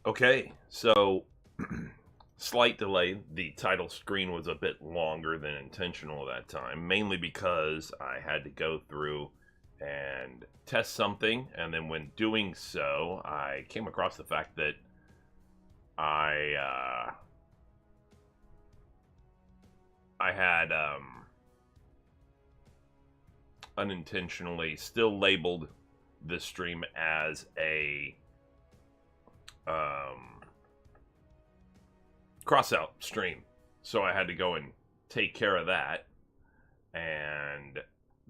Okay, so slight delay. The title screen was a bit longer than intentional that time, mainly because I had to go through and test something, and then when doing so, I came across the fact that I I had unintentionally still labeled this stream as a um, crossout stream. So I had to go and take care of that. And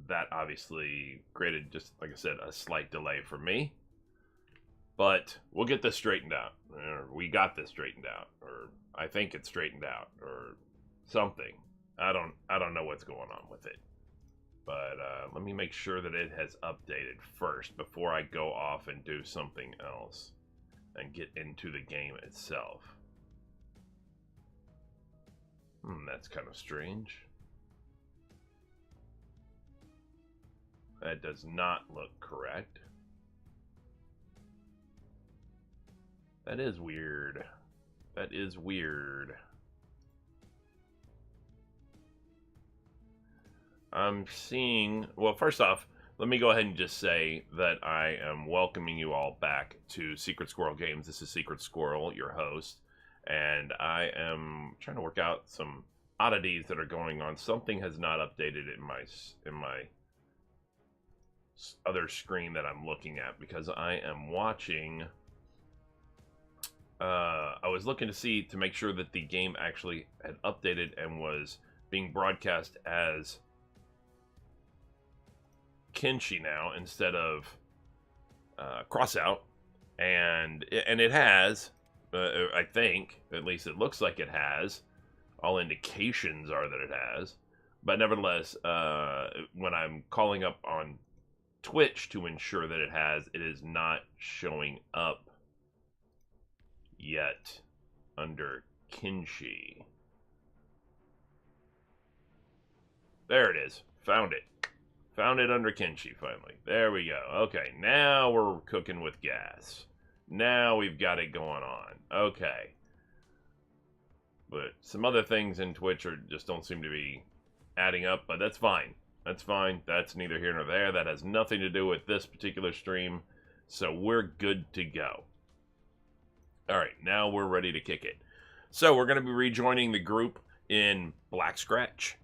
that obviously created, just like I said, a slight delay for me. But we'll get this straightened out. Or we got this straightened out. Or I think it's straightened out. Or something. I don't know what's going on with it. But let me make sure that it has updated first before I go off and do something else and get into the game itself. That's kind of strange. That does not look correct. That is weird. That is weird. I'm seeing... Well, first off, let me go ahead and just say that I am welcoming you all back to Secret Squirrel Games. This is Secret Squirrel, your host, and I am trying to work out some oddities that are going on. Something has not updated in my other screen that I'm looking at, because I am watching... I was looking to make sure that the game actually had updated and was being broadcast as Kenshi now instead of Crossout, and it has. I think, at least it looks like it has. All indications are that it has, but nevertheless, when I'm calling up on Twitch to ensure that it is not showing up yet under Kenshi. There it is. Found it. Found it under Kenshi, finally. There we go. Okay, now we're cooking with gas. Now we've got it going on. Okay. But some other things in Twitch just don't seem to be adding up, but that's fine. That's fine. That's neither here nor there. That has nothing to do with this particular stream, so we're good to go. Alright, now we're ready to kick it. So we're going to be rejoining the group in Black Scratch.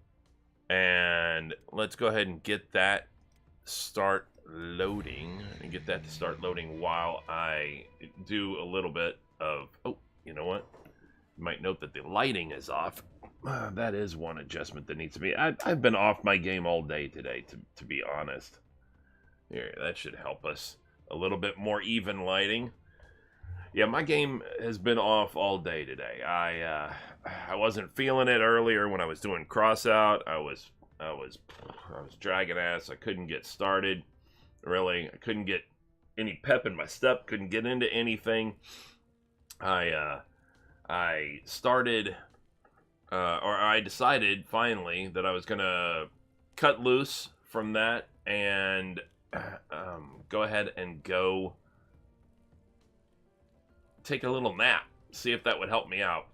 And let's go ahead and get that start loading. And get that to start loading while I do a little bit of... Oh, you know what? You might note that the lighting is off. That is one adjustment that needs to be... I've been off my game all day today, to be honest. Here, that should help us. A little bit more even lighting. Yeah, my game has been off all day today. I wasn't feeling it earlier when I was doing crossout. I was dragging ass. I couldn't get started. Really, I couldn't get any pep in my step. Couldn't get into anything. I started, or I decided finally that I was gonna cut loose from that and go ahead and go take a little nap, see if that would help me out.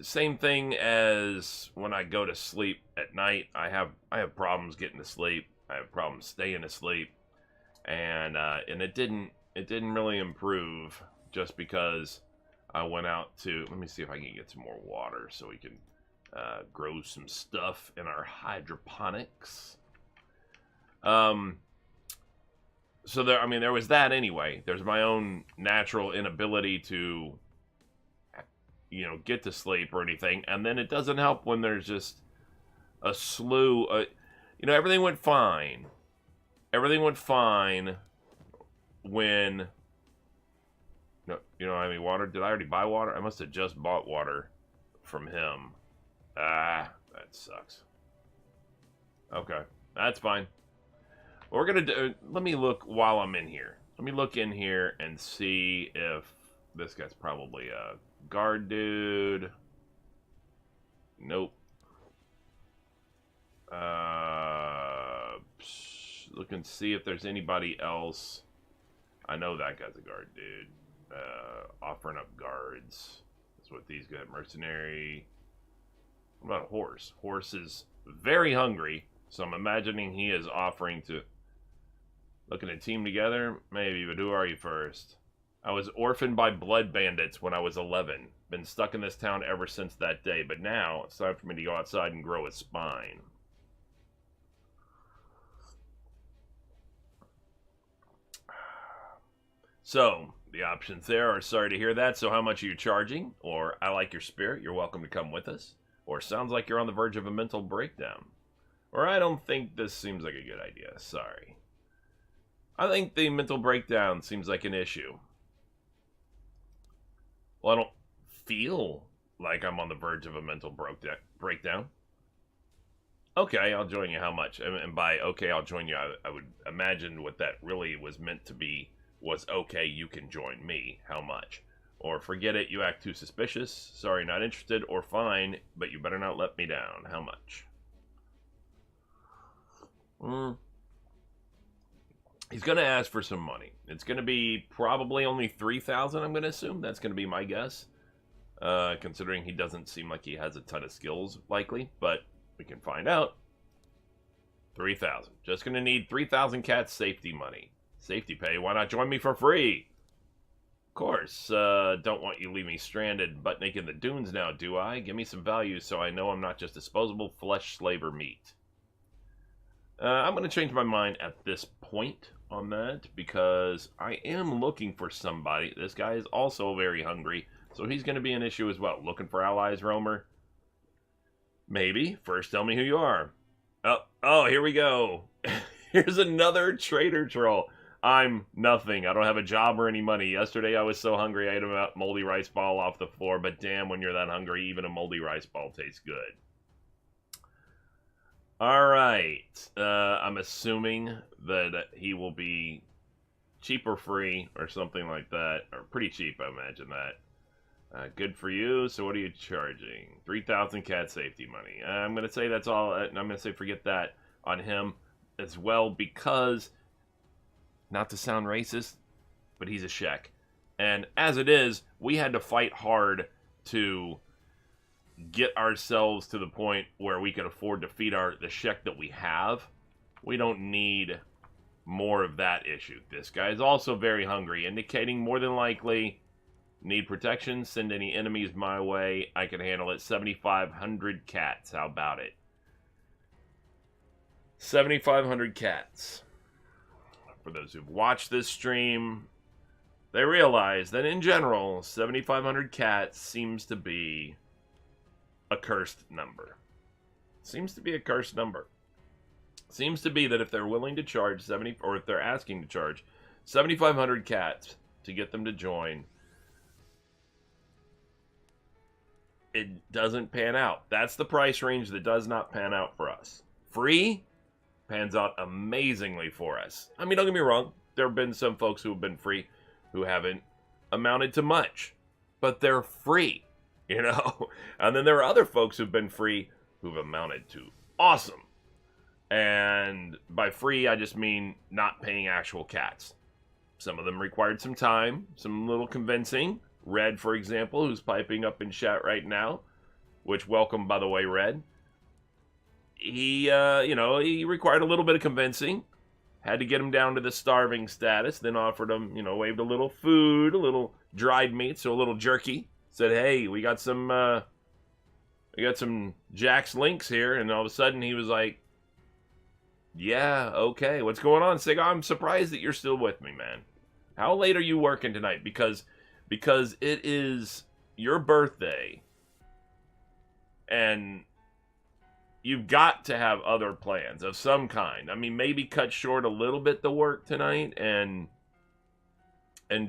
Same thing as when I go to sleep at night. I have problems getting to sleep. I have problems staying asleep, and it didn't really improve just because I went out to... Let me see if I can get some more water so we can grow some stuff in our hydroponics. So there was that anyway. There's my own natural inability to, get to sleep or anything. And then it doesn't help when there's just a slew. Everything went fine. Everything went fine when... No, you don't have any water? Did I already buy water? I must have just bought water from him. Ah, that sucks. Okay, that's fine. What we're going to do... Let me look while I'm in here. Let me look in here and see if... This guy's probably a guard dude. Nope. Look and see if there's anybody else. I know that guy's a guard dude. Offering up guards. That's what these got. Mercenary. What about a horse? Horse is very hungry, so I'm imagining he is offering to... Looking to team together? Maybe, but who are you first? I was orphaned by blood bandits when I was 11. Been stuck in this town ever since that day, but now it's time for me to go outside and grow a spine. So, the options there are sorry to hear that, so how much are you charging? Or I like your spirit, you're welcome to come with us. Or sounds like you're on the verge of a mental breakdown. Or I don't think this seems like a good idea, sorry. I think the mental breakdown seems like an issue. Well, I don't feel like I'm on the verge of a mental breakdown. Okay, I'll join you. How much? And by okay, I'll join you, I would imagine what that really was meant to be was okay, you can join me. How much? Or forget it, you act too suspicious. Sorry, not interested. Or fine, but you better not let me down. How much? He's going to ask for some money. It's going to be probably only 3,000, I'm going to assume. That's going to be my guess. Considering he doesn't seem like he has a ton of skills, likely. But we can find out. 3,000. Just going to need 3,000 cats safety money. Safety pay. Why not join me for free? Of course. Don't want you leave me stranded butt naked in the dunes now, do I? Give me some value so I know I'm not just disposable flesh, slave, or meat. I'm going to change my mind at this point on that because I am looking for somebody. This guy is also very hungry, so he's going to be an issue as well. Looking for allies, Roamer? Maybe. First, tell me who you are. Oh, here we go. Here's another trader troll. I'm nothing. I don't have a job or any money. Yesterday I was so hungry I ate a moldy rice ball off the floor, but damn, when you're that hungry, even a moldy rice ball tastes good. Alright. I'm assuming that he will be cheap or free or something like that. Or pretty cheap, I imagine that. Good for you. So what are you charging? 3,000 cat safety money. I'm going to say that's all. I'm going to say forget that on him as well because... Not to sound racist, but he's a Shek. And as it is, we had to fight hard to get ourselves to the point where we could afford to feed the Shek that we have. We don't need more of that issue. This guy is also very hungry, indicating more than likely need protection. Send any enemies my way. I can handle it. 7,500 cats. How about it? 7,500 cats. For those who've watched this stream, they realize that in general, 7,500 cats seems to be a cursed number. Seems to be a cursed number. Seems to be that if they're willing to charge 70, or if they're asking to charge 7,500 cats to get them to join, it doesn't pan out. That's the price range that does not pan out for us. Free pans out amazingly for us. I mean, don't get me wrong. There have been some folks who have been free who haven't amounted to much. But they're free, you know? And then there are other folks who've been free who've amounted to awesome. And by free, I just mean not paying actual cats. Some of them required some time, some little convincing. Red, for example, who's piping up in chat right now. Which, welcome, by the way, Red. He, he required a little bit of convincing. Had to get him down to the starving status. Then offered him, waved a little food, a little dried meat, so a little jerky. Said, hey, we got some Jack's Links here. And all of a sudden he was like, yeah, okay. What's going on, Sig? I'm surprised that you're still with me, man. How late are you working tonight? Because it is your birthday. And... you've got to have other plans of some kind. I mean, maybe cut short a little bit the work tonight and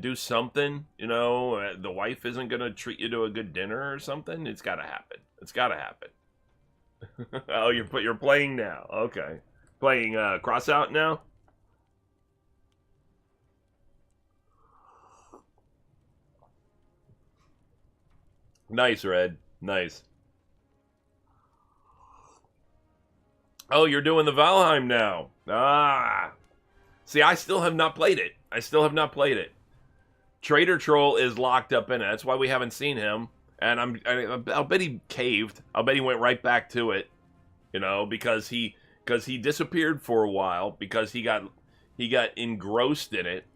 do something. The wife isn't going to treat you to a good dinner or something. It's got to happen. It's got to happen. Oh, you're playing now. Okay. Playing Crossout now? Nice, Red. Nice. Oh, you're doing the Valheim now. Ah. See, I still have not played it. Trader Troll is locked up in it. That's why we haven't seen him. And I'll bet he caved. I'll bet he went right back to it, because he disappeared for a while because he got engrossed in it,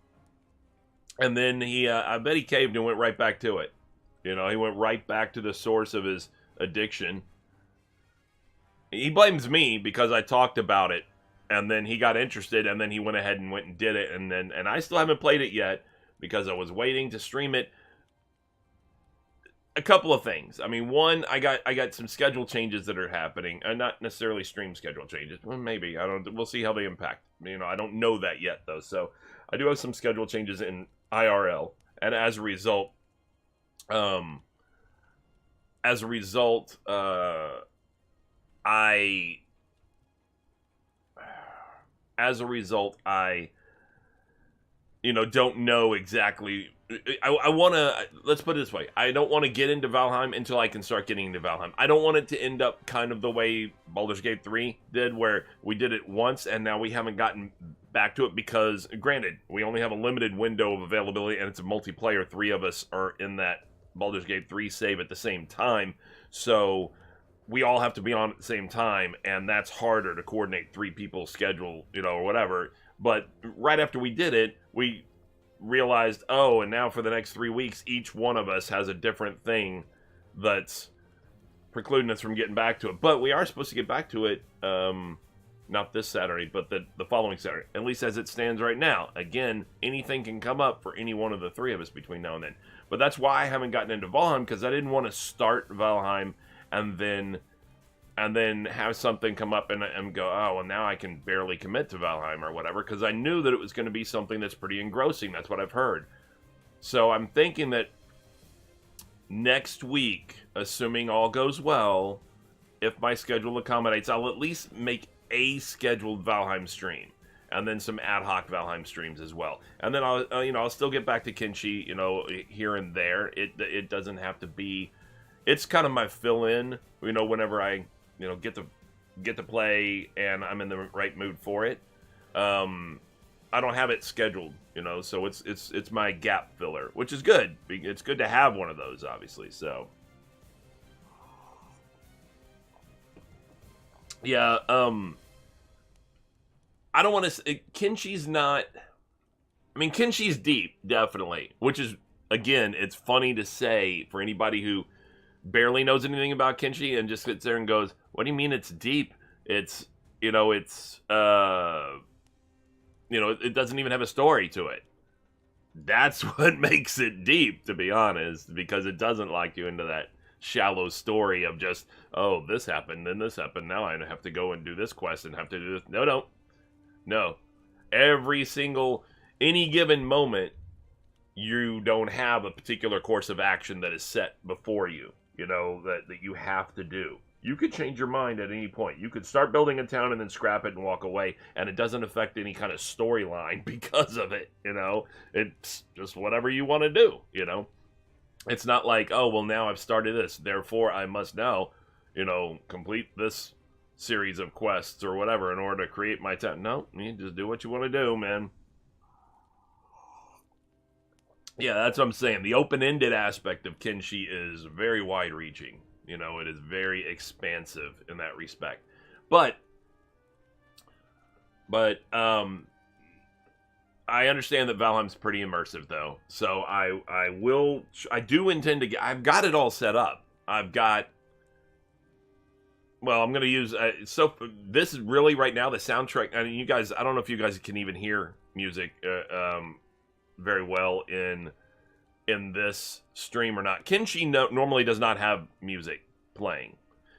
and then I bet he caved and went right back to it. He went right back to the source of his addiction. He blames me because I talked about it, and then he got interested, and then he went ahead and went and did it, and I still haven't played it yet because I was waiting to stream it. A couple of things. I mean, one, I got some schedule changes that are happening, and not necessarily stream schedule changes. Well, maybe we'll see how they impact. I don't know that yet though. So I do have some schedule changes in IRL, and as a result, I don't know exactly. I want to, let's put it this way. I don't want to get into Valheim until I can start getting into Valheim. I don't want it to end up kind of the way Baldur's Gate 3 did, where we did it once and now we haven't gotten back to it because, granted, we only have a limited window of availability and it's a multiplayer. 3 of us are in that Baldur's Gate 3 save at the same time. So we all have to be on at the same time, and that's harder to coordinate 3 people's schedule, or whatever. But right after we did it, we realized, and now for the next 3 weeks, each one of us has a different thing that's precluding us from getting back to it. But we are supposed to get back to it, not this Saturday, but the following Saturday, at least as it stands right now. Again, anything can come up for any one of the 3 of us between now and then. But that's why I haven't gotten into Valheim, because I didn't want to start Valheim and then have something come up and go, well, now I can barely commit to Valheim or whatever, because I knew that it was going to be something that's pretty engrossing. That's what I've heard. So I'm thinking that next week, assuming all goes well, if my schedule accommodates, I'll at least make a scheduled Valheim stream, and then some ad hoc Valheim streams as well. And then I'll still get back to Kenshi, here and there. It doesn't have to be. It's kind of my fill-in, whenever I get to play and I'm in the right mood for it. I don't have it scheduled, so it's my gap filler, which is good. It's good to have one of those, obviously. So yeah, I don't want to. Kenshi's not. I mean, Kenshi's deep, definitely. Which is, again, it's funny to say for anybody who barely knows anything about Kenshi and just sits there and goes, "What do you mean it's deep? It doesn't even have a story to it." That's what makes it deep, to be honest, because it doesn't lock you into that shallow story of just, this happened, then this happened, now I have to go and do this quest and have to do this. No. Any given moment, you don't have a particular course of action that is set before you, that you have to do. You could change your mind at any point. You could start building a town and then scrap it and walk away, and it doesn't affect any kind of storyline because of it, It's just whatever you want to do, It's not like, now I've started this, therefore I must now, complete this series of quests or whatever in order to create my town. No, you just do what you want to do, man. Yeah, that's what I'm saying. The open-ended aspect of Kenshi is very wide-reaching. It is very expansive in that respect. But I understand that Valheim's pretty immersive, though. So I do intend to I've got it all set up. I'm going to use, so this is really right now the soundtrack. I mean, you guys, I don't know if you guys can even hear music very well in this stream or not. Kenshi normally does not have music playing.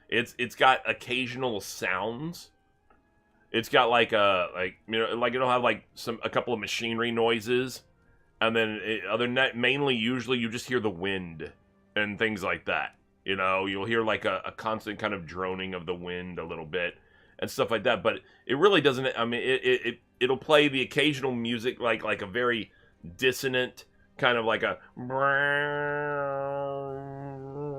It's got occasional sounds. It's got it'll have a couple of machinery noises, and then other than that, mainly usually you just hear the wind and things like that. You'll hear a constant kind of droning of the wind a little bit and stuff like that. But it really doesn't. I mean, it'll play the occasional music like a very dissonant kind of like a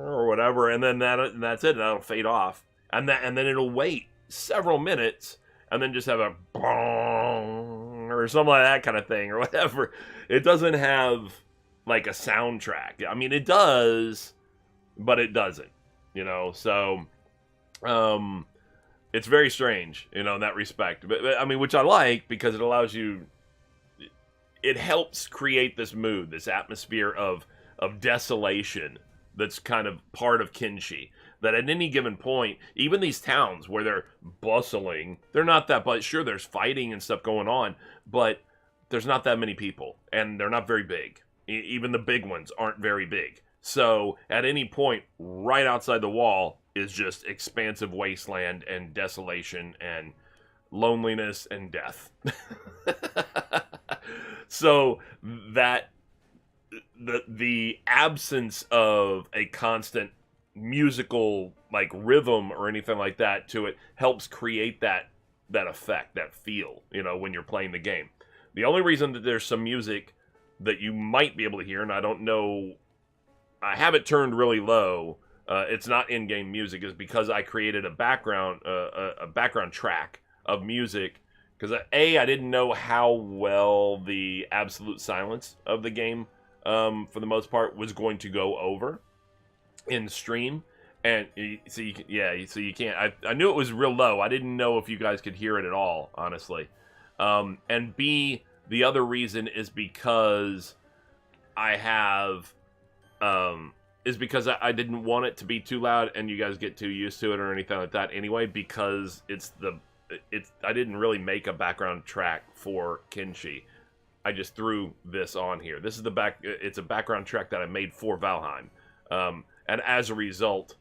or whatever, and then that's it. That'll fade off, and then it'll wait several minutes, and then just have a or something like that kind of thing or whatever. It doesn't have like a soundtrack. I mean, it does, but it doesn't, you know. So, it's very strange, you know, in that respect. But I mean, which I like because it allows you. It helps create this mood, this atmosphere of desolation that's kind of part of Kenshi. That at any given point, even these towns where they're bustling, they're not that. But sure, there's fighting and stuff going on, but there's not that many people, and they're not very big. Even the big ones aren't very big. So at any point, right outside the wall is just expansive wasteland and desolation and loneliness and death. So that the absence of a constant musical like rhythm or anything like that to it helps create that effect, that feel, you know, when you're playing the game. The only reason that there's some music that you might be able to hear, and I don't know, I have it turned really low. It's not in-game music, is because I created a background track of music. Because I didn't know how well the absolute silence of the game, for the most part, was going to go over in stream, and so you can't. I knew it was real low. I didn't know if you guys could hear it at all, honestly. And B, the other reason is because I have, is because I didn't want it to be too loud and you guys get too used to it or anything like that anyway, because I didn't really make a background track for Kenshi. I just threw this on here. This is it's a background track that I made for Valheim. And as a result,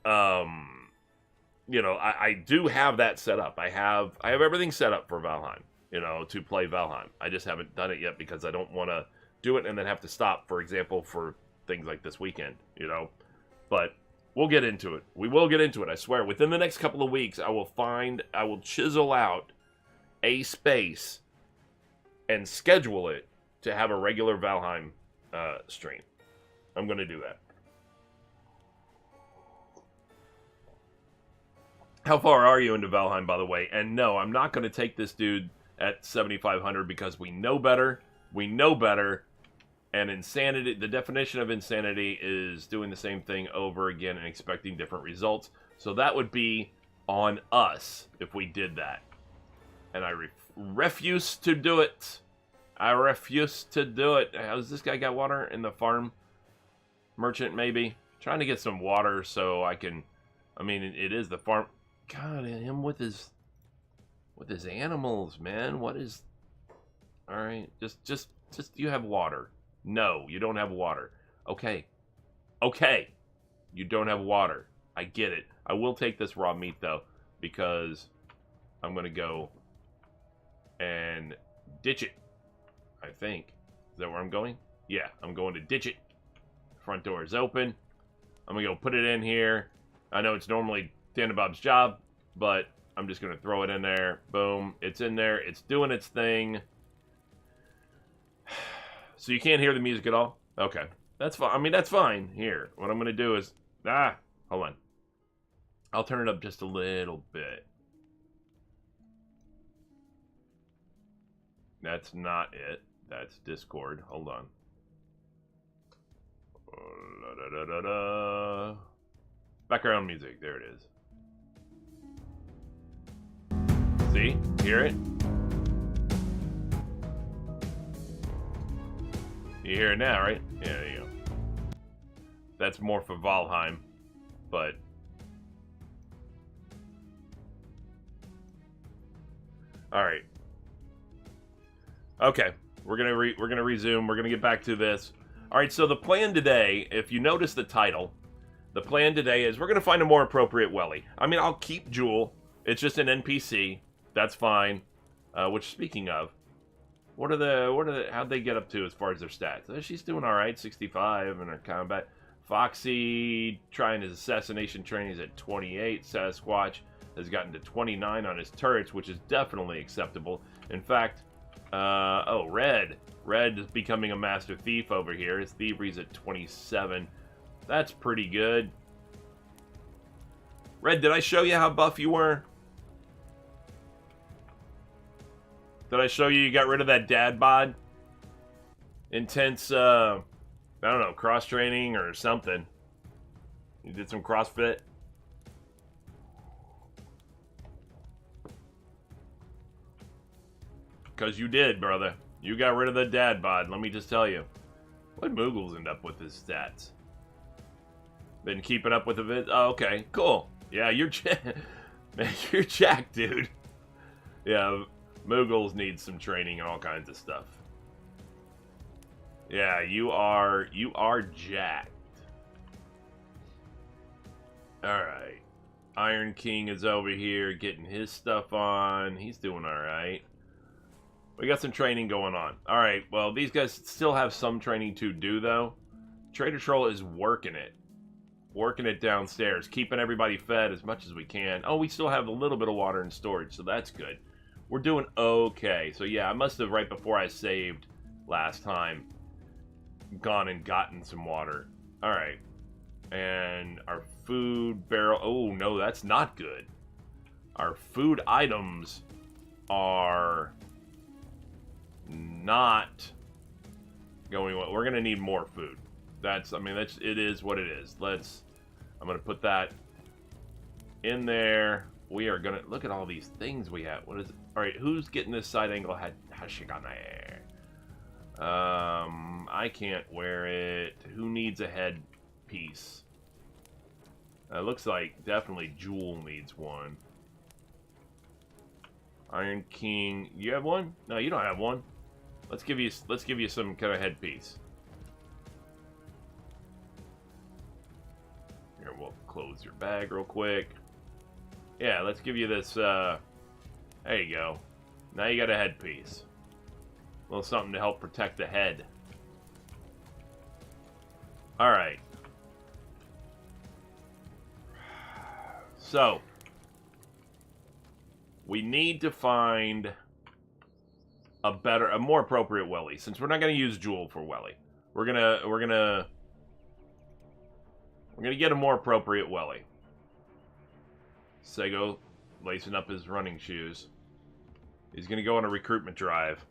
you know, I do have that set up. I have everything set up for Valheim, you know, to play Valheim. I just haven't done it yet because I don't want to do it and then have to stop, for example, for things like this weekend, you know. But we'll get into it. We will get into it, I swear. Within the next couple of weeks, I will chisel out a space and schedule it to have a regular Valheim stream. I'm going to do that. How far are you into Valheim, by the way? And no, I'm not going to take this dude at 7,500 because we know better. We know better. And insanity, the definition of insanity is doing the same thing over again and expecting different results. So that would be on us if we did that. And I refuse to do it. I refuse to do it. Has this guy got water in the farm? Merchant, maybe? Trying to get some water so I can... I mean, it is the farm... God, him with his animals, man. What is... Alright, just you have water. No, you don't have water. Okay. Okay. You don't have water. I get it. I will take this raw meat, though, because I'm going to go and ditch it, I think. Is that where I'm going? Yeah, I'm going to ditch it. Front door is open. I'm going to go put it in here. I know it's normally Dan Bob's job, but I'm just going to throw it in there. Boom. It's in there. It's doing its thing. So you can't hear the music at all? Okay. That's fine. I mean, that's fine. Here. What I'm going to do is... hold on. I'll turn it up just a little bit. That's not it. That's Discord. Hold on. Background music. There it is. See? Hear it? You hear it now, right? Yeah, there you go. That's more for Valheim, but... Alright. Okay, we're gonna resume. We're gonna get back to this. Alright, so the plan today, if you notice the title, the plan today is we're gonna find a more appropriate Welly. I mean, I'll keep Jewel. It's just an NPC. That's fine. Which, speaking of, how'd they get up to as far as their stats? She's doing alright, 65 in her combat. Foxy trying his assassination training is at 28. Sasquatch has gotten to 29 on his turrets, which is definitely acceptable. In fact, Red is becoming a master thief over here. His thievery's at 27. That's pretty good. Red, did I show you how buff you were? Did I show you got rid of that dad bod? intense, I don't know, cross training or something. You did some CrossFit. Because you did, brother. You got rid of the dad bod, let me just tell you. What Moogles end up with his stats? Been keeping up with the vid? Oh, okay, cool. Yeah, you're man, you're jacked, dude. Yeah, Moogles need some training and all kinds of stuff. Yeah, you are jacked. Alright. Iron King is over here getting his stuff on. He's doing alright. We got some training going on. Alright, well, these guys still have some training to do, though. Trader Troll is working it. Working it downstairs. Keeping everybody fed as much as we can. Oh, we still have a little bit of water in storage, so that's good. We're doing okay. So, yeah, I must have, right before I saved last time, gone and gotten some water. Alright. And our food barrel... Oh, no, that's not good. Our food items are not going well. We're going to need more food. That's, I mean, that's, it is what it is. I'm going to put that in there. We are going to, look at all these things we have. What is it? All right, who's getting this side angle hashigane? I can't wear it. Who needs a head piece? Looks like definitely Jewel needs one. Iron King, you have one? No, you don't have one. Let's give you some kind of headpiece. Here, we'll close your bag real quick. Yeah, let's give you this. There you go. Now you got a headpiece. A little something to help protect the head. All right. So we need to find a more appropriate Welly, since we're not going to use Jewel for Welly. We're gonna get a more appropriate Welly. Sego lacing up his running shoes. He's gonna go on a recruitment drive.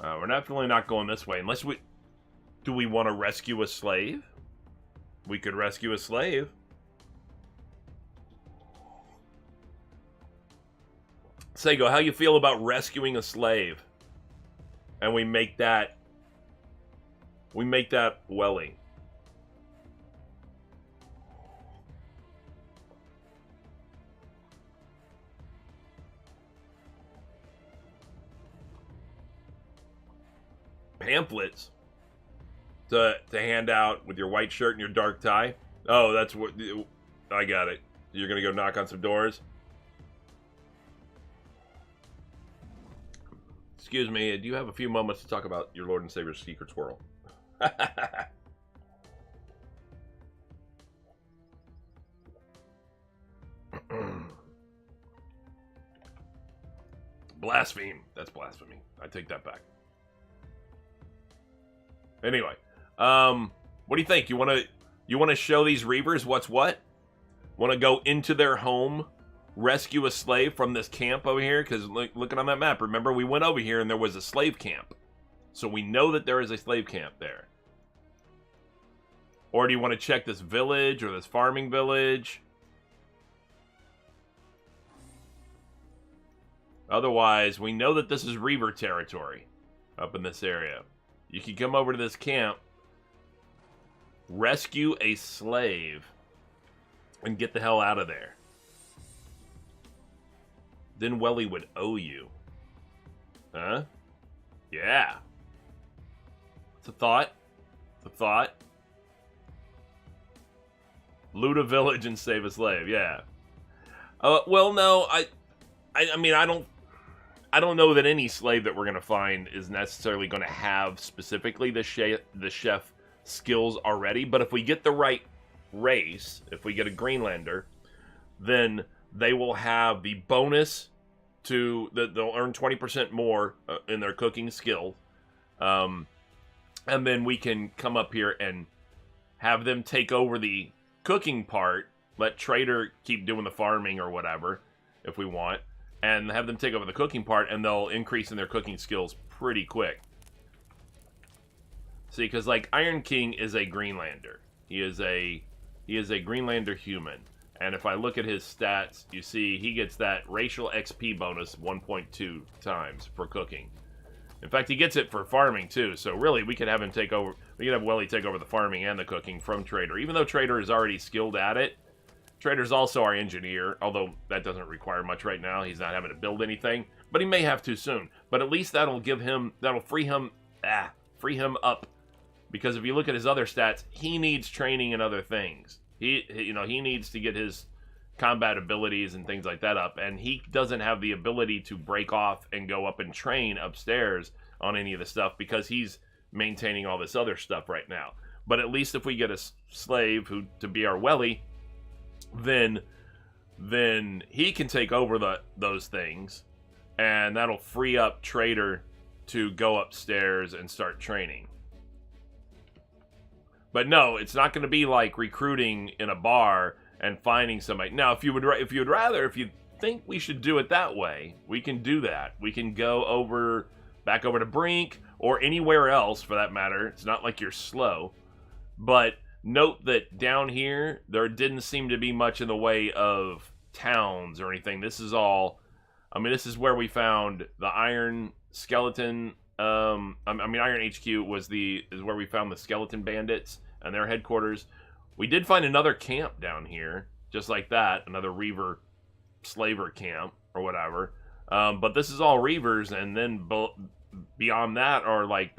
We're definitely not going this way unless we... Do we want to rescue a slave? We could rescue a slave. Sego, how you feel about rescuing a slave? And we make that Welly. Pamphlets to hand out with your white shirt and your dark tie. Oh, that's what I got it. You're gonna go knock on some doors. Excuse me, do you have a few moments to talk about your Lord and Savior's secret squirrel? Blaspheme. That's blasphemy. I take that back. Anyway, what do you think? You want to show these Reavers what's what? Want to go into their home, rescue a slave from this camp over here? Because looking on that map, remember we went over here and there was a slave camp. So we know that there is a slave camp there. Or do you want to check this village or this farming village? Otherwise, we know that this is Reaver territory up in this area. You can come over to this camp, rescue a slave, and get the hell out of there. Then Welly would owe you. Huh? Yeah. It's a thought. It's a thought. Loot a village and save a slave. Yeah. Well, no. I mean, I don't know that any slave that we're going to find is necessarily going to have specifically the chef skills already. But if we get the right race, if we get a Greenlander, then they will have the bonus to they'll earn 20% more in their cooking skill. And then we can come up here and have them take over the cooking part, let Trader keep doing the farming or whatever, if we want, and have them take over the cooking part, and they'll increase in their cooking skills pretty quick. See, because like Iron King is a Greenlander. He is a Greenlander human. And if I look at his stats, you see he gets that racial XP bonus 1.2 times for cooking. In fact, he gets it for farming too. So really, we could have him take over. We could have Welly take over the farming and the cooking from Trader. Even though Trader is already skilled at it, Trader's also our engineer. Although that doesn't require much right now. He's not having to build anything, but he may have to soon. But at least that'll free him up. Because if you look at his other stats, he needs training in other things. He needs to get his combat abilities and things like that up, and he doesn't have the ability to break off and go up and train upstairs on any of the stuff because he's maintaining all this other stuff right now. But at least if we get a slave to be our Welly, then he can take over those things, and that'll free up Trader to go upstairs and start training. But no, it's not going to be like recruiting in a bar and finding somebody. Now, if you think we should do it that way, we can do that. We can go back over to Brink or anywhere else for that matter. It's not like you're slow. But note that down here, there didn't seem to be much in the way of towns or anything. This is this is where we found the Iron Skeleton. Iron HQ is where we found the Skeleton Bandits and their headquarters. We did find another camp down here, just like that, another Reaver slaver camp or whatever. But this is all Reavers, and then beyond that are like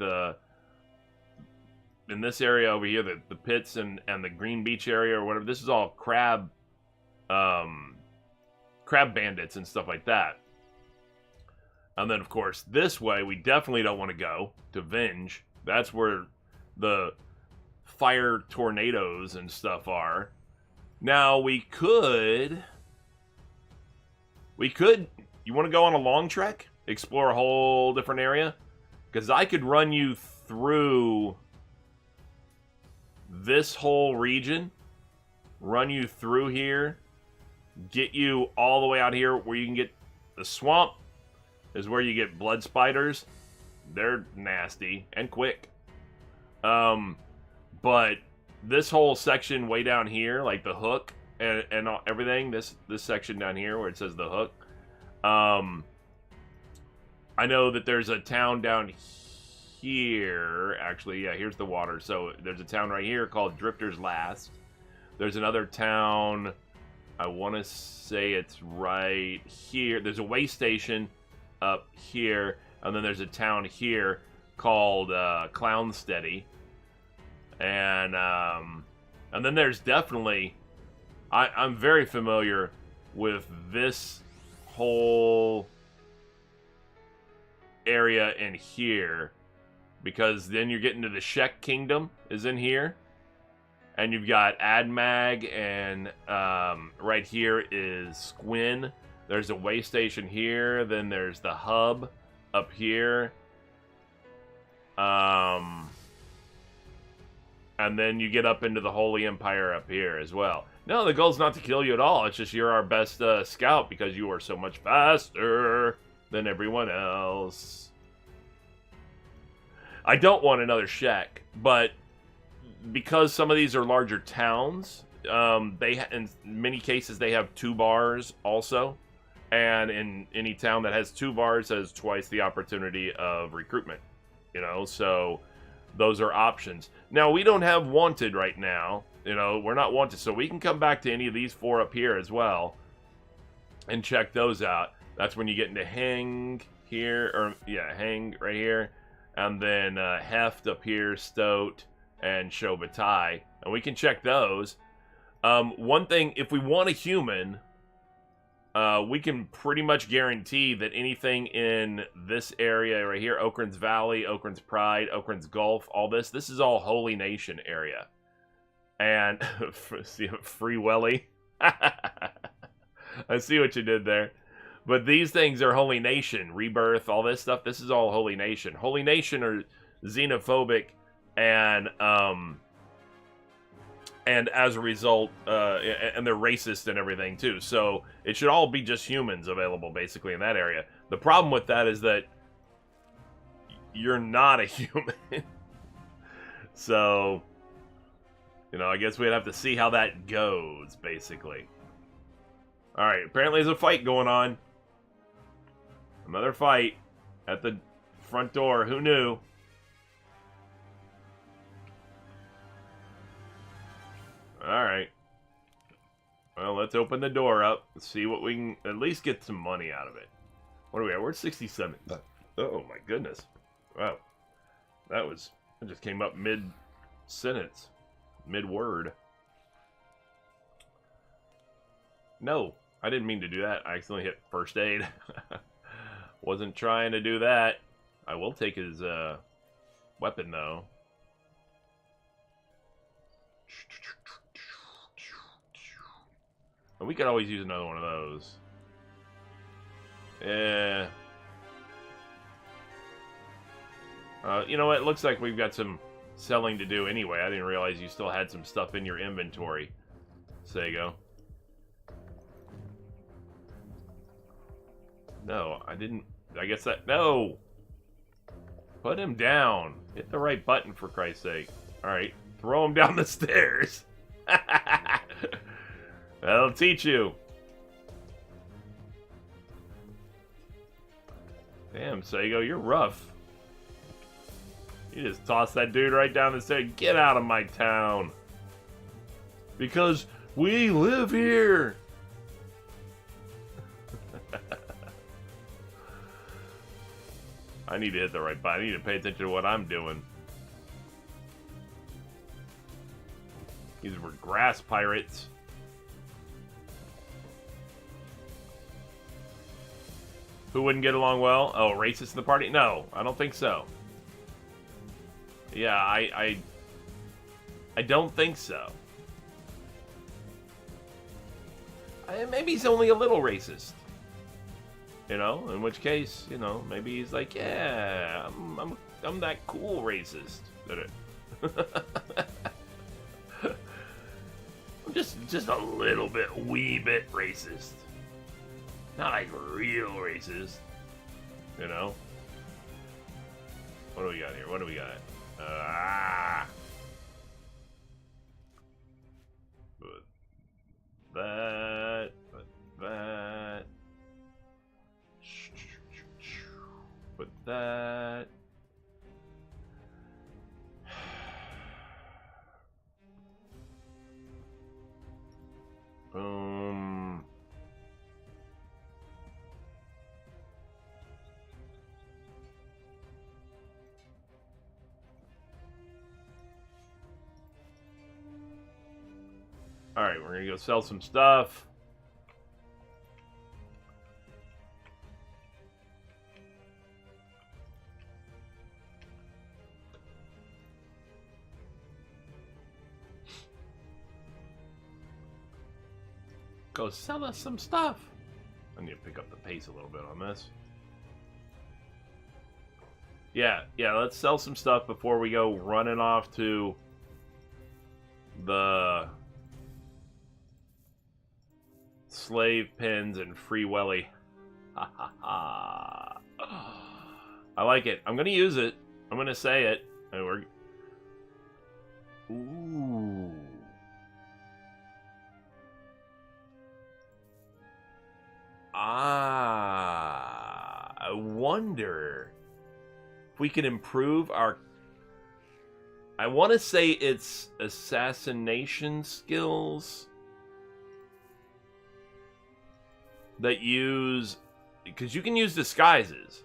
in this area over here, the pits and the Green Beach area or whatever. This is all crab bandits and stuff like that. And then, of course, this way, we definitely don't want to go to Venge. That's where the fire tornadoes and stuff are. Now, you want to go on a long trek? Explore a whole different area? Because I could run you through this whole region, run you through here, get you all the way out here where you can get the swamp. Is where you get blood spiders. They're nasty and quick. But this whole section way down here, like the hook and everything, this section down here where it says the hook, I know that there's a town down here. Actually, yeah, here's the water. So there's a town right here called Drifter's Last. There's another town, I want to say it's right here. There's a way station up here, and then there's a town here called Clownsteady, and then there's definitely I'm very familiar with this whole area in here, because then you're getting to the Shek Kingdom is in here, and you've got Admag, and right here is Squin. There's a way station here, then there's the hub up here. And then you get up into the Holy Empire up here as well. No, the goal's not to kill you at all. It's just you're our best scout because you are so much faster than everyone else. I don't want another Shek, but because some of these are larger towns, in many cases they have 2 bars also. And in any town that has 2 bars has twice the opportunity of recruitment. So those are options. Now, we don't have wanted right now. We're not wanted. So we can come back to any of these 4 up here as well and check those out. That's when you get into Hang here, Hang right here. And then Heft up here, Stoat, and Shobatai. And we can check those. One thing, if we want a human, we can pretty much guarantee that anything in this area right here, Okran's Valley, Okran's Pride, Okran's Gulf, all this is all Holy Nation area. And, free Welly. I see what you did there. But these things are Holy Nation, Rebirth, all this stuff. This is all Holy Nation. Holy Nation are xenophobic and And as a result, and they're racist and everything too. So it should all be just humans available basically in that area. The problem with that is that you're not a human. So, you know, I guess we'd have to see how that goes, basically. Alright, apparently there's a fight going on. Another fight at the front door. Who knew? Alright. Well, let's open the door up. Let's see what we can at least get some money out of it. What are we at? We're at 67. Oh my goodness. Wow. That just came up mid-sentence. Mid-word. No, I didn't mean to do that. I accidentally hit first aid. Wasn't trying to do that. I will take his weapon, though. And we could always use another one of those. Yeah. You know what? It looks like we've got some selling to do anyway. I didn't realize you still had some stuff in your inventory. Sego. No, I didn't. I guess that... No! Put him down. Hit the right button, for Christ's sake. Alright. Throw him down the stairs. That'll teach you. Damn, Sego, you're rough. You just tossed that dude right down the stairs. Get out of my town. Because we live here. I need to hit the right button. I need to pay attention to what I'm doing. These were grass pirates. Who wouldn't get along well? Oh, racist in the party? No, I don't think so. Yeah, I don't think so. Maybe he's only a little racist. You know, in which case, you know, maybe he's like, yeah, I'm that cool racist. I'm just a little bit, wee bit racist. Not like real racist. You know? What do we got here? What do we got? Put that. Put that. Put that. Boom. Alright, we're gonna go sell some stuff. Go sell us some stuff. I need to pick up the pace a little bit on this. Yeah, let's sell some stuff before we go running off to the slave pens and free Welly. Ha ha ha. I like it. I'm gonna use it. I'm gonna say it. And we're... Ooh. I wonder if we can improve our... I want to say it's assassination skills that use... Because you can use disguises.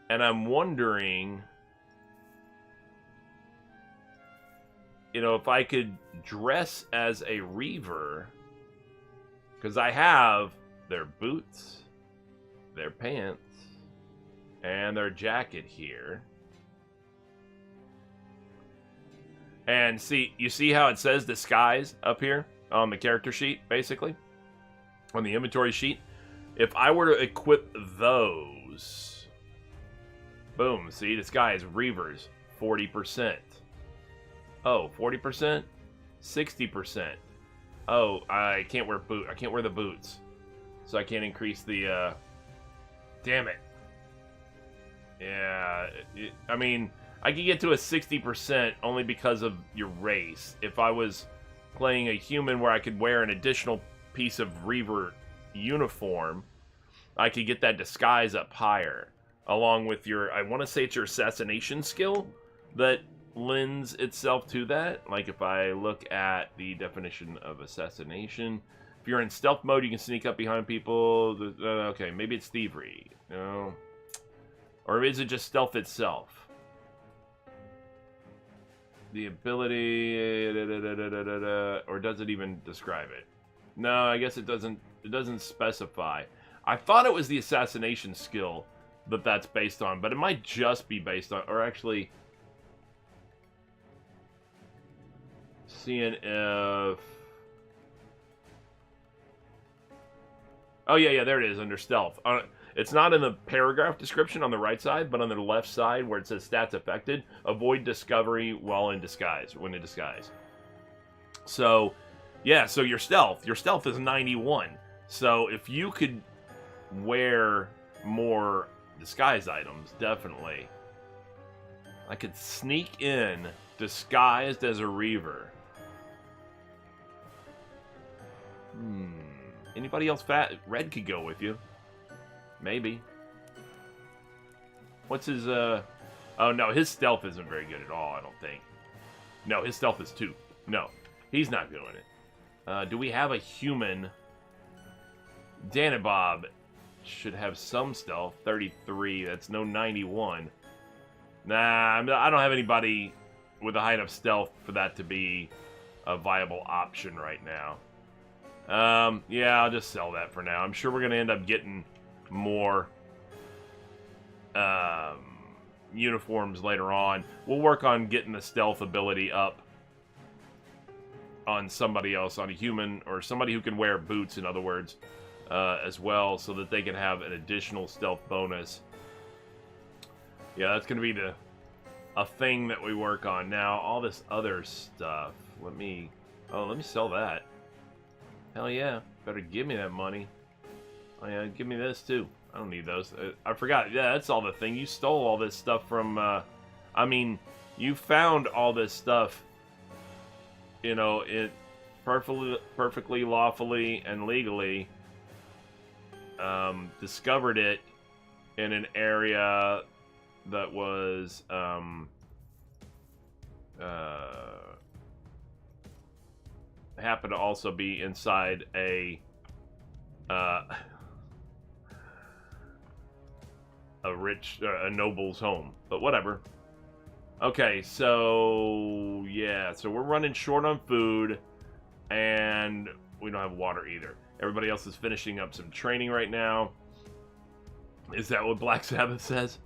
And I'm wondering... You know, if I could dress as a Reaver... Because I have their boots, their pants, and their jacket here. And see, you see how it says disguise up here on the character sheet, basically? On the inventory sheet? If I were to equip those... Boom, see, disguise, Reavers, 40%. Oh, 40%? 60%. Oh, I can't wear I can't wear the boots. So I can't increase the, Damn it. Yeah, I mean, I could get to a 60% only because of your race. If I was playing a human where I could wear an additional piece of Reaver uniform, I could get that disguise up higher. Along with your, I want to say it's your assassination skill that lends itself to that. Like if I look at the definition of assassination, if you're in stealth mode, you can sneak up behind people. Okay, maybe it's thievery. No. Or is it just stealth itself? The ability, or does it even describe it? No, I guess it doesn't. It doesn't specify. I thought it was the assassination skill that that's based on, but it might just be based on, or actually, seeing if. Oh yeah, there it is under stealth. It's not in the paragraph description on the right side, but on the left side where it says stats affected, avoid discovery while in disguise, when in disguise. So, yeah, so your stealth is 91. So if you could wear more disguise items, definitely. I could sneak in disguised as a Reaver. Anybody else fat? Red could go with you. Maybe. What's his, Oh, no, his stealth isn't very good at all, I don't think. No, his stealth is 2. No, he's not doing it. Do we have a human? Danabob should have some stealth. 33, that's no 91. Nah, I don't have anybody with a high enough stealth for that to be a viable option right now. Yeah, I'll just sell that for now. I'm sure we're going to end up getting more uniforms later on. We'll work on getting the stealth ability up on somebody else, on a human, or somebody who can wear boots, in other words, as well, so that they can have an additional stealth bonus. Yeah, that's going to be a thing that we work on. Now, all this other stuff, let me sell that. Hell yeah, better give me that money. Oh yeah, give me this too. I don't need those. I forgot. Yeah, that's all the thing. You stole all this stuff from, I mean, you found all this stuff, you know, it perfectly lawfully and legally, discovered it in an area that was, happened to also be inside a noble's home, but whatever. Okay, so yeah, so we're running short on food, and we don't have water either. Everybody else is finishing up some training right now. Is that what Black Sabbath says?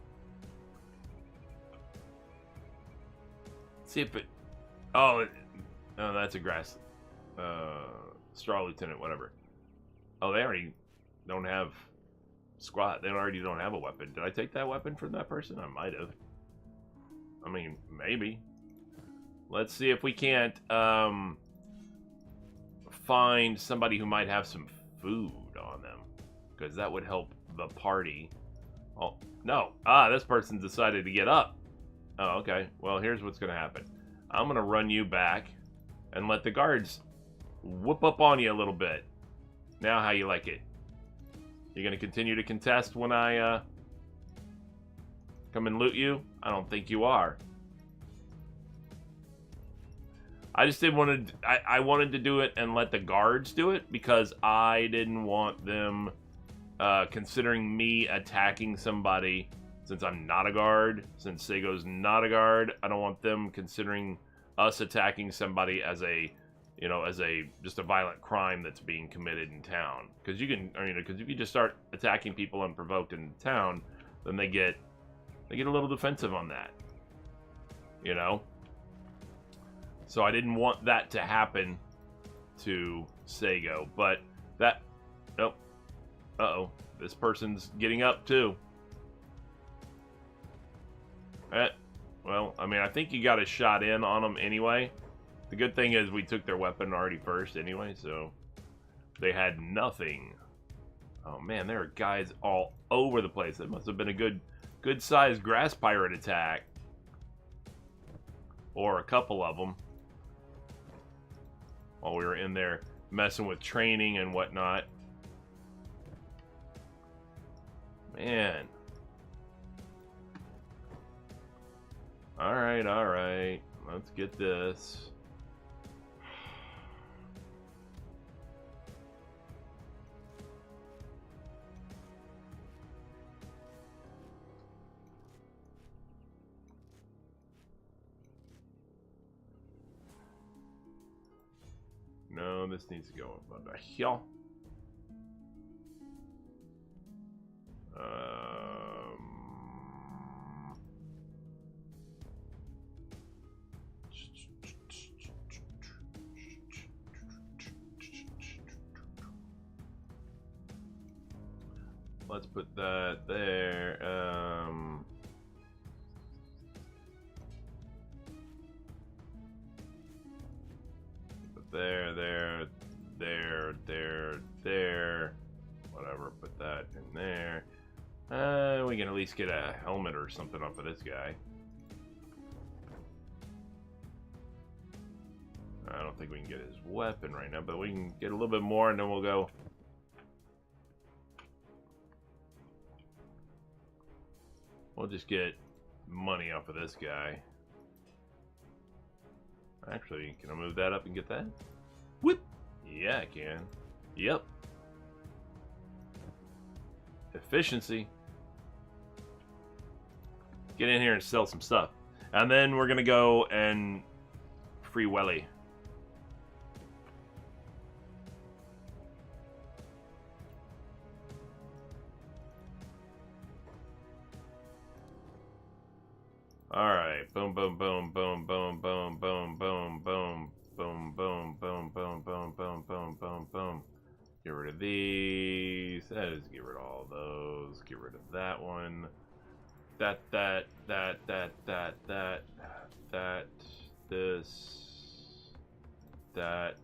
Let's see if it. Oh, that's a grass. Straw Lieutenant, whatever. Oh, they already don't have squat. They already don't have a weapon. Did I take that weapon from that person? I might have. I mean, maybe. Let's see if we can't find somebody who might have some food on them, because that would help the party. Oh, no. This person decided to get up. Oh, okay. Well, here's what's going to happen. I'm going to run you back and let the guards whoop up on you a little bit. Now, how you like it? You're going to continue to contest when I come and loot you? I don't think you are. I just didn't want to... I wanted to do it and let the guards do it because I didn't want them considering me attacking somebody, since I'm not a guard, since Seigo's not a guard. I don't want them considering us attacking somebody as a, you know, as a just a violent crime that's being committed in town. Because you can, because if you just start attacking people unprovoked in town, then they get a little defensive on that, you know. So I didn't want that to happen to Seigo, but that, nope. Uh-oh, this person's getting up too. Well, I mean, I think you got a shot in on them anyway. The good thing is we took their weapon already first anyway, so they had nothing. Oh man, there are guys all over the place. That must have been a good-sized grass pirate attack. Or a couple of them. While we were in there messing with training and whatnot. Man. Alright, alright. Let's get this. No, this needs to go up under here. Let's put that there. There. Whatever, put that in there. We can at least get a helmet or something off of this guy. I don't think we can get his weapon right now, but we can get a little bit more and then we'll go. We'll just get money off of this guy. Actually, can I move that up and get that? Whoop! Yeah, I can. Yep. Efficiency. Get in here and sell some stuff. And then we're gonna go and free Welly. Alright. Boom, boom, boom, boom, boom, boom, boom, boom, boom. Boom, boom, boom, boom, boom, boom, boom, boom, boom. Get rid of these. That is, get rid of all those. Get rid of that one. That, this. That.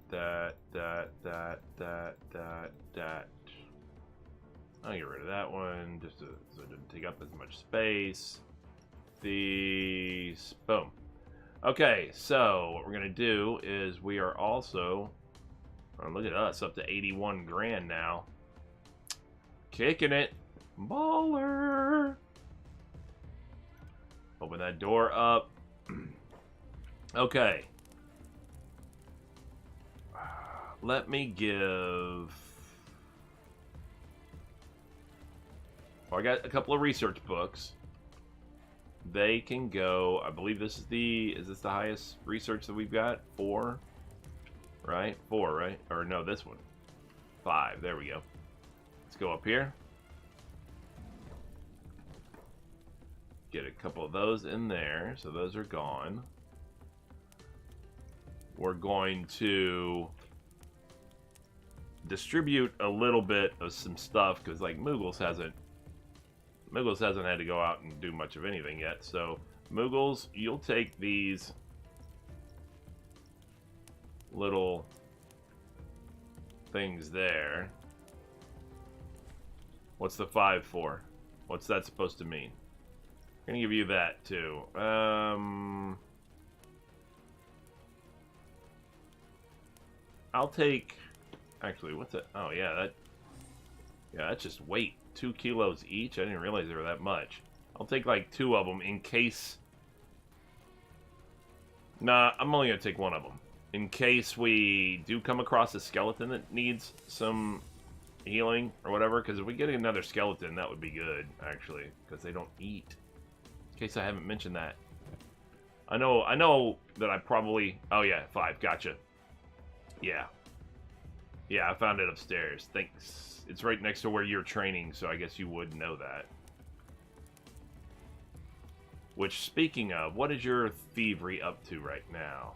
I'll get rid of that one, just so it doesn't take up as much space. These. Boom. Okay, so what we're gonna do is we are also, oh, look at us, up to 81 grand now. Kicking it. Baller. Open that door up. Okay. Let me give... Well, I got a couple of research books. They can go, I believe this is this the highest research that we've got? 4, right? 4, right? Or no, this one. 5, there we go. Let's go up here. Get a couple of those in there, so those are gone. We're going to distribute a little bit of some stuff, because like Moogles hasn't had to go out and do much of anything yet. So, Moogles, you'll take these little things there. What's the 5 for? What's that supposed to mean? I'm gonna give you that too. I'll take. Actually, what's that? Oh yeah, that's just weight. 2 kilos each. I didn't realize they were that much. I'll take like 2 of them in case. Nah, I'm only gonna take 1 of them in case we do come across a skeleton that needs some healing or whatever. Because if we get another skeleton, that would be good actually, because they don't eat. In case I haven't mentioned that. I know that I probably... Oh yeah, 5, gotcha. Yeah. Yeah, I found it upstairs. Thanks. It's right next to where you're training, so I guess you would know that. Which, speaking of, what is your thievery up to right now?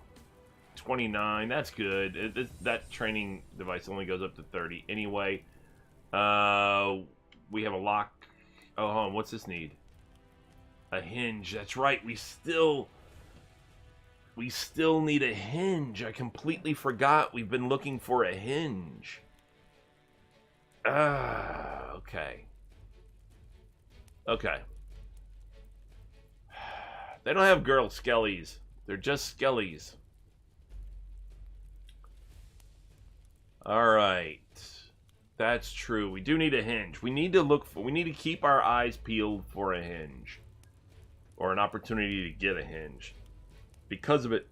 29, that's good. That training device only goes up to 30. Anyway, we have a lock. Oh, hold on, what's this need? A hinge. That's right. We still need a hinge. I completely forgot we've been looking for a hinge. Okay. Okay. They don't have girl skellies. They're just skellies. Alright. That's true. We do need a hinge. We need to keep our eyes peeled for a hinge. Or an opportunity to get a hinge. Because of it,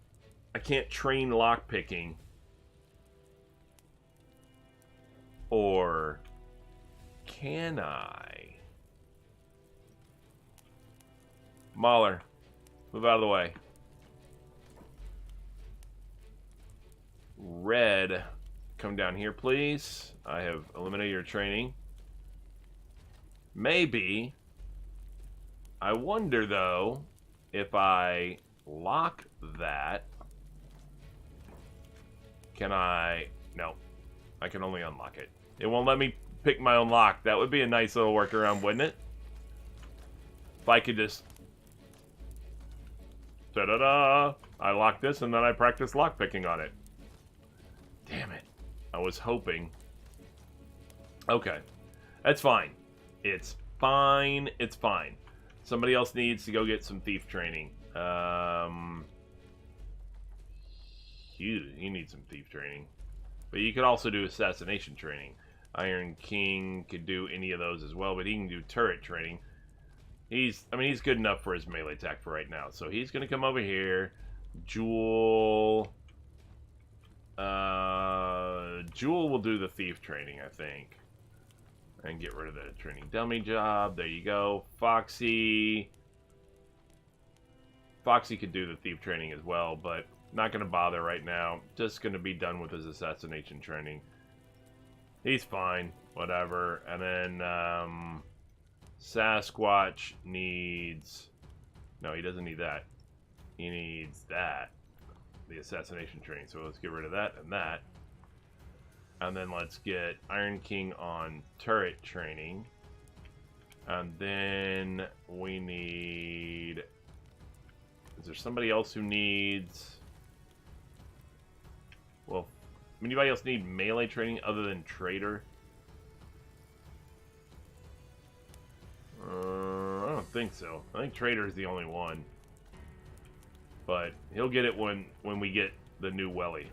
I can't train lockpicking. Or can I? Mahler, move out of the way. Red, come down here, please. I have eliminated your training. Maybe. I wonder, though, if I lock that. Can I? No. I can only unlock it. It won't let me pick my own lock. That would be a nice little workaround, wouldn't it? If I could just... Da-da-da! I lock this and then I practice lockpicking on it. Damn it. I was hoping. Okay. That's fine. It's fine. It's fine. Somebody else needs to go get some thief training. He needs some thief training. But you could also do assassination training. Iron King could do any of those as well, but he can do turret training. He's good enough for his melee attack for right now. So he's gonna come over here. Jewel will do the thief training, I think. And get rid of the training dummy job. There you go. Foxy could do the thief training as well, but not going to bother right now. Just going to be done with his assassination training. He's fine. Whatever. And then Sasquatch needs... No, he doesn't need that. He needs that. The assassination training. So let's get rid of that and that. And then let's get Iron King on turret training. And then we need... Is there somebody else who needs... Well, anybody else need melee training other than Trader? I don't think so. I think Trader is the only one. But he'll get it when we get the new Welly.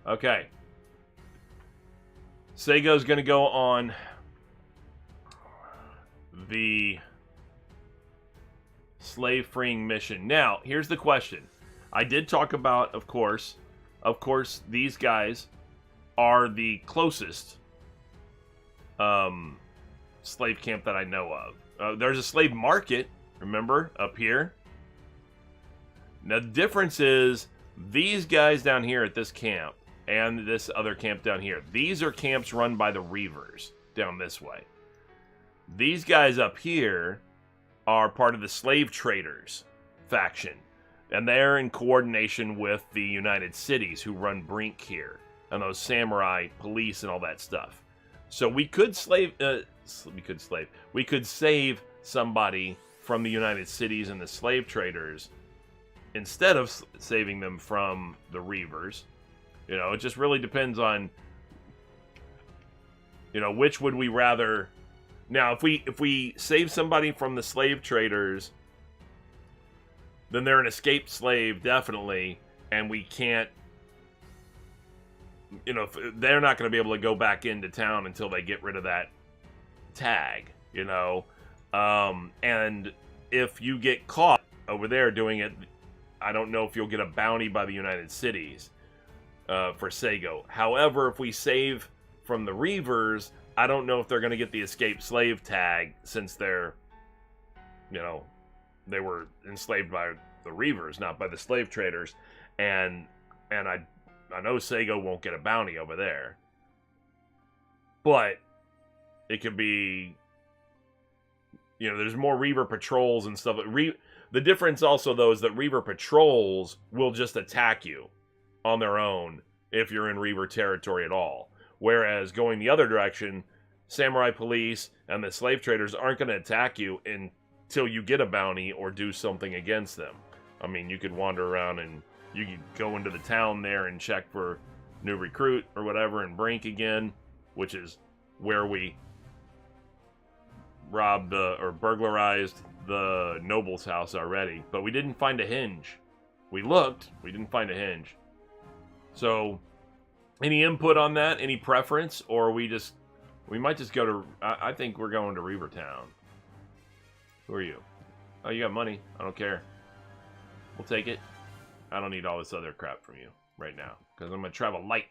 Okay. Seigo's going to go on the slave-freeing mission. Now, here's the question. I did talk about, of course, these guys are the closest slave camp that I know of. There's a slave market, remember, up here. Now, the difference is these guys down here at this camp and this other camp down here. These are camps run by the Reavers down this way. These guys up here are part of the slave traders faction. And they're in coordination with the United Cities who run Brink here. And those samurai police and all that stuff. So we could we could save somebody from the United Cities and the slave traders instead of saving them from the Reavers. You know, it just really depends on, you know, which would we rather. Now, if we save somebody from the slave traders, then they're an escaped slave, definitely, and we can't, you know, they're not going to be able to go back into town until they get rid of that tag, you know. And if you get caught over there doing it, I don't know if you'll get a bounty by the United Cities for Seigo. However, if we save from the Reavers, I don't know if they're going to get the escaped slave tag since they're, you know, they were enslaved by the Reavers, not by the slave traders. And I know Seigo won't get a bounty over there. But it could be, you know, there's more Reaver patrols and stuff. The difference also, though, is that Reaver patrols will just attack you on their own if you're in Reaver territory at all. Whereas going the other direction, samurai police and the slave traders aren't going to attack you until you get a bounty or do something against them. I mean, you could wander around and you could go into the town there and check for new recruit or whatever and Brink again, which is where we robbed or burglarized the noble's house already, but we didn't find a hinge. We looked, we didn't find a hinge. So, any input on that? Any preference? Or we might just go to, I think we're going to Reavertown. Who are you? Oh, you got money. I don't care. We'll take it. I don't need all this other crap from you right now, because I'm going to travel light.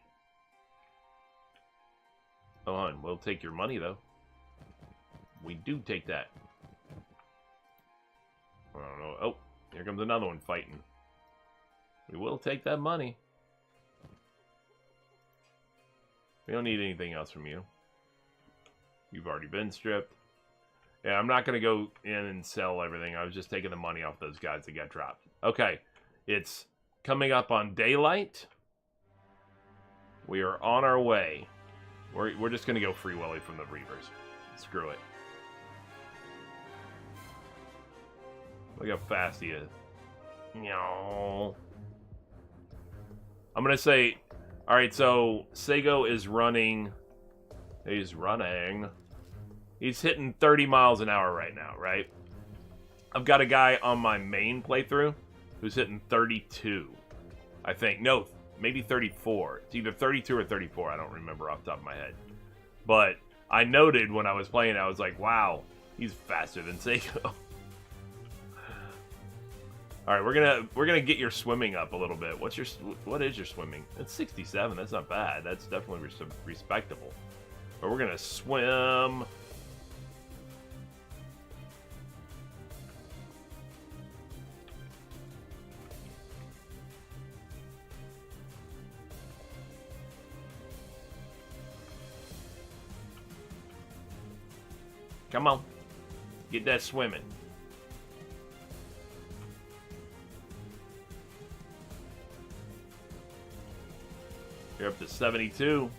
Hold on, we'll take your money, though. We do take that. I don't know. Oh, here comes another one fighting. We will take that money. We don't need anything else from you. You've already been stripped. Yeah, I'm not going to go in and sell everything. I was just taking the money off those guys that got dropped. Okay, it's coming up on daylight. We are on our way. We're just going to go free Welly from the Reavers. Screw it. Look how fast he is. No. I'm going to say, alright, so Sego is running. He's running. He's hitting 30 miles an hour right now, right? I've got a guy on my main playthrough who's hitting 32. I think. No, maybe 34. It's either 32 or 34. I don't remember off the top of my head. But I noted when I was playing, I was like, wow, he's faster than Sego. All right, we're gonna get your swimming up a little bit. What is your swimming? It's 67. That's not bad. That's definitely respectable. But we're gonna swim. Come on, get that swimming. You're up to 72.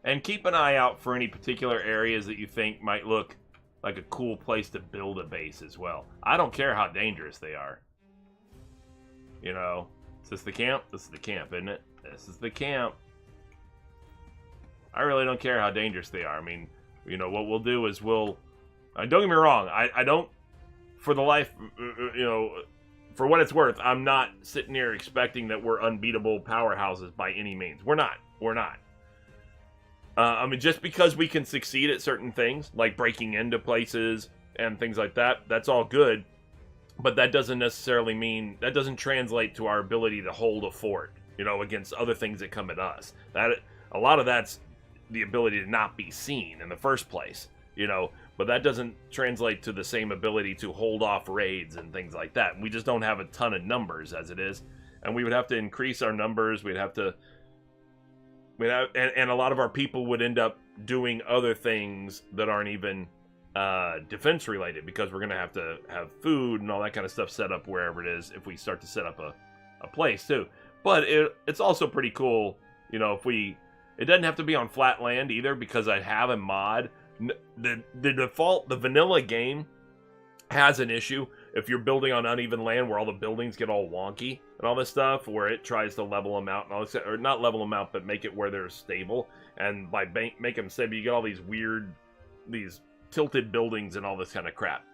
And keep an eye out for any particular areas that you think might look like a cool place to build a base as well. I don't care how dangerous they are. You know, is this the camp? This is the camp, isn't it? This is the camp. I really don't care how dangerous they are. I mean, you know, what we'll do is we'll... don't get me wrong. I don't, for the life, you know, for what it's worth, I'm not sitting here expecting that we're unbeatable powerhouses by any means. We're not. We're not. I mean, just because we can succeed at certain things, like breaking into places and things like that, that's all good. But that doesn't necessarily mean, that doesn't translate to our ability to hold a fort, you know, against other things that come at us. That, a lot of that's the ability to not be seen in the first place, you know, but that doesn't translate to the same ability to hold off raids and things like that. We just don't have a ton of numbers as it is, and we would have to increase our numbers. We'd have to... and a lot of our people would end up doing other things that aren't even defense related, because we're going to have food and all that kind of stuff set up wherever it is if we start to set up a place too. But it's also pretty cool, you know, if it doesn't have to be on flat land either, because I have a mod. The default, the vanilla game has an issue if you're building on uneven land where all the buildings get all wonky and all this stuff, where it tries to level them out and all this, or not level them out, but make it where they're stable, and by make them stable, you get all these weird, these tilted buildings and all this kind of crap,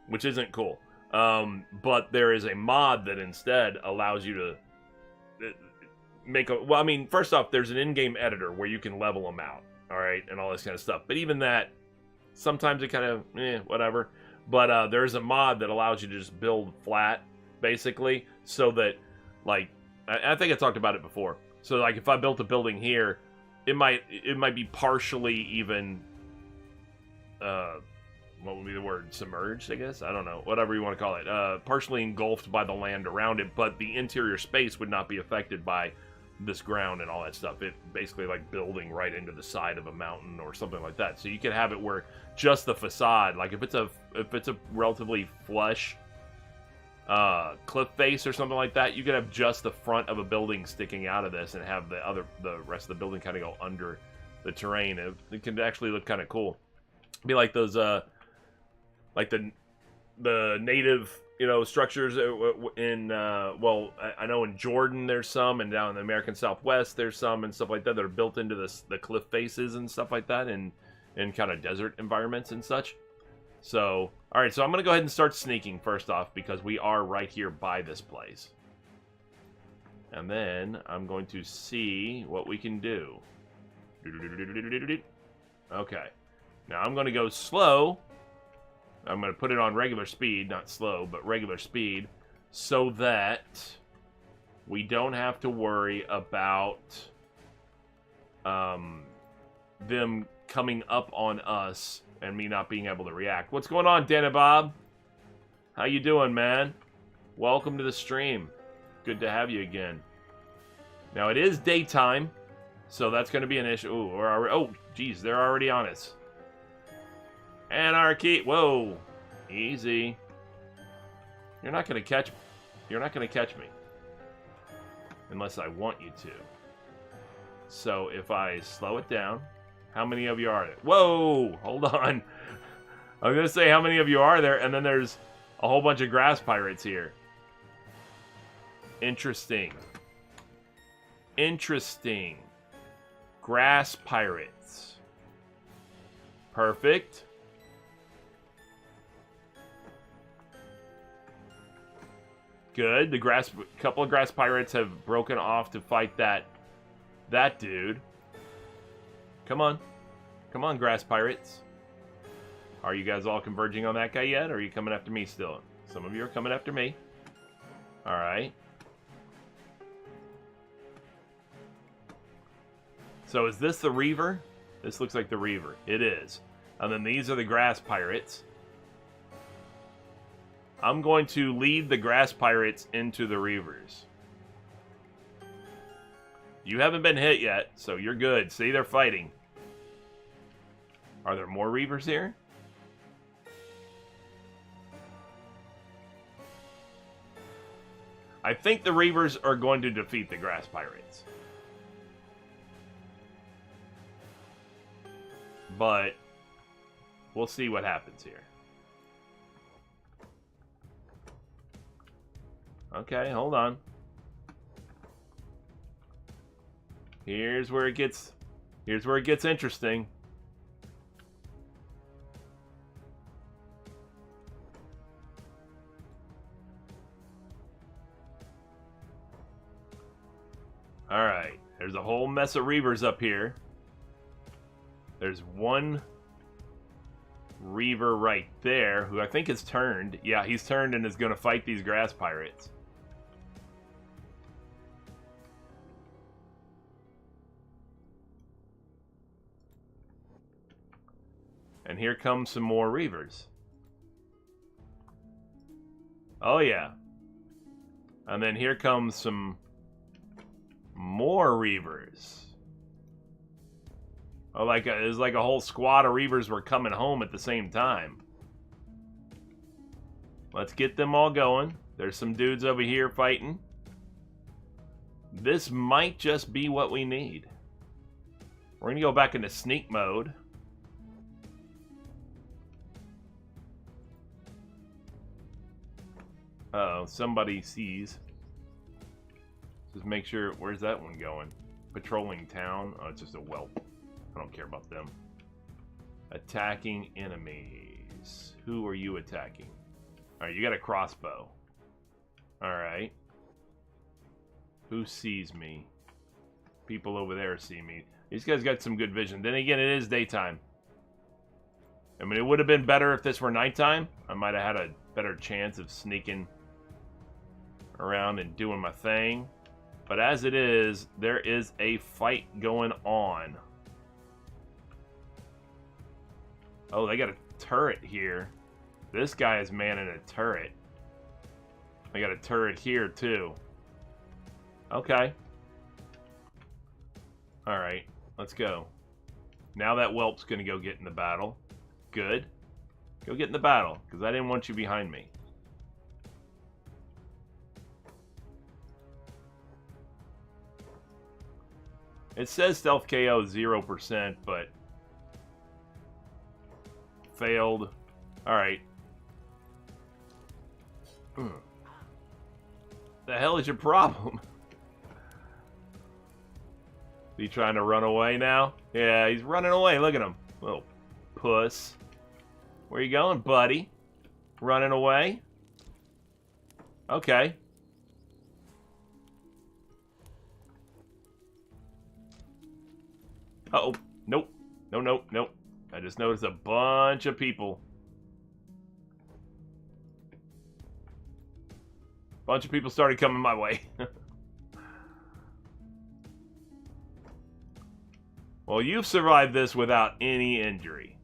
which isn't cool. But there is a mod that instead allows you to make a, well, I mean, first off, there's an in-game editor where you can level them out, all right, and all this kind of stuff. But even that, sometimes it kind of, whatever. But there's a mod that allows you to just build flat, basically, so that, like, I think I talked about it before. So, like, if I built a building here, it might be partially even, what would be the word? Submerged, I guess? I don't know. Whatever you want to call it. Partially engulfed by the land around it, but the interior space would not be affected by this ground and all that stuff. It basically like building right into the side of a mountain or something like that. So you could have it where just the facade, like if it's a relatively flush cliff face or something like that, you could have just the front of a building sticking out of this and have the rest of the building kind of go under the terrain. It can actually look kind of cool. Be like those like the native, you know, structures in well, I know in Jordan there's some, and down in the American Southwest there's some and stuff like that that are built into the cliff faces and stuff like that, and in kind of desert environments and such. So, all right, so I'm gonna go ahead and start sneaking first off because we are right here by this place, and then I'm going to see what we can do. Okay, now I'm gonna go slow. I'm going to put it on regular speed, not slow, but regular speed, so that we don't have to worry about them coming up on us and me not being able to react. What's going on, Danny Bob? How you doing, man? Welcome to the stream. Good to have you again. Now, it is daytime, so that's going to be an issue. Ooh, oh, geez, they're already on us. Anarchy! Whoa! Easy. You're not gonna catch me. Unless I want you to. So if I slow it down, how many of you are there? Whoa! Hold on. I was gonna say how many of you are there, and then there's a whole bunch of grass pirates here. Interesting. Interesting. Grass pirates. Perfect. Good. The couple of grass pirates have broken off to fight that dude. Come on. Come on, grass pirates. Are you guys all converging on that guy yet, or are you coming after me still? Some of you are coming after me. Alright. So is this the Reaver? This looks like the Reaver. It is. And then these are the grass pirates. I'm going to lead the grass pirates into the Reavers. You haven't been hit yet, so you're good. See, they're fighting. Are there more Reavers here? I think the Reavers are going to defeat the grass pirates. But we'll see what happens here. Okay, hold on. Here's where it gets interesting. All right, there's a whole mess of Reavers up here. There's one Reaver right there who I think is turned. Yeah, he's turned and is going to fight these grass pirates. And here come some more Reavers. Oh yeah. And then here comes some more Reavers. Oh, it's like a whole squad of Reavers were coming home at the same time. Let's get them all going. There's some dudes over here fighting. This might just be what we need. We're gonna go back into sneak mode. Uh-oh, somebody sees. Just make sure, where's that one going? Patrolling town. Oh, it's just a whelp. I don't care about them. Attacking enemies. Who are you attacking? Alright, you got a crossbow. Alright. Who sees me? People over there see me. These guys got some good vision. Then again, it is daytime. I mean, it would have been better if this were nighttime. I might have had a better chance of sneaking around and doing my thing. But as it is, there is a fight going on. Oh, they got a turret here. This guy is manning a turret. They got a turret here, too. Okay. Alright, let's go. Now that whelp's gonna go get in the battle. Good. Go get in the battle, because I didn't want you behind me. It says stealth KO 0%, but failed. Alright. The hell is your problem? Is he trying to run away now? Yeah, he's running away. Look at him. Little puss. Where you going, buddy? Running away? Okay. Uh-oh. Nope. Nope. I just noticed a bunch of people. Bunch of people started coming my way. Well, you've survived this without any injury.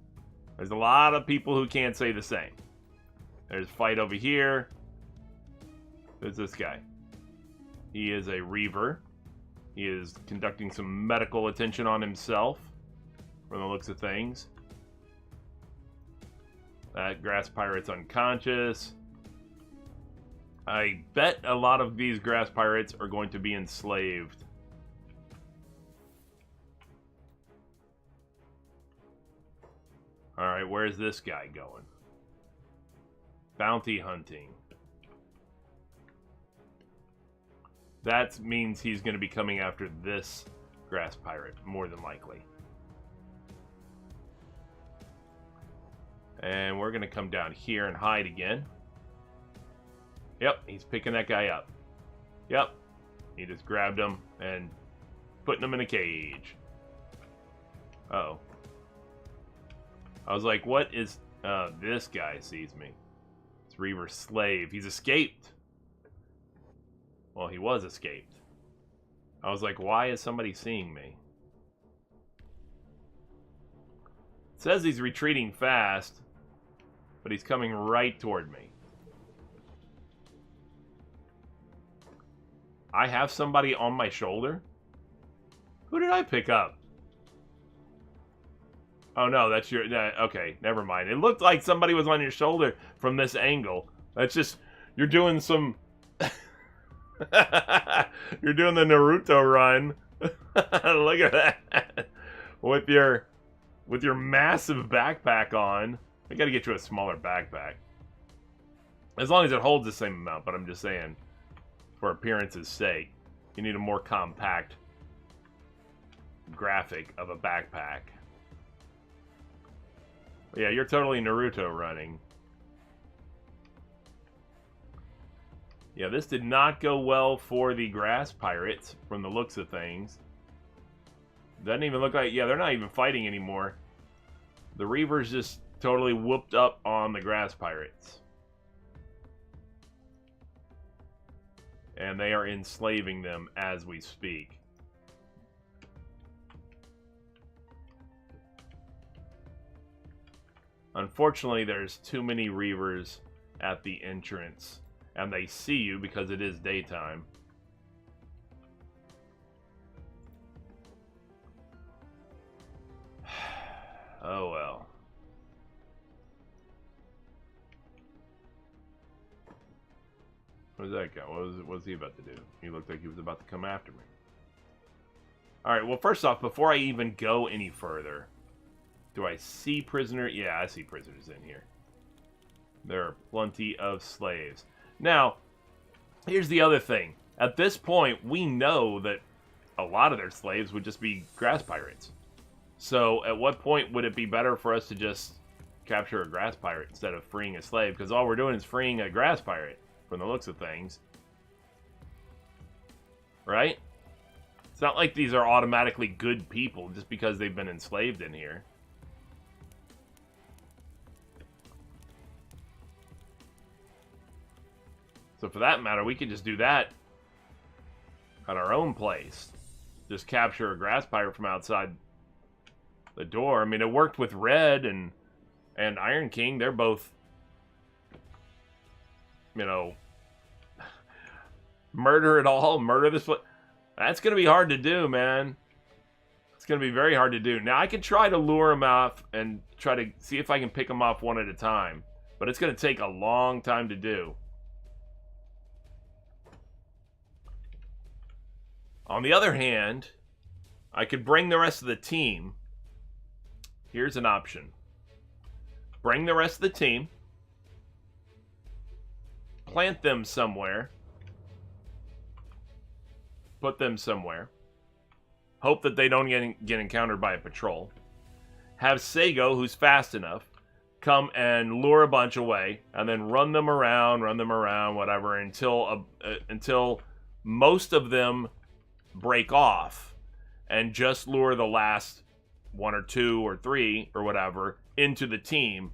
There's a lot of people who can't say the same. There's a fight over here. There's this guy. He is a reaver. He is conducting some medical attention on himself, from the looks of things. That grass pirate's unconscious. I bet a lot of these grass pirates are going to be enslaved. Alright, where's this guy going? Bounty hunting. That means he's going to be coming after this grass pirate, more than likely. And we're going to come down here and hide again. Yep, he's picking that guy up. Yep, he just grabbed him and putting him in a cage. Uh-oh. I was like, what is... this guy sees me. It's Reaver's slave. He's escaped. Well, he was escaped. I was like, why is somebody seeing me? It says he's retreating fast, but he's coming right toward me. I have somebody on my shoulder? Who did I pick up? Oh no, that's your... okay, never mind. It looked like somebody was on your shoulder from this angle. That's just... You're doing some... You're doing the Naruto run. Look at that. With your massive backpack on. I gotta get you a smaller backpack. As long as it holds the same amount, but I'm just saying, for appearance's sake, you need a more compact graphic of a backpack. But yeah, you're totally Naruto running. Yeah, this did not go well for the grass pirates, from the looks of things. Doesn't even look like... Yeah, they're not even fighting anymore. The Reavers just totally whooped up on the grass pirates. And they are enslaving them as we speak. Unfortunately, there's too many Reavers at the entrance. And they see you because it is daytime. Oh well. Where's that guy? What was he about to do? He looked like he was about to come after me. Alright, well first off, before I even go any further, do I see prisoner? Yeah, I see prisoners in here. There are plenty of slaves. Now, here's the other thing. At this point, we know that a lot of their slaves would just be grass pirates. So, at what point would it be better for us to just capture a grass pirate instead of freeing a slave? Because all we're doing is freeing a grass pirate, from the looks of things. Right? It's not like these are automatically good people just because they've been enslaved in here. So for that matter, we could just do that. at our own place. Just capture a grass pirate from outside the door. I mean, it worked with Red and Iron King. They're both, you know, murder it all, murder this place. That's going to be hard to do, man. It's going to be very hard to do. Now, I can try to lure them off and try to see if I can pick them off one at a time. But it's going to take a long time to do. On the other hand, I could bring the rest of the team. Here's an option. Bring the rest of the team. Plant them somewhere. Put them somewhere. Hope that they don't get encountered by a patrol. Have Sego, who's fast enough, come and lure a bunch away, and then run them around, whatever, until most of them break off, and just lure the last 1 or 2 or 3 or whatever into the team,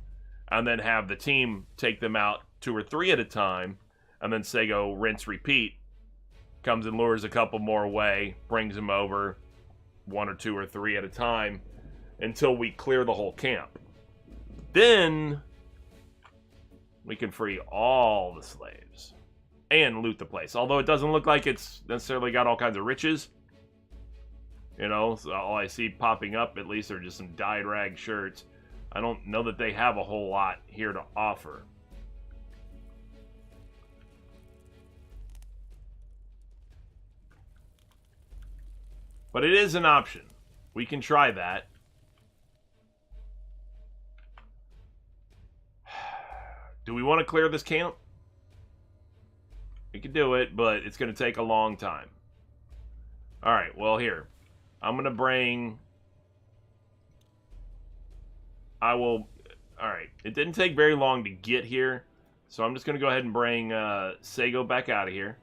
and then have the team take them out 2 or 3 at a time, and then Sego rinse repeat. Comes and lures a couple more away, brings them over 1 or 2 or 3 at a time until we clear the whole camp. Then we can free all the slaves and loot the place. Although it doesn't look like it's necessarily got all kinds of riches. You know, so all I see popping up at least are just some dyed rag shirts. I don't know that they have a whole lot here to offer. But it is an option. We can try that. Do we want to clear this camp? We can do it, but it's going to take a long time. Alright, well here. I'm going to bring... Alright, it didn't take very long to get here. So I'm just going to go ahead and bring Sego back out of here.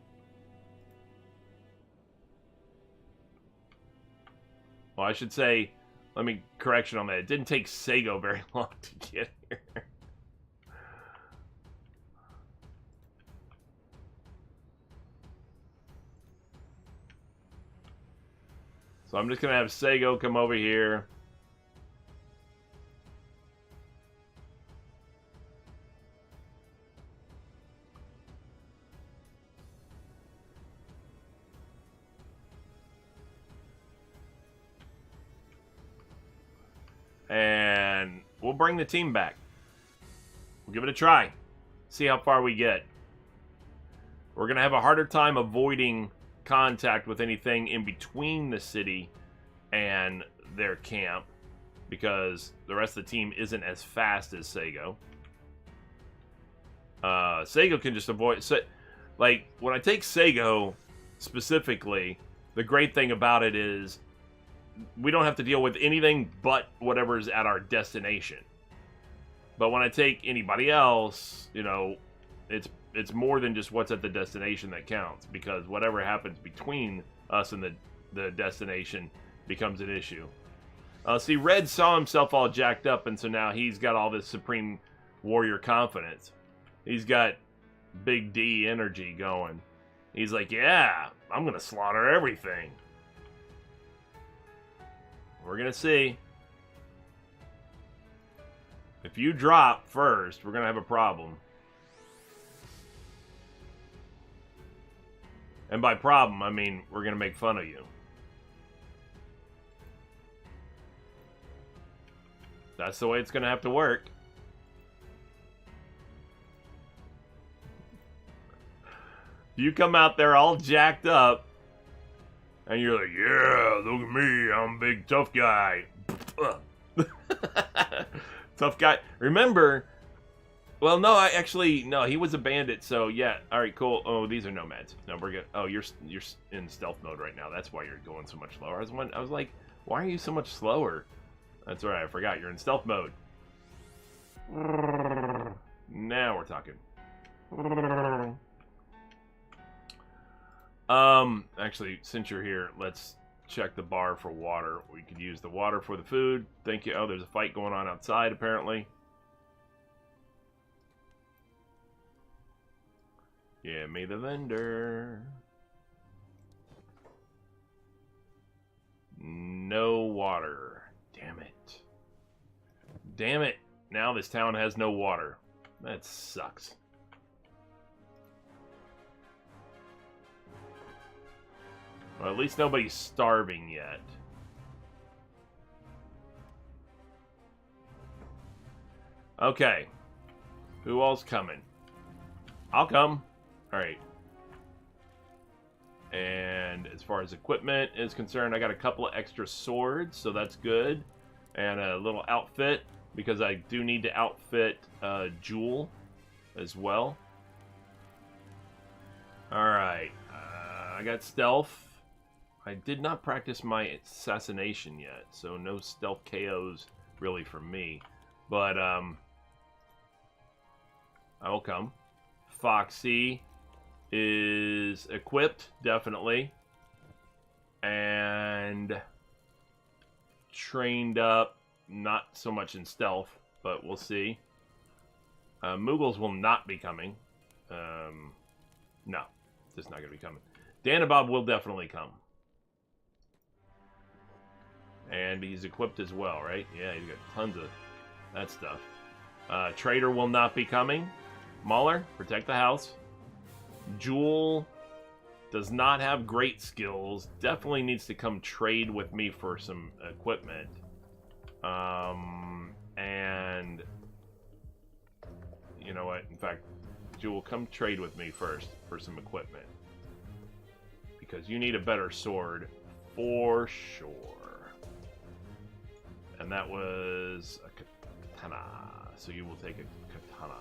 Well, I should say, let me correction on that. It didn't take Sego very long to get here. So I'm just going to have Sego come over here. And we'll bring the team back. We'll give it a try. See how far we get. We're going to have a harder time avoiding contact with anything in between the city and their camp because the rest of the team isn't as fast as Sego. Sego can just avoid... Like, when I take Sego specifically, the great thing about it is we don't have to deal with anything but whatever's at our destination. But when I take anybody else, you know, it's more than just what's at the destination that counts, because whatever happens between us and the destination becomes an issue. See, Red saw himself all jacked up, and so now he's got all this Supreme Warrior confidence. He's got Big D energy going. He's like, yeah, I'm gonna slaughter everything. We're gonna see. If you drop first, we're gonna have a problem. And by problem, I mean we're gonna make fun of you. That's the way it's gonna have to work. You come out there all jacked up, and you're like, yeah, look at me, I'm a big tough guy. Tough guy. Remember, well, no, no, he was a bandit, so yeah. All right, cool. Oh, these are nomads. No, we're good. Oh, you're in stealth mode right now. That's why you're going so much slower. I was like, why are you so much slower? That's right, I forgot. You're in stealth mode. Now we're talking. Actually, since you're here, let's check the bar for water. We could use the water for the food. Thank you. Oh, there's a fight going on outside, apparently. Give me the vendor. no water. Damn it. Damn it. Now this town has no water. That sucks. Well, at least nobody's starving yet. Okay. Who all's coming? I'll come. Alright. And as far as equipment is concerned, I got a couple of extra swords, so that's good. And a little outfit, because I do need to outfit Jewel as well. Alright. I got stealth. I did not practice my assassination yet, so no stealth KOs really for me. But, I will come. Foxy is equipped, definitely. And trained up, not so much in stealth, but we'll see. Moogles will not be coming. No, just not going to be coming. Dan and Bob will definitely come. And he's equipped as well, right? Yeah, he's got tons of that stuff. Trader will not be coming. Mauler, protect the house. Jewel does not have great skills. Definitely needs to come trade with me for some equipment. And you know what? In fact, Jewel, come trade with me first for some equipment. Because you need a better sword for sure. And that was a katana. So you will take a katana.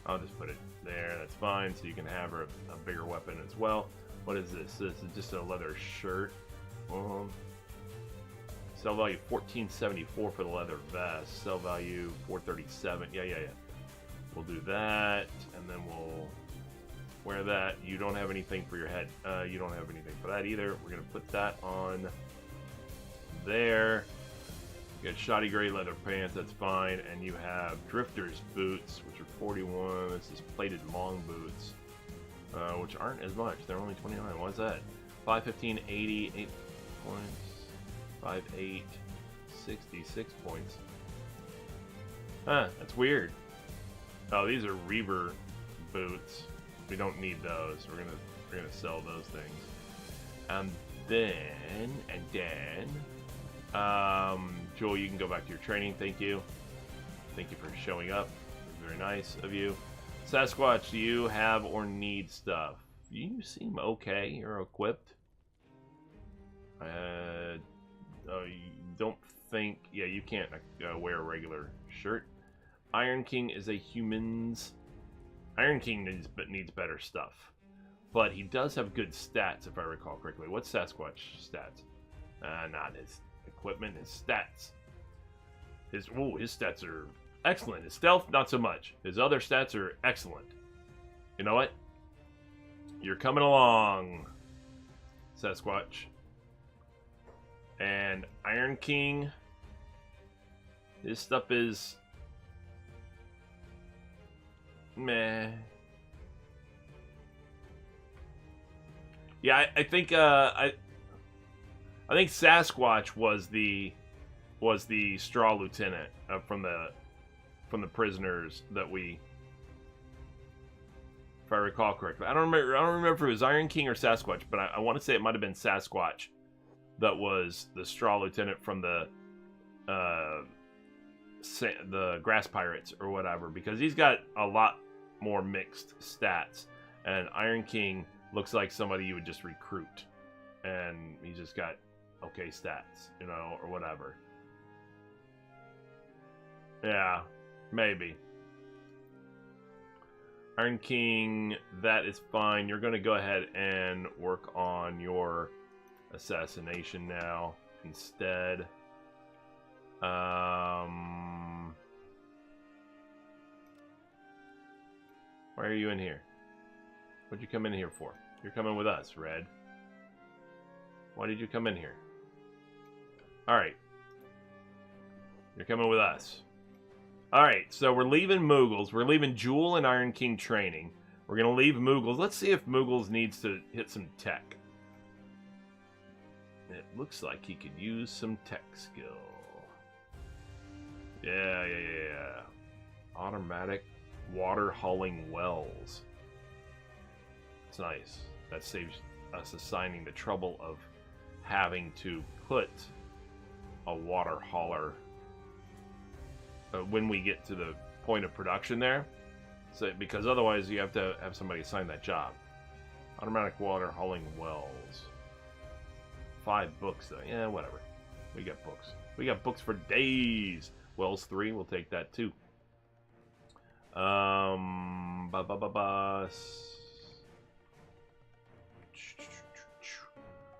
I'll just put it there. That's fine. So you can have a bigger weapon as well. What is this? This is just a leather shirt. Sell value $14.74 for the leather vest. Sell value $4.37. Yeah. We'll do that, and then we'll wear that. You don't have anything for your head. You don't have anything for that either. We're gonna put that on there. You got shoddy gray leather pants, that's fine, and you have drifter's boots, which are 41. This is plated long boots, which aren't as much. They're only 29. What's that? 515, 80, 8 points. 5, 8, 66 points. Huh, that's weird. Oh, these are Reaver boots. We don't need those. We're gonna sell those things. And then Joel, you can go back to your training. Thank you. Thank you for showing up. Very nice of you. Sasquatch, do you have or need stuff? You seem okay. You're equipped. You don't think... Yeah, you can't wear a regular shirt. Iron King is a human's... Iron King needs better stuff. But he does have good stats, if I recall correctly. What's Sasquatch stats? Not his equipment, his stats. His stats are excellent. His stealth, not so much. His other stats are excellent. You know what? You're coming along, Sasquatch. And Iron King, his stuff is meh. Yeah, I think I think Sasquatch was the straw lieutenant from the prisoners that we, if I recall correctly. I don't remember if it was Iron King or Sasquatch, but I want to say it might have been Sasquatch that was the straw lieutenant from the Grass Pirates or whatever, because he's got a lot more mixed stats, and Iron King looks like somebody you would just recruit, and he's just got okay stats, you know, or whatever. Yeah, maybe. Iron King, that is fine. You're going to go ahead and work on your assassination now instead. Why are you in here? What'd you come in here for? You're coming with us, Red. Why did you come in here? Alright. You're coming with us. Alright, so we're leaving Moogles. We're leaving Jewel and Iron King training. We're going to leave Moogles. Let's see if Moogles needs to hit some tech. It looks like he could use some tech skill. Yeah. Automatic water hauling wells. It's nice. That saves us assigning the trouble of having to put a water hauler when we get to the point of production there. So, because otherwise you have to have somebody assign that job. Automatic water hauling wells. 5 books though. Yeah, whatever. We got books. We got books for days. Wells 3, we'll take that too.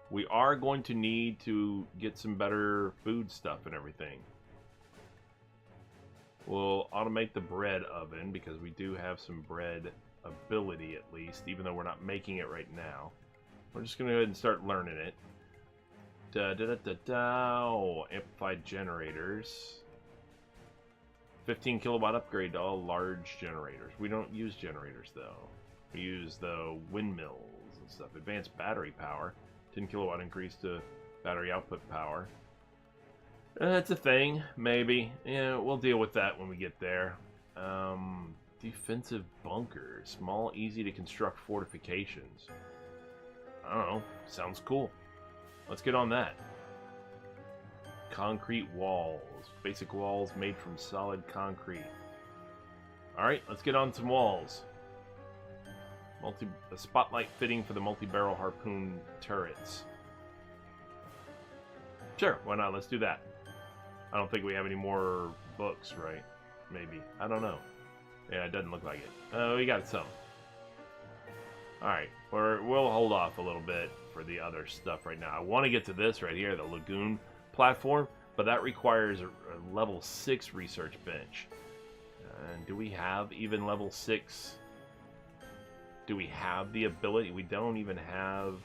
We are going to need to get some better food stuff and everything. We'll automate the bread oven because we do have some bread ability at least, even though we're not making it right now. We're just going to go ahead and start learning it. Amplified generators. 15 kilowatt upgrade to all large generators. We don't use generators though. We use the windmills and stuff. Advanced battery power. 10 kilowatt increase to battery output power. That's a thing, maybe. Yeah, we'll deal with that when we get there. Defensive bunkers. Small, easy to construct fortifications. I don't know. Sounds cool. Let's get on that. Concrete walls. Basic walls made from solid concrete. Alright, let's get on some walls. A spotlight fitting for the multi-barrel harpoon turrets. Sure, why not? Let's do that. I don't think we have any more books, right? Maybe. I don't know. Yeah, it doesn't look like it. We got some. Alright, we'll hold off a little bit for the other stuff right now. I want to get to this right here, the Lagoon platform, but that requires a level 6 research bench. And do we have even level 6? Do we have the ability? We don't even have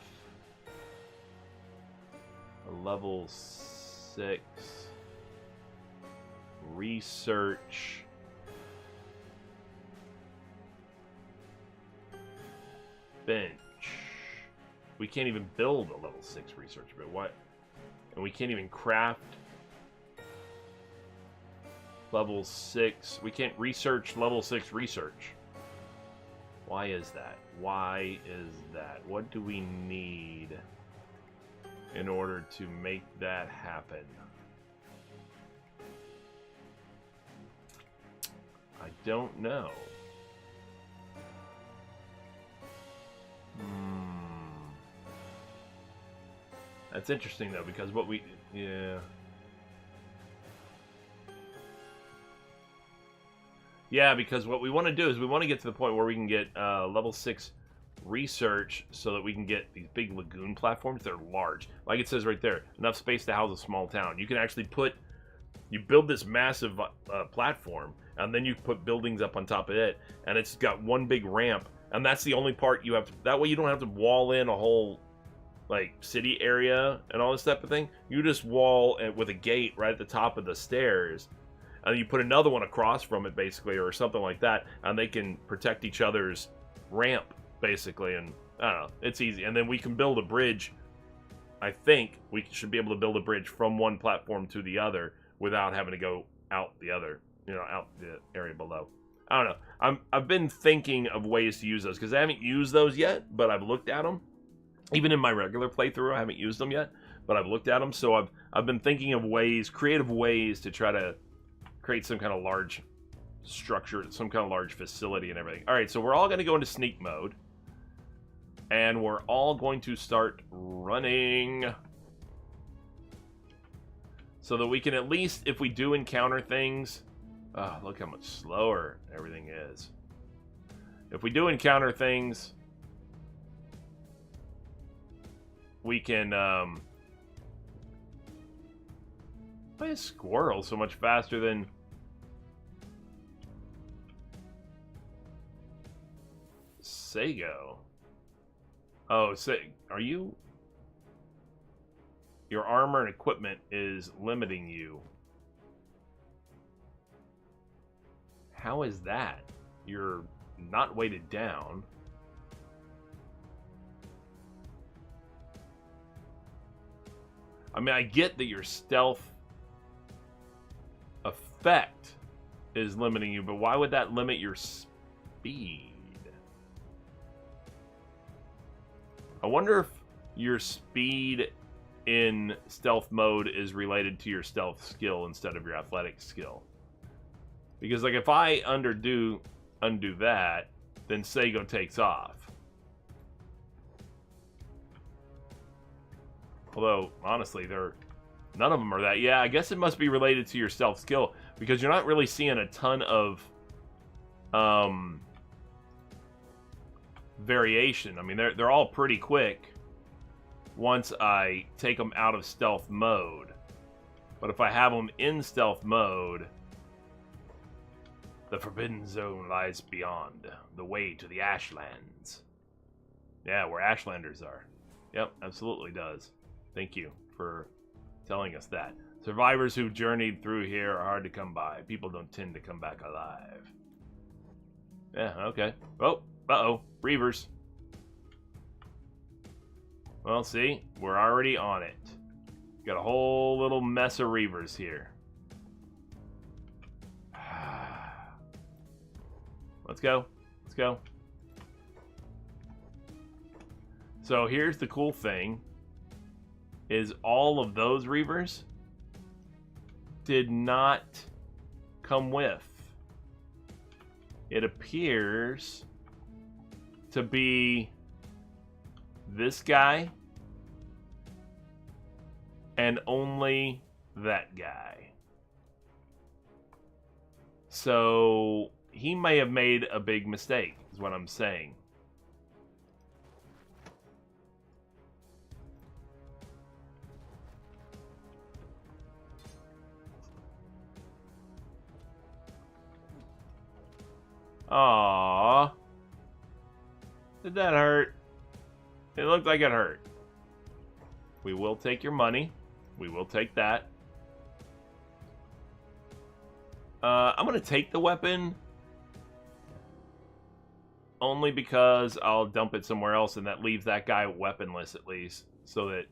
a level 6 research bench. We can't even build a level 6 research bench. What? And we can't even craft level 6. We can't research level 6 research. Why is that? Why is that? What do we need in order to make that happen? I don't know. That's interesting though, because what we... Yeah. Yeah, because what we want to do is we want to get to the point where we can get level 6 research so that we can get these big lagoon platforms. They're large. Like it says right there, enough space to house a small town. You can actually you build this massive platform, and then you put buildings up on top of it, and it's got one big ramp, and that's the only part you have to... That way you don't have to wall in a whole, like, city area and all this type of thing. You just wall it with a gate right at the top of the stairs, and you put another one across from it, basically, or something like that, and they can protect each other's ramp, basically, and I don't know, it's easy. And then we can build a bridge. I think we should be able to build a bridge from one platform to the other without having to go out the other, out the area below. I don't know. I've been thinking of ways to use those, because I haven't used those yet, but I've looked at them. Even in my regular playthrough, I haven't used them yet, but I've looked at them, so I've been thinking of ways, creative ways, to try to create some kind of large structure, some kind of large facility and everything. Alright, so we're all going to go into sneak mode. And we're all going to start running. So that we can at least, if we do encounter things... Oh, look how much slower everything is. If we do encounter things... We can... Why is Squirrel so much faster than... Sago? Oh, are you... Your armor and equipment is limiting you. How is that? You're not weighted down. I mean, I get that your stealth effect is limiting you, but why would that limit your speed? I wonder if your speed in stealth mode is related to your stealth skill instead of your athletic skill. Because, like, if I undo that, then Sago takes off. Although, honestly, none of them are that. Yeah, I guess it must be related to your stealth skill, because you're not really seeing a ton of variation. I mean, they're all pretty quick once I take them out of stealth mode. But if I have them in stealth mode, the Forbidden Zone lies beyond, the way to the Ashlands. Yeah, where Ashlanders are. Yep, absolutely does. Thank you for telling us that. Survivors who've journeyed through here are hard to come by. People don't tend to come back alive. Yeah, okay. Oh, uh-oh. Reavers. Well, see, we're already on it. Got a whole little mess of Reavers here. Let's go. Let's go. So here's the cool thing, is all of those Reavers did not come with. It appears to be this guy and only that guy. So he may have made a big mistake, is what I'm saying. Aww. Did that hurt? It looked like it hurt. We will take your money. We will take that. I'm going to take the weapon only because I'll dump it somewhere else, and that leaves that guy weaponless at least, so that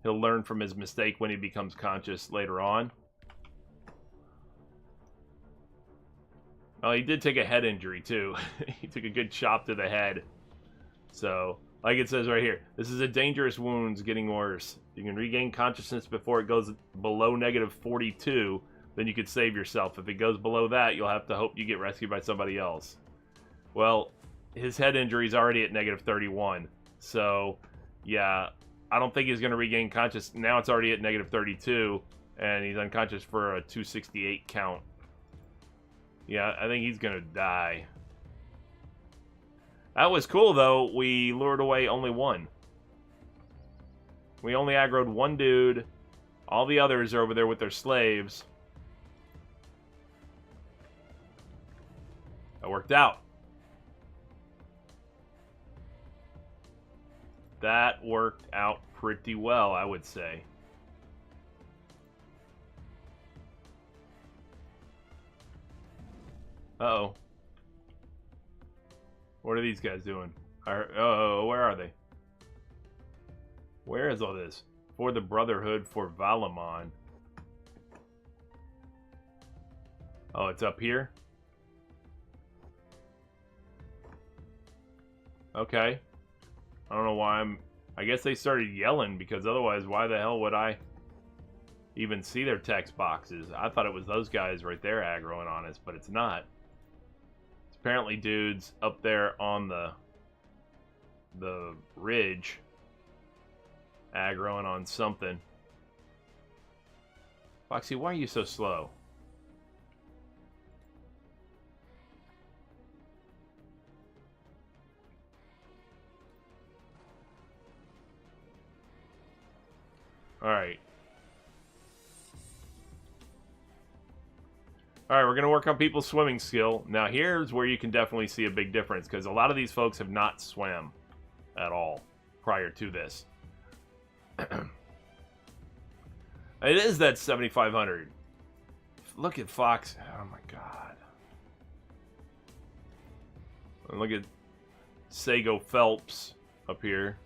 he'll learn from his mistake when he becomes conscious later on. Oh, he did take a head injury too. He took a good chop to the head. So, like it says right here, this is a dangerous wound, getting worse. You can regain consciousness before it goes below -42, then you could save yourself. If it goes below that, you'll have to hope you get rescued by somebody else. Well, his head injury is already at -31. So, yeah, I don't think he's going to regain consciousness. Now it's already at -32, and he's unconscious for a 268 count. Yeah, I think he's going to die. That was cool, though. We lured away only one. We only aggroed one dude. All the others are over there with their slaves. That worked out. That worked out pretty well, I would say. Uh-oh. What are these guys doing? Oh, where are they? Where is all this? For the Brotherhood for Valamon. Oh, it's up here? Okay. I don't know why I guess they started yelling, because otherwise, why the hell would I even see their text boxes? I thought it was those guys right there aggroing on us, but it's not. It's apparently dudes up there on the ridge aggroing on something. Foxy, why are you so slow? Alright. Alright, we're going to work on people's swimming skill. Now, here's where you can definitely see a big difference, because a lot of these folks have not swam at all prior to this. It is that 7,500. Look at Fox. Oh, my God. And look at Sago Phelps up here.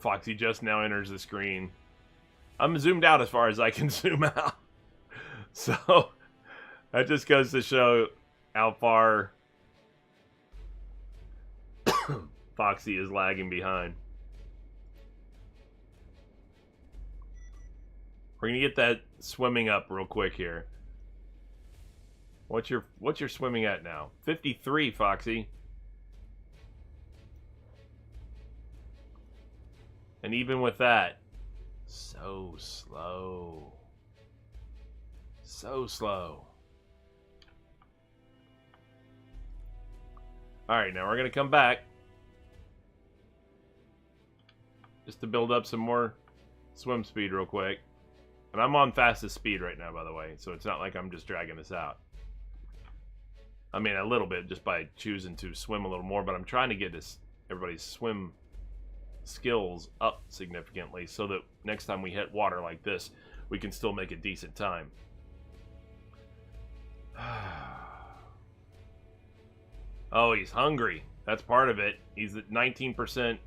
Foxy just now enters the screen. I'm zoomed out as far as I can zoom out. So, that just goes to show how far Foxy is lagging behind. We're gonna get that swimming up real quick here. What's your swimming at now? 53, Foxy. And even with that, so slow. So slow. Alright, now we're going to come back. Just to build up some more swim speed real quick. And I'm on fastest speed right now, by the way. So it's not like I'm just dragging this out. I mean, a little bit just by choosing to swim a little more. But I'm trying to get everybody's swim skills up significantly so that next time we hit water like this, we can still make a decent time. Oh, he's hungry. That's part of it. He's at 19%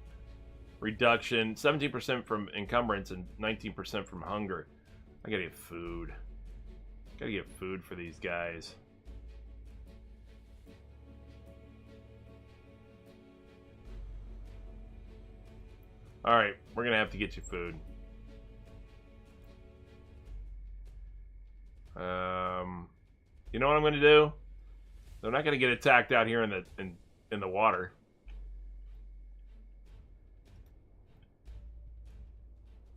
reduction, 17% from encumbrance, and 19% from hunger. I gotta get food. Gotta get food for these guys. Alright, we're gonna have to get you food. You know what I'm gonna do? They're not gonna get attacked out here in the water.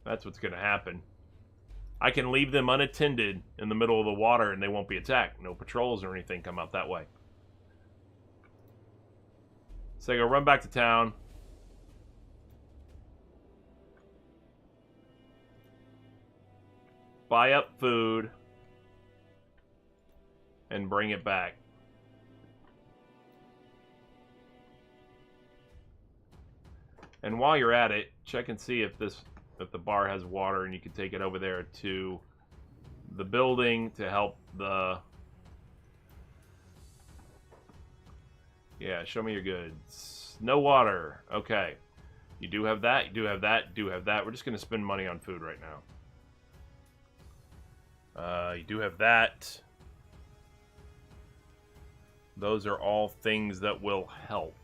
That's what's gonna happen. I can leave them unattended in the middle of the water and they won't be attacked. No patrols or anything come out that way. So I go run back to town. Buy up food. And bring it back. And while you're at it, check and see if the bar has water, and you can take it over there to the building to help the... Yeah, show me your goods. No water. Okay. You do have that, you do have that, you do have that. We're just going to spend money on food right now. You do have that. Those are all things that will help.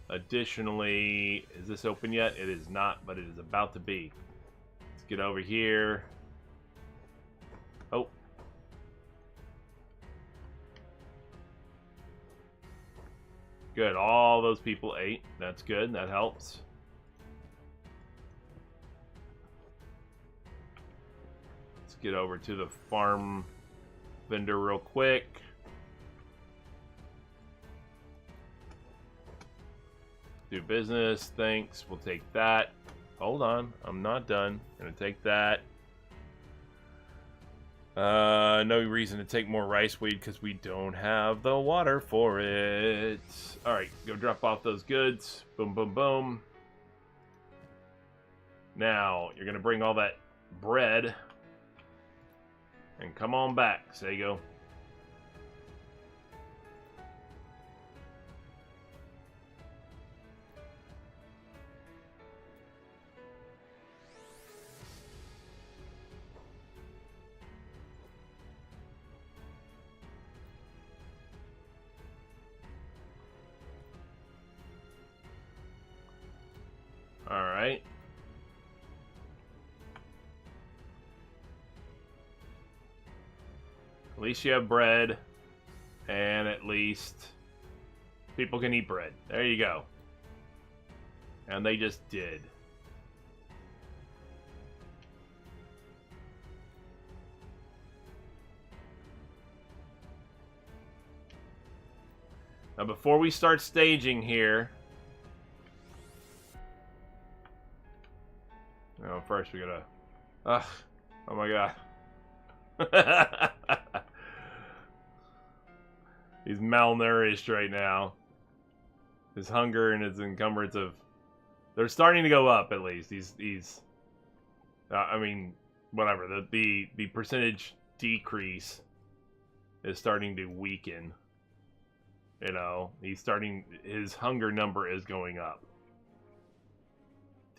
Additionally, is this open yet? It is not, but it is about to be. Let's get over here. Oh. Good. All those people ate. That's good. That helps. Let's get over to the farm vendor real quick. Do business, thanks. We'll take that. Hold on, I'm not done. Gonna take that. No reason to take more rice weed because we don't have the water for it. Alright, go drop off those goods. Boom, boom, boom. Now, you're gonna bring all that bread and come on back, Sago. Alright. At least you have bread. And at least people can eat bread. There you go. And they just did. Now before we start staging here... Oh, first we gotta... Ugh. Oh my god. He's malnourished right now. His hunger and his encumbrance of... They're starting to go up, at least. He's I mean, whatever. The percentage decrease is starting to weaken. You know, he's starting... His hunger number is going up.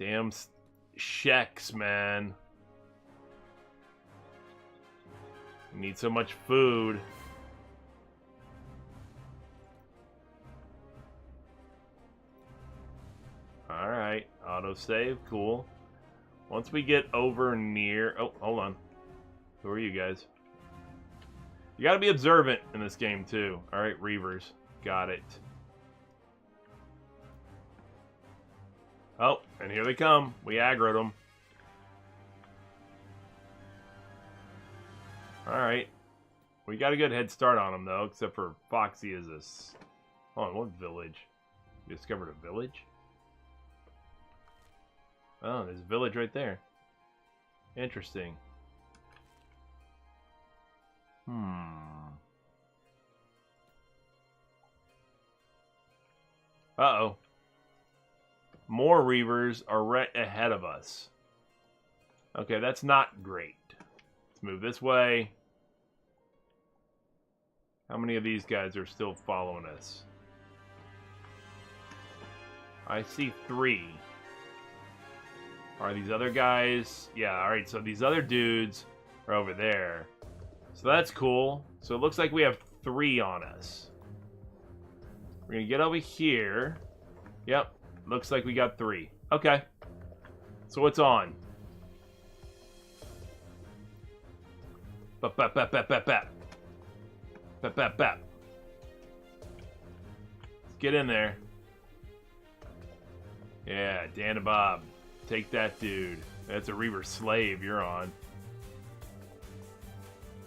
Damn sheks, man. We need so much food. Alright, autosave, cool. Once we get over near... Oh, hold on. Who are you guys? You gotta be observant in this game, too. Alright, Reavers. Got it. Oh, and here they come. We aggroed them. Alright. We got a good head start on them, though, except for Foxy is this... Hold on, what village? You discovered a village? Oh, there's a village right there. Interesting. Uh-oh. More Reavers are right ahead of us. Okay, that's not great. Let's move this way. How many of these guys are still following us? I see 3. Are these other guys? Yeah, alright, so these other dudes are over there. So that's cool. So it looks like we have 3 on us. We're gonna get over here. Yep, looks like we got 3. Okay. So what's on? Bap, bap, bap, bap, bap, bap. Bap, bap, bap. Let's get in there. Yeah, Dan and Bob. Take that, dude. That's a Reaver slave you're on.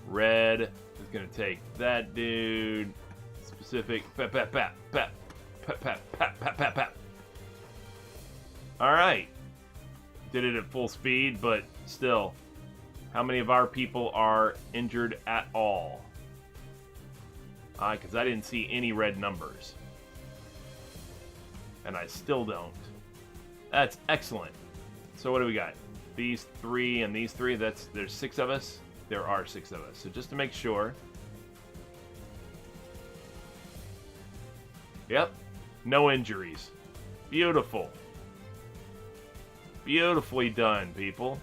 Red is gonna take that dude. Specific. Pap, pap, pap, pap. Pap, pap, pap, pap, pap, pap. Alright. Did it at full speed, but still. How many of our people are injured at all? Because I didn't see any red numbers. And I still don't. That's excellent. So what do we got? These 3 and these 3. There's 6 of us. There are 6 of us. So just to make sure. Yep. No injuries. Beautiful. Beautifully done, people.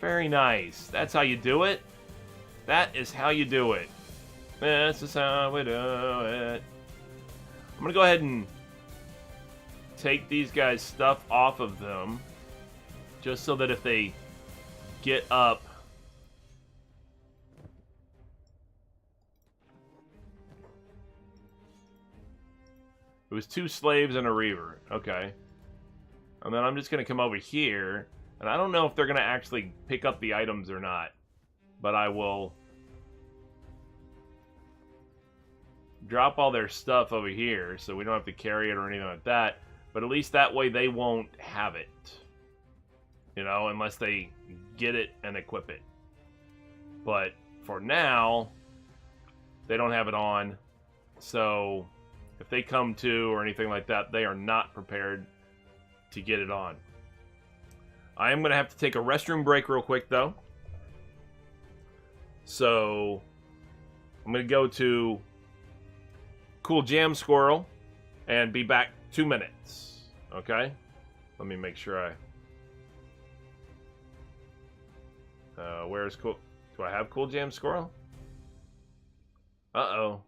Very nice. That's how you do it. That is how you do it. This is how we do it. I'm going to go ahead and take these guys' stuff off of them. Just so that if they get up... It was 2 slaves and a Reaver. Okay. And then I'm just going to come over here. And I don't know if they're going to actually pick up the items or not. But I will drop all their stuff over here so we don't have to carry it or anything like that. But at least that way they won't have it. You know, unless they get it and equip it. But for now, they don't have it on. So if they come to or anything like that, they are not prepared to get it on. I am going to have to take a restroom break real quick, though. So I'm going to go to Cool Jam Squirrel and be back 2 minutes. Okay? Let me make sure I... where's Cool... Do I have Cool Jam Squirrel? Uh-oh.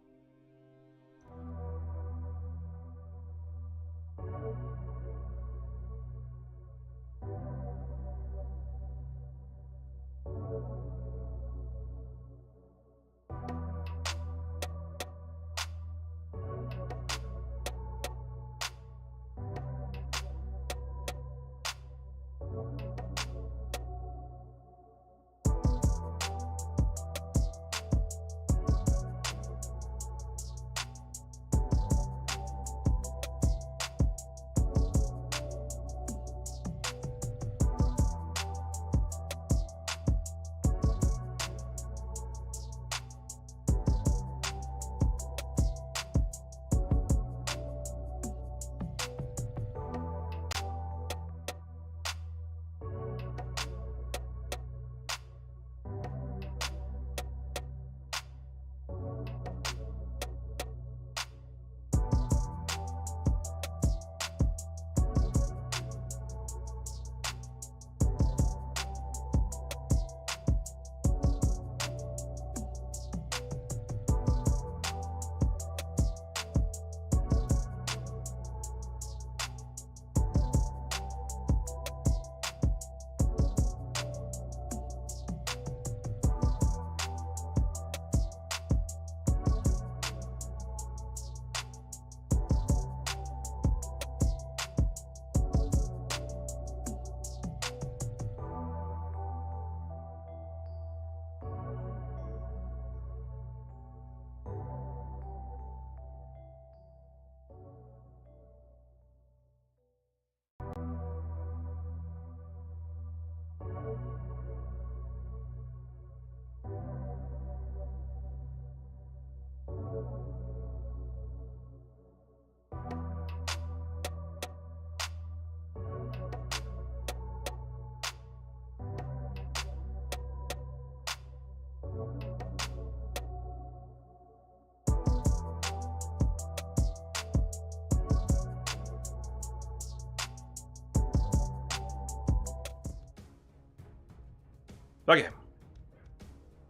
Okay.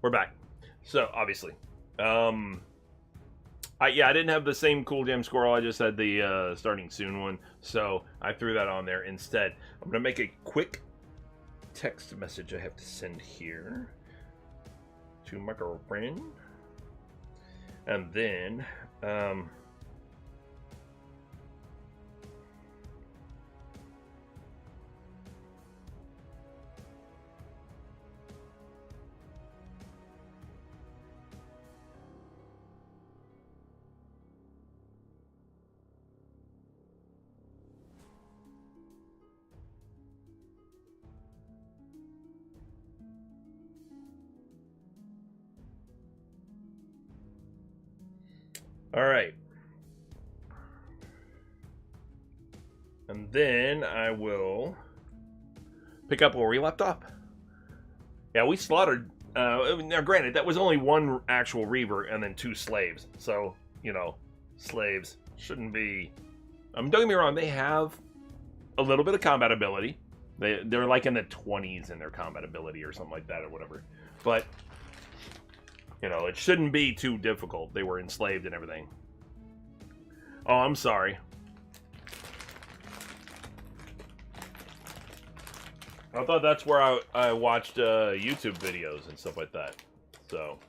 We're back. So, obviously. I didn't have the same Cool Jam Squirrel. I just had the starting soon one. So, I threw that on there instead. I'm going to make a quick text message I have to send here to my girlfriend. And then, all right. And then I will pick up where we left off. Yeah, we slaughtered. Now, granted, that was only one actual Reaver and then 2 slaves. So, you know, slaves shouldn't be. Don't get me wrong, they have a little bit of combat ability. They're like in the 20s in their combat ability or something like that or whatever. But, you know, it shouldn't be too difficult. They were enslaved and everything. Oh, I'm sorry. I thought that's where I watched YouTube videos and stuff like that. So.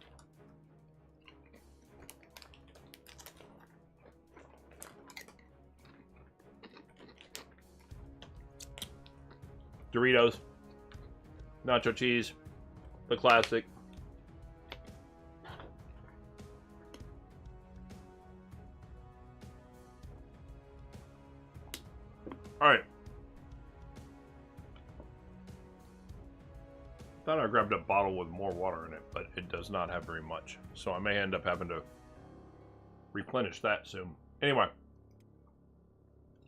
Doritos. Nacho cheese. The classic. Alright. Thought I grabbed a bottle with more water in it, but it does not have very much. So I may end up having to replenish that soon. Anyway.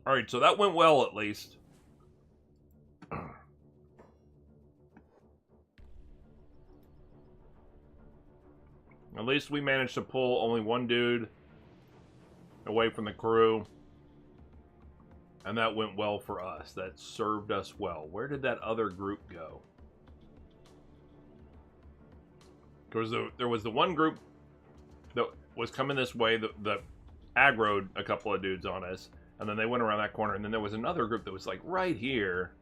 Alright, so that went well at least. At least we managed to pull only one dude away from the crew. And that went well for us. That served us well. Where did that other group go? There was the one group that was coming this way that aggroed a couple of dudes on us. And then they went around that corner. And then there was another group that was like right here.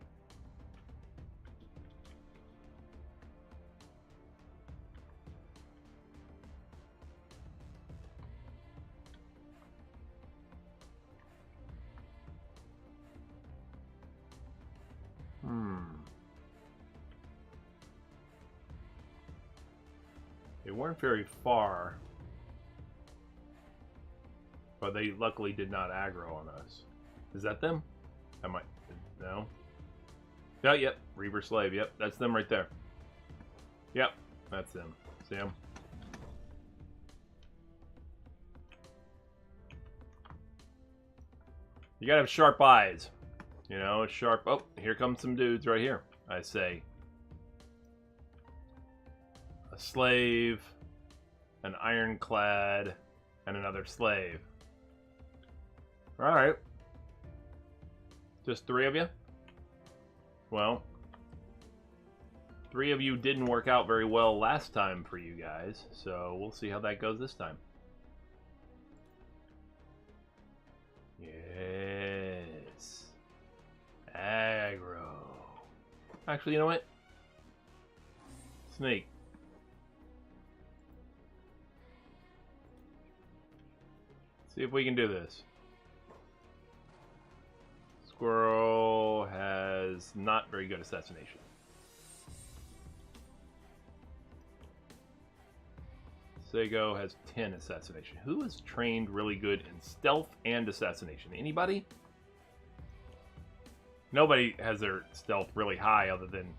They weren't very far. But they luckily did not aggro on us. Is that them? I might... No? Oh, yep. Reaver Slave. Yep, that's them right there. Yep, that's them. See them? You gotta have sharp eyes. You know, sharp... Oh, here comes some dudes right here. I say... A slave, an ironclad, and another slave. Alright. Just 3 of you? Well, 3 of you didn't work out very well last time for you guys, so we'll see how that goes this time. Yes. Aggro. Actually, you know what? Snake. See if we can do this. Squirrel has not very good assassination. Sego has 10 assassination. Who is trained really good in stealth and assassination? Anybody? Nobody has their stealth really high other than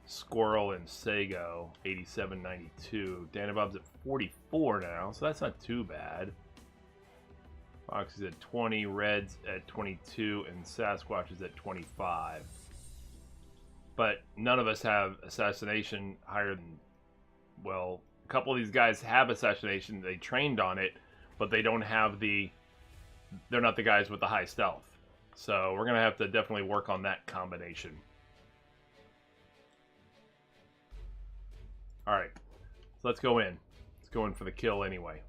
Squirrel and Sego, 87, 92. Danabob's at 44 now, so that's not too bad. Fox is at 20, Red's at 22, and Sasquatch is at 25. But none of us have assassination higher than... Well, a couple of these guys have assassination. They trained on it, but they don't have the... They're not the guys with the high stealth. So we're going to have to definitely work on that combination. Alright. So let's go in. Let's go in for the kill anyway.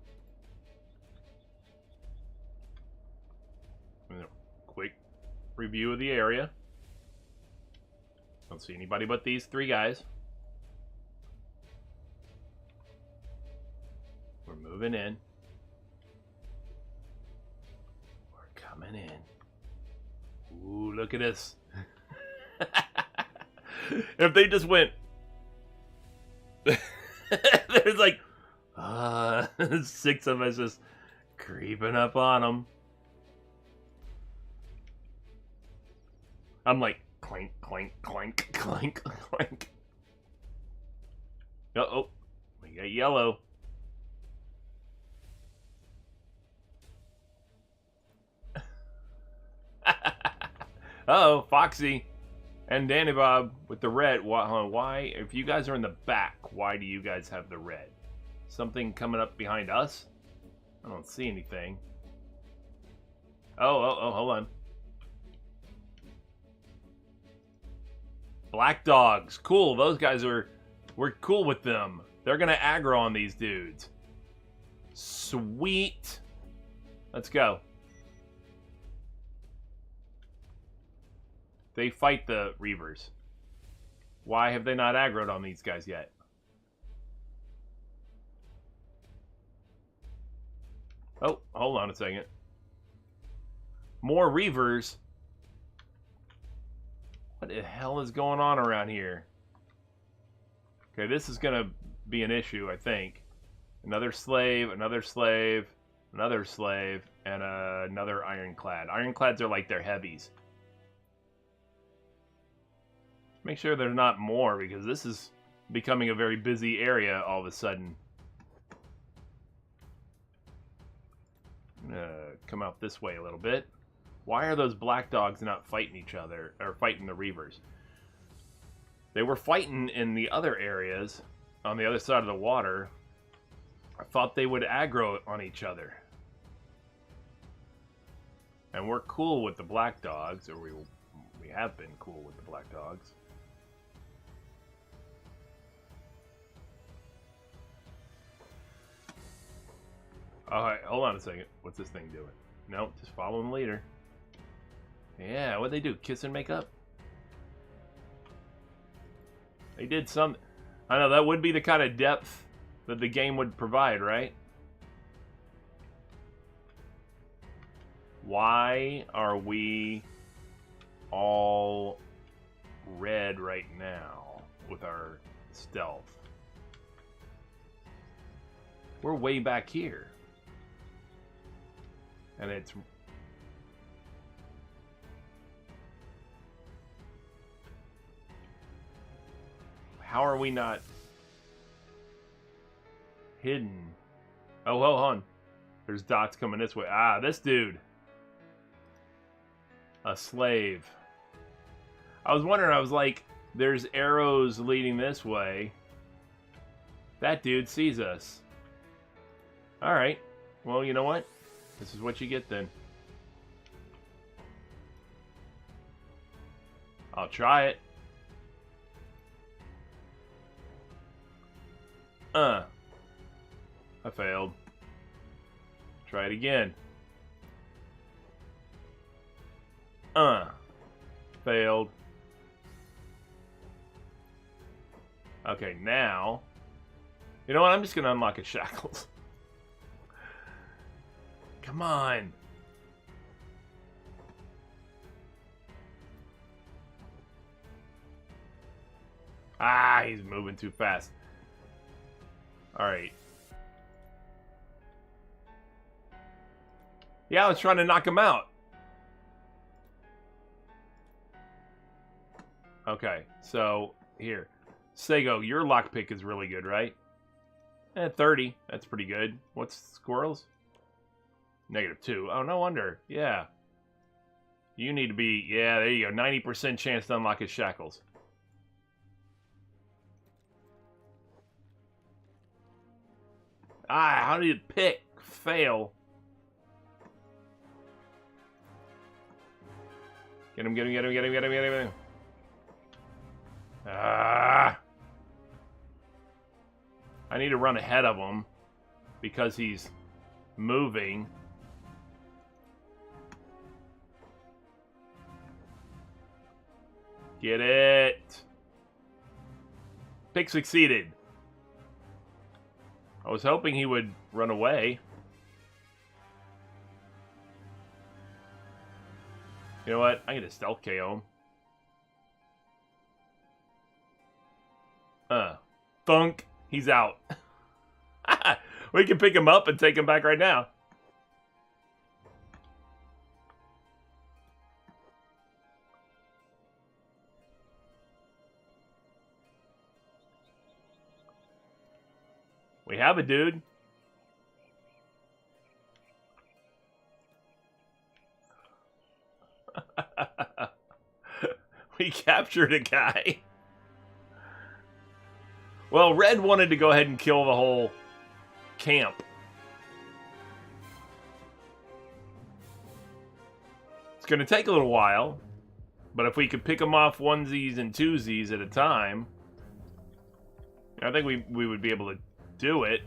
Quick review of the area. Don't see anybody but these 3 guys. We're moving in. We're coming in. Ooh, look at this. If they just went... There's like... 6 of us just creeping up on them. I'm like, clank, clank, clank, clank, clank. Uh-oh. We got yellow. Uh-oh, Foxy and Danny Bob with the red. Why? If you guys are in the back, why do you guys have the red? Something coming up behind us? I don't see anything. Oh, hold on. Black dogs. Cool. Those guys are... We're cool with them. They're going to aggro on these dudes. Sweet. Let's go. They fight the Reavers. Why have they not aggroed on these guys yet? Oh, hold on a second. More Reavers? What the hell is going on around here? Okay, this is going to be an issue, I think. Another slave, another slave, another slave, and another ironclad. Ironclads are like their heavies. Make sure there's not more, because this is becoming a very busy area all of a sudden. I'm gonna come out this way a little bit. Why are those black dogs not fighting each other, or fighting the Reavers? They were fighting in the other areas, on the other side of the water. I thought they would aggro on each other. And we're cool with the black dogs, or we have been cool with the black dogs. Alright, hold on a second. What's this thing doing? No, just following the leader. Yeah, what'd they do? Kiss and make up? They did some... I know, that would be the kind of depth that the game would provide, right? Why are we all red right now with our stealth? We're way back here. And it's... How are we not hidden? Oh, hold on. There's dots coming this way. Ah, this dude. A slave. I was wondering, I was like, there's arrows leading this way. That dude sees us. Alright. Well, you know what? This is what you get then. I'll try it. I failed. Try it again. Failed. Okay, now... You know what? I'm just gonna unlock his shackles. Come on. Ah, he's moving too fast. Alright. Yeah, I was trying to knock him out. Okay, so, here. Sego, your lockpick is really good, right? 30. That's pretty good. What's Squirrel's? -2. Oh, no wonder. Yeah. You need to be... Yeah, there you go. 90% chance to unlock his shackles. Ah, how did it pick? Fail. Get him, get him, get him, get him, get him, get him. Ah. I need to run ahead of him because he's moving. Get it. Pick succeeded. I was hoping he would run away. You know what? I'm going to stealth KO him. Thunk. He's out. We can pick him up and take him back right now. We have a dude. We captured a guy. Well, Red wanted to go ahead and kill the whole camp. It's going to take a little while, but if we could pick them off onesies and twosies at a time, I think we would be able to do it.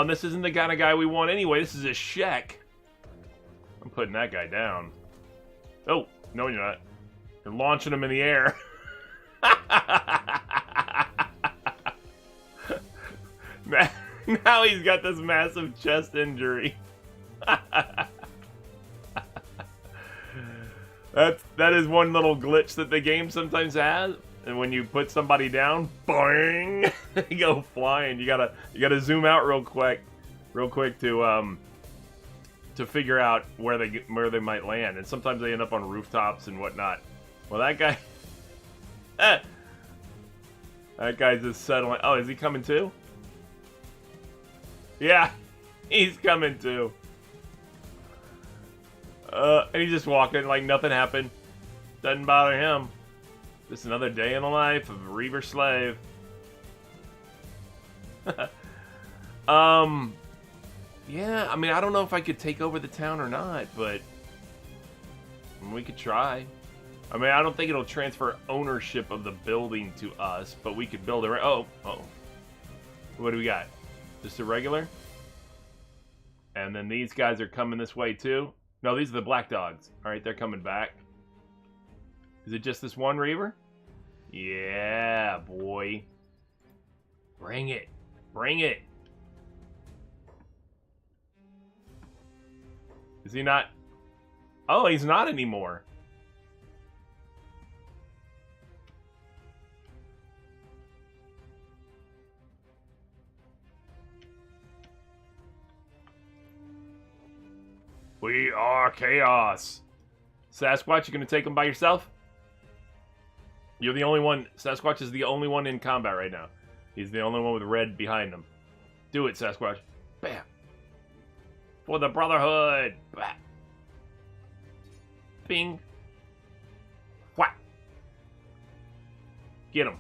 This isn't the kind of guy we want anyway. This is a Shek. I'm putting that guy down. Oh, no you're not. You're launching him in the air. Now he's got this massive chest injury. That is one little glitch that the game sometimes has. And when you put somebody down, boing, they go flying. You gotta zoom out real quick to figure out where they might land. And sometimes they end up on rooftops and whatnot. Well, that guy, that guy's just settling. Oh, is he coming too? Yeah, he's coming too. And he's just walking like nothing happened. Doesn't bother him. Just another day in the life of a Reaver slave. Yeah, I mean, I don't know if I could take over the town or not, but we could try. I mean, I don't think it'll transfer ownership of the building to us, but we could build it. Oh. What do we got? Just a regular? And then these guys are coming this way too. No, these are the black dogs. All right, they're coming back. Is it just this one Reaver? Yeah, boy. Bring it. Bring it. Is he not? Oh, he's not anymore. We are chaos. Sasquatch, you gonna take him by yourself? You're the only one. Sasquatch is the only one in combat right now. He's the only one with red behind him. Do it, Sasquatch. Bam. For the Brotherhood. Bam. Bing. Whack. Get him.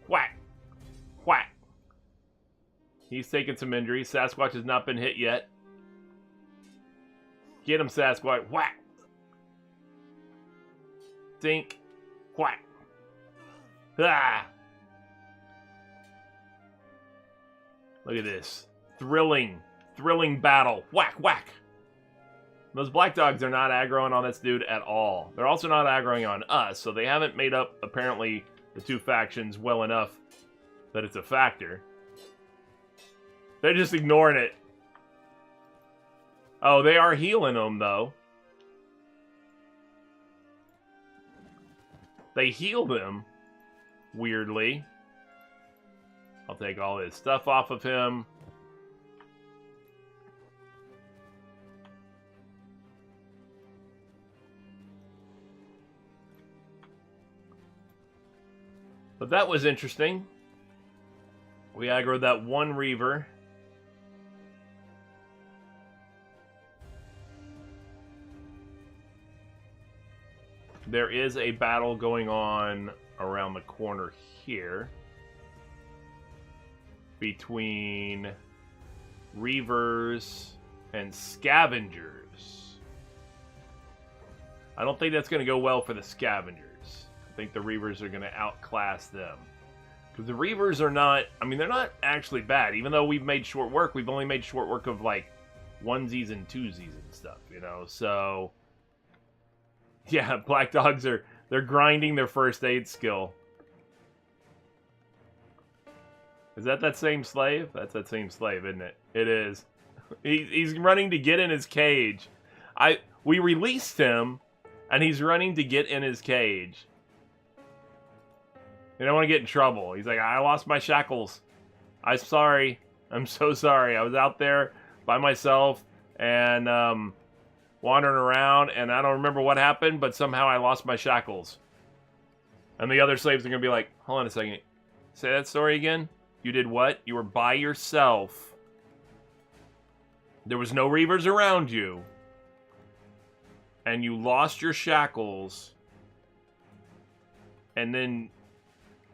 Whack. Whack. He's taking some injuries. Sasquatch has not been hit yet. Get him, Sasquatch. Whack. Dink. Whack. Ah. Look at this. Thrilling battle. Whack, whack. Those black dogs are not aggroing on this dude at all. They're also not aggroing on us, so they haven't made up, apparently, the two factions well enough that it's a factor. They're just ignoring it. Oh, they are healing him, though. They healed him, weirdly. I'll take all his stuff off of him. But that was interesting. We aggroed that one Reaver. There is a battle going on around the corner here between Reavers and scavengers. I don't think that's going to go well for the scavengers. I think the Reavers are going to outclass them. Because the Reavers are not... I mean, they're not actually bad. Even though we've made short work, we've only made short work of, like, onesies and twosies and stuff, you know? So, yeah, Black Dogs are... They're grinding their first aid skill. Is that same slave? That's that same slave, isn't it? It is. He's running to get in his cage. We released him, and he's running to get in his cage. He don't want to get in trouble. He's like, I lost my shackles. I'm sorry. I'm so sorry. I was out there by myself and wandering around, and I don't remember what happened, but somehow I lost my shackles. And the other slaves are going to be like, hold on a second. Say that story again? You did what? You were by yourself. There was no Reavers around you. And you lost your shackles. And then,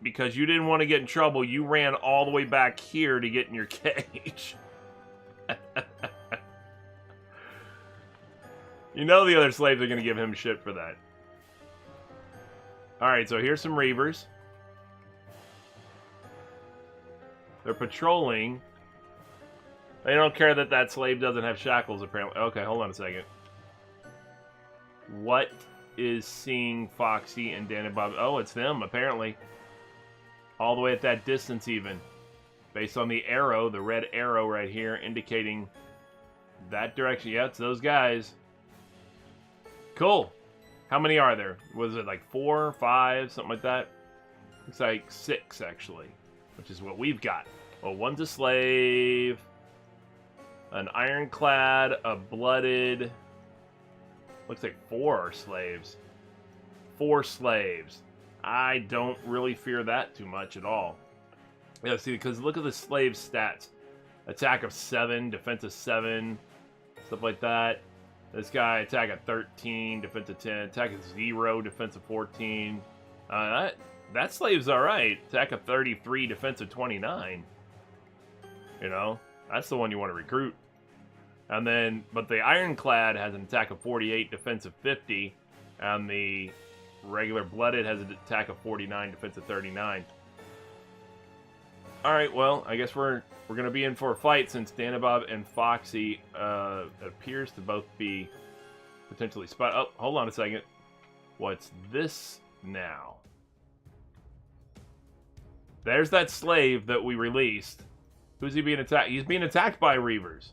because you didn't want to get in trouble, you ran all the way back here to get in your cage. You know the other slaves are going to give him shit for that. Alright, so here's some Reavers. They're patrolling. They don't care that that slave doesn't have shackles, apparently. Okay, hold on a second. What is seeing Foxy and Dan and Bob? Oh, it's them, apparently. All the way at that distance, even. Based on the arrow, the red arrow right here, indicating that direction. Yeah, it's those guys. Cool. How many are there? Was it like 4, 5, something like that? Looks like 6, actually. Which is what we've got. Well, one's a slave, an ironclad, a blooded. Looks like 4 are slaves. 4 slaves. I don't really fear that too much at all. Yeah, see, because look at the slave stats. Attack of 7, defense of 7, stuff like that. This guy, attack of 13, defense of 10, attack of 0, defense of 14. That slave's alright. Attack of 33, defense of 29. You know, that's the one you want to recruit. And then, but the Ironclad has an attack of 48, defense of 50. And the regular Blooded has an attack of 49, defense of 39. Alright, well, I guess we're going to be in for a fight since Danabob and Foxy appears to both be potentially spot. Oh, hold on a second. What's this now? There's that slave that we released. Who's he being attacked? He's being attacked by Reavers.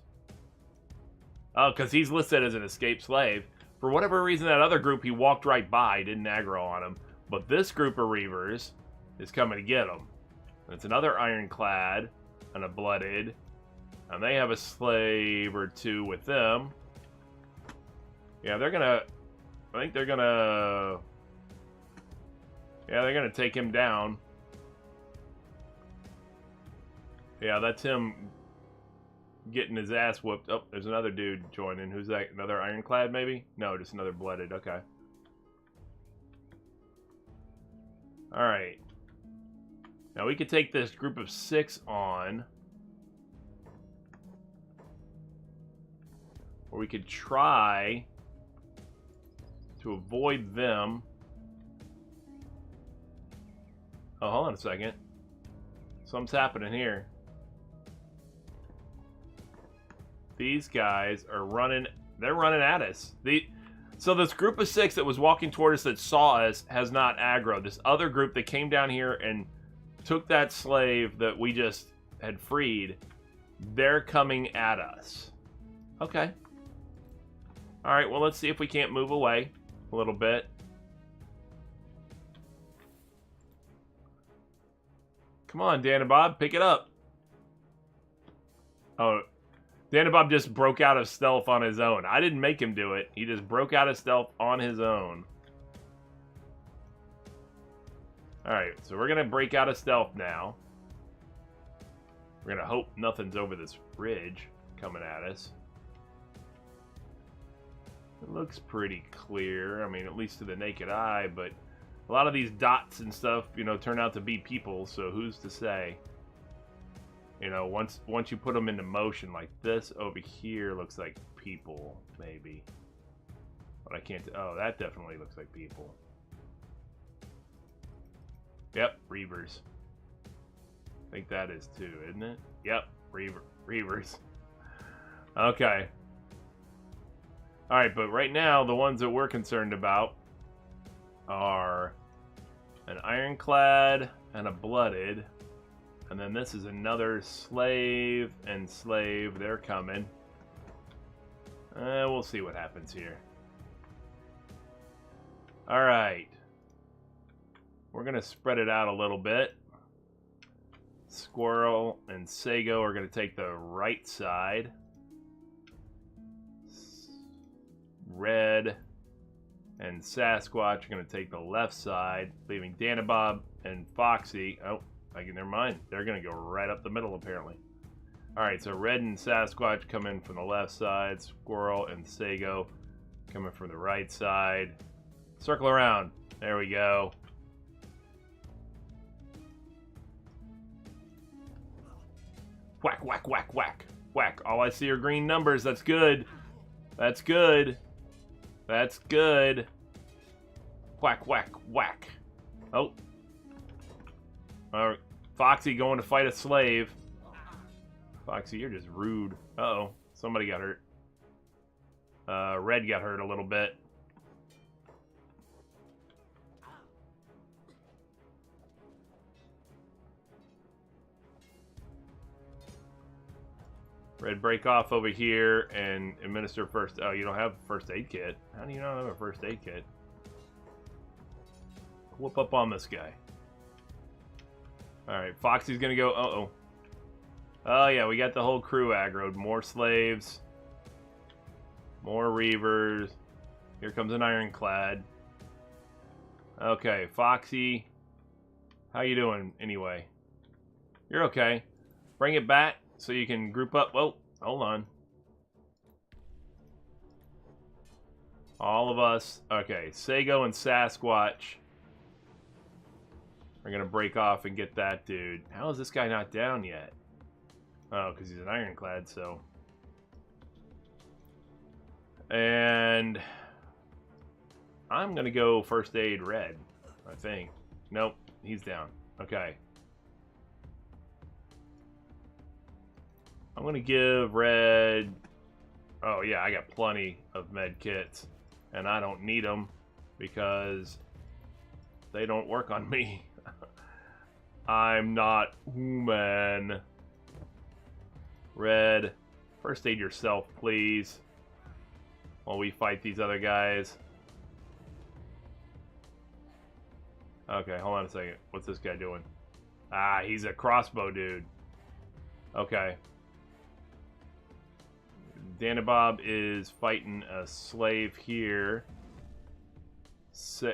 Oh, because he's listed as an escaped slave. For whatever reason, that other group he walked right by, didn't aggro on him. But this group of Reavers is coming to get him. And it's another Ironclad and a Blooded. And they have a slave or 2 with them. Yeah, they're gonna... I think they're gonna... Yeah, they're gonna take him down. Yeah, that's him getting his ass whooped. Oh, there's another dude joining. Who's that? Another Ironclad, maybe? No, just another Blooded. Okay. Alright. Now, we could take this group of 6 on. Or we could try to avoid them. Oh, hold on a second. Something's happening here. These guys are running. They're running at us. So this group of 6 that was walking toward us that saw us has not aggroed. This other group that came down here and took that slave that we just had freed, they're coming at us. Okay. Alright, well, let's see if we can't move away a little bit. Come on, Dan and Bob, pick it up. Oh, Dan and Bob just broke out of stealth on his own. I didn't make him do it. He just broke out of stealth on his own. Alright, so we're going to break out of stealth now. We're going to hope nothing's over this ridge coming at us. It looks pretty clear. I mean, at least to the naked eye, but a lot of these dots and stuff, you know, turn out to be people, so who's to say? You know, once you put them into motion, like this over here looks like people, maybe. But I can't. Oh, that definitely looks like people. Yep, Reavers. I think that is too, isn't it? Yep, Reavers. Okay. Alright, but right now, the ones that we're concerned about are an ironclad and a blooded. And then this is another slave and slave. They're coming. We'll see what happens here. Alright. We're going to spread it out a little bit. Squirrel and Sago are going to take the right side. Red and Sasquatch are going to take the left side, leaving Danabob and Foxy. Oh, never mind. They're going to go right up the middle, apparently. Alright, so Red and Sasquatch come in from the left side. Squirrel and Sago coming from the right side. Circle around. There we go. Whack, whack, whack, whack. Whack. All I see are green numbers. That's good. That's good. That's good. Whack, whack, whack. Oh. Alright. Foxy going to fight a slave. Foxy, you're just rude. Uh-oh. Somebody got hurt. Red got hurt a little bit. Red, break off over here and administer first. Oh, you don't have a first aid kit. How do you not have a first aid kit? Whoop up on this guy. Alright, Foxy's gonna go. Uh-oh. Oh, yeah, we got the whole crew aggroed. More slaves. More Reavers. Here comes an ironclad. Okay, Foxy. How you doing, anyway? You're okay. Bring it back so you can group up. Whoa, hold on. All of us. Okay, Sago and Sasquatch are going to break off and get that dude. How is this guy not down yet? Oh, because he's an ironclad, so. And I'm going to go first aid Red, I think. Nope, he's down. Okay. I'm going to give Red... Oh, yeah, I got plenty of med kits. And I don't need them because they don't work on me. I'm not human. Red, first aid yourself, please. While we fight these other guys. Okay, hold on a second. What's this guy doing? Ah, he's a crossbow dude. Okay. Danabob is fighting a slave here.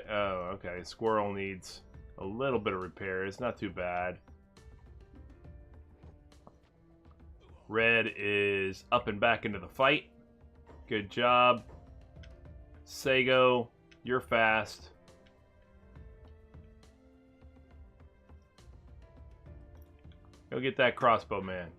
Oh, okay. Squirrel needs a little bit of repair. It's not too bad. Red is up and back into the fight. Good job. Sago, you're fast. Go get that crossbow man.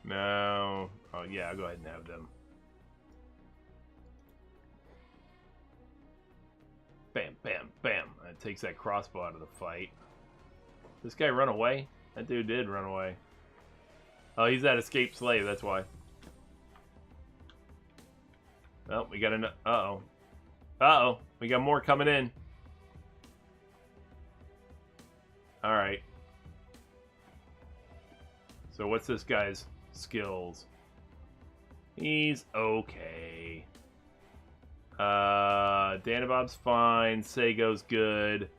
No. Oh, yeah, I'll go ahead and have them. Bam, bam, bam. That takes that crossbow out of the fight. This guy run away? That dude did run away. Oh, he's that escaped slave, that's why. Well, we got an... Uh-oh. Uh-oh. We got more coming in. Alright. So what's this guy's skills? He's okay. Danabob's fine. Sago's good.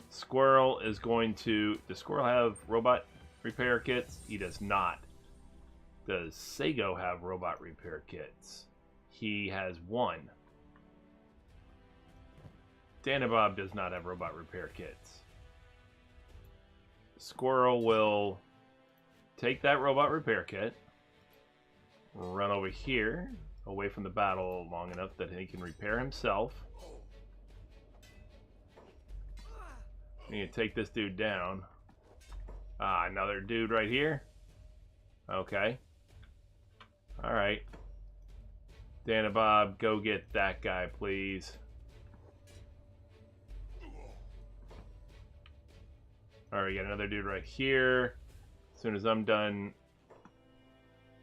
Squirrel is going to... Does Squirrel have robot repair kits? He does not. Does Sago have robot repair kits? He has one. Danabob does not have robot repair kits. Squirrel will take that robot repair kit, run over here, away from the battle long enough that he can repair himself. We need to take this dude down. Ah, another dude right here. Okay. Alright. Dana Bob, go get that guy, please. Alright, we got another dude right here. As soon as I'm done,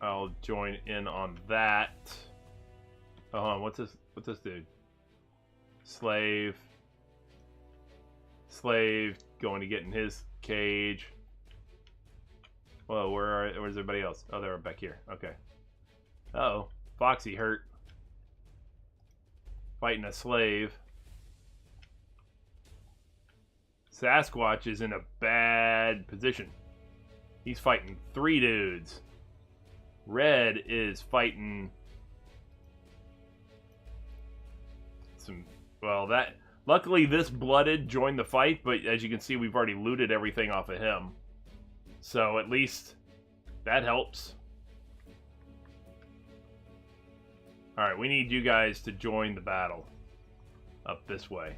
I'll join in on that. Oh, hold on. What's this dude? Slave. Slave going to get in his cage. Whoa, where's everybody else? Oh, they're back here. Okay. Uh-oh. Foxy hurt. Fighting a slave. Sasquatch is in a bad position. He's fighting 3 dudes. Red is fighting some... Well, that... Luckily, this blooded joined the fight, but as you can see, we've already looted everything off of him. So, at least, that helps. Alright, we need you guys to join the battle. Up this way.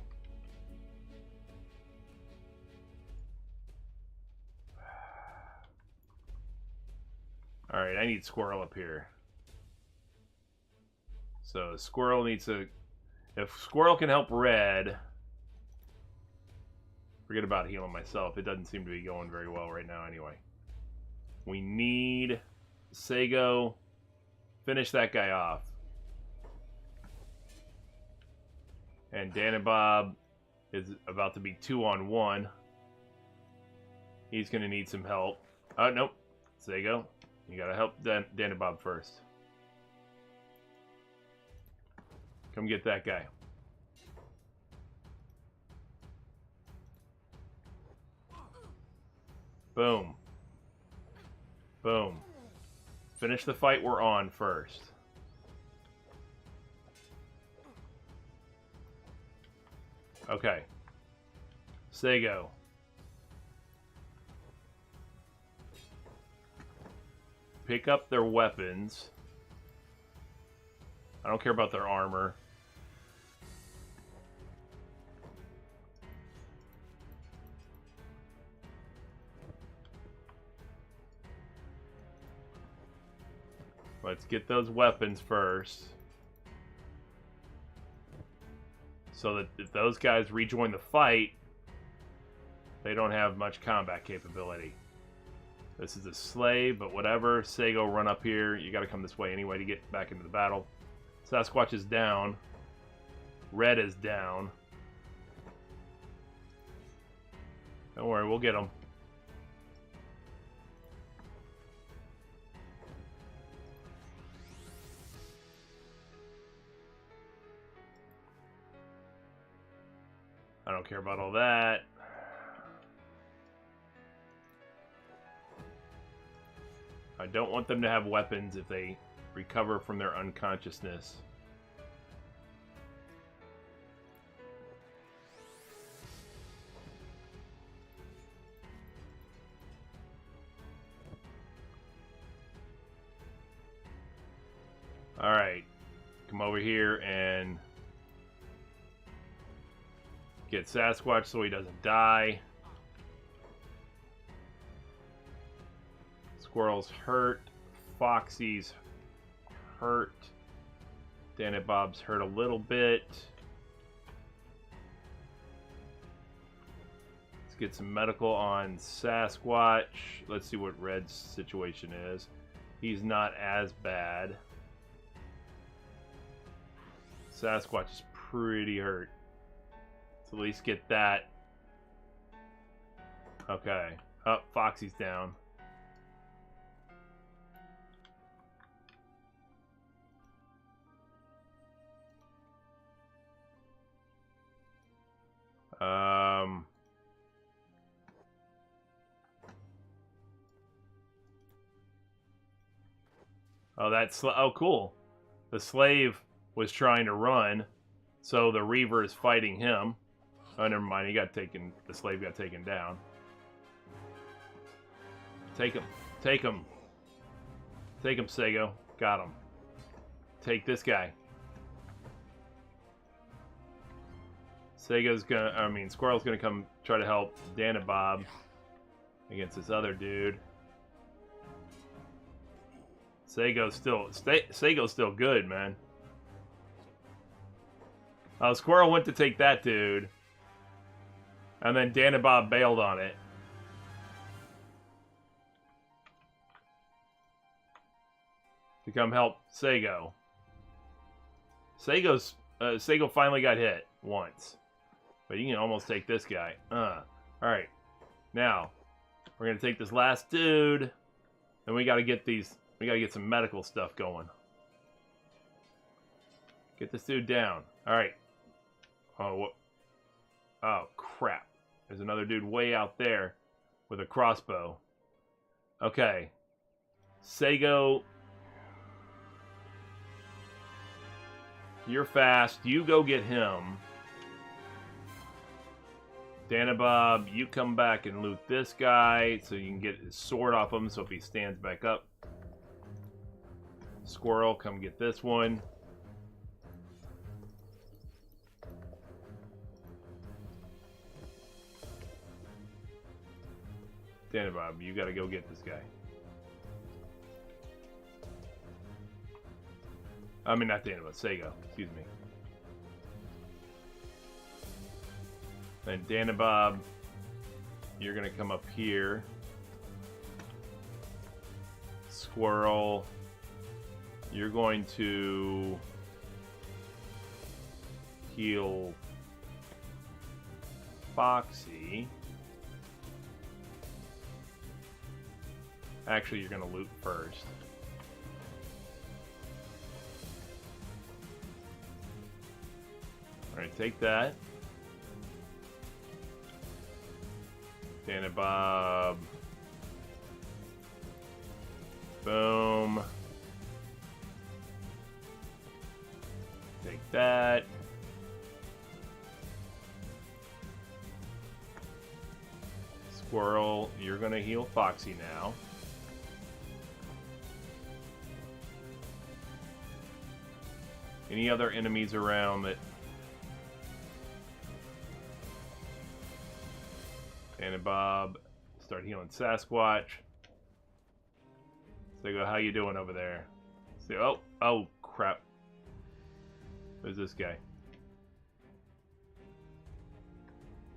Alright, I need Squirrel up here. So, Squirrel needs to... If Squirrel can help Red... Forget about healing myself. It doesn't seem to be going very well right now anyway. We need Sago. Finish that guy off. And Dan and Bob is about to be 2-on-1. He's going to need some help. Oh, nope. Sago, you got to help Dan and Bob first. Come get that guy. Boom. Boom. Finish the fight we're on first. Okay. Sago. Pick up their weapons. I don't care about their armor. Let's get those weapons first. So that if those guys rejoin the fight, they don't have much combat capability. This is a slave, but whatever. Sago, run up here. You gotta come this way anyway to get back into the battle. Sasquatch is down. Red is down. Don't worry, we'll get them. I don't care about all that. I don't want them to have weapons if they recover from their unconsciousness. Alright. Come over here and get Sasquatch so he doesn't die. Squirrel's hurt. Foxy's hurt. Dan and Bob's hurt a little bit. Let's get some medical on Sasquatch. Let's see what Red's situation is. He's not as bad. Sasquatch is pretty hurt. So at least get that. Okay. Oh, Foxy's down. Oh, oh, cool. The slave was trying to run, so the Reaver is fighting him. Oh, never mind. He got taken. The slave got taken down. Take him. Take him. Take him, Sego. Got him. Take this guy. Squirrel's gonna come try to help Dan and Bob against this other dude. Sego's still good, man. Squirrel went to take that dude. And then Dan and Bob bailed on it. To come help Sego. Sego finally got hit once. But you can almost take this guy. Alright. Now, we're gonna take this last dude. And we gotta get some medical stuff going. Get this dude down. Alright. Oh, crap. There's another dude way out there with a crossbow. Okay. Sego. You're fast. You go get him. Danabob, you come back and loot this guy so you can get his sword off him so if he stands back up. Squirrel, come get this one. Danabob, you gotta go get this guy. I mean, not Danabob, Sego. Excuse me. And Danabob, you're gonna come up here. Squirrel, you're going to heal Foxy. Actually, you're gonna loot first. Alright, take that. Danabob. Boom. Take that. Squirrel, you're gonna heal Foxy now. Any other enemies around that... Danabob, start healing Sasquatch. So how you doing over there? So, oh crap. Who's this guy?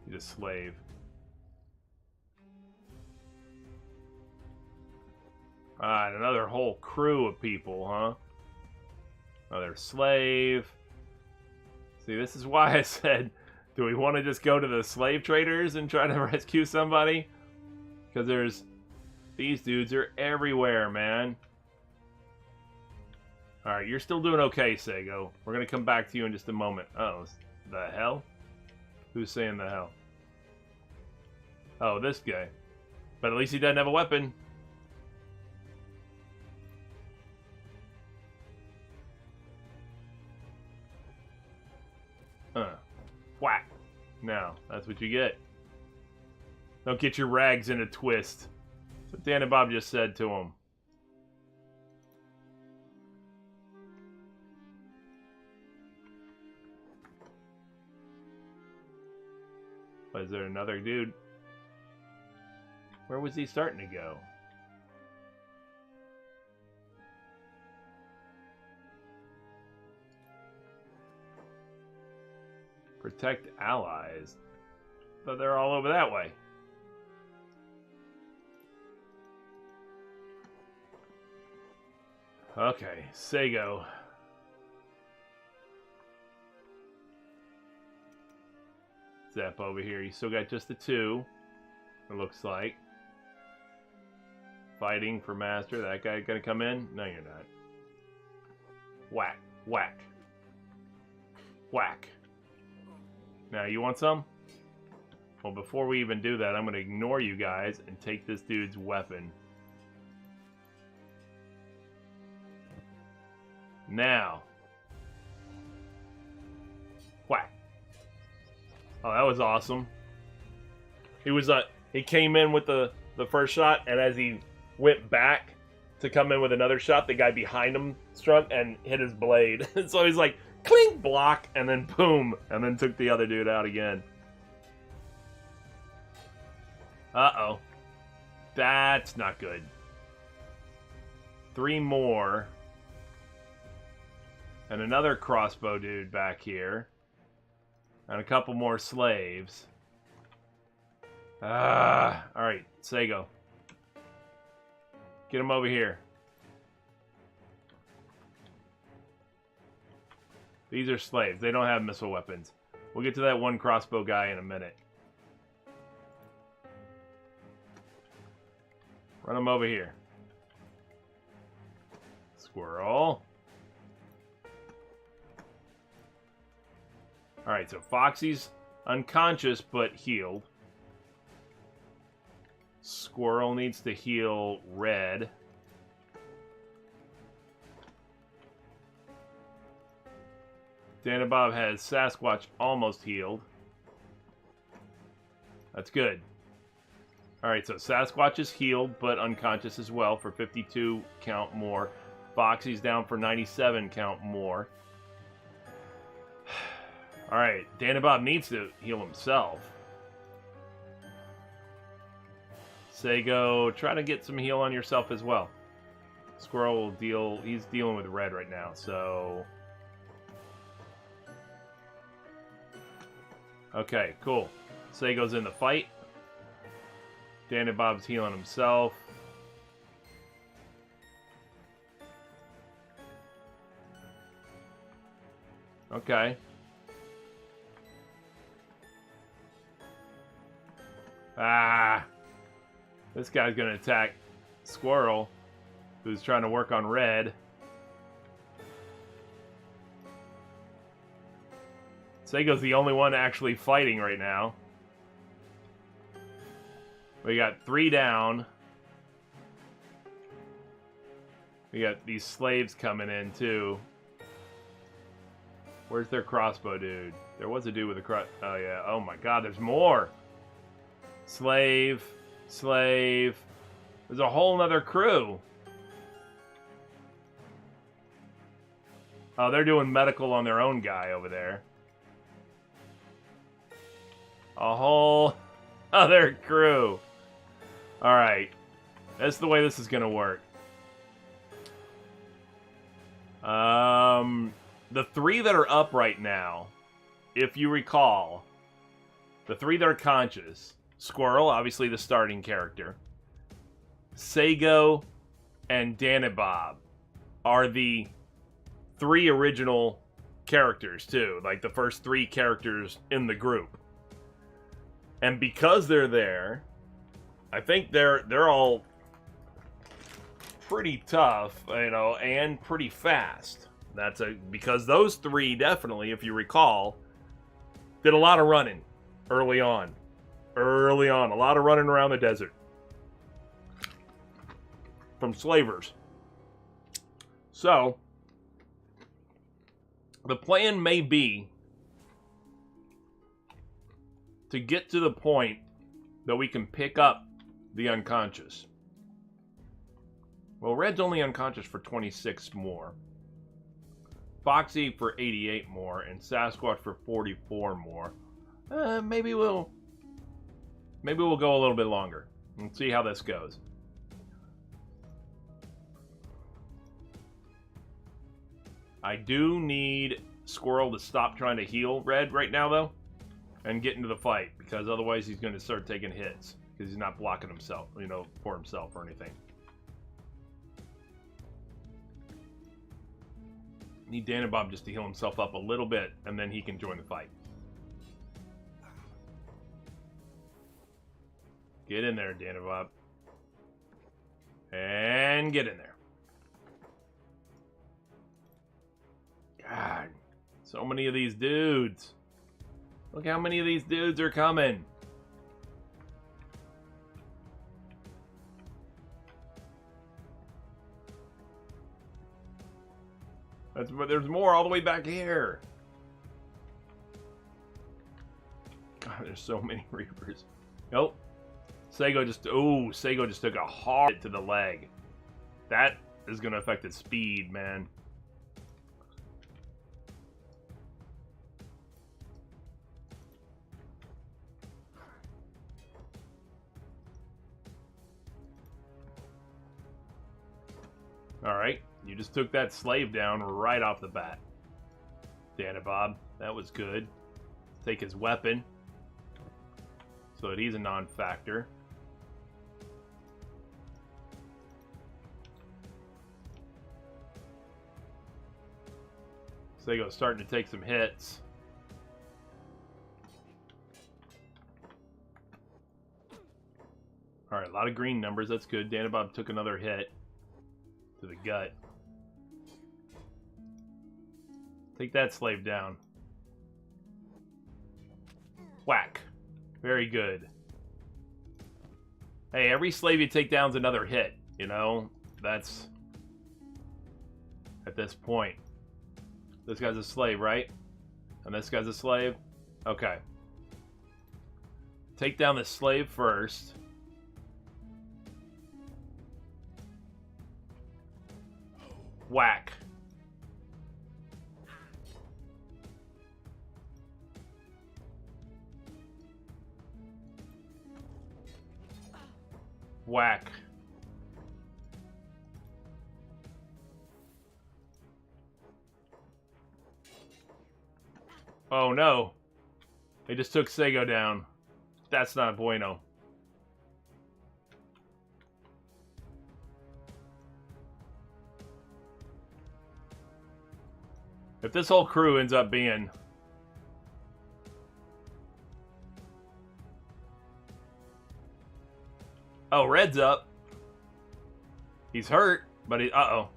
He's a slave. And another whole crew of people, huh? Another slave. See, this is why I said, do we want to just go to the slave traders and try to rescue somebody? Because these dudes are everywhere, man. Alright, you're still doing okay, Sego. We're going to come back to you in just a moment. Oh, the hell? Who's saying the hell? Oh, this guy. But at least he doesn't have a weapon. Whack. Now, that's what you get. Don't get your rags in a twist. That's what Dan and Bob just said to him. Was there another dude? Where was he starting to go? Protect allies. But they're all over that way. Okay, Sego. Zap over here. You still got just the two. It looks like. Fighting for Master. That guy gonna come in? No, you're not. Whack. Whack. Whack. Now, you want some? Well, before we even do that, I'm going to ignore you guys and take this dude's weapon. Now. Whack. Oh, that was awesome. He came in with the the first shot, and as he went back to come in with another shot, the guy behind him struck and hit his blade. So he's like, clink, block, and then boom, and then took the other dude out again. Uh-oh. That's not good. 3 more. And another crossbow dude back here. And a couple more slaves. Alright, Sego. Get him over here. These are slaves. They don't have missile weapons. We'll get to that one crossbow guy in a minute. Run him over here. Squirrel. Alright, so Foxy's unconscious but healed. Squirrel needs to heal Red. Dan and Bob has Sasquatch almost healed. That's good. Alright, so Sasquatch is healed but unconscious as well for 52 count more. Foxy's down for 97 count more. Alright, Dan and Bob needs to heal himself. Sego, try to get some heal on yourself as well. Squirrel will deal... He's dealing with Red right now, so... Okay, cool. Sego's in the fight. Dan and Bob's healing himself. Okay. Ah! This guy's gonna attack Squirrel, who's trying to work on Red. Sego's the only one actually fighting right now. We got 3 down. We got these slaves coming in, too. Where's their crossbow dude? There was a dude with a cross... Oh, yeah. Oh, my God. There's more. Slave. Slave. There's a whole nother crew. Oh, they're doing medical on their own guy over there. A whole other crew. Alright. That's the way this is going to work. The 3 that are up right now, if you recall, the 3 that are conscious, Squirrel, obviously the starting character, Sego, and Dan and Bob are the 3 original characters, too. Like, the first 3 characters in the group. And because they're there, I think they're all pretty tough, you know, and pretty fast. Because those 3 definitely, if you recall, did a lot of running early on. Early on, a lot of running around the desert from slavers. So, the plan may be to get to the point that we can pick up the unconscious. Well, Red's only unconscious for 26 more. Foxy for 88 more, and Sasquatch for 44 more. Maybe we'll go a little bit longer and see how this goes. I do need Squirrel to stop trying to heal Red right now, though, and get into the fight, because otherwise he's going to start taking hits, because he's not blocking himself, you know, for himself or anything. Need Dan and Bob just to heal himself up a little bit, and then he can join the fight. Get in there, Dan and Bob. And get in there. God, so many of these dudes. Look how many of these dudes are coming. There's more all the way back here. God, there's so many Reapers. Nope. Sego just took a hard hit to the leg. That is going to affect his speed, man. Alright, you just took that slave down right off the bat. Danabob, that was good. Take his weapon, so that he's a non-factor. Sego's starting to take some hits. Alright, a lot of green numbers, that's good. Danabob took another hit to the gut. Take that slave down. Whack. Very good. Hey, every slave you take down is another hit, you know? That's... at this point. This guy's a slave, right? And this guy's a slave? Okay. Take down the slave first. Whack. Whack. Oh no. They just took Sego down. That's not bueno. If this whole crew ends up being... Oh, Red's up. He's hurt, but he... Uh-oh.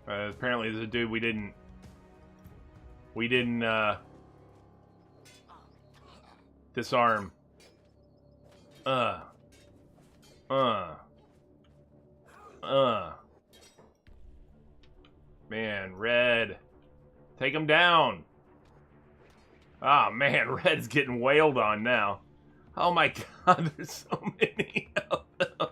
Apparently there's a dude we didn't... disarm. Man, Red. Take him down. Ah, oh, man, Red's getting wailed on now. Oh my god, there's so many of them.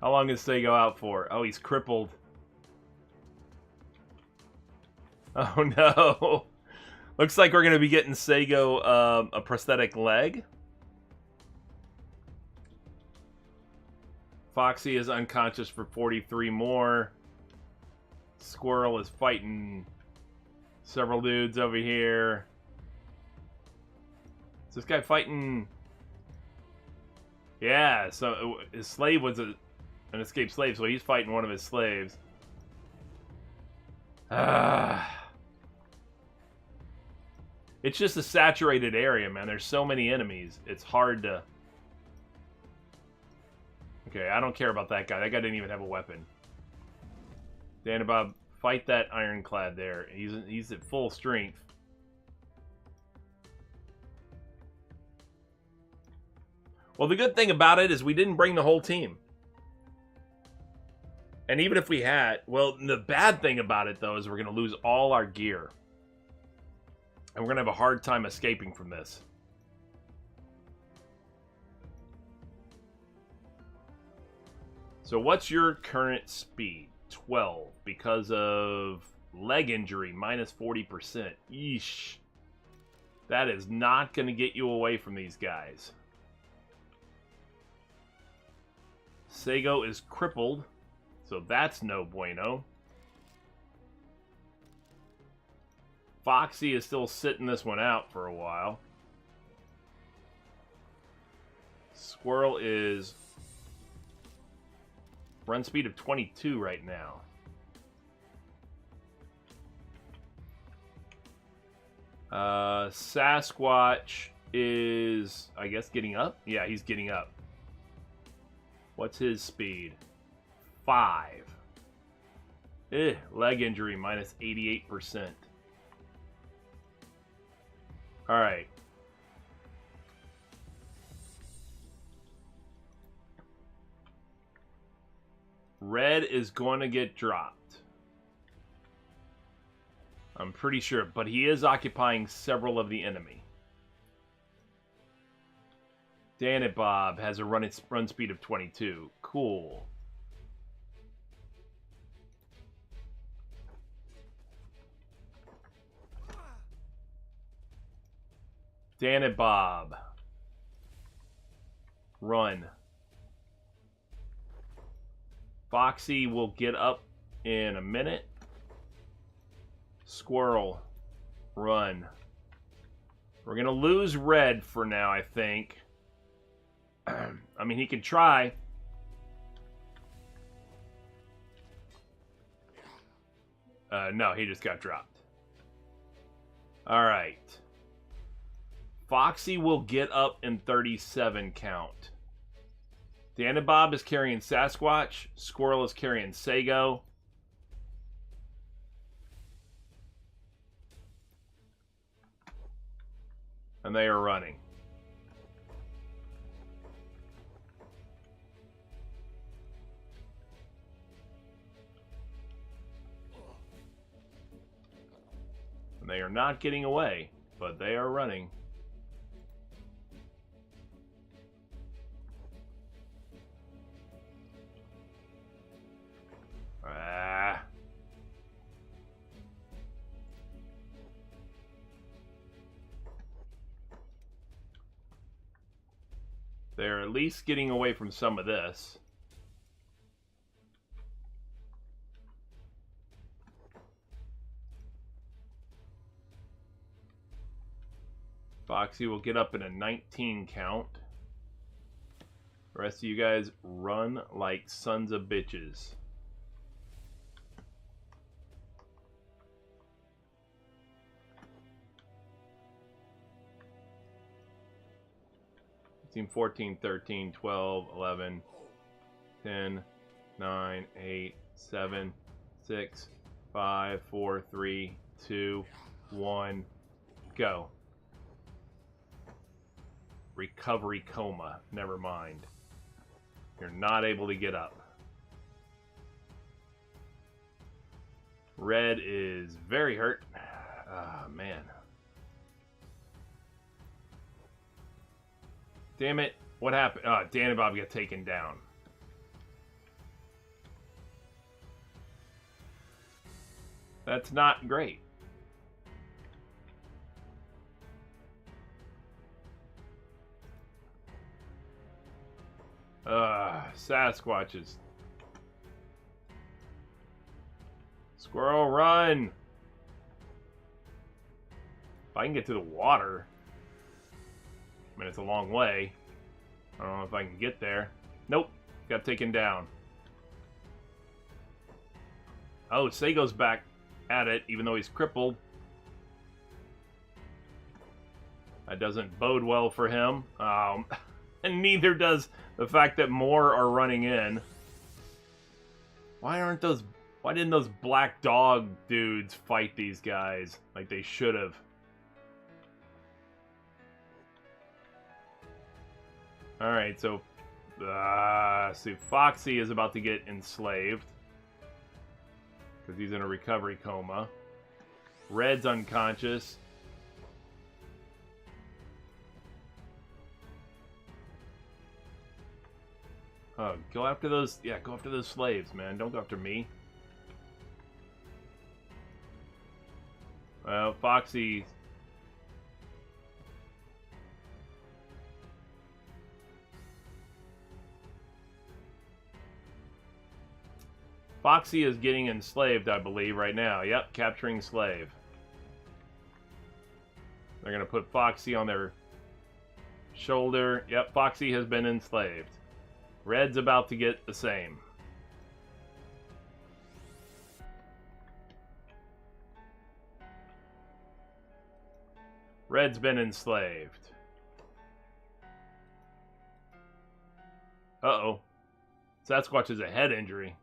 How long is Sego out for? Oh, he's crippled. Oh no. Looks like we're going to be getting Sego a prosthetic leg. Foxy is unconscious for 43 more. Squirrel is fighting several dudes over here. Is this guy fighting? Yeah, so his slave was an escaped slave, so he's fighting one of his slaves. It's just a saturated area, man. There's so many enemies. It's hard to... Okay, I don't care about that guy. That guy didn't even have a weapon. Danabob, fight that ironclad there. He's at full strength. Well, the good thing about it is we didn't bring the whole team. And even if we had... Well, the bad thing about it, though, is we're going to lose all our gear. And we're going to have a hard time escaping from this. So what's your current speed? 12. Because of leg injury, minus 40%. Yeesh. That is not going to get you away from these guys. Sego is crippled. So that's no bueno. Foxy is still sitting this one out for a while. Squirrel is run speed of 22 right now. Sasquatch is, I guess, getting up? Yeah, he's getting up. What's his speed? 5. Leg injury, minus 88%. Alright. Red is going to get dropped. I'm pretty sure, but he is occupying several of the enemy. Dan and Bob has a run speed of 22. Cool. Dan and Bob. Run. Foxy will get up in a minute. Squirrel. Run. We're going to lose Red for now, I think. I mean, he can try. No, he just got dropped. Alright. Foxy will get up in 37 count. Dan and Bob is carrying Sasquatch. Squirrel is carrying Sago. And they are running. And they are not getting away, but they are running. They're at least getting away from some of this. Foxy will get up in a 19 count. The rest of you guys run like sons of bitches. 14, 13, 12, 11, 10, 9, 8, 7, 6, 5, 4, 3, 2, 1, go. Recovery coma. Never mind. You're not able to get up. Red is very hurt. Ah, man. Damn it. What happened? Oh, Dan and Bob got taken down. That's not great. Sasquatches. Squirrel, run! If I can get to the water. I mean, it's a long way. I don't know if I can get there. Nope. Got taken down. Oh, Sago's back at it, even though he's crippled. That doesn't bode well for him. And neither does the fact that more are running in. Why didn't those black dog dudes fight these guys like they should have? Alright, so Foxy is about to get enslaved. Because he's in a recovery coma. Red's unconscious. Oh, go after those... Yeah, go after those slaves, man. Don't go after me. Well, Foxy... Foxy is getting enslaved, I believe, right now. Yep, capturing slave. They're going to put Foxy on their shoulder. Yep, Foxy has been enslaved. Red's about to get the same. Red's been enslaved. Uh-oh. Sasquatch has a head injury.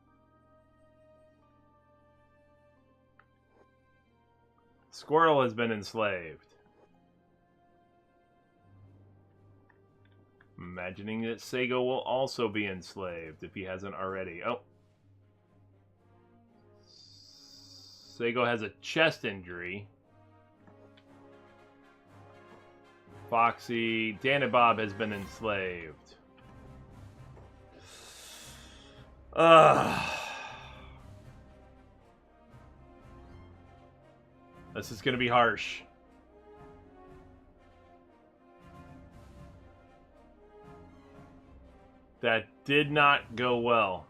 Squirrel has been enslaved. Imagining that Sago will also be enslaved if he hasn't already. Oh. Seigo has a chest injury. Foxy. Dan and Bob has been enslaved. This is going to be harsh. That did not go well.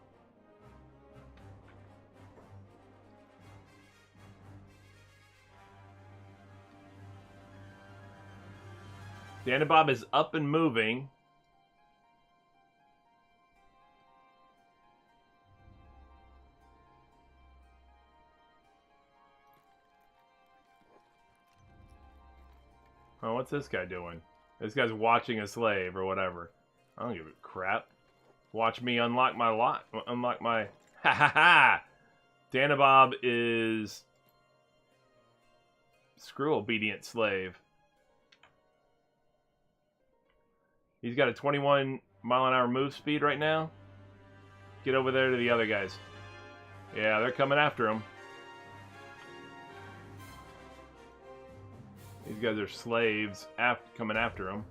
Dan and Bob is up and moving. Oh, what's this guy doing? This guy's watching a slave or whatever. I don't give a crap. Watch me unlock my lot. Unlock my... Ha ha ha! Dan and Bob is... Screw obedient slave. He's got a 21-mile-an-hour move speed right now. Get over there to the other guys. Yeah, they're coming after him. These guys are slaves coming after him.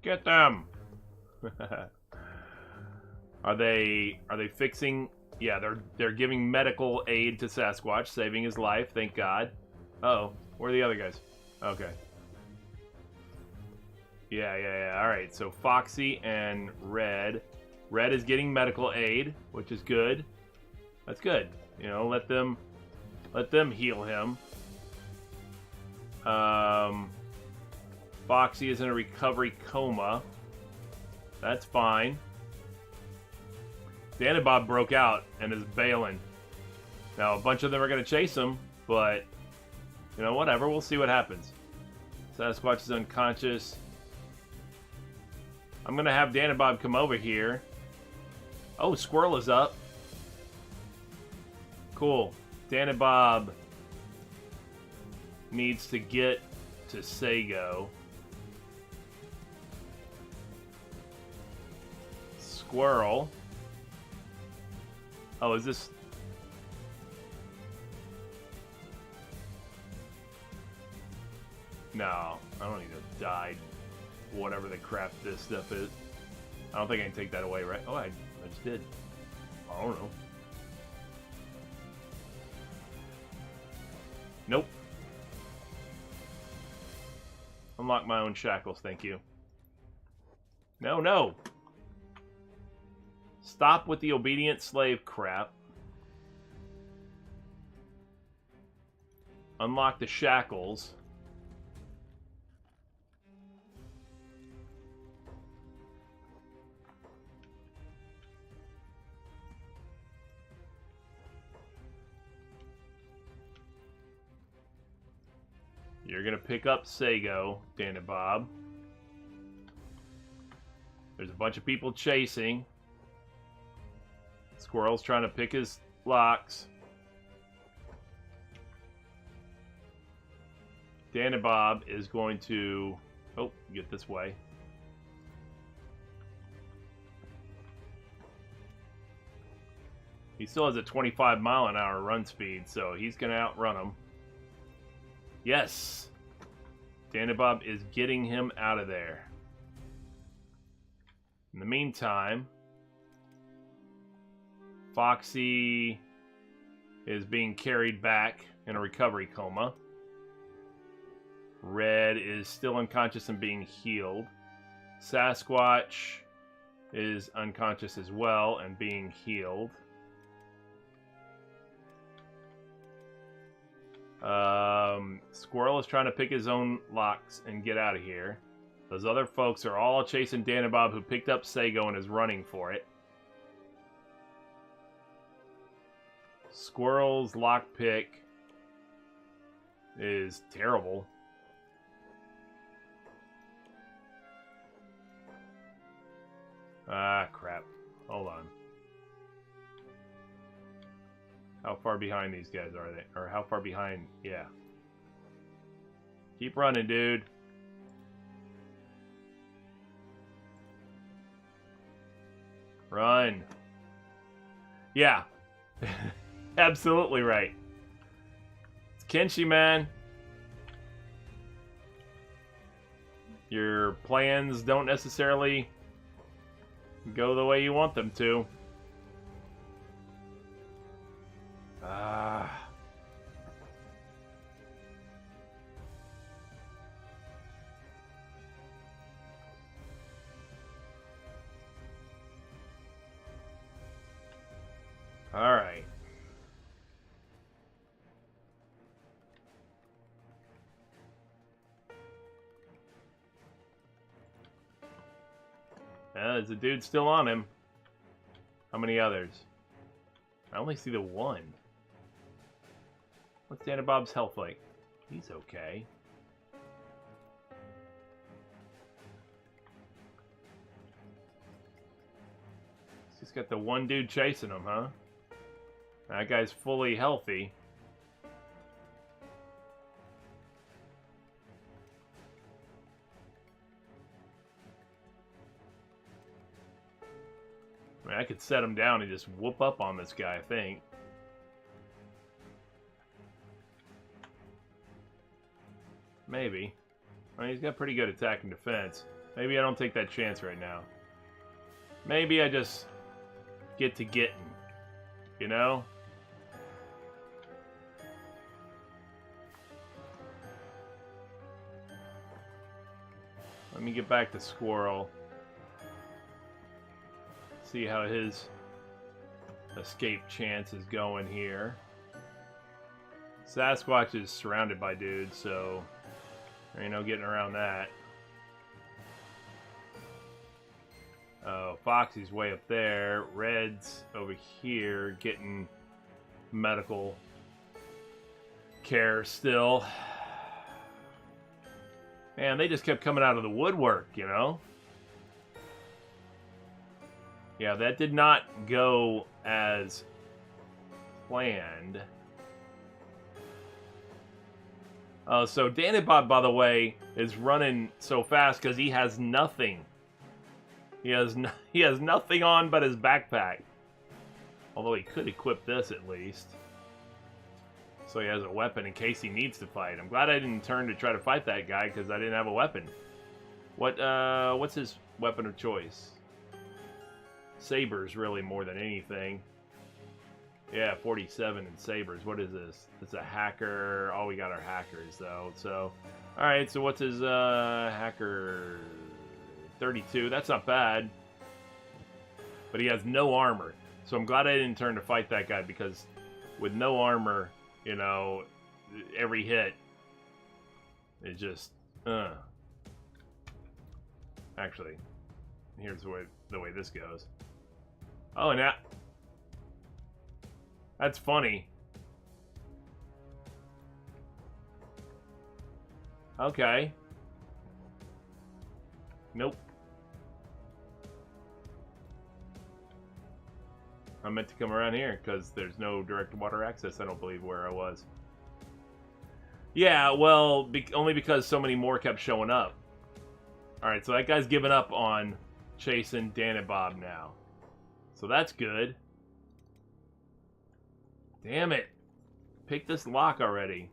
Get them! Are they fixing? Yeah, they're giving medical aid to Sasquatch, saving his life. Thank God. Uh-oh, where are the other guys? Okay. Yeah. All right. So Foxy and Red. Red is getting medical aid, which is good. That's good. You know, let them heal him. Foxy is in a recovery coma. That's fine. Dan and Bob broke out and is bailing. Now, a bunch of them are going to chase him, but, you know, whatever. We'll see what happens. Sasquatch is unconscious. I'm going to have Dan and Bob come over here. Oh, Squirrel is up. Cool. Dan and Bob needs to get to Seigo. Squirrel. Oh, is this... No, I don't need to die. Whatever the crap this stuff is. I don't think I can take that away, right? Oh, I just did. I don't know. Nope. Unlock my own shackles, thank you. No. Stop with the obedient slave crap. Unlock the shackles. You're gonna pick up Seigo, Dan and Bob. There's a bunch of people chasing. Squirrel's trying to pick his locks. Dan and Bob is going to... Oh, get this way. He still has a 25-mile-an-hour run speed, so he's going to outrun him. Yes! Dan and Bob is getting him out of there. In the meantime, Foxy is being carried back in a recovery coma. Red is still unconscious and being healed. Sasquatch is unconscious as well and being healed. Squirrel is trying to pick his own locks and get out of here. Those other folks are all chasing Dan and Bob, who picked up Seigo and is running for it. Squirrel's lockpick is terrible. Ah, crap. Hold on. How far behind these guys are they? Or how far behind? Yeah. Keep running, dude. Run. Yeah. Absolutely right. Kenshi, man. Your plans don't necessarily go the way you want them to. All right. There's a dude still on him. How many others? I only see the one. What's Dan and Bob's health like? He's okay. He's just got the one dude chasing him, huh? That guy's fully healthy. I mean, I could set him down and just whoop up on this guy, I think. Maybe. I mean, he's got pretty good attack and defense. Maybe I don't take that chance right now. Maybe I just get to getting. You know? Let me get back to Squirrel. See how his escape chance is going here. Sasquatch is surrounded by dudes, so there ain't no getting around that. Oh, Foxy's way up there. Red's over here getting medical care still. Man, they just kept coming out of the woodwork, you know? Yeah, that did not go as planned. Oh, so Danny Bob, by the way, is running so fast because he has nothing. He has nothing on but his backpack. Although he could equip this at least. So he has a weapon in case he needs to fight. I'm glad I didn't turn to try to fight that guy because I didn't have a weapon. What's his weapon of choice? Sabers, really, more than anything. Yeah, 47 in sabers. What is this? It's a hacker. Oh, we got our hackers, though. So, alright, so what's his hacker? 32. That's not bad. But he has no armor. So I'm glad I didn't turn to fight that guy because with no armor, you know, every hit is just, Actually, here's the way this goes. Oh, and that's funny. Okay. Nope. I meant to come around here because there's no direct water access, I don't believe, where I was. Yeah, well, only because so many more kept showing up. Alright, so that guy's given up on chasing Dan and Bob now. So that's good. Damn it. Pick this lock already.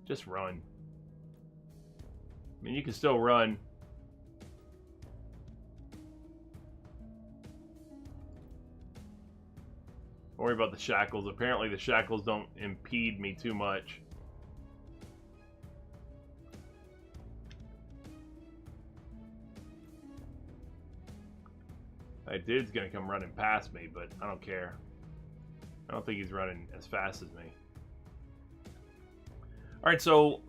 Just run. I mean, you can still run. Don't worry about the shackles. Apparently the shackles don't impede me too much. That dude's gonna come running past me, but I don't care. I don't think he's running as fast as me. Alright, so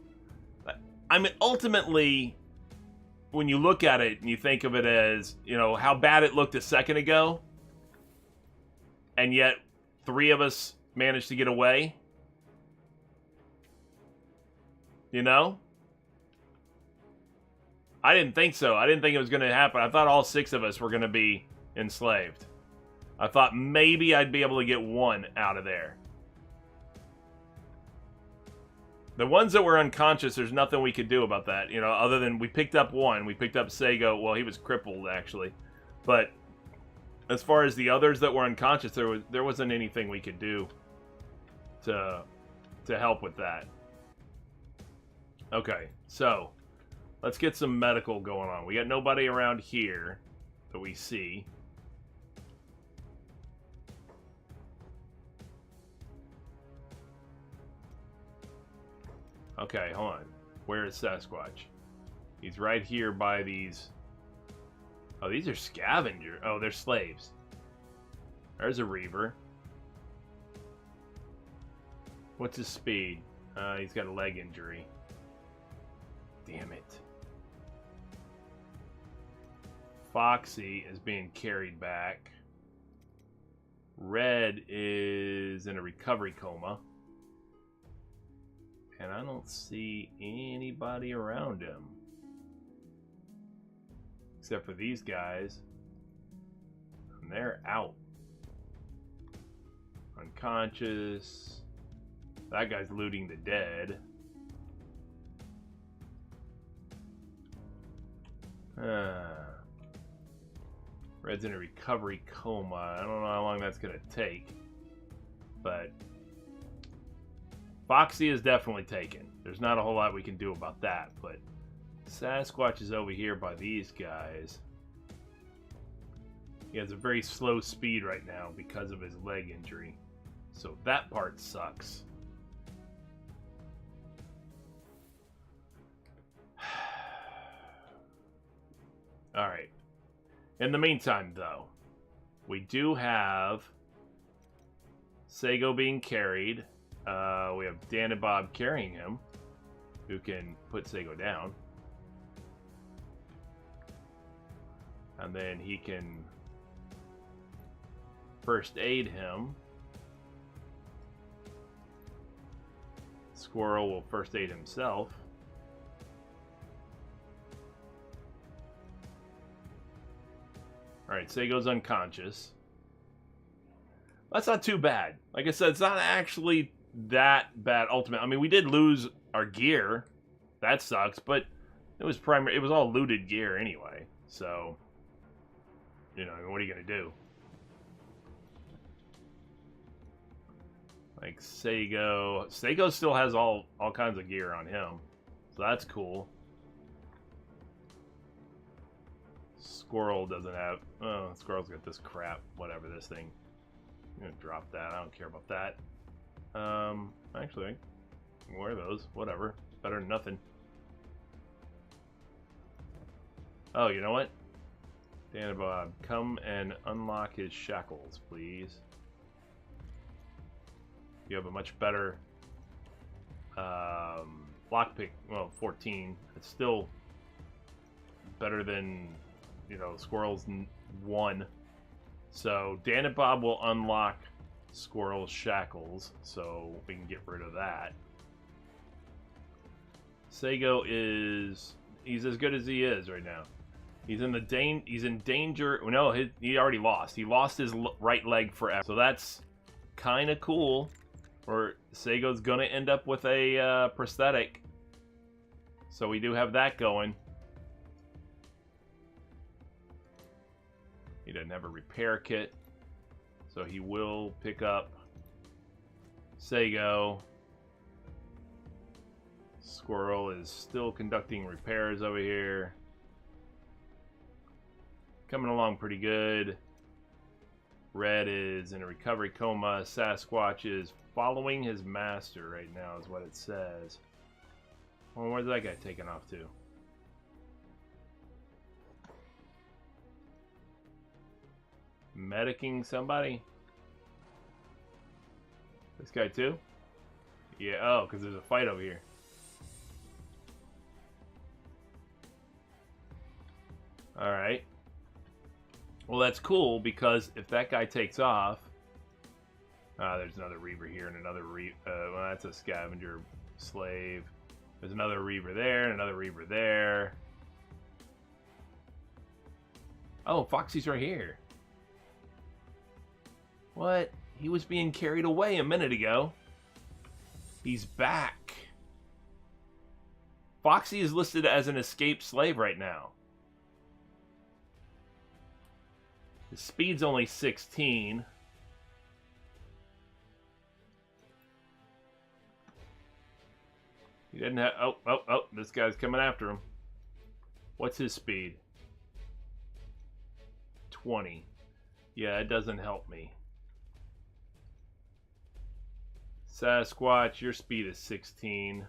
I mean, ultimately, when you look at it and you think of it as, you know, how bad it looked a second ago, and yet 3 of us managed to get away, you know? I didn't think so. I didn't think it was going to happen. I thought all 6 of us were going to be enslaved. I thought maybe I'd be able to get 1 out of there. The ones that were unconscious, there's nothing we could do about that, you know, other than we picked up one. We picked up Sago. Well, he was crippled, actually. But as far as the others that were unconscious, there wasn't anything we could do to help with that. Okay, so let's get some medical going on. We got nobody around here that we see. Okay, hold on. Where is Sasquatch? He's right here by these... Oh, these are scavengers. Oh, they're slaves. There's a Reaver. What's his speed? He's got a leg injury. Damn it. Foxy is being carried back. Red is in a recovery coma. And I don't see anybody around him. Except for these guys. And they're out. Unconscious. That guy's looting the dead. Red's in a recovery coma. I don't know how long that's going to take. But Foxy is definitely taken. There's not a whole lot we can do about that. But Sasquatch is over here by these guys. He has a very slow speed right now because of his leg injury. So that part sucks. Alright. In the meantime, though, we do have Sago being carried. We have Dan and Bob carrying him, who can put Sago down. And then he can first aid him. Squirrel will first aid himself. Alright, Sago's unconscious. That's not too bad. Like I said, it's not actually that bad ultimate. I mean, we did lose our gear. That sucks, but it was all looted gear anyway. So, you know, what are you going to do? Like Sago still has all kinds of gear on him. So that's cool. Squirrel doesn't have... Oh, Squirrel's got this crap. Whatever, this thing. I'm going to drop that. I don't care about that. Actually, I can wear those. Whatever. Better than nothing. Oh, you know what? Dan and Bob, come and unlock his shackles, please. You have a much better lockpick. Well, 14. It's still better than... You know, Squirrel's 1. So Dan and Bob will unlock Squirrel's shackles, so we can get rid of that. Sago he's as good as he is right now. He's in danger. No, he already lost. He lost his right leg forever. So that's kind of cool. Or Sago's gonna end up with a prosthetic. So we do have that going. He doesn't have a repair kit, so he will pick up Sago. Squirrel is still conducting repairs over here. Coming along pretty good. Red is in a recovery coma. Sasquatch is following his master right now, is what it says. Well, where's that guy taken off to? Medicing somebody? This guy too? Yeah, oh, because there's a fight over here. Alright. Well, that's cool, because if that guy takes off... there's another Reaver here and another Reaver... well, that's a scavenger slave. There's another Reaver there and another Reaver there. Oh, Foxy's right here. What? He was being carried away a minute ago. He's back. Foxy is listed as an escaped slave right now. His speed's only 16. He didn't have... Oh, this guy's coming after him. What's his speed? 20. Yeah, it doesn't help me. Sasquatch, your speed is 16.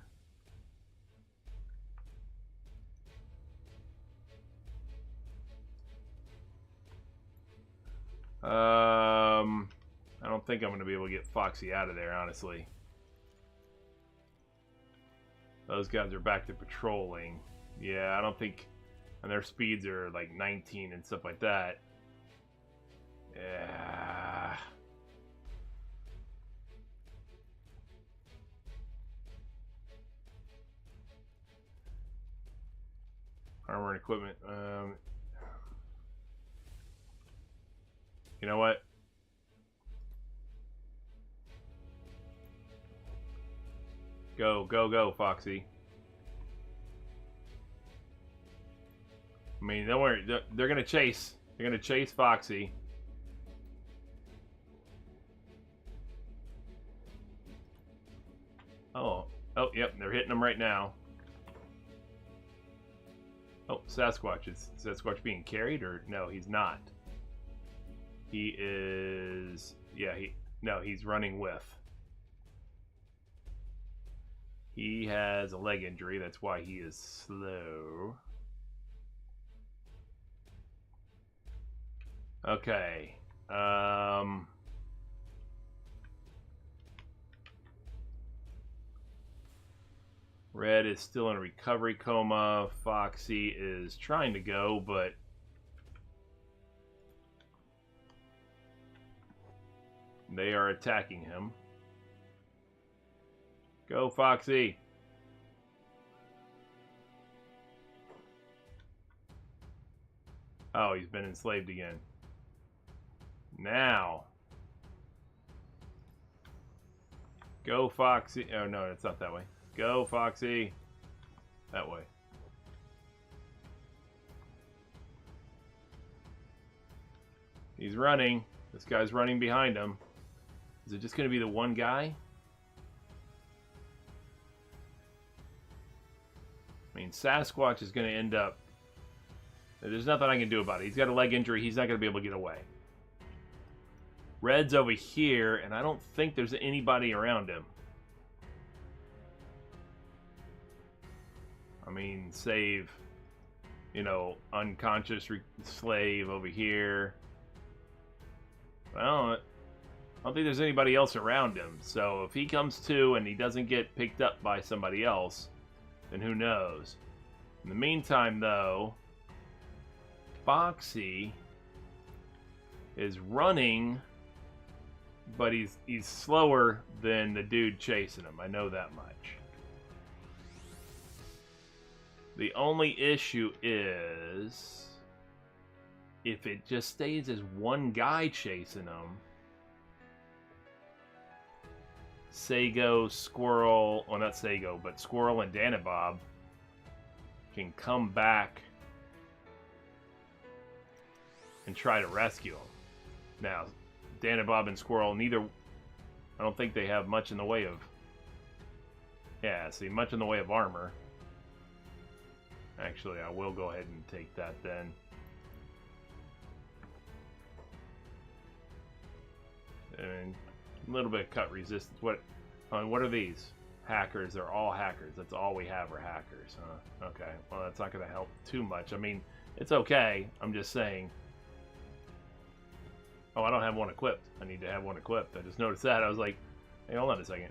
I don't think I'm going to be able to get Foxy out of there, honestly. Those guys are back to patrolling. Yeah, I don't think... And their speeds are like 19 and stuff like that. Yeah... Armor and equipment. You know what? Go, Foxy. I mean, don't worry. They're gonna chase. They're gonna chase Foxy. Oh, yep. They're hitting him right now. Oh, Sasquatch. Is Sasquatch being carried, or no? He's not. He is. Yeah. No. He's running with. He has a leg injury. That's why he is slow. Okay. Red is still in a recovery coma. Foxy is trying to go, but they are attacking him. Go, Foxy. Oh, he's been enslaved again. Now. Go, Foxy. Oh, no, it's not that way. Go, Foxy. That way. He's running. This guy's running behind him. Is it just going to be the one guy? I mean, Sasquatch is going to end up... There's nothing I can do about it. He's got a leg injury. He's not going to be able to get away. Red's over here, and I don't think there's anybody around him. I mean, save, you know, unconscious slave over here. Well, I don't think there's anybody else around him. So if he comes to and he doesn't get picked up by somebody else, then who knows? In the meantime, though, Foxy is running, but he's slower than the dude chasing him. I know that much. The only issue is if it just stays as one guy chasing him. Sago, Squirrel, well, not Sago, but Squirrel and Danabob can come back and try to rescue him. Now, Danabob and Squirrel, neither, I don't think they have much in the way of, much in the way of armor. Actually, I will go ahead and take that then. And a little bit of cut resistance. What are these? Hackers. They're all hackers. That's all we have are hackers. Huh? Okay. Well, that's not going to help too much. I mean, it's okay. I'm just saying. Oh, I don't have one equipped. I need to have one equipped. I just noticed that. I was like, hey, hold on a second.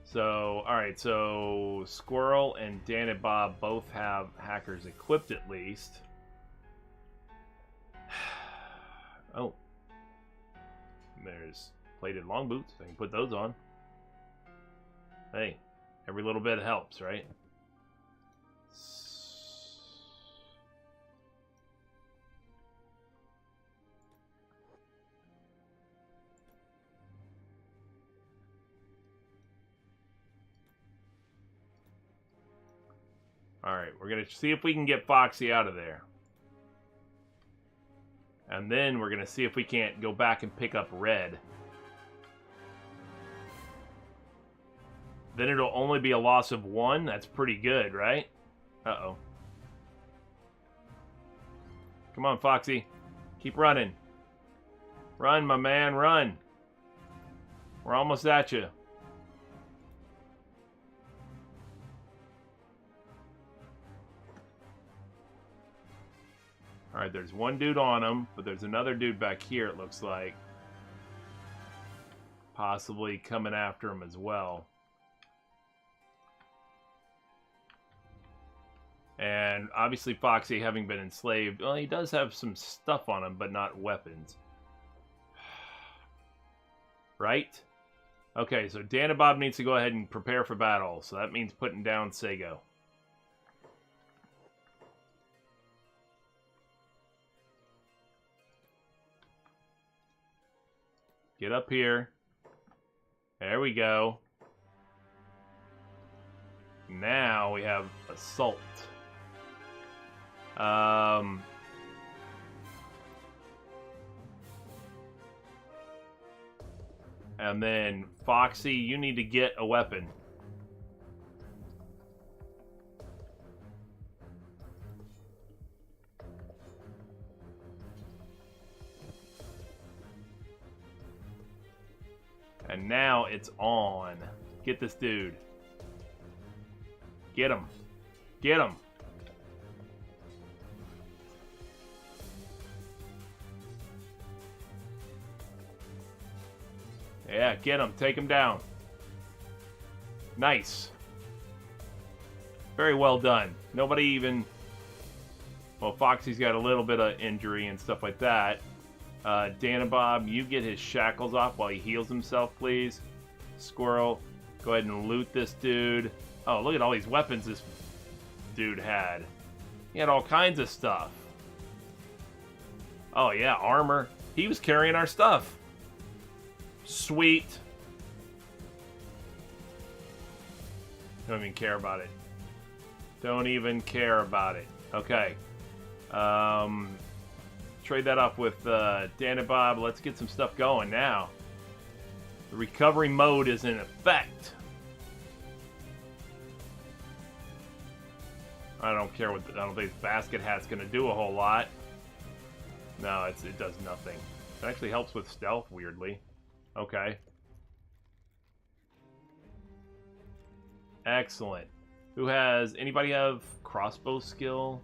So, alright, so Squirrel and Danabob both have hackers equipped at least. Oh. There's plated long boots. I can put those on. Hey, every little bit helps, right? Alright, we're going to see if we can get Foxy out of there. And then we're going to see if we can't go back and pick up Red. Then it'll only be a loss of 1. That's pretty good, right? Uh-oh. Come on, Foxy. Keep running. Run, my man, run. We're almost at you. Alright, there's one dude on him, but there's another dude back here, it looks like. Possibly coming after him as well. And obviously Foxy, having been enslaved, well, he does have some stuff on him, but not weapons. Right? Okay, so Dan and Bob needs to go ahead and prepare for battle. So that means putting down Sago. Get up here. There we go. Now we have Assault. And then, Foxy, you need to get a weapon. And now it's on. Get this dude. Get him. Get him. Yeah, get him. Take him down. Nice. Very well done. Nobody even... Well, Foxy's got a little bit of injury and stuff like that. Dan and Bob, you get his shackles off while he heals himself, please. Squirrel, go ahead and loot this dude. Oh, look at all these weapons this dude had. He had all kinds of stuff. Oh, yeah, armor. He was carrying our stuff. Sweet. Don't even care about it. Don't even care about it. Okay. Trade that off with Dan and Bob. Let's get some stuff going now. The recovery mode is in effect. I don't care what... I don't think this basket hat's going to do a whole lot. No, it does nothing. It actually helps with stealth, weirdly. Okay. Excellent. Who has... Anybody have crossbow skill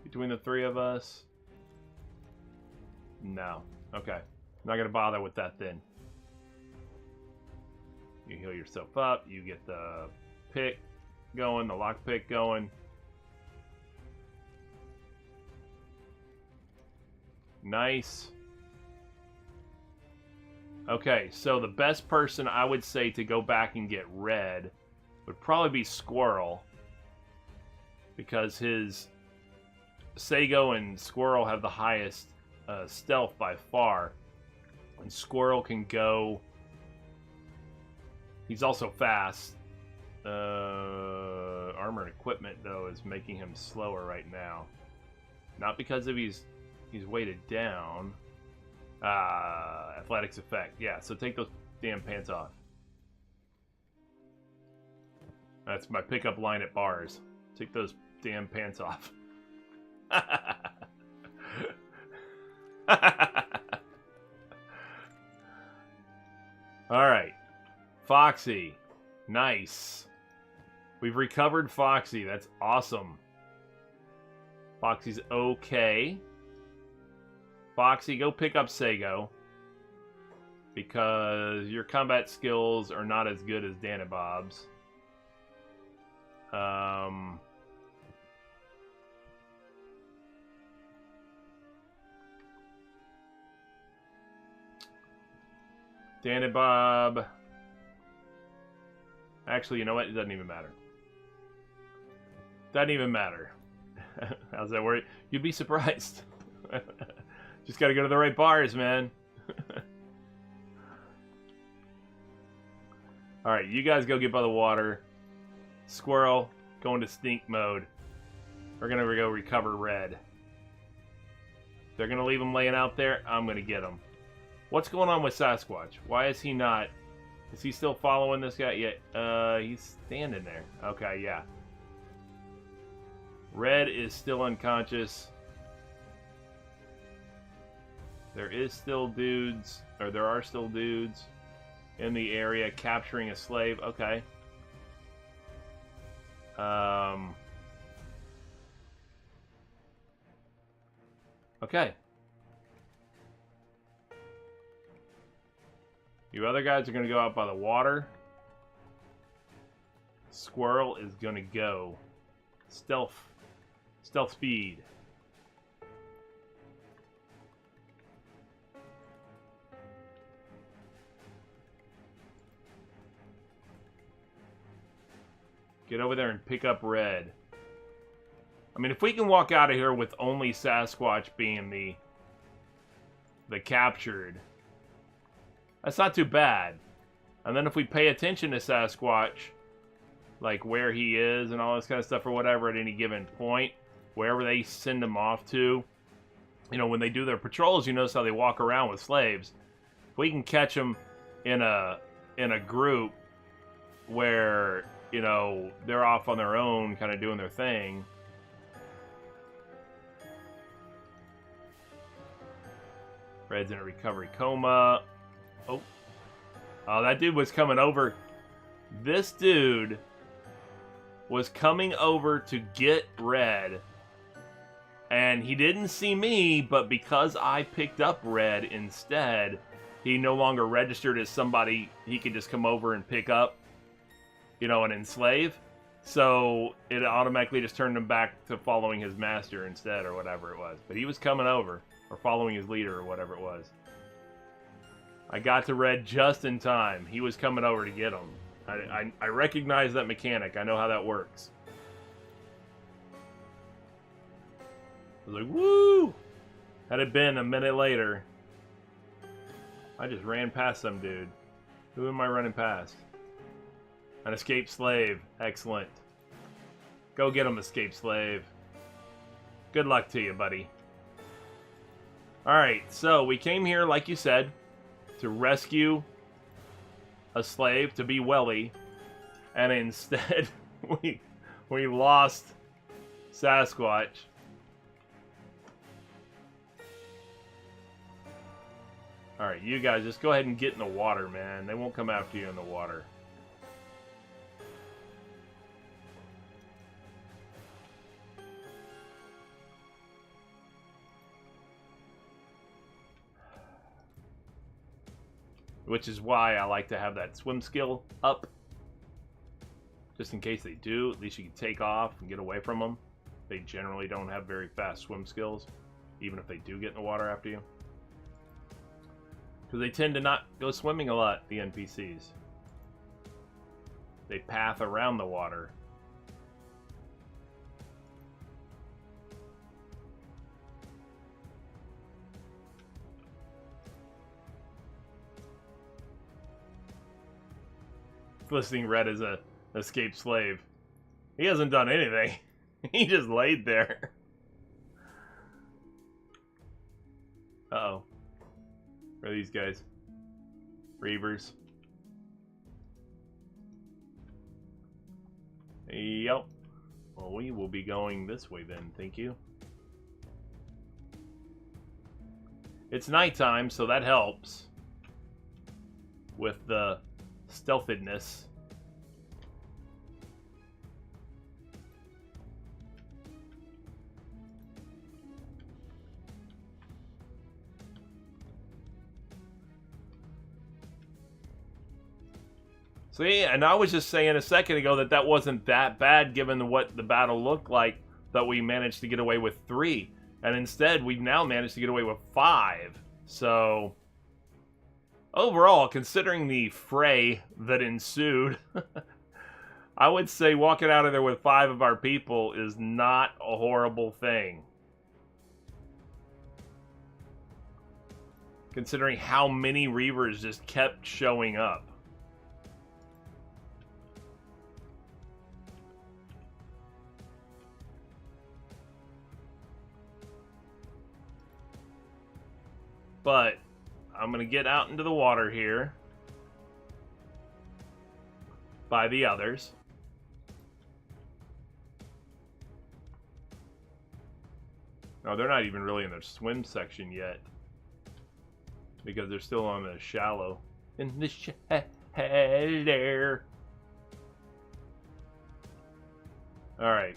between the three of us? No. Okay. Not going to bother with that then. You heal yourself up. You get the pick going, the lock pick going. Nice. Okay, so the best person I would say to go back and get Red would probably be Squirrel. Because his Sago and Squirrel have the highest stealth by far. And Squirrel can go... He's also fast. Armor and equipment, though, is making him slower right now. Not because of he's weighted down. Athletics effect. Yeah, so take those damn pants off. That's my pickup line at bars. Take those damn pants off. Alright. Foxy. Nice. We've recovered Foxy. That's awesome. Foxy's okay. Foxy, go pick up Sago. Because your combat skills are not as good as Dan and Bob's. Dan and Bob. Actually, you know what? It doesn't even matter. Doesn't even matter. How's that work? You'd be surprised. Just gotta go to the right bars, man. Alright, you guys go get by the water. Squirrel, go into stink mode. We're gonna go recover Red. They're gonna leave him laying out there. I'm gonna get him. What's going on with Sasquatch? Why is he not? Is he still following this guy? Yeah, he's standing there. Okay, yeah. Red is still unconscious. There are still dudes in the area capturing a slave. Okay. Okay. You other guys are going to go out by the water. Squirrel is going to go stealth speed. Get over there and pick up Red. I mean, if we can walk out of here with only Sasquatch being the captured, that's not too bad. And then if we pay attention to Sasquatch, like where he is and all this kind of stuff or whatever at any given point, wherever they send him off to, you know, when they do their patrols, you notice how they walk around with slaves. If we can catch them in a group where, you know, they're off on their own, kind of doing their thing. Red's in a recovery coma. Oh, that dude was coming over. This dude was coming over to get Red. And he didn't see me, but because I picked up Red instead, he no longer registered as somebody he could just come over and pick up, you know, and enslave. So it automatically just turned him back to following his master instead, or whatever it was. But he was coming over, or following his leader, or whatever it was. I got to Red just in time. He was coming over to get him. I recognize that mechanic. I know how that works. I was like, woo! Had it been a minute later, I just ran past some dude. Who am I running past? An escaped slave. Excellent. Go get him, escaped slave. Good luck to you, buddy. Alright, so we came here, like you said, to rescue a slave, to be Welly, and instead we lost Sasquatch. Alright, you guys just go ahead and get in the water, man. They won't come after you in the water. Which is why I like to have that swim skill up. Just in case they do, at least you can take off and get away from them. They generally don't have very fast swim skills, even if they do get in the water after you. Because they tend to not go swimming a lot, the NPCs. They path around the water. Listing Red as a escaped slave. He hasn't done anything. He just laid there. Uh-oh. Where are these guys? Reavers. Yep. Well, we will be going this way then, thank you. It's nighttime, so that helps. With the stealthedness. So yeah, and I was just saying a second ago that that wasn't that bad given what the battle looked like, that we managed to get away with 3. And instead, we've now managed to get away with 5. So overall, considering the fray that ensued, I would say walking out of there with 5 of our people is not a horrible thing. Considering how many Reavers just kept showing up. But I'm going to get out into the water here by the others. No, they're not even really in their swim section yet, because they're still on the shallow. In the shallow. Alright.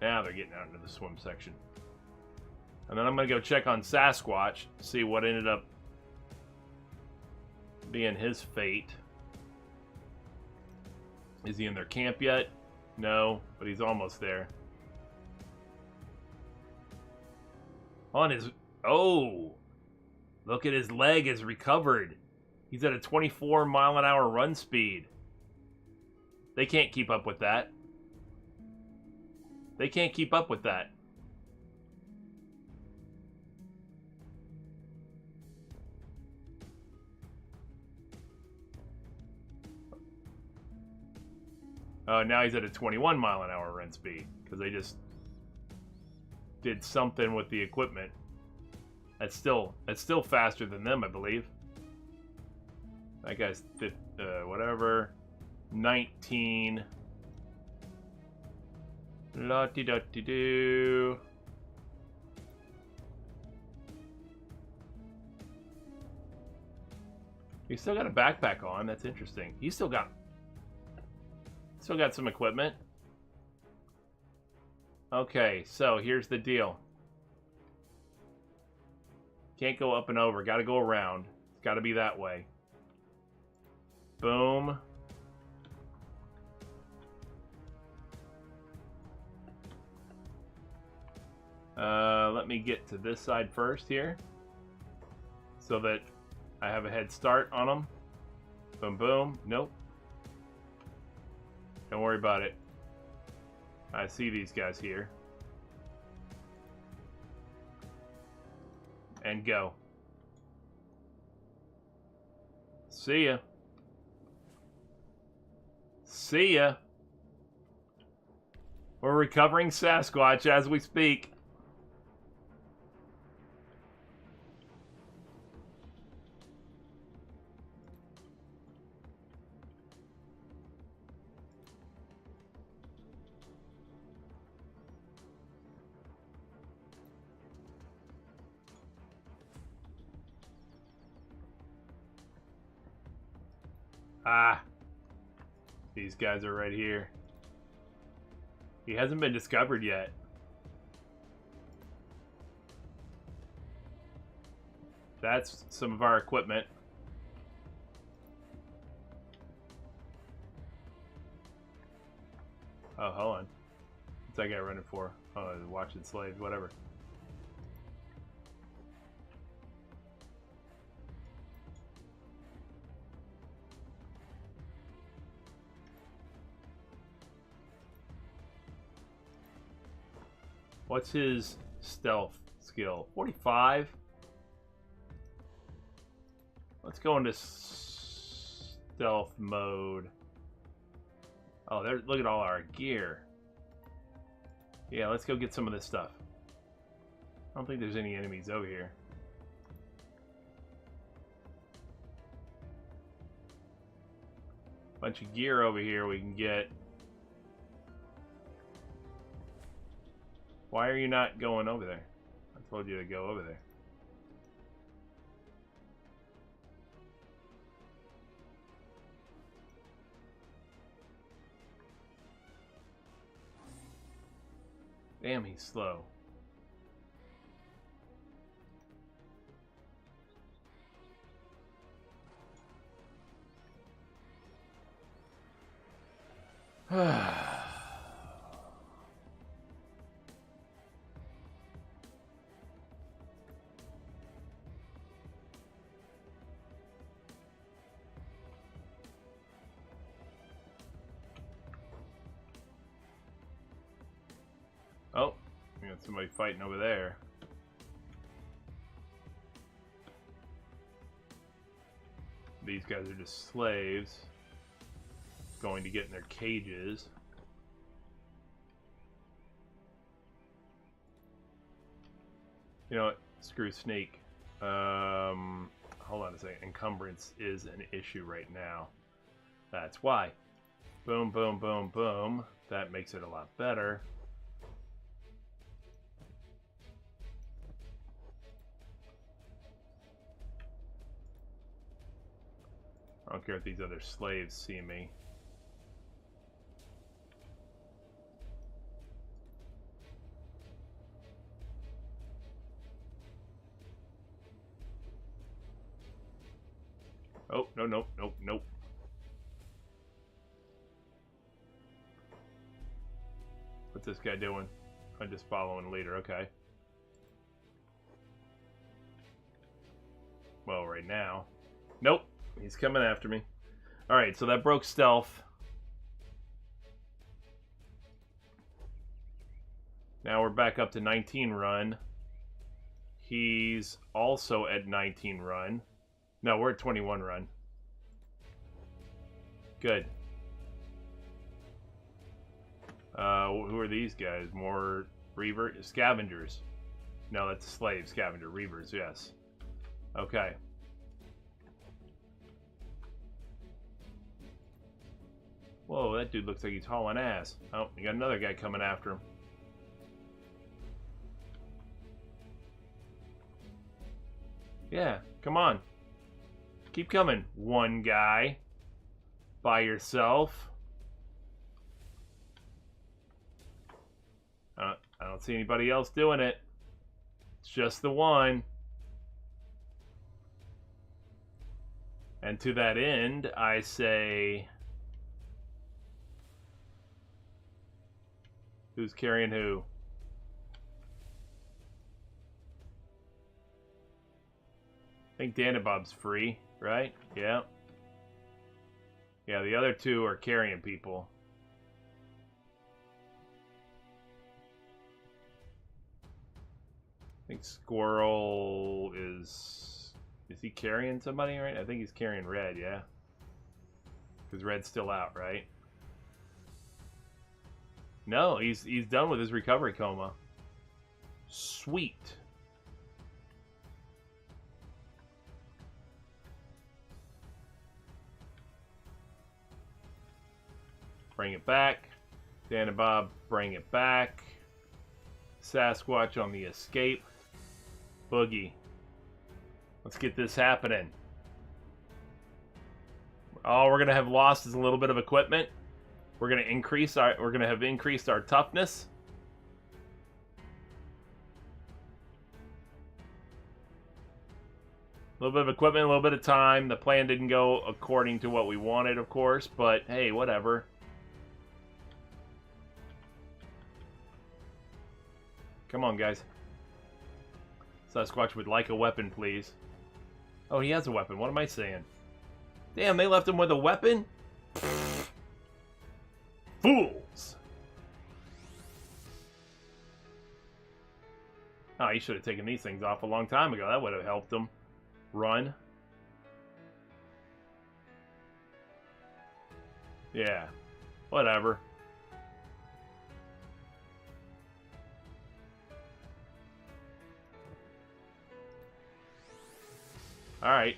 Now they're getting out into the swim section. And then I'm going to go check on Sasquatch, see what ended up being his fate. Is he in their camp yet? No, but he's almost there. On his... Oh! Look at his leg is recovered. He's at a 24-mile-an-hour run speed. They can't keep up with that. They can't keep up with that. Oh, now he's at a 21-mile-an-hour run speed, because they just did something with the equipment. That's still faster than them, I believe. That guy's whatever, 19. La-di-da-di-do. He's still got a backpack on. That's interesting. He's still got some equipment. Okay, so here's the deal. Can't go up and over. Got to go around. It's got to be that way. Boom. Let me get to this side first here, so that I have a head start on them. Boom, boom. Nope. Don't worry about it. I see these guys here. And go. See ya. See ya. We're recovering Sasquatch as we speak. Ah, these guys are right here. He hasn't been discovered yet. That's some of our equipment. Oh, hold on. What's that guy running for? Oh, watching slaves, whatever. What's his stealth skill? 45? Let's go into stealth mode. Oh, look at all our gear. Yeah, let's go get some of this stuff. I don't think there's any enemies over here. Bunch of gear over here we can get. Why are you not going over there? I told you to go over there. Damn, he's slow. Oh, we got somebody fighting over there. These guys are just slaves going to get in their cages. You know what? Screw Snake. Hold on a second. Encumbrance is an issue right now. That's why. Boom, boom, boom, boom. That makes it a lot better. I don't care if these other slaves see me. Oh, no, nope, nope, nope. What's this guy doing? I'm just following leader, okay. Well, right now. Nope, he's coming after me. Alright, so that broke stealth. Now we're back up to 19 run. He's also at 19 run. No, we're at 21 run. Good. Who are these guys? More scavengers. No, that's a slave scavenger. Reavers, yes. Okay. Whoa, that dude looks like he's hauling ass. Oh, you got another guy coming after him. Yeah, come on. Keep coming. One guy. By yourself. I don't see anybody else doing it. It's just the one. And to that end, I say... Who's carrying who? I think Danabob's free, right? Yeah. Yeah, the other two are carrying people. I think Squirrel is... Is he carrying somebody, right? I think he's carrying Red, yeah. Because Red's still out, right? No, he's done with his recovery coma. Sweet. Bring it back. Dan and Bob, bring it back. Sasquatch on the escape. Boogie. Let's get this happening. All we're gonna have lost is a little bit of equipment. We're gonna have increased our toughness. A little bit of equipment, a little bit of time. The plan didn't go according to what we wanted, of course, but hey, whatever. Come on, guys. Sasquatch would like a weapon, please. Oh, he has a weapon. What am I saying? Damn, they left him with a weapon? Fools! Oh, he should have taken these things off a long time ago. That would have helped him. Run. Yeah. Whatever. Alright.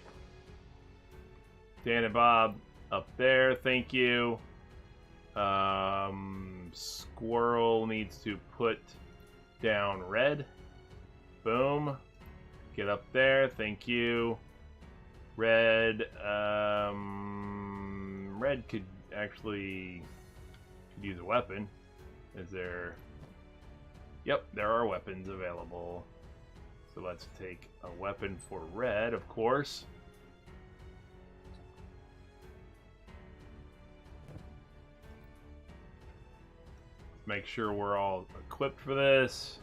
Dan and Bob up there. Thank you. Squirrel needs to put down Red. Boom. Get up there. Thank you. Red. Red could actually use a weapon. Is there... Yep, there are weapons available. So let's take a weapon for Red, of course. Make sure we're all equipped for this.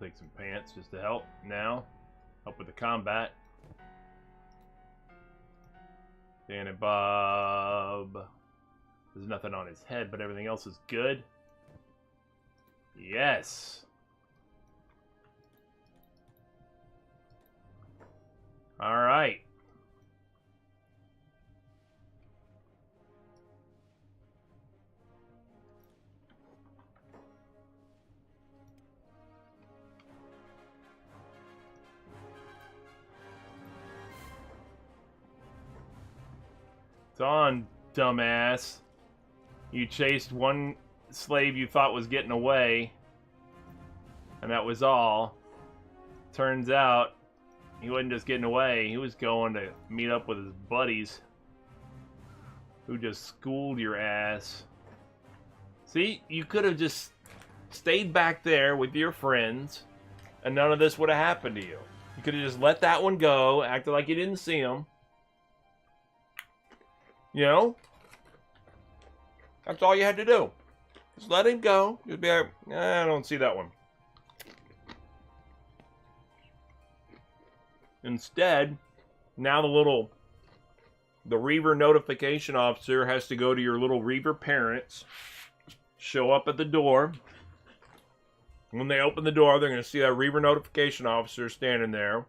Take some pants just to help now. Help with the combat. Dan and Bob. There's nothing on his head, but everything else is good. Yes. All right. on, dumbass. You chased one slave you thought was getting away, and that was all. Turns out, he wasn't just getting away, he was going to meet up with his buddies, who just schooled your ass. See, you could have just stayed back there with your friends, and none of this would have happened to you. You could have just let that one go, acted like you didn't see him. You know? That's all you had to do. Just let him go. Just be like, I don't see that one. Instead, now the Reaver notification officer has to go to your little Reaver parents, show up at the door. When they open the door, they're going to see that Reaver notification officer standing there,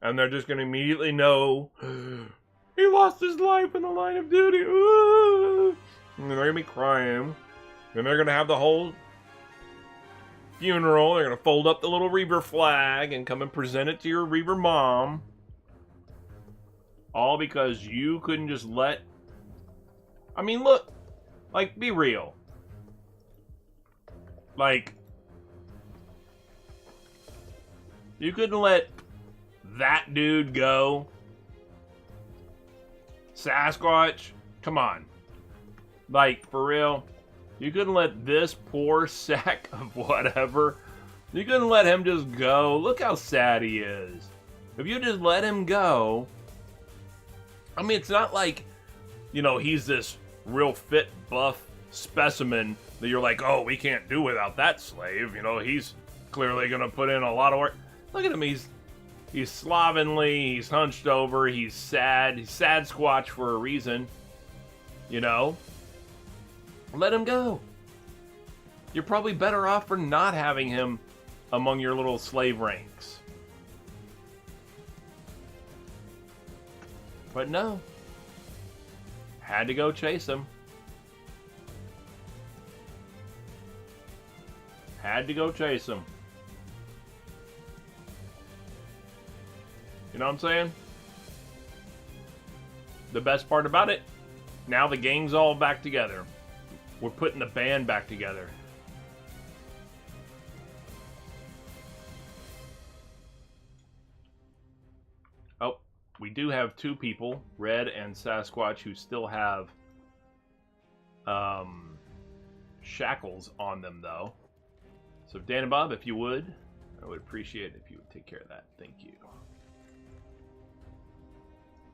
and they're just going to immediately know he lost his life in the line of duty. Ooh. And they're going to be crying. And they're going to have the whole funeral. They're going to fold up the little Reaver flag and come and present it to your Reaver mom. All because you couldn't just let... I mean, look. Like, be real. Like, you couldn't let that dude go. Sasquatch? Come on. Like, for real? You couldn't let this poor sack of whatever, you couldn't let him just go. Look how sad he is. If you just let him go, I mean, it's not like, you know, he's this real fit, buff specimen that you're like, oh, we can't do without that slave. You know, he's clearly going to put in a lot of work. Look at him. He's slovenly. He's hunched over. He's sad. He's sad Squatch for a reason. You know? Let him go. You're probably better off for not having him among your little slave ranks. But no. Had to go chase him. Had to go chase him. You know what I'm saying? The best part about it, now the gang's all back together. We're putting the band back together. Oh, we do have two people, Red and Sasquatch, who still have shackles on them, though. So, Dan and Bob, if you would, I would appreciate it if you would take care of that. Thank you.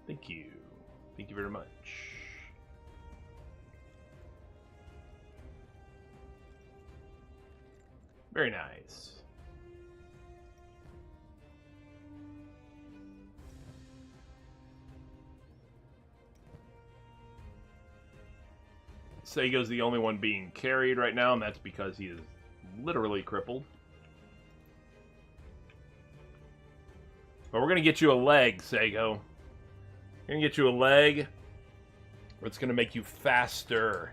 Thank you. Thank you very much. Very nice. Sego's the only one being carried right now, and that's because he is literally crippled. But we're going to get you a leg, Sego. We're going to get you a leg. It's going to make you faster.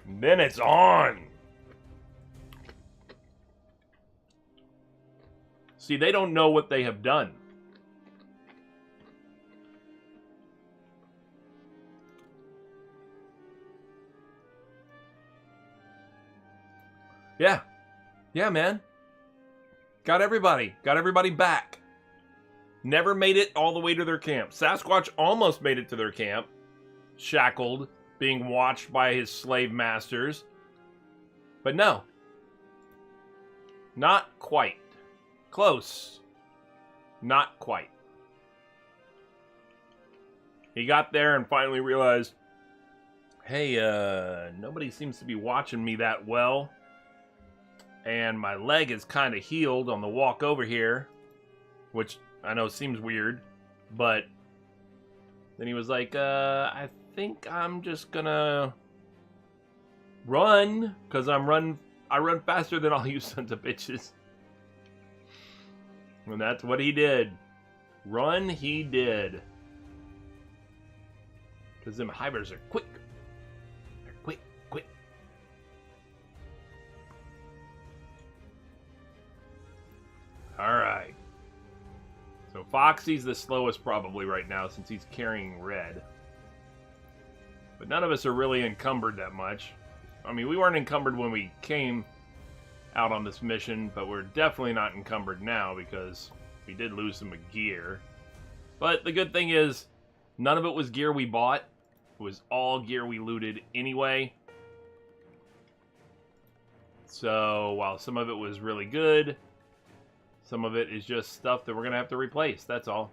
Then it's on. See, they don't know what they have done. Yeah. Yeah, man. Got everybody. Got everybody back. Never made it all the way to their camp. Sasquatch almost made it to their camp. Shackled, being watched by his slave masters. But no. Not quite. Close. Not quite. He got there and finally realized, hey, nobody seems to be watching me that well. And my leg is kind of healed on the walk over here. Which I know seems weird. But then he was like, I think I'm just gonna run. Because I run faster than all you sons of bitches. And that's what he did. Run he did. Because them hivers are quick. They're quick. Alright. Foxy's the slowest probably right now since he's carrying red. But none of us are really encumbered that much. I mean, we weren't encumbered when we came out on this mission, but we're definitely not encumbered now because we did lose some gear. But the good thing is, none of it was gear we bought. It was all gear we looted anyway. So, while some of it was really good, some of it is just stuff that we're going to have to replace. That's all.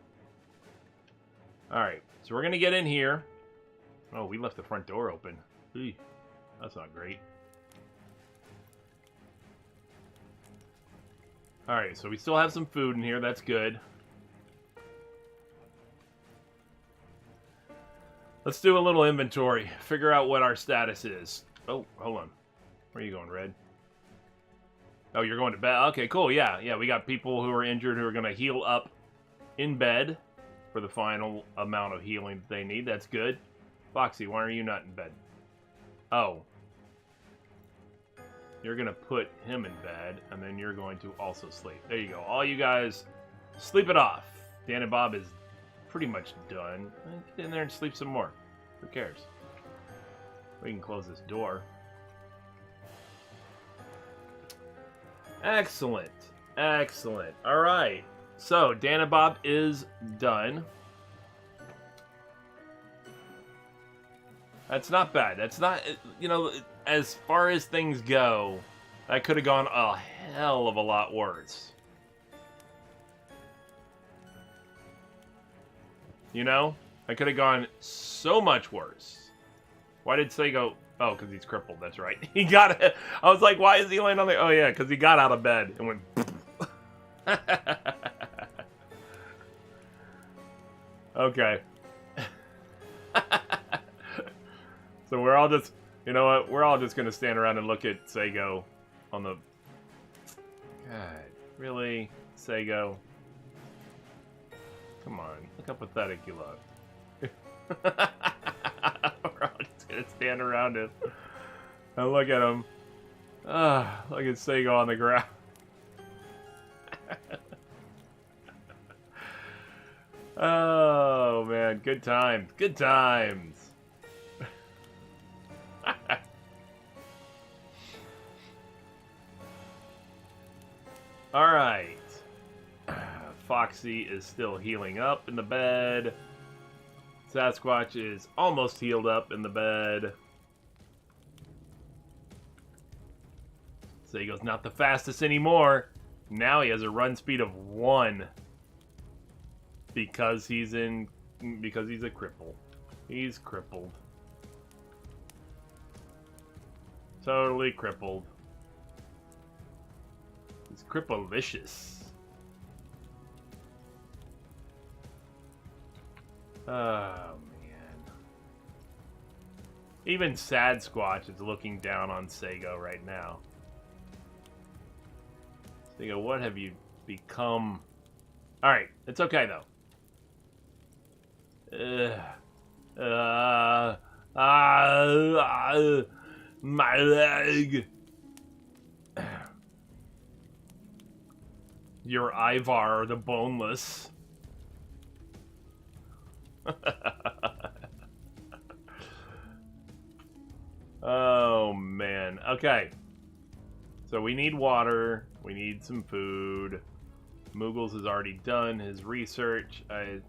Alright, so we're going to get in here. Oh, we left the front door open. Eey, that's not great. Alright, so we still have some food in here. That's good. Let's do a little inventory. Figure out what our status is. Oh, hold on. Where are you going, Red? Oh, you're going to bed. Okay, cool. Yeah, we got people who are injured who are going to heal up in bed for the final amount of healing that they need. That's good. Foxy, why are you not in bed? Oh. You're going to put him in bed, and then you're going to also sleep. There you go. All you guys, sleep it off. Dan and Bob is pretty much done. Get in there and sleep some more. Who cares? We can close this door. Excellent. Excellent. All right. So, Dan and Bob is done. That's not bad. That's not, you know, as far as things go, that could have gone a hell of a lot worse. You know? That could have gone so much worse. Why did Sego... Oh, because he's crippled, that's right. He got it. I was like, why is he laying on there? Oh, yeah, because he got out of bed and went... Okay. So we're all just... You know what? We're all just going to stand around and look at Sego on the... God, really? Sego? Come on. Look how pathetic you look. We're all just going to stand around him and look at him. Look at Sego on the ground. Oh, man. Good times. Good times. Alright. Foxy is still healing up in the bed. Sasquatch is almost healed up in the bed. Sego's not the fastest anymore. Now he has a run speed of 1. Because he's a cripple. He's crippled. Totally crippled. He's cripplelicious. Oh, man. Even Sad Squatch is looking down on Sego right now. Sego, what have you become? Alright, it's okay, though. My leg. Your Ivar the Boneless. Oh, man. Okay. So we need water. We need some food. Moogles has already done his research.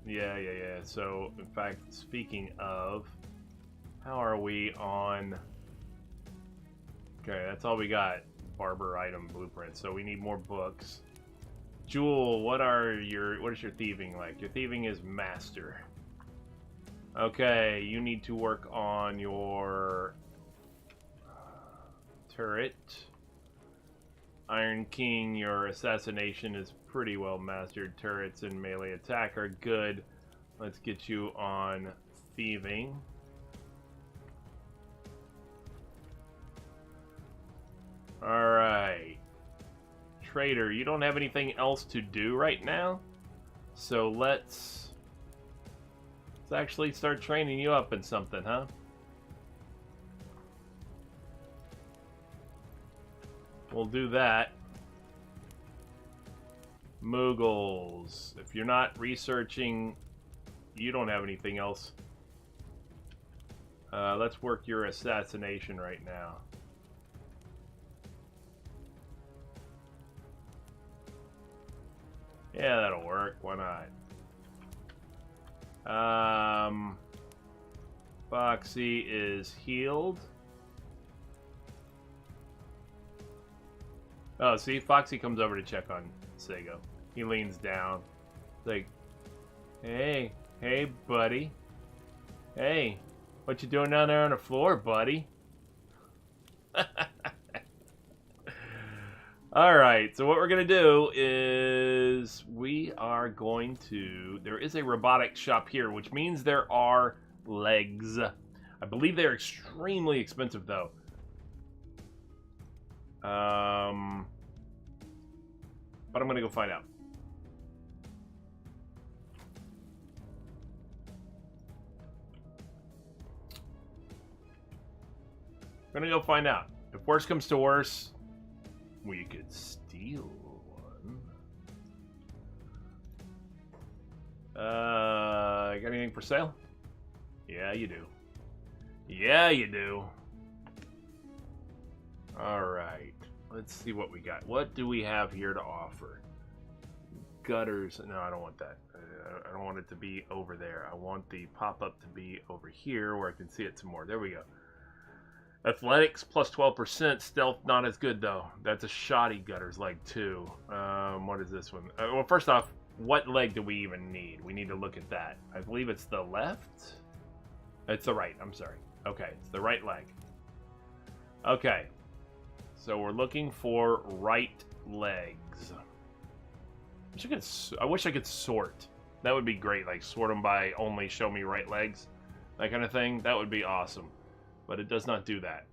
Yeah. So, in fact, speaking of, how are we on... Okay, that's all we got. Barber item blueprint. So we need more books. Jewel, what is your thieving like? Your thieving is master. Okay, you need to work on your turret. Iron King, your assassination is pretty well mastered. Turrets and melee attack are good. Let's get you on thieving. Alright. Trader, you don't have anything else to do right now? So let's actually start training you up in something, huh? We'll do that. Moogles. If you're not researching, you don't have anything else. Let's work your assassination right now. Yeah, that'll work. Why not? Foxy is healed. Oh, see, Foxy comes over to check on Sego. He leans down. Like, hey, buddy. Hey, what you doing down there on the floor, buddy? Alright, so what we're going to do is we are going to... There is a robotics shop here, which means there are legs. I believe they're extremely expensive, though. But I'm going to go find out. I'm going to go find out. If worse comes to worse, we could steal one. Got anything for sale? Yeah, you do. Yeah, you do. Alright. Let's see what we got. What do we have here to offer? Gutters. No, I don't want that. I don't want it to be over there. I want the pop-up to be over here where I can see it some more. There we go. Athletics plus 12%. Stealth not as good though. That's a shoddy gutters leg too. What is this one? Well, first off, what leg do we even need? We need to look at that. I believe it's the left. It's the right. I'm sorry. Okay, it's the right leg. Okay, so we're looking for right legs. I wish I could sort. That would be great. Like sort them by only show me right legs, that kind of thing. That would be awesome. But it does not do that.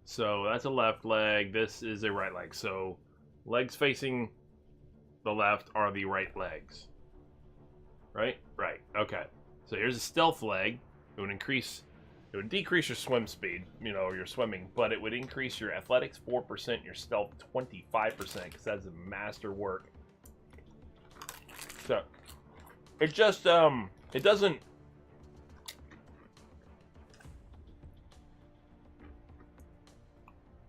So that's a left leg. This is a right leg. So legs facing the left are the right legs. Right? Right. Okay. So here's a stealth leg. It would decrease your swim speed, you know, your swimming, but it would increase your athletics 4%, your stealth 25%, because that's a master work. So it just it doesn't.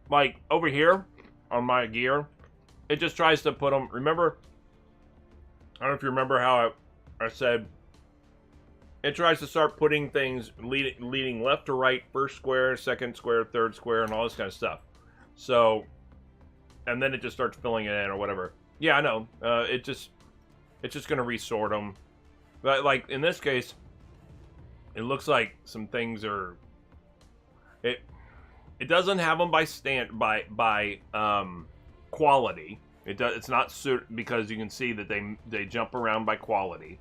Like, over here, on my gear, it just tries to put them... Remember? I don't know if you remember how I said... It tries to start putting things leading left to right, first square, second square, third square, and all this kind of stuff. So... And then it just starts filling it in, or whatever. Yeah, I know. It's just going to resort them. But, like, in this case, it looks like some things are... It doesn't have them by quality. It's not because you can see that they jump around by quality.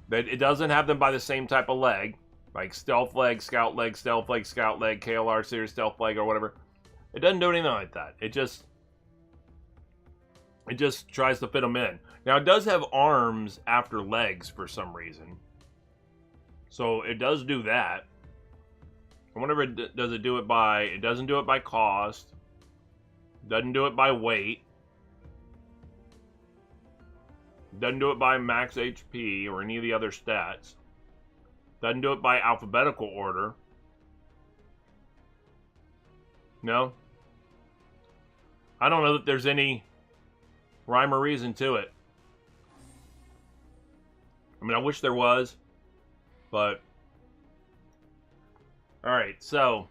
But it doesn't have them by the same type of leg, like stealth leg, scout leg, stealth leg, scout leg, KLR series stealth leg, or whatever. It doesn't do anything like that. It just tries to fit them in. Now it does have arms after legs for some reason, so it does do that. I wonder if it does it do it by... It doesn't do it by cost. Doesn't do it by weight. Doesn't do it by max HP or any of the other stats. Doesn't do it by alphabetical order. No? I don't know that there's any rhyme or reason to it. I mean, I wish there was, but... Alright, so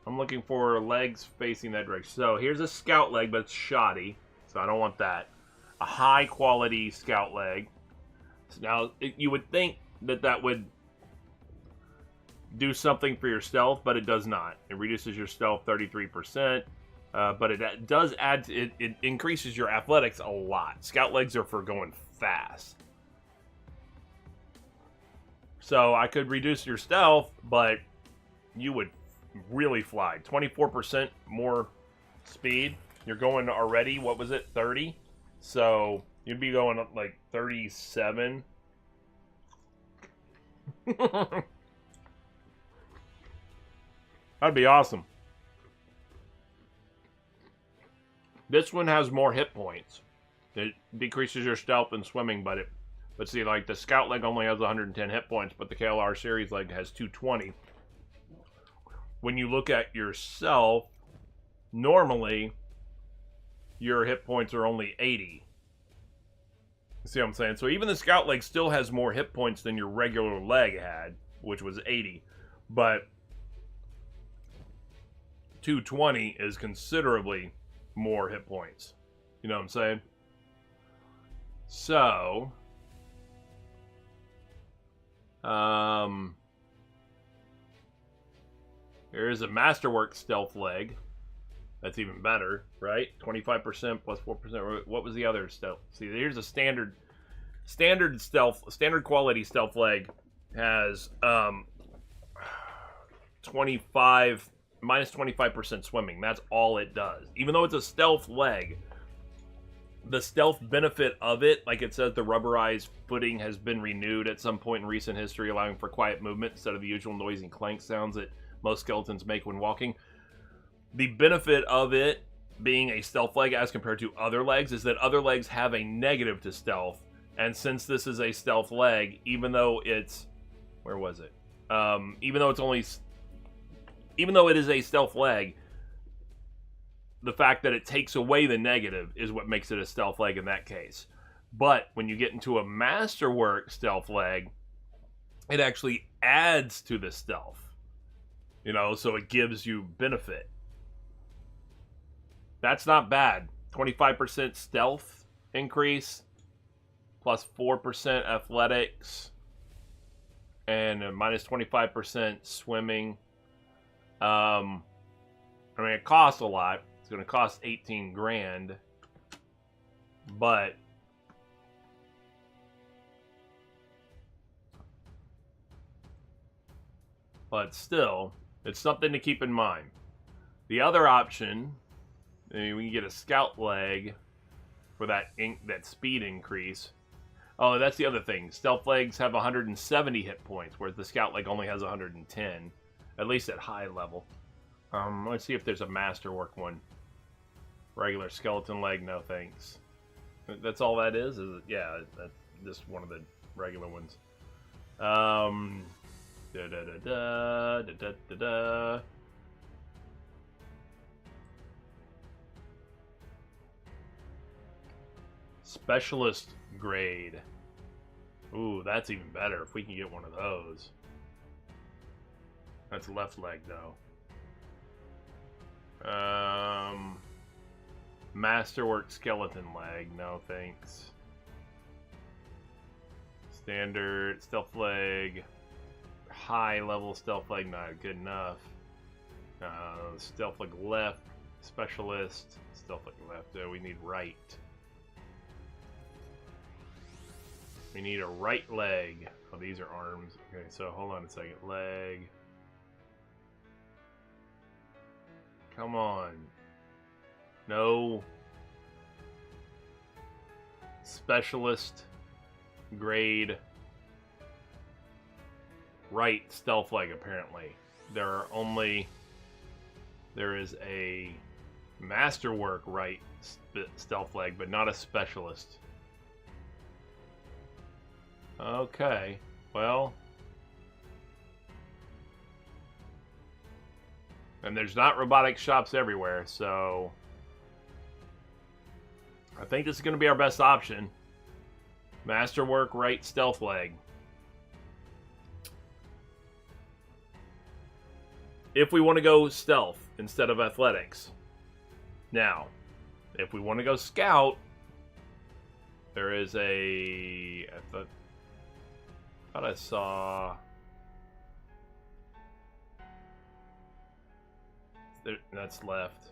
I'm looking for legs facing that direction. So here's a scout leg, but it's shoddy, so I don't want that. A high quality scout leg. Now, you would think that would do something for your stealth, but it does not. It reduces your stealth 33%, but it does add, it increases your athletics a lot. Scout legs are for going fast. So I could reduce your stealth, but you would really fly. 24% more speed. You're going already, what was it, 30? So you'd be going up like 37. That'd be awesome. This one has more hit points. It decreases your stealth and swimming, but see, like the scout leg only has 110 hit points, but the KLR series leg has 220. When you look at yourself, normally your hit points are only 80. See what I'm saying? So even the scout leg still has more hit points than your regular leg had, which was 80. But 220 is considerably more hit points. You know what I'm saying? So, there is a Masterwork stealth leg. That's even better, right? 25% plus 4%. What was the other stealth? See, here's a standard quality stealth leg has 25 minus 25% swimming. That's all it does. Even though it's a stealth leg, the stealth benefit of it, like it says, the rubberized footing has been renewed at some point in recent history, allowing for quiet movement instead of the usual noisy clank sounds that most skeletons make when walking. The benefit of it being a stealth leg as compared to other legs is that other legs have a negative to stealth, and since this is a stealth leg, even though it's... Where was it? Even though it is a stealth leg, the fact that it takes away the negative is what makes it a stealth leg in that case. But when you get into a Masterwork stealth leg, it actually adds to the stealth. You know, so it gives you benefit. That's not bad. 25% stealth increase, plus 4% athletics, and a minus 25% swimming. I mean, it costs a lot. It's going to cost 18 grand, but still, it's something to keep in mind. The other option, we can get a scout leg for that speed increase. Oh, that's the other thing. Stealth legs have 170 hit points, whereas the scout leg only has 110, at least at high level. Let's see if there's a Masterwork one. Regular skeleton leg, no thanks. That's all that is? Yeah, that's just one of the regular ones. Specialist grade. Ooh, that's even better if we can get one of those. That's left leg though. Masterwork skeleton leg, no thanks. Standard stealth leg. High level stealth leg, not good enough. Stealth leg left. Specialist. Stealth leg left. We need right. We need a right leg. Oh, these are arms. Okay, so hold on a second. Leg. Come on. No. Specialist grade right stealth leg, apparently. There is a Masterwork right stealth leg, but not a specialist. Okay, well, and there's not robotic shops everywhere, so I think this is going to be our best option. Masterwork right stealth leg. If we want to go stealth instead of athletics. Now, if we want to go scout, there is a... I thought I saw... That's left.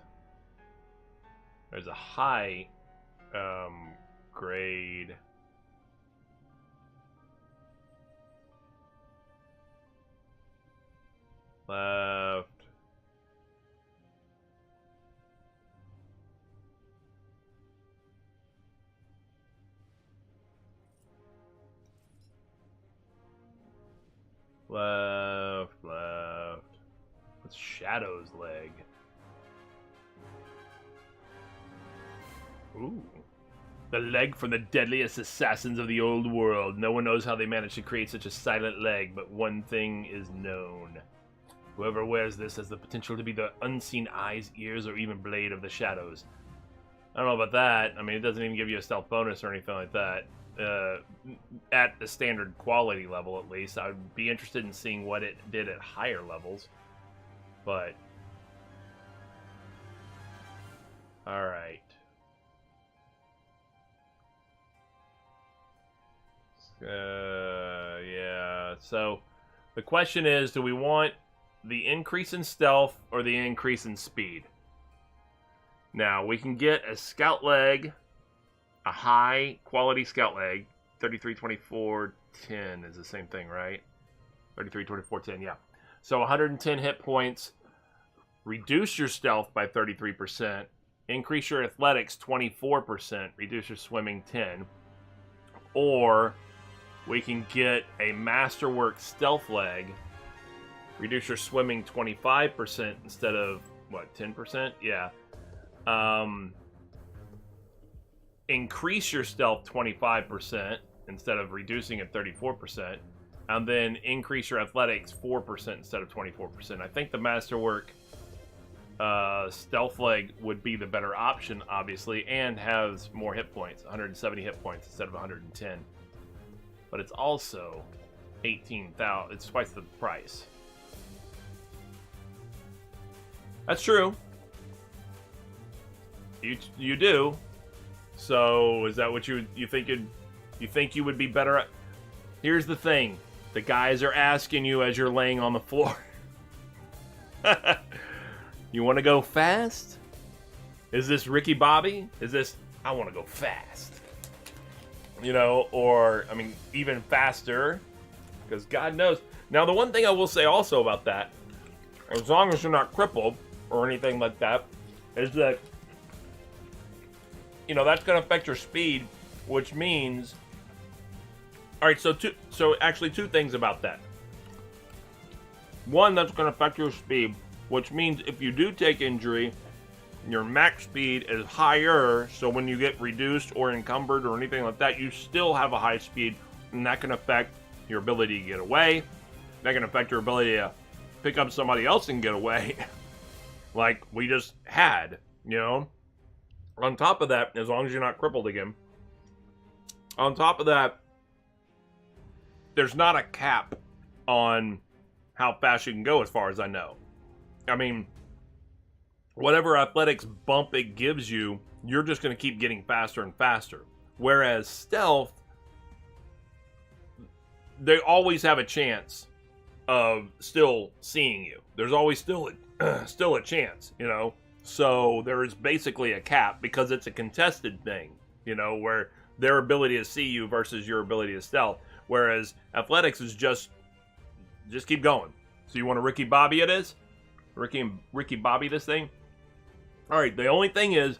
There's a high grade. Left. Left. What's Shadow's leg? Ooh. The leg from the deadliest assassins of the old world. No one knows how they managed to create such a silent leg, but one thing is known. Whoever wears this has the potential to be the unseen eyes, ears, or even blade of the shadows. I don't know about that. I mean, it doesn't even give you a stealth bonus or anything like that. At the standard quality level, at least. I would be interested in seeing what it did at higher levels. But... Alright. Yeah. So, the question is, do we want the increase in stealth or the increase in speed? Now, we can get a scout leg, a high quality scout leg. 33, 24, 10 is the same thing, right? 33, 24, 10, yeah. So 110 hit points, reduce your stealth by 33%, increase your athletics 24%, reduce your swimming 10. Or we can get a masterwork stealth leg, reduce your swimming 25% instead of, what, 10%? Yeah. Increase your stealth 25% instead of reducing it 34%, and then increase your athletics 4% instead of 24%. I think the masterwork stealth leg would be the better option, obviously, and has more hit points, 170 hit points instead of 110. But it's also 18,000. It's twice the price. That's true. You do. So is that what you think you would be better at? Here's the thing: the guys are asking you as you're laying on the floor. You want to go fast? Is this Ricky Bobby? Is this I want to go fast? You know, or I mean, even faster, because God knows. Now, the one thing I will say also about that, as long as you're not crippled or anything like that, is that, you know, that's going to affect your speed, which means... Alright, so actually two things about that. One, that's going to affect your speed, which means if you do take injury, your max speed is higher, so when you get reduced or encumbered or anything like that, you still have a high speed, and that can affect your ability to get away. That can affect your ability to pick up somebody else and get away, like we just had, you know? On top of that, as long as you're not crippled again, on top of that, there's not a cap on how fast you can go as far as I know. I mean, whatever athletics bump it gives you, you're just going to keep getting faster and faster. Whereas stealth, they always have a chance of still seeing you. There's always still a chance, you know? So there is basically a cap because it's a contested thing, you know, where their ability to see you versus your ability to stealth. Whereas athletics is just keep going. So you want to Ricky Bobby it is? Ricky Bobby this thing? Alright, the only thing is,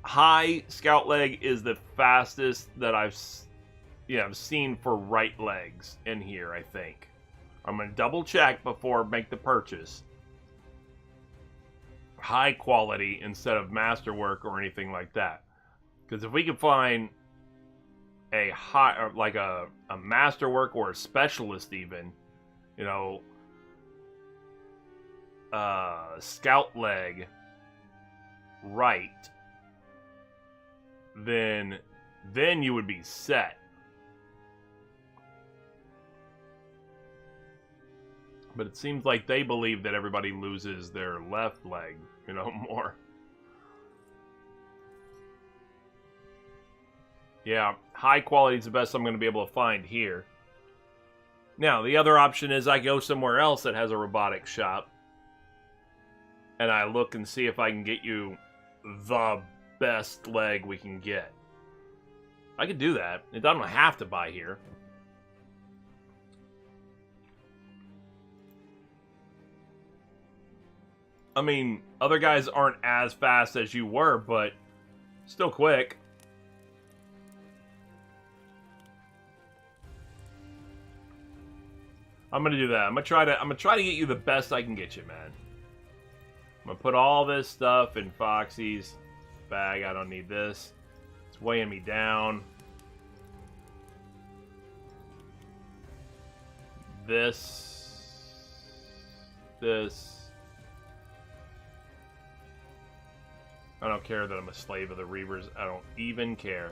high scout leg is the fastest that I've seen for right legs in here, I think. I'm going to double check before I make the purchase. High quality instead of masterwork or anything like that. Because if we could find a high, like a masterwork or a specialist even, you know, scout leg right, then you would be set. But it seems like they believe that everybody loses their left leg, you know, more. Yeah, high quality is the best I'm going to be able to find here. Now, the other option is I go somewhere else that has a robotics shop. And I look and see if I can get you the best leg we can get. I could do that. It doesn't have to buy here. I mean, other guys aren't as fast as you were, but still quick. I'm gonna do that. I'm gonna try to get you the best I can get you, man. I'm gonna put all this stuff in Foxy's bag. I don't need this. It's weighing me down. This. I don't care that I'm a slave of the Reavers. I don't even care.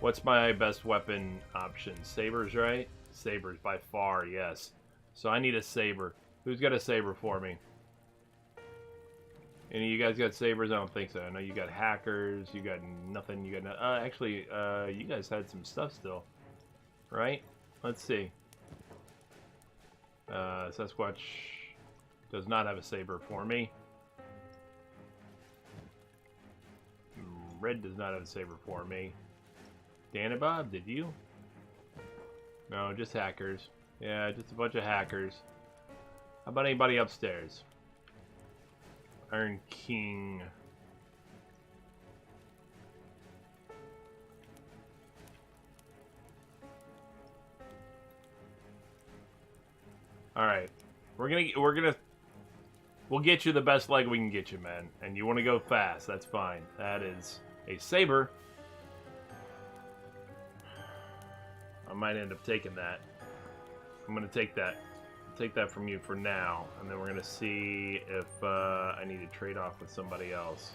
What's my best weapon option? Sabers, right? Sabers by far, yes. So I need a saber. Who's got a saber for me? Any of you guys got sabers? I don't think so. I know you got hackers. You got nothing. You got no, actually, you guys had some stuff still, right? Let's see. Sasquatch does not have a saber for me. Red does not have a saber for me. Danabob, did you? No, just hackers. Yeah, just a bunch of hackers. How about anybody upstairs? Iron King. All right, we'll get you the best leg we can get you, man. And you want to go fast? That's fine. That is a saber. I might end up taking that. I'm gonna take that. Take that from you for now, and then we're gonna see if I need to trade off with somebody else.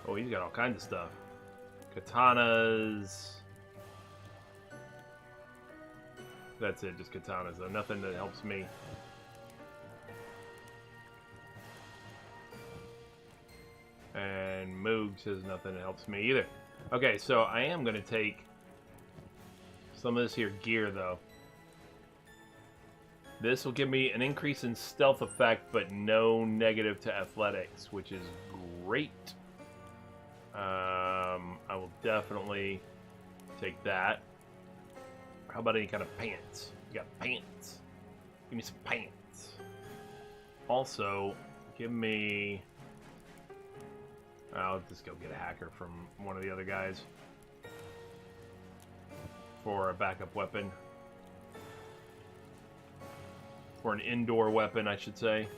Oh, he's got all kinds of stuff. Katanas. That's it, just katanas though. Nothing that helps me. And Moog says nothing that helps me either. Okay, so I am gonna take some of this here gear, though. This will give me an increase in stealth effect, but no negative to athletics, which is great. I will definitely take that. How about any kind of pants? You got pants. Give me some pants. Also, give me... I'll just go get a hacker from one of the other guys. For a backup weapon. For an indoor weapon, I should say.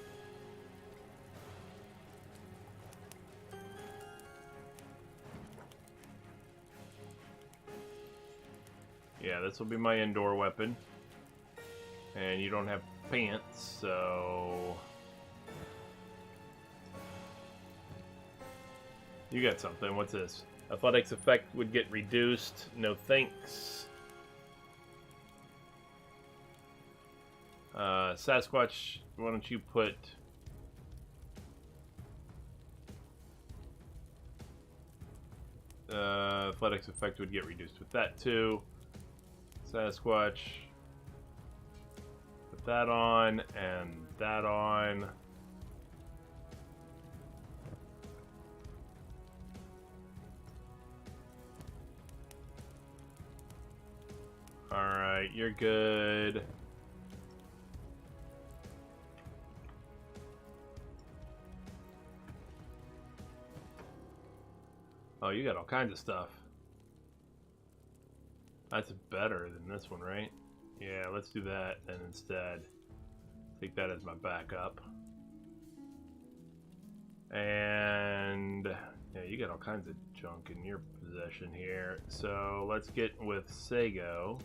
Yeah, this will be my indoor weapon. And you don't have pants, so... You got something. What's this? Athletics effect would get reduced. No thanks. Sasquatch, why don't you put... athletics effect would get reduced with that too. Sasquatch. Put that on and that on. Alright, you're good. Oh, you got all kinds of stuff. That's better than this one, right? Yeah, let's do that then instead. Take that as my backup. And yeah, you got all kinds of junk in your possession here. So let's get with Sago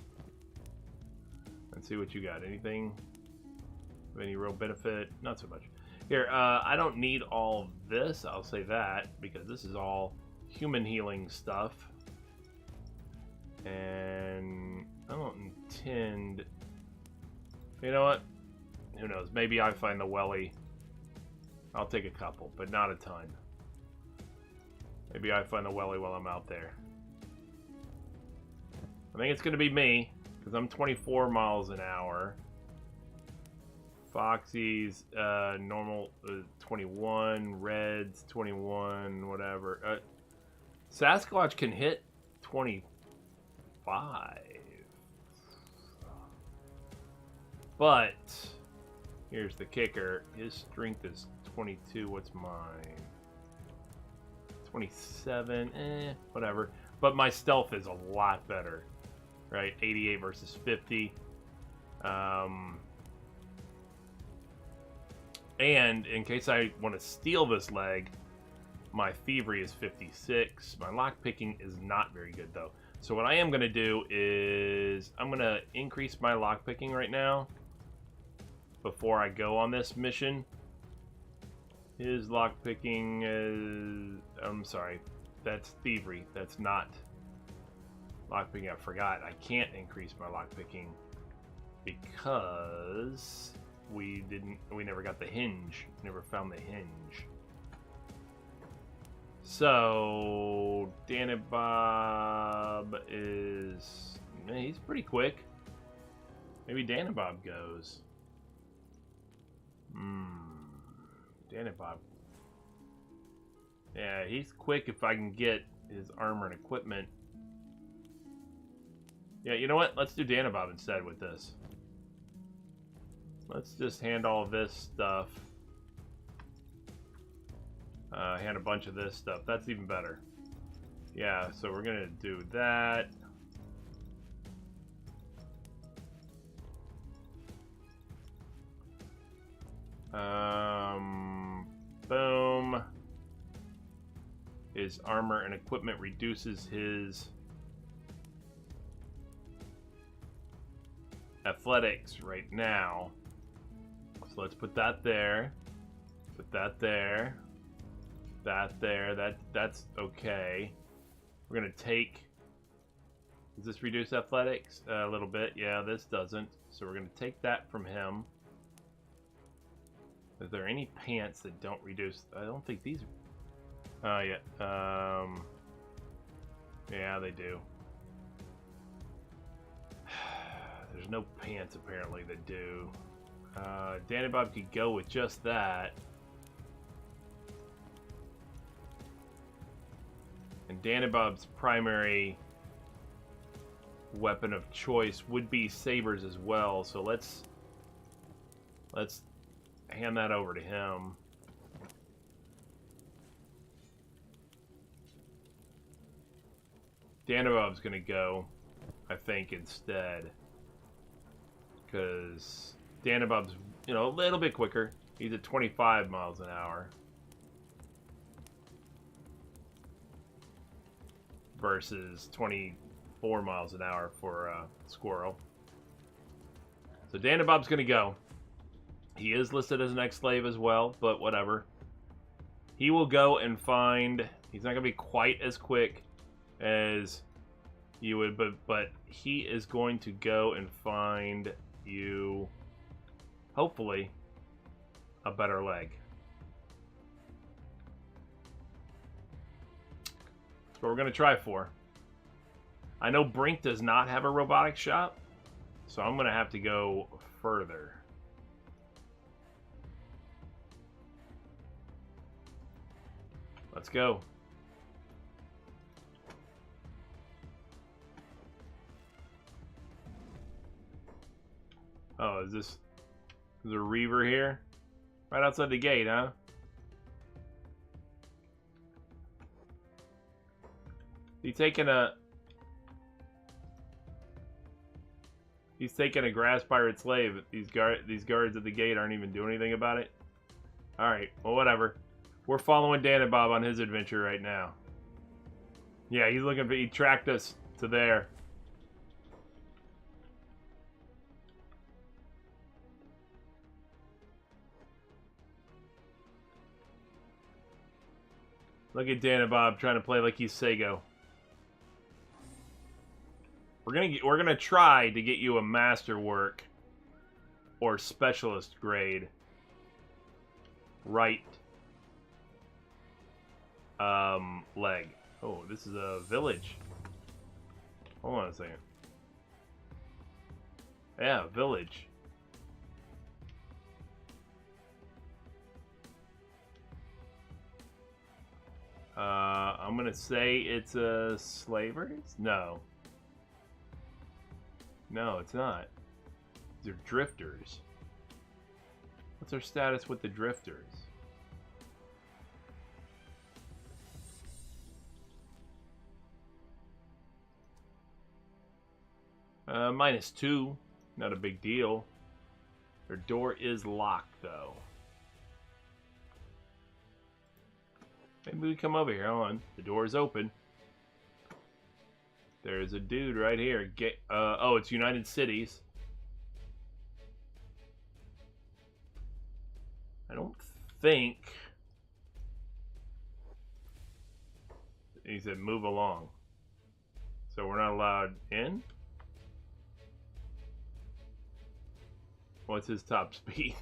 and see what you got. Anything of any real benefit? Not so much. Here, I don't need all of this, I'll say that, because this is all human healing stuff. And I don't intend... You know what? Who knows? Maybe I find the Welly. I'll take a couple, but not a ton. Maybe I find the Welly while I'm out there. I think it's going to be me, because I'm 24 miles an hour. Foxy's normal 21, Red's 21, whatever. Sasquatch can hit 25. But here's the kicker. His strength is 22. What's mine? 27. Whatever. But my stealth is a lot better. Right? 88 versus 50. And in case I want to steal this leg, My thievery is 56. My lockpicking is not very good, though. So what I am going to do is I'm going to increase my lockpicking right now before I go on this mission. His lockpicking is... I'm sorry. That's thievery. That's not lockpicking. I forgot. I can't increase my lockpicking because we never got the hinge. Never found the hinge. So Danabob is... he's pretty quick. Maybe Danabob goes. Danabob. Yeah, he's quick if I can get his armor and equipment. Yeah, you know what? Let's do Danabob instead with this. Let's just hand all this stuff. Hand a bunch of this stuff. That's even better. Yeah, so we're gonna do that. Boom. His armor and equipment reduces his athletics right now. So let's put that there. Put that there. That there. That's okay. We're gonna take... Does this reduce athletics? A little bit. Yeah, this doesn't. So we're gonna take that from him. Is there any pants that don't reduce? I don't think these... Oh, yeah. Yeah, they do. There's no pants, apparently, that do. Danabob could go with just that. And Danabob's primary weapon of choice would be sabers as well. So let's hand that over to him. Danabob's gonna go, I think, instead. Because Danabob's, you know, a little bit quicker. He's at 25 miles an hour. Versus 24 miles an hour for Squirrel. So Danabob's gonna go. He is listed as an ex-slave as well, but whatever. He will go and find... He's not gonna be quite as quick as you would, but he is going to go and find you, hopefully, a better leg. That's what we're going to try for. I know Brink does not have a robotic shop, so I'm going to have to go further. Let's go. Oh, is there a Reaver here? Right outside the gate, huh? He's taking a grass pirate slave. These guards at the gate aren't even doing anything about it. All right, well, whatever. We're following Danabob on his adventure right now. Yeah, he's looking for... He tracked us to there. Look at Danabob trying to play like he's Sego. We're gonna try to get you a masterwork or specialist grade. Right. Leg. Oh, this is a village. Hold on a second. Yeah, village. I'm gonna say it's a slavers? No. No, it's not. They're drifters. What's their status with the drifters? -2. Not a big deal. Their door is locked, though. Maybe we come over here. Hold on. The door's open. There's a dude right here. Oh, it's United Cities. I don't think... He said move along. So we're not allowed in? What's his top speed?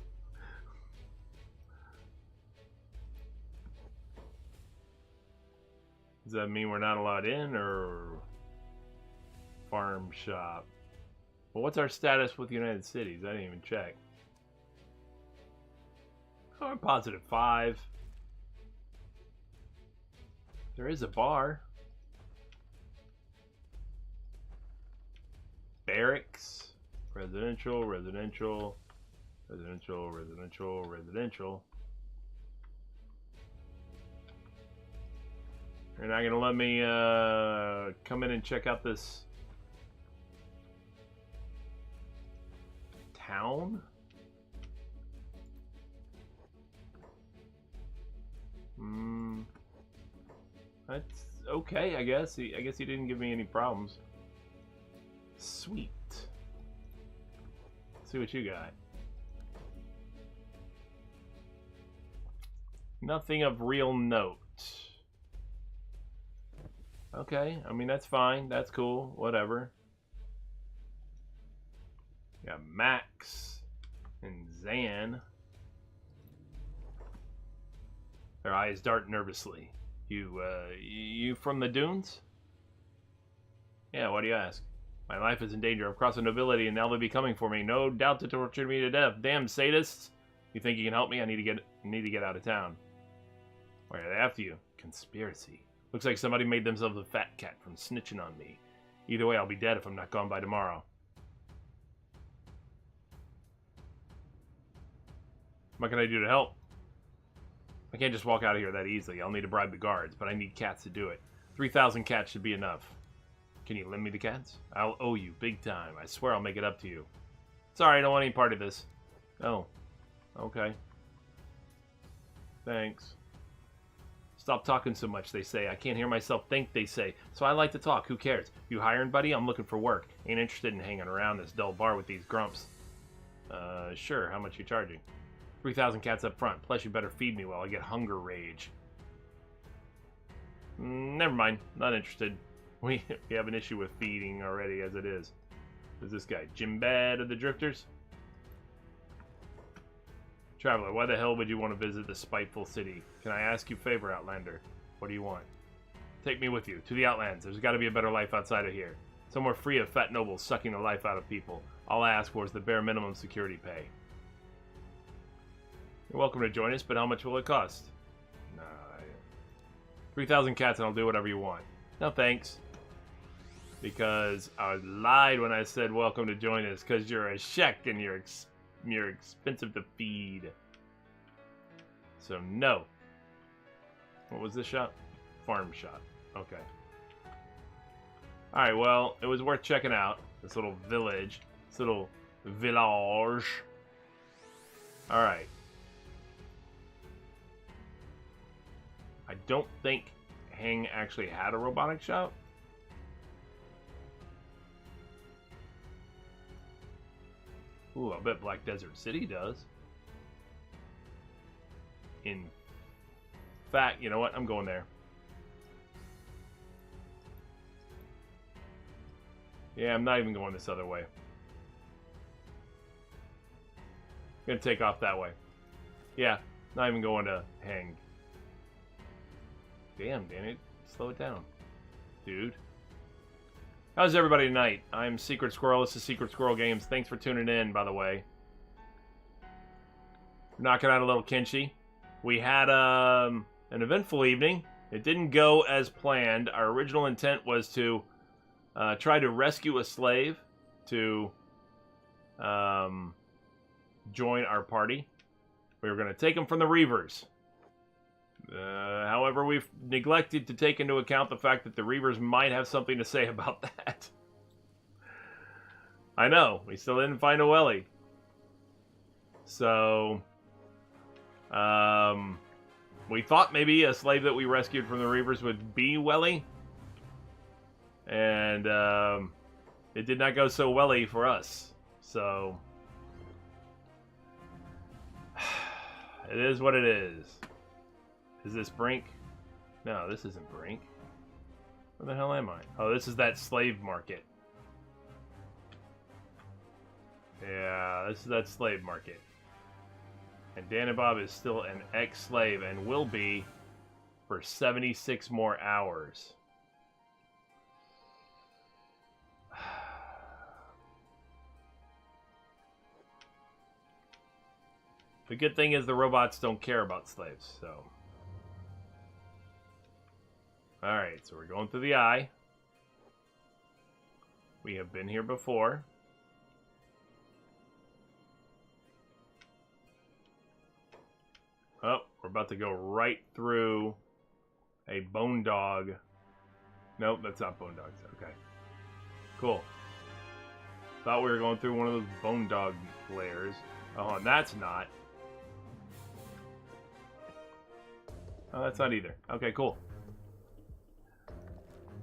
Does that mean we're not allowed in, or farm shop? Well, what's our status with United Cities? I didn't even check. Oh, I'm positive 5. There is a bar. Barracks. Residential, residential, residential, residential, residential. You're not gonna let me come in and check out this town? That's okay, I guess. I guess he didn't give me any problems. Sweet. Let's see what you got. Nothing of real note. Okay, I mean, that's fine. That's cool. Whatever. Got Max and Zan. Their eyes dart nervously. You from the dunes? Yeah, why do you ask? My life is in danger. I've crossed the nobility and now they'll be coming for me. No doubt to torture me to death. Damn sadists! You think you can help me? I need to get out of town. Why are they after you? Conspiracy. Looks like somebody made themselves a fat cat from snitching on me. Either way, I'll be dead if I'm not gone by tomorrow. What can I do to help? I can't just walk out of here that easily. I'll need to bribe the guards, but I need cats to do it. 3,000 cats should be enough. Can you lend me the cats? I'll owe you big time. I swear I'll make it up to you. Sorry, I don't want any part of this. Oh. Okay. Thanks. Stop talking so much, they say. I can't hear myself think, they say. So I like to talk. Who cares? You hiring, buddy? I'm looking for work. Ain't interested in hanging around this dull bar with these grumps. Sure. How much you charging? 3,000 cats up front. Plus, you better feed me while I get hunger rage. Never mind. Not interested. We have an issue with feeding already as it is. Who's this guy? Jim Bad of the Drifters? Traveler, why the hell would you want to visit the spiteful city? Can I ask you a favor, Outlander? What do you want? Take me with you, to the Outlands. There's got to be a better life outside of here. Somewhere free of fat nobles sucking the life out of people. All I ask for is the bare minimum security pay. You're welcome to join us, but how much will it cost? 3,000 cats and I'll do whatever you want. No thanks. Because I lied when I said welcome to join us, because you're a sheck and you're expensive to feed. So no. What was this shop? Farm shop. Okay. Alright, well, it was worth checking out. This little village. This little village. Alright. I don't think Hang actually had a robotic shop. Ooh, I bet Black Desert City does. In fact, you know what? I'm going there. Yeah, I'm not even going this other way. I'm gonna take off that way. Yeah, not even going to Hang. Damn it. Slow it down. Dude. How's everybody tonight? I'm Secret Squirrel. This is Secret Squirrel Games. Thanks for tuning in, by the way. Knocking out a little Kenshi. We had an eventful evening. It didn't go as planned. Our original intent was to try to rescue a slave to join our party. We were going to take him from the Reavers. However, we've neglected to take into account the fact that the Reavers might have something to say about that. I know, we still didn't find a Welly. So, We thought maybe a slave that we rescued from the Reavers would be Welly. And it did not go so welly for us. So it is what it is. Is this Brink? No, this isn't Brink. Where the hell am I? Oh, this is that slave market. Yeah, this is that slave market. And Danabob is still an ex-slave and will be for 76 more hours. The good thing is the robots don't care about slaves, so... Alright, so we're going through the eye. We have been here before. Oh, we're about to go right through a bone dog. Nope, that's not bone dogs. Okay. Cool. Thought we were going through one of those bone dog layers. Oh, and that's not. Oh, that's not either. Okay, cool.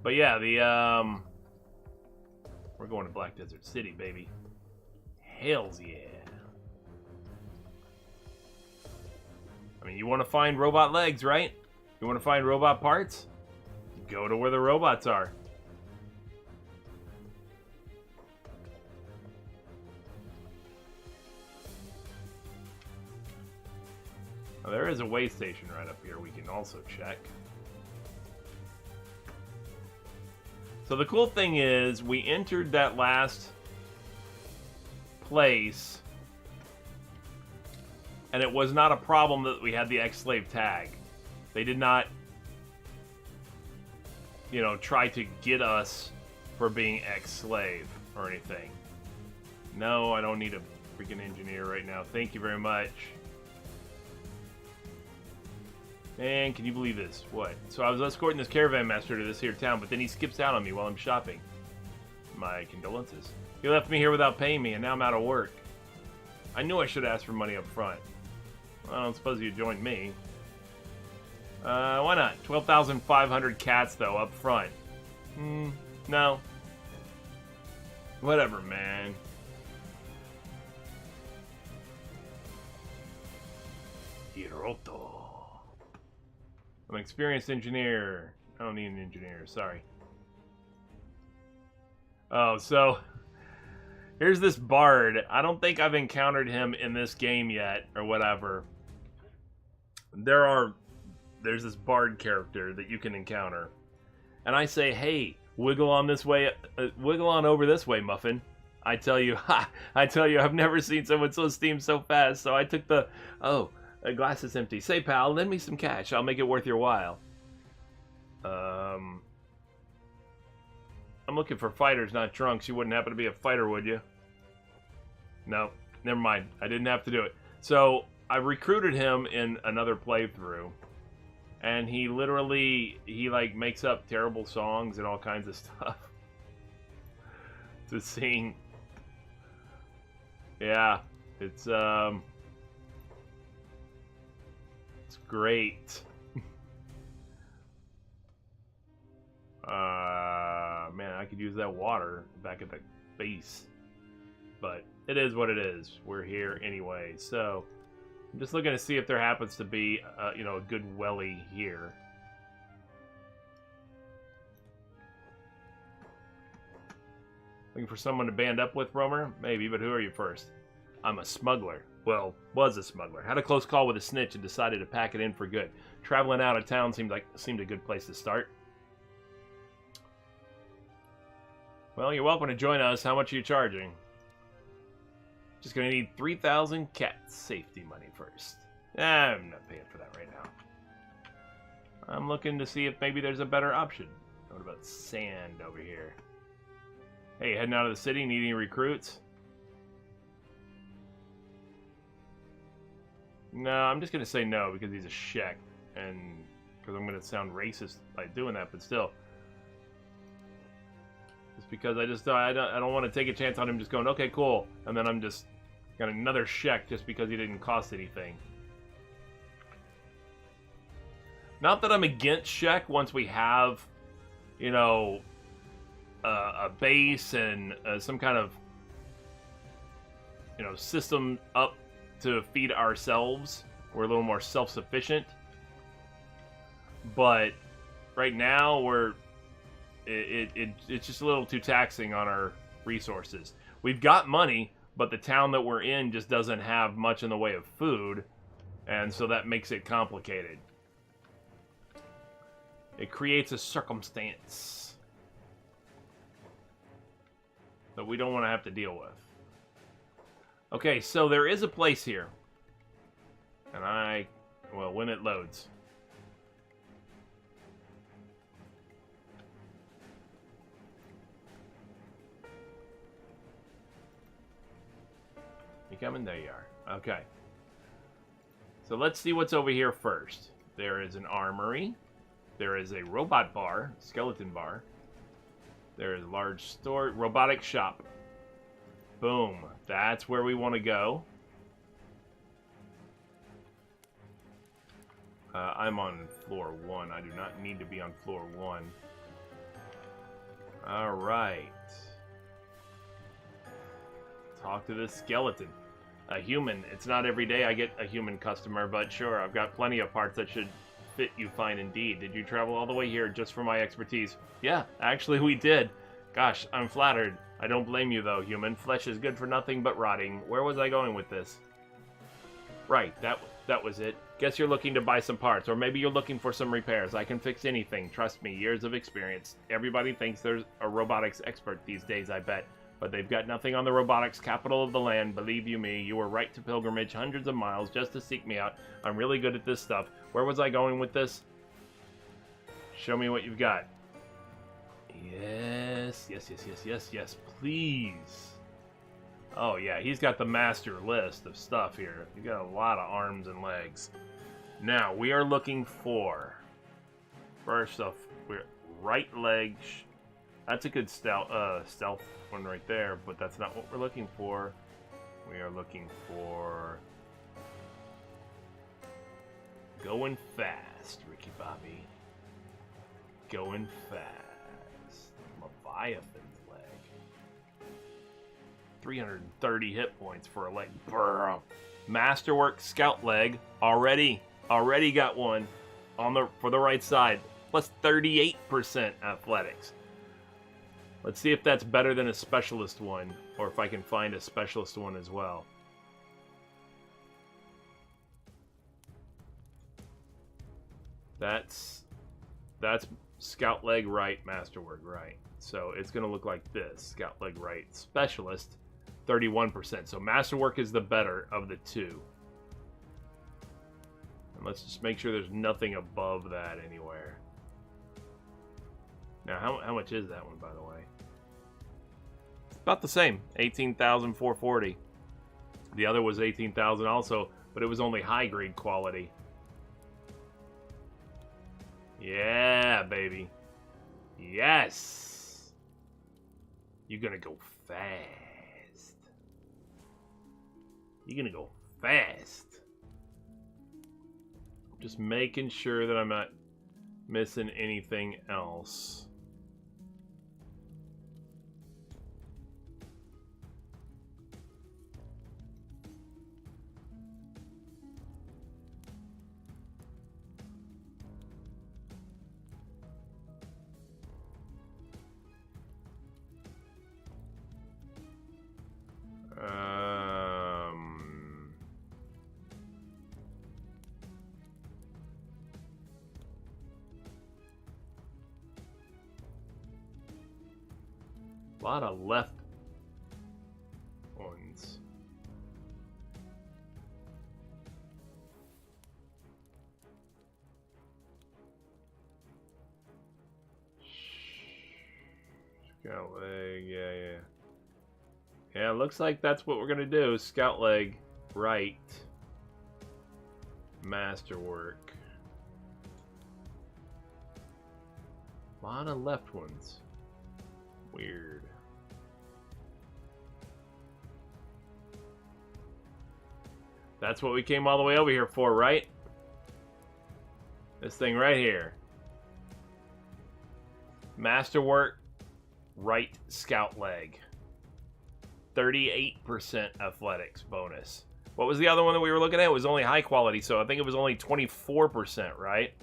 But yeah, we're going to Black Desert City, baby. Hells yeah. I mean, you want to find robot legs, right? You want to find robot parts? Go to where the robots are. Now, there is a way station right up here we can also check. So the cool thing is, we entered that last place, and it was not a problem that we had the ex-slave tag. They did not, you know, try to get us for being ex-slave or anything. No, I don't need a freaking engineer right now. Thank you very much. Man, can you believe this? What? So I was escorting this caravan master to this here town, but then he skips out on me while I'm shopping. My condolences. He left me here without paying me, and now I'm out of work. I knew I should ask for money up front. Well, I don't suppose you joined me. Why not? 12,500 cats, though, up front. No. Whatever, man. Hiroto. I'm an experienced engineer. I don't need an engineer, sorry. Oh, so... here's this bard. I don't think I've encountered him in this game yet, or whatever. There's this bard character that you can encounter. And I say, hey, wiggle on this way, wiggle on over this way, Muffin. I tell you, I've never seen someone so steam so fast, so I took the... Oh... a glass is empty. Say, pal, lend me some cash. I'll make it worth your while. I'm looking for fighters, not drunks. You wouldn't happen to be a fighter, would you? No, never mind. I didn't have to do it. So, I recruited him in another playthrough. And he literally, like, makes up terrible songs and all kinds of stuff to sing. Yeah, it's great. Man, I could use that water back at the base. But it is what it is. We're here anyway. So, I'm just looking to see if there happens to be, you know, a good welly here. Looking for someone to band up with, Romer? Maybe, but who are you first? I'm a smuggler. Well, was a smuggler. Had a close call with a snitch and decided to pack it in for good. Traveling out of town seemed a good place to start. Well, you're welcome to join us. How much are you charging? Just gonna need 3,000 cat safety money first. I'm not paying for that right now. I'm looking to see if maybe there's a better option. What about sand over here? Hey, heading out of the city, need any recruits? No, I'm just going to say no because he's a sheck. And because I'm going to sound racist by doing that, but still. Just because I don't want to take a chance on him just going, okay, cool. And then I'm just got another sheck just because he didn't cost anything. Not that I'm against Shek once we have, you know, a base and some kind of, you know, system up to feed ourselves. We're a little more self-sufficient. But right now, it's just a little too taxing on our resources. We've got money, but the town that we're in just doesn't have much in the way of food, and so that makes it complicated. It creates a circumstance that we don't want to have to deal with. Okay, so there is a place here. And well, when it loads. You coming? There you are. Okay. So let's see what's over here first. There is an armory. There is a robot bar, skeleton bar. There is a large store, robotic shop. Boom. That's where we want to go. I'm on floor 1. I do not need to be on floor 1. Alright. Talk to this skeleton. A human. It's not every day I get a human customer, but sure, I've got plenty of parts that should fit you fine indeed. Did you travel all the way here just for my expertise? Yeah, actually we did. Gosh, I'm flattered. I don't blame you though, human. Flesh is good for nothing but rotting. Where was I going with this? Right, that was it. Guess you're looking to buy some parts, or maybe you're looking for some repairs. I can fix anything. Trust me, years of experience. Everybody thinks there's a robotics expert these days, I bet. But they've got nothing on the robotics capital of the land. Believe you me, you were right to pilgrimage hundreds of miles just to seek me out. I'm really good at this stuff. Where was I going with this? Show me what you've got. Yes, please. Oh yeah, he's got the master list of stuff here. He's got a lot of arms and legs. Now, we are looking for... First off, we're right leg... That's a good stealth one right there, but that's not what we're looking for. We are looking for... Going fast, Ricky Bobby. Going fast. Leviathan's leg. 330 hit points for a leg. Brr. Masterwork scout leg. Already got one for the right side. Plus 38% athletics. Let's see if that's better than a specialist one, or if I can find a specialist one as well. That's scout leg right, masterwork right. So it's going to look like this. Scout leg right, specialist, 31%. So masterwork is the better of the two. And let's just make sure there's nothing above that anywhere. Now, how much is that one, by the way? It's about the same, 18,440. The other was 18,000 also, but it was only high-grade quality. Yeah, baby. Yes! You're gonna go fast. You're gonna go fast. Just making sure that I'm not missing anything else. A lot of left ones. Scout leg, yeah. Yeah, looks like that's what we're gonna do. Scout leg, right. Masterwork. A lot of left ones. Weird. That's what we came all the way over here for, right? This thing right here. Masterwork, right scout leg. 38% athletics bonus. What was the other one that we were looking at? It was only high quality, so I think it was only 24%, right?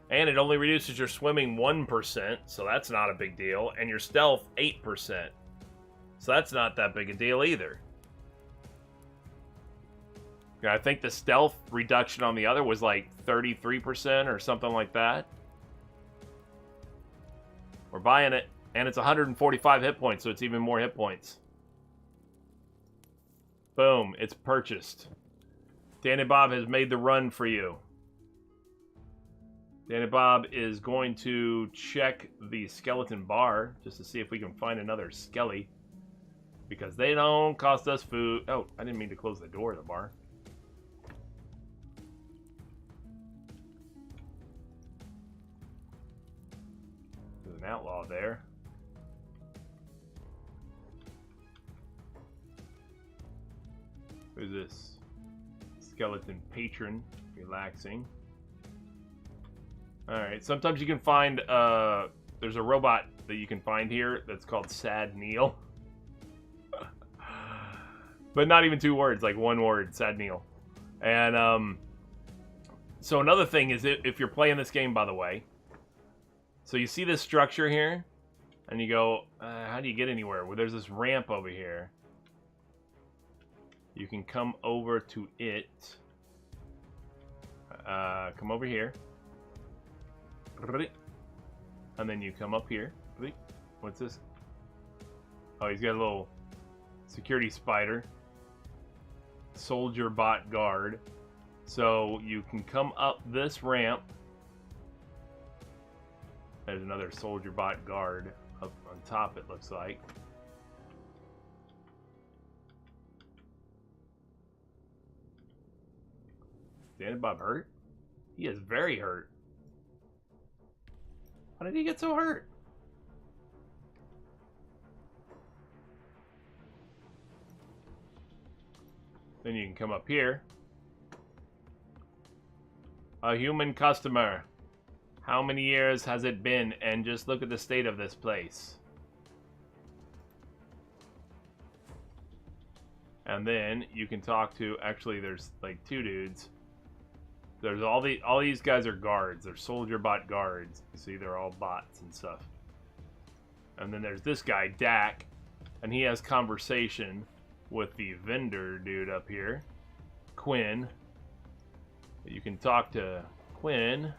And it only reduces your swimming 1%, so that's not a big deal. And your stealth 8%. So that's not that big a deal either. Yeah, I think the stealth reduction on the other was like 33% or something like that. We're buying it. And it's 145 hit points, so it's even more hit points. Boom, it's purchased. Danny Bob has made the run for you. Danny Bob is going to check the skeleton bar just to see if we can find another skelly. Because they don't cost us food. Oh, I didn't mean to close the door of the bar. There's an outlaw there. Who's this? Skeleton patron. Relaxing. Alright, sometimes you can find, there's a robot that you can find here that's called Sad Neil. But not even 2 words, like 1 word, Sad Neil. And, so another thing is, if you're playing this game, by the way, so you see this structure here, and you go, how do you get anywhere? Well, there's this ramp over here. You can come over to it. Come over here. And then you come up here. What's this? Oh, he's got a little security spider. Soldier bot guard. So you can come up this ramp. There's another soldier bot guard up on top, it looks like. Is Danny Bob hurt? He is very hurt. How did he get so hurt? Then you can come up here. A human customer. How many years has it been? And just look at the state of this place. And then you can talk to, actually there's like 2 dudes. There's all these guys are guards. They're soldier bot guards. You see, they're all bots and stuff. And then there's this guy, Dak, and he has conversation with the vendor dude up here, Quinn. You can talk to Quinn.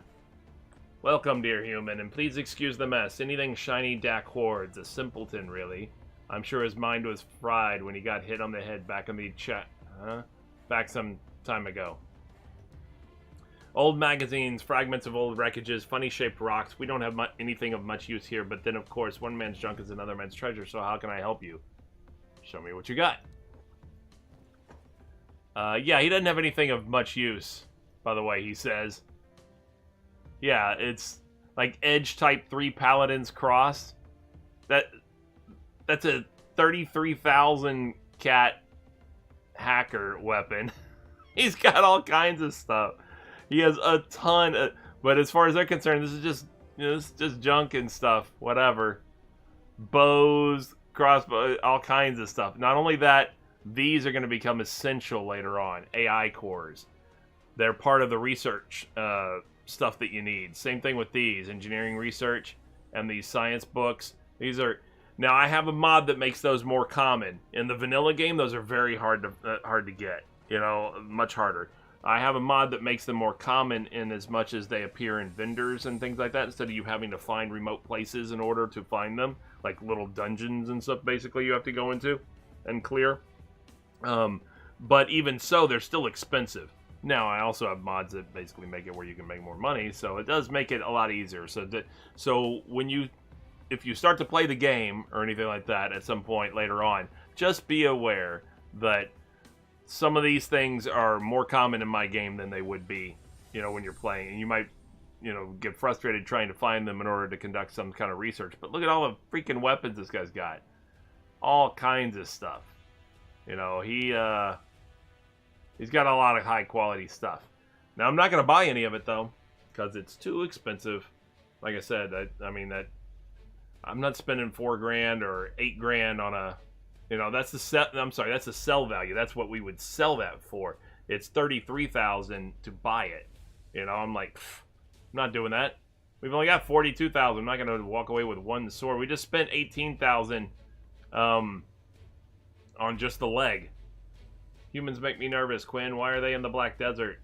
Welcome, dear human, and please excuse the mess. Anything shiny Dak hoards, a simpleton, really. I'm sure his mind was fried when he got hit on the head back in the back some time ago. Old magazines, fragments of old wreckages, funny-shaped rocks. We don't have anything of much use here, but then, of course, one man's junk is another man's treasure, so how can I help you? Show me what you got. Yeah, he doesn't have anything of much use, by the way, he says. Yeah, it's like Edge Type 3 Paladin's Cross. That's a 33,000 cat hacker weapon. He's got all kinds of stuff. He has a ton of, but as far as they're concerned, this is just, you know, this is just junk and stuff, whatever. Bows, crossbows, all kinds of stuff. Not only that, these are going to become essential later on. AI cores. They're part of the research stuff that you need. Same thing with these, engineering research and these science books. These are, now I have a mod that makes those more common. In the vanilla game, those are very hard to get. You know, much harder. I have a mod that makes them more common in as much as they appear in vendors and things like that, instead of you having to find remote places in order to find them, like little dungeons and stuff basically you have to go into and clear. But even so, they're still expensive. Now, I also have mods that basically make it where you can make more money, so it does make it a lot easier. So when if you start to play the game or anything like that at some point later on, just be aware that some of these things are more common in my game than they would be, you know, when you're playing. And you might, you know, get frustrated trying to find them in order to conduct some kind of research. But look at all the freaking weapons this guy's got. All kinds of stuff. You know, He's got a lot of high quality stuff. Now I'm not gonna buy any of it though, because it's too expensive. Like I said, I mean that I'm not spending $4,000 or $8,000 on a, you know, that's the set. I'm sorry, that's the sell value. That's what we would sell that for. It's $33,000 to buy it. You know, I'm like, I'm not doing that. We've only got 42,000. I'm not gonna walk away with one sword. We just spent 18,000 on just the leg. Humans make me nervous, Quinn. Why are they in the Black Desert?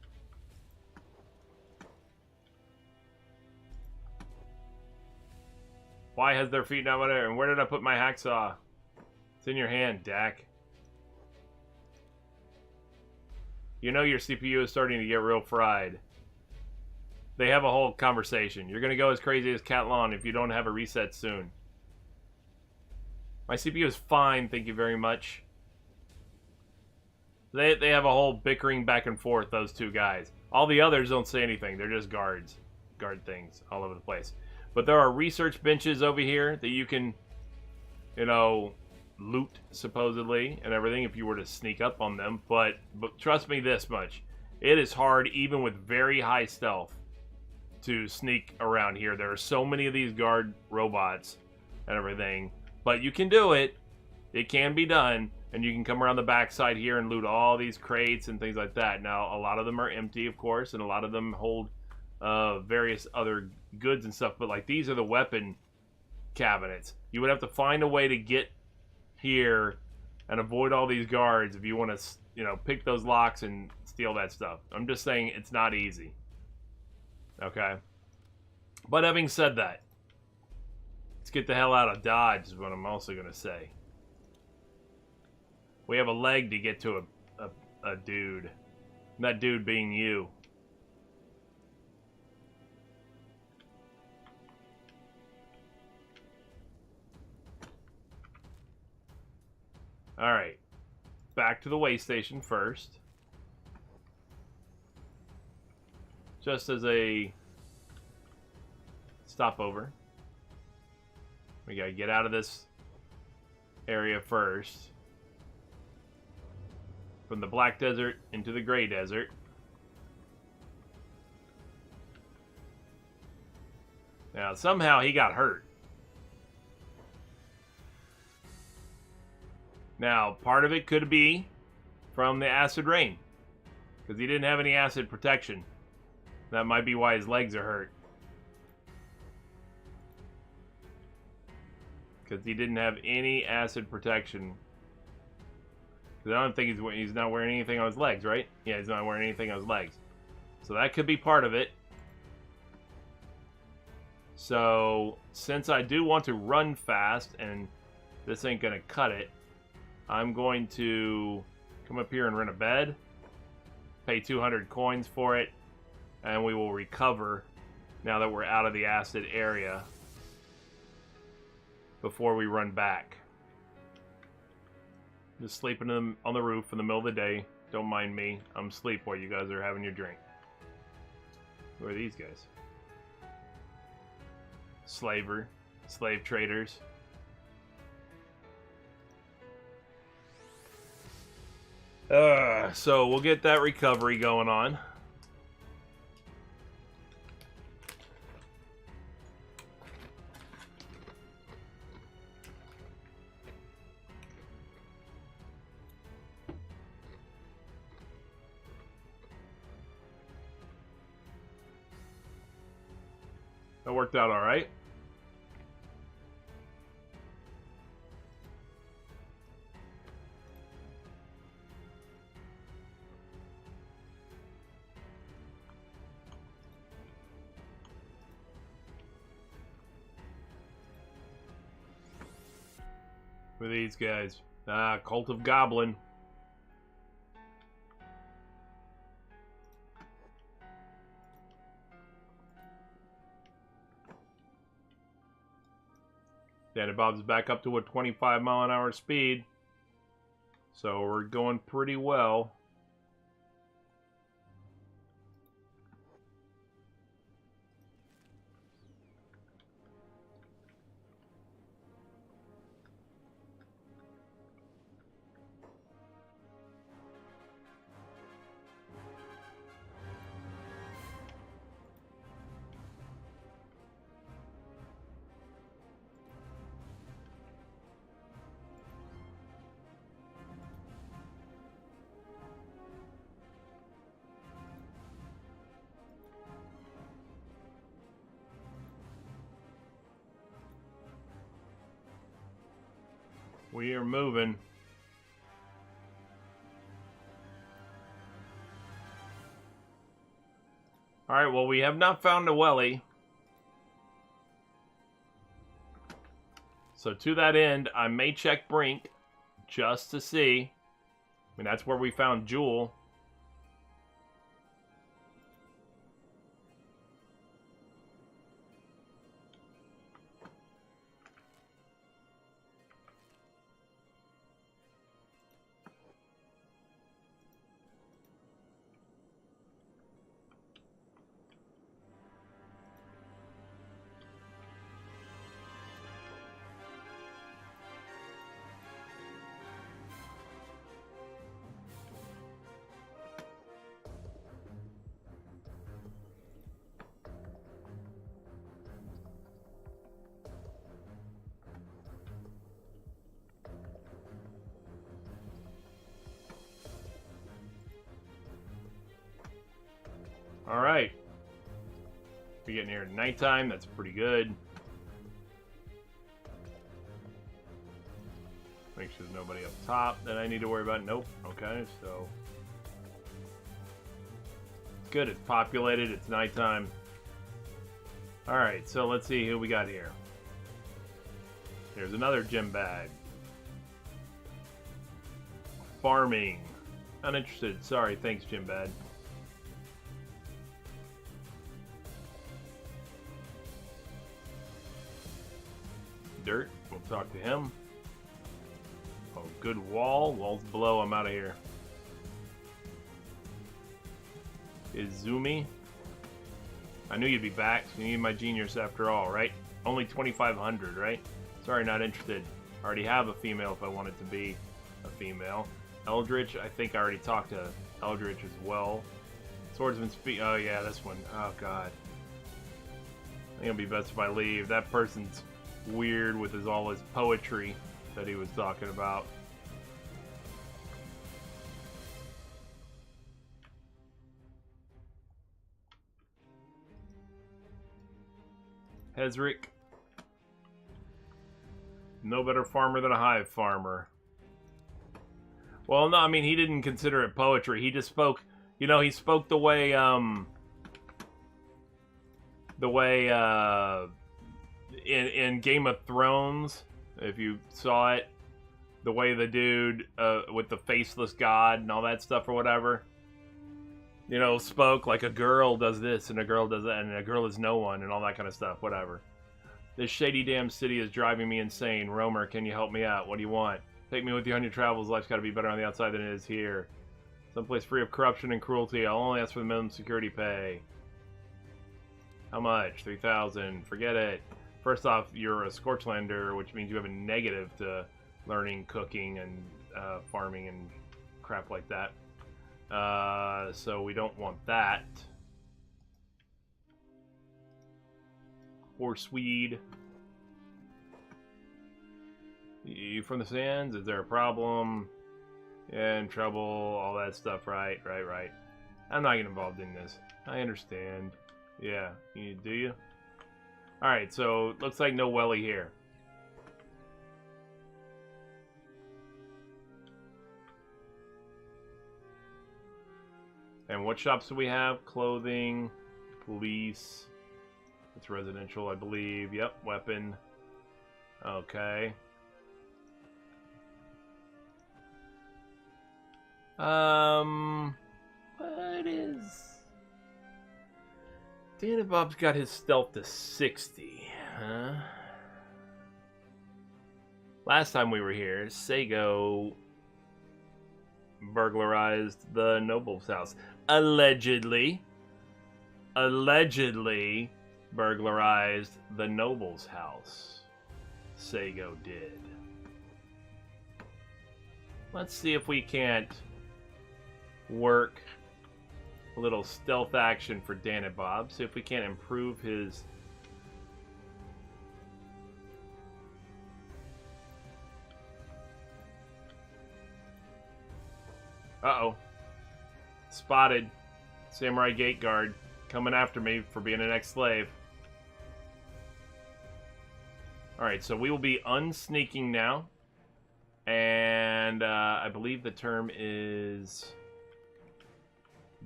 Why has their feet not there? And where did I put my hacksaw? It's in your hand, Dak. You know your CPU is starting to get real fried. They have a whole conversation. You're going to go as crazy as Cat Lawn if you don't have a reset soon. My CPU is fine, thank you very much. They have a whole bickering back and forth, those two guys. All the others don't say anything. They're just guards. Guard things all over the place. But there are research benches over here that you can, you know, loot, supposedly, and everything if you were to sneak up on them. But trust me this much. It is hard, even with very high stealth, to sneak around here. There are so many of these guard robots and everything. But you can do it. It can be done. And you can come around the backside here and loot all these crates and things like that. Now, a lot of them are empty, of course, and a lot of them hold various other goods and stuff. But, like, these are the weapon cabinets. You would have to find a way to get here and avoid all these guards if you want to, you know, pick those locks and steal that stuff. I'm just saying it's not easy. Okay? But having said that, let's get the hell out of Dodge is what I'm also going to say. We have a leg to get to a dude. And that dude being you. Alright. Back to the way station first. Just as a stopover. We gotta get out of this area first. From the Black Desert into the Gray Desert. Now, somehow he got hurt. Now, part of it could be from the acid rain. Because he didn't have any acid protection. That might be why his legs are hurt. Because he didn't have any acid protection. Because I don't think he's not wearing anything on his legs, right? Yeah, he's not wearing anything on his legs. So that could be part of it. So, since I do want to run fast, and this ain't going to cut it, I'm going to come up here and rent a bed, pay 200 coins for it, and we will recover now that we're out of the acid area before we run back. Just sleeping on the roof in the middle of the day. Don't mind me. I'm asleep while you guys are having your drink. Who are these guys? Slave traders. So we'll get that recovery going on. That worked out all right. With these guys. Cult of Goblin. Danny Bob's back up to a 25-mile-an-hour speed. So we're going pretty well. We are moving. Alright, well, we have not found a Welly. So to that end, I may check Brink just to see. I mean, that's where we found Jewel. Alright. We're getting here at nighttime. That's pretty good. Make sure there's nobody up top that I need to worry about. Nope. Okay, so... Good, it's populated. It's nighttime. Alright, so let's see who we got here. Here's another gym bag. Farming. Uninterested. Sorry, thanks, gym bag. Dirt. We'll talk to him. Oh, good wall. Wall's below. I'm out of here. Izumi. I knew you'd be back. You need my genius after all, right? Only 2,500, right? Sorry, not interested. I already have a female if I want it to be a female. Eldritch. I think I already talked to Eldritch as well. Swordsman speak. Oh, yeah, this one. Oh, God. I think it'll be best if I leave. That person's weird with all his poetry that he was talking about. Hezrick. No better farmer than a hive farmer. Well, no, I mean, he didn't consider it poetry. He just spoke, you know, he spoke the way in Game of Thrones, if you saw it, the way the dude with the faceless god and all that stuff or whatever, you know, spoke like a girl does this and a girl does that and a girl is no one and all that kind of stuff, whatever. This shady damn city is driving me insane. Romer, can you help me out? What do you want? Take me with you on your travels. Life's got to be better on the outside than it is here. Someplace free of corruption and cruelty. I'll only ask for the minimum security pay. How much? 3,000. Forget it. First off, you're a Scorchlander, which means you have a negative to learning cooking and farming and crap like that. So we don't want that. Horseweed. You from the sands? Is there a problem? Yeah, in trouble, all that stuff, right. I'm not getting involved in this. I understand. Yeah, do you? Alright, so looks like no Welly here. And what shops do we have? Clothing, police. It's residential, I believe. Yep, weapon. Okay. What is... Danny Bob's got his stealth to 60, huh? Last time we were here, Sego burglarized the noble's house. Allegedly burglarized the noble's house. Sego did. Let's see if we can't work a little stealth action for Dan and Bob. See if we can't improve his... Uh-oh. Spotted. Samurai gate guard coming after me for being an ex-slave. Alright, so we will be unsneaking now. And I believe the term is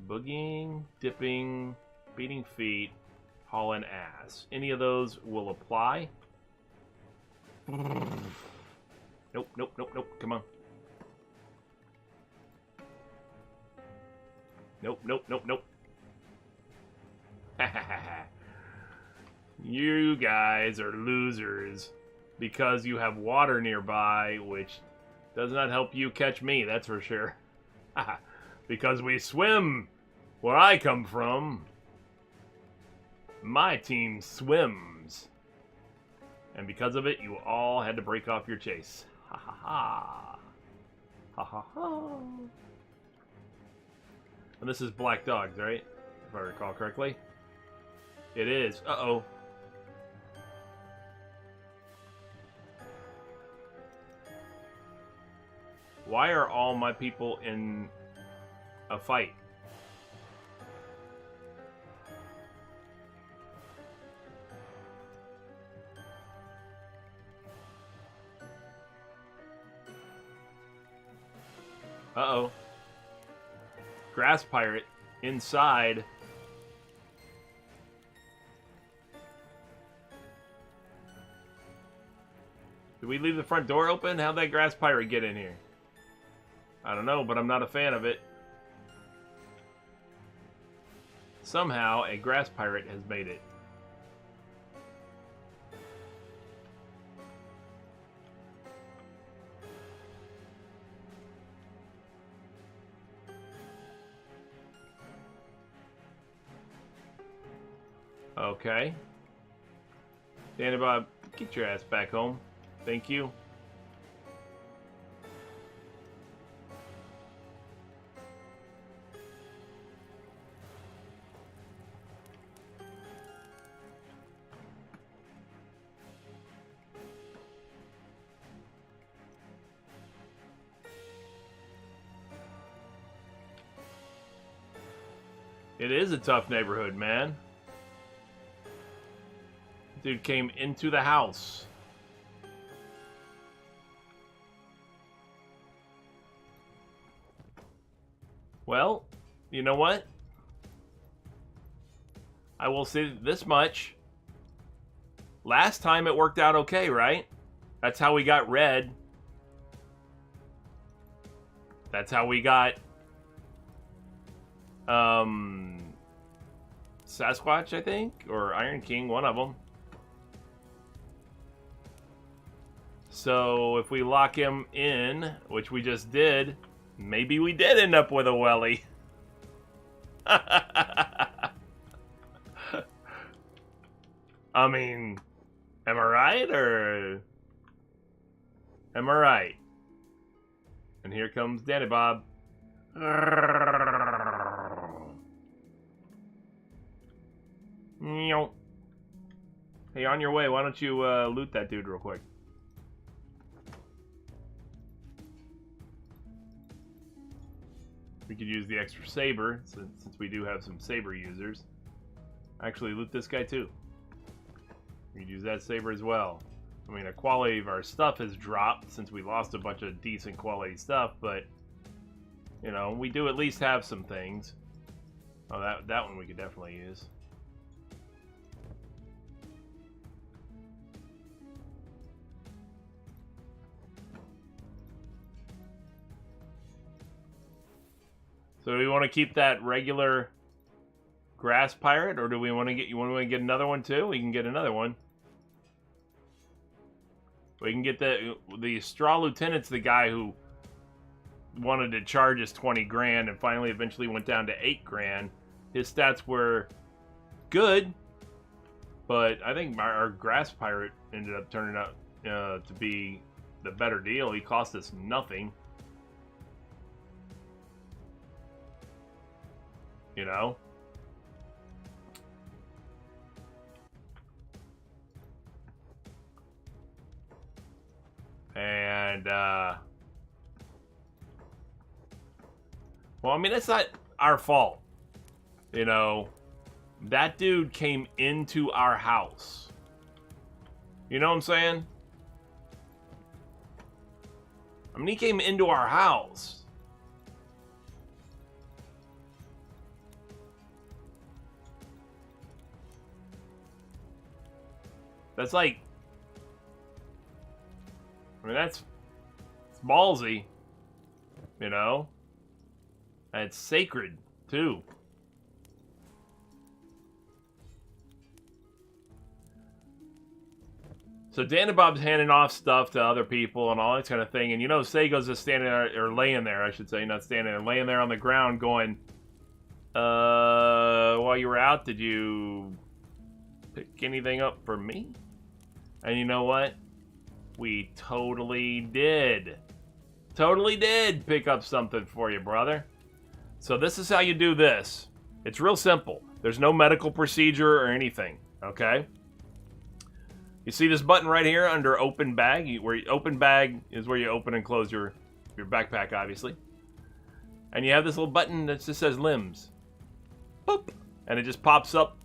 boogieing, dipping, beating feet, hauling ass. Any of those will apply. Nope, nope, nope, nope. Come on. Nope, nope, nope, nope. You guys are losers because you have water nearby, which does not help you catch me, that's for sure. Because we swim where I come from. My team swims. And because of it, you all had to break off your chase. Ha ha ha. Ha ha ha. And this is Black Dogs, right? If I recall correctly. It is. Uh-oh. Why are all my people in a fight? Uh-oh. Grass pirate inside. Did we leave the front door open? How'd that grass pirate get in here? I don't know, but I'm not a fan of it. Somehow, a grass pirate has made it. Okay. Danny Bob, get your ass back home. Thank you. It is a tough neighborhood, man. Dude came into the house. Well, you know what? I will say this much. Last time it worked out okay, right? That's how we got Red. That's how we got Sasquatch, I think, or Iron King, one of them. So if we lock him in, which we just did, maybe we did end up with a Welly. I mean, am I right, or am I right? And here comes Danny Bob. Hey, on your way, why don't you loot that dude real quick? We could use the extra saber, since we do have some saber users. Actually, loot this guy too. We could use that saber as well. I mean, the quality of our stuff has dropped since we lost a bunch of decent quality stuff, but, you know, we do at least have some things. Oh, that one we could definitely use. So do we want to keep that regular grass pirate, or do we want to get another one too? We can get another one. We can get the straw lieutenant's the guy who wanted to charge us 20 grand and finally eventually went down to 8 grand. His stats were good, but I think our grass pirate ended up turning out to be the better deal. He cost us nothing. You know? And, well, I mean, it's not our fault. You know? That dude came into our house. You know what I'm saying? I mean, he came into our house. That's like... I mean, it's ballsy. You know? And it's sacred, too. So Dan and Bob's handing off stuff to other people and all that kind of thing. And you know, Seigo's just standing there, or laying there, I should say, not standing there, laying there on the ground going, while you were out, did you pick anything up for me? And you know what? We totally did. Totally did pick up something for you, brother. So this is how you do this. It's real simple. There's no medical procedure or anything, okay? You see this button right here under open bag? Open bag is where you open and close your backpack, obviously. And you have this little button that just says limbs. Boop. And it just pops up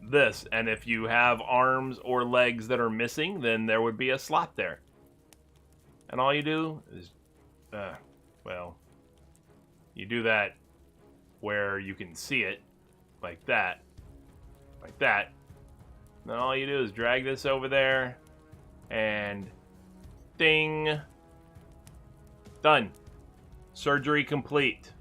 this. And if you have arms or legs that are missing, then there would be a slot there. And all you do is, well, you do that where you can see it, like that, like that. Then all you do is drag this over there, and ding, done. Surgery complete.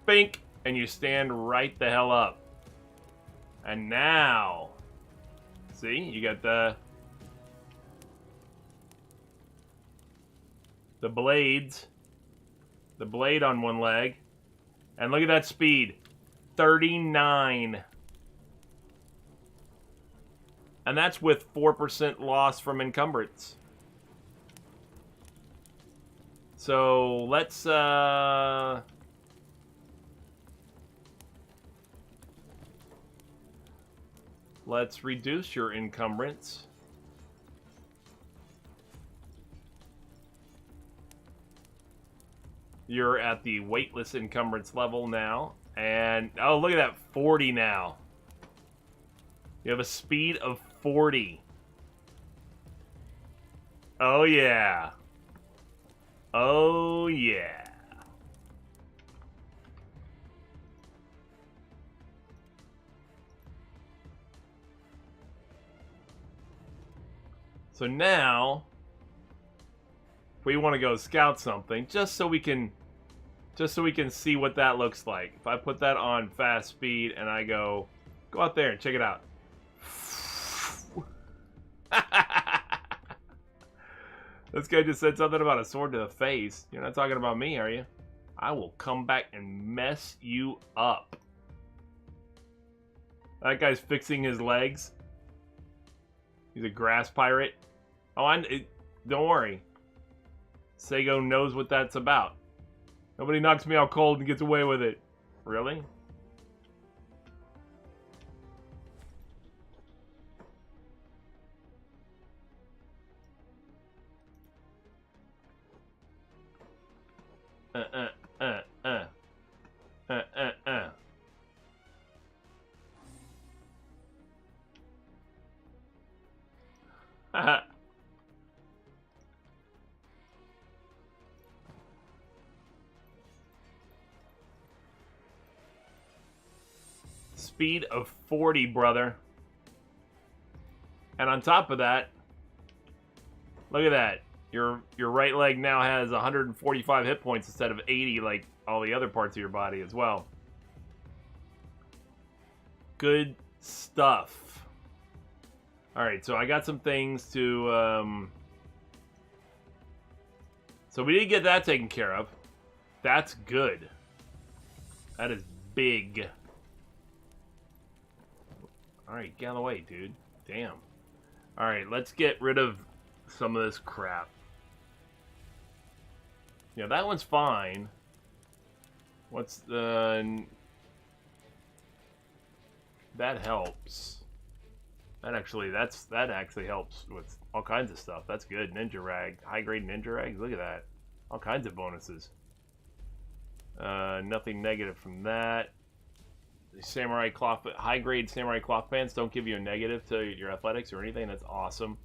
Bink, and you stand right the hell up. And now, see, you got the blades, the blade on one leg. And look at that speed, 39. And that's with 4% loss from encumbrance. So let's reduce your encumbrance. You're at the weightless encumbrance level now. And, oh, look at that, 40 now. You have a speed of 40. Oh, yeah. Oh, yeah. So now, if we want to go scout something, just so we can see what that looks like. If I put that on fast speed and I go out there and check it out. This guy just said something about a sword to the face. You're not talking about me, are you? I will come back and mess you up. That guy's fixing his legs. He's a grass pirate. Oh, don't worry. Seigo knows what that's about. Nobody knocks me out cold and gets away with it. Really? Speed of 40, brother. And on top of that, look at that. Your right leg now has 145 hit points instead of 80 like all the other parts of your body as well. Good stuff. Alright, so I got some things to... So we did get that taken care of. That's good. That is big. Alright, get out of the way, dude. Damn. Alright, let's get rid of some of this crap. Yeah, that one's fine. What's the... That helps. That actually helps with all kinds of stuff. That's good. Ninja rag. High grade ninja rags. Look at that. All kinds of bonuses. Nothing negative from that. samurai cloth, high-grade samurai cloth pants don't give you a negative to your athletics or anything. That's awesome.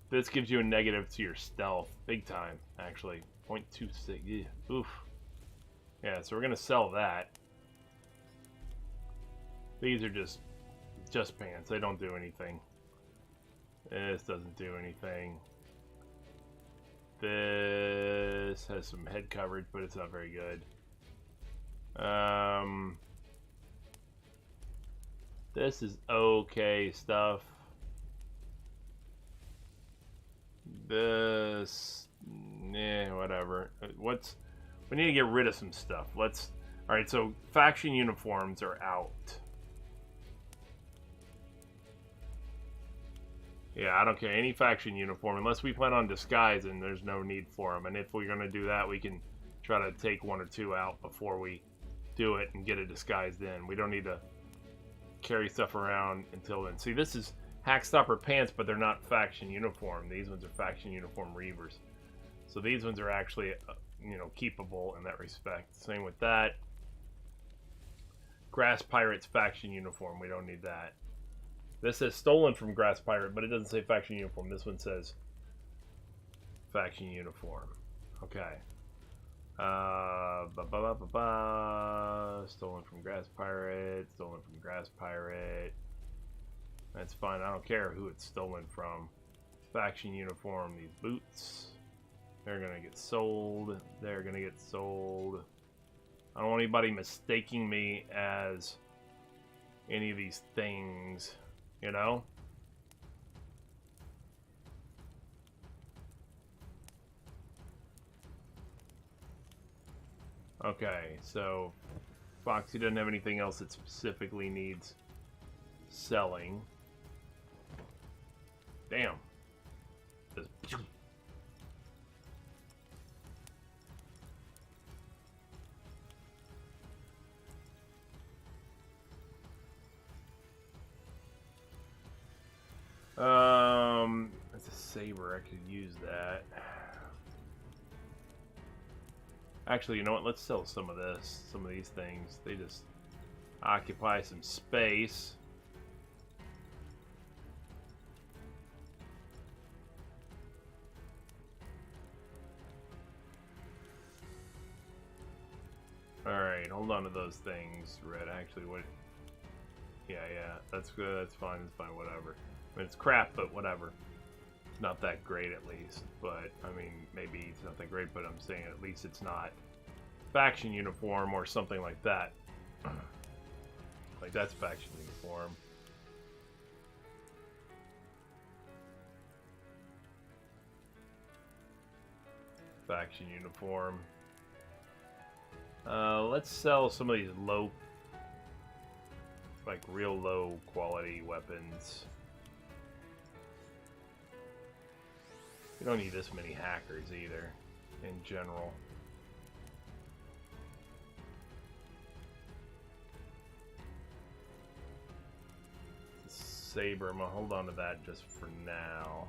This gives you a negative to your stealth. Big time, actually. 0.26. Yeah. Oof. Yeah, so we're going to sell that. These are just pants. They don't do anything. This doesn't do anything. This has some head coverage, but it's not very good. This is okay stuff. This, whatever. We need to get rid of some stuff. All right, so faction uniforms are out. Yeah, I don't care. Any faction uniform, unless we plan on disguise, and there's no need for them. And if we're going to do that, we can try to take one or two out before we do it and get it disguised in. We don't need to carry stuff around until then. See, this is Hackstopper pants, but they're not faction uniform. These ones are faction uniform Reavers. So these ones are actually, keepable in that respect. Same with that. Grass Pirate's faction uniform. We don't need that. This says stolen from Grass Pirate, but it doesn't say faction uniform. This one says faction uniform. Okay. Stolen from Grass Pirate. Stolen from Grass Pirate. That's fine. I don't care who it's stolen from. Faction uniform. These boots. They're going to get sold. They're going to get sold. I don't want anybody mistaking me as any of these things. You know? Okay, so Foxy doesn't have anything else that specifically needs selling. Damn. Just... That's a saber. I could use that. Actually, you know what? Let's sell some of this. Some of these things. They just occupy some space. Alright, hold on to those things, Red. Actually, what... Yeah, that's good. That's fine. It's fine. Whatever. I mean, it's crap, but whatever. It's not that great, at least. But, I mean, maybe it's not that great, but I'm saying at least it's not faction uniform or something like that. Like, that's faction uniform. Faction uniform. Let's sell some of these low... like, real low quality weapons. We don't need this many hackers either, in general. Saber, I'm gonna hold on to that just for now.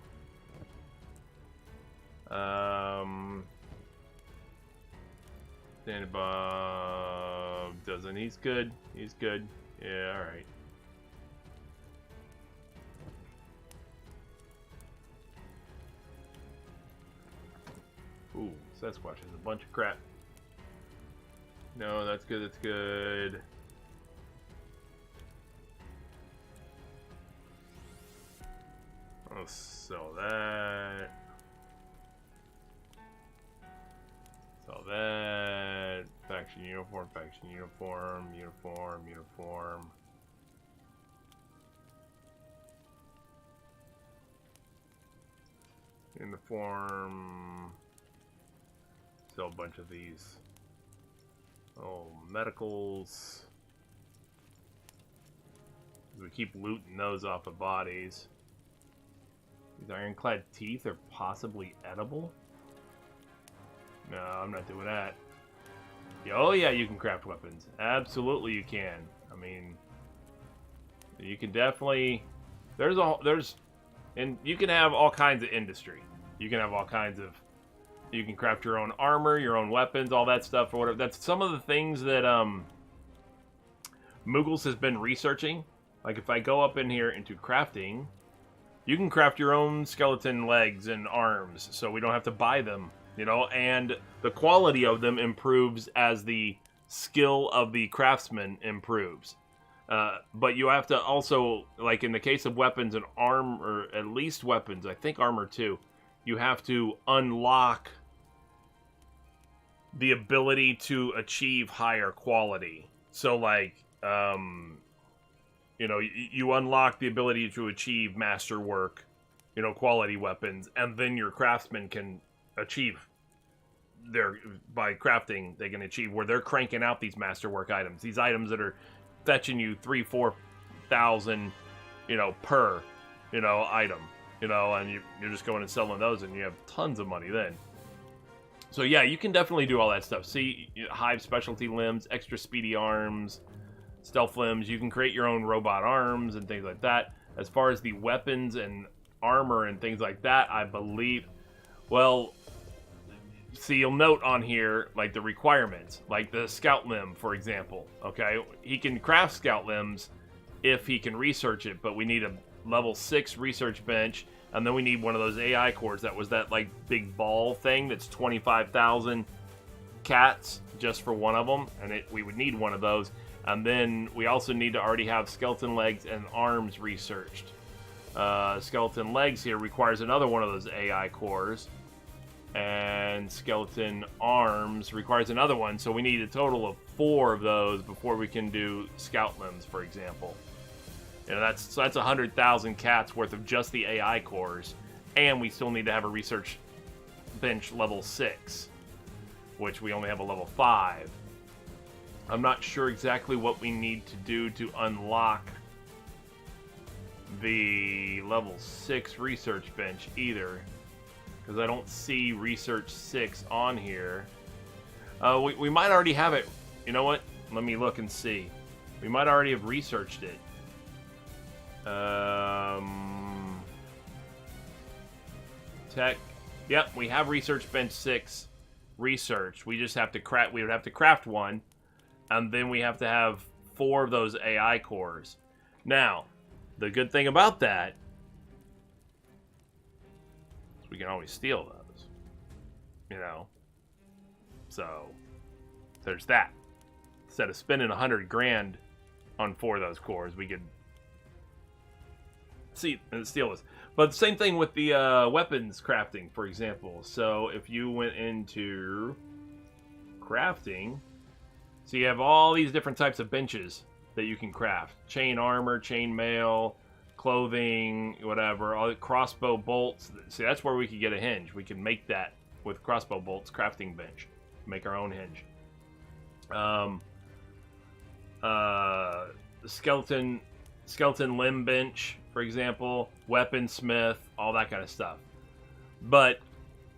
Danny Bob doesn't. He's good. He's good. Yeah, alright. Ooh, Sasquatch has a bunch of crap. No, that's good, that's good. I'll sell that. Sell that. Faction uniform, faction uniform, uniform, uniform. Uniform. Sell a bunch of these. Oh, medicals. We keep looting those off of bodies. These ironclad teeth are possibly edible? No, I'm not doing that. Oh yeah, you can craft weapons. Absolutely you can. I mean, you can definitely... And you can have all kinds of industry. You can have all kinds of... You can craft your own armor, your own weapons, all that stuff, or whatever. That's some of the things that, Moogles has been researching. Like, if I go up in here into crafting, you can craft your own skeleton legs and arms, so we don't have to buy them, you know, and the quality of them improves as the skill of the craftsman improves. But you have to also, like in the case of weapons and or at least weapons, I think armor too, you have to unlock the ability to achieve higher quality. So, like, you know, you unlock the ability to achieve masterwork, you know, quality weapons, and then your craftsmen can achieve by crafting, they can achieve where they're cranking out these masterwork items. These items that are fetching you 3,000-4,000, you know, per, you know, item, you know, and you're just going and selling those, and you have tons of money then. So yeah, you can definitely do all that stuff. See, hive specialty limbs, extra speedy arms, stealth limbs. You can create your own robot arms and things like that. As far as the weapons and armor and things like that, I believe, well, see, you'll note on here, like, the requirements, like the scout limb, for example, okay? He can craft scout limbs if he can research it, but we need a level 6 research bench, and then we need one of those AI cores. That was that, like, big ball thing that's 25,000 cats just for one of them, and we would need one of those. And then we also need to already have skeleton legs and arms researched. Skeleton legs here requires another one of those AI cores. And skeleton arms requires another one. So we need a total of 4 of those before we can do scout limbs, for example. You know, that's 100,000 cats worth of just the AI cores. And we still need to have a research bench level 6, which we only have a level 5. I'm not sure exactly what we need to do to unlock the level 6 research bench either, because I don't see research 6 on here. We might already have it. You know what? Let me look and see. We might already have researched it. Tech. Yep, we have research bench 6 research. We just have to craft. We would have to craft one. And then we have to have 4 of those AI cores. Now, the good thing about that is we can always steal those. You know? So, there's that. Instead of spending 100 grand on 4 of those cores, we could steal this. But the same thing with the weapons crafting, for example. So, if you went into crafting, so you have all these different types of benches that you can craft. Chain armor, chain mail, clothing, whatever. All the crossbow bolts. See, that's where we could get a hinge. We can make that with crossbow bolts, crafting bench. Make our own hinge. Skeleton limb bench, for example. Weaponsmith, all that kind of stuff. But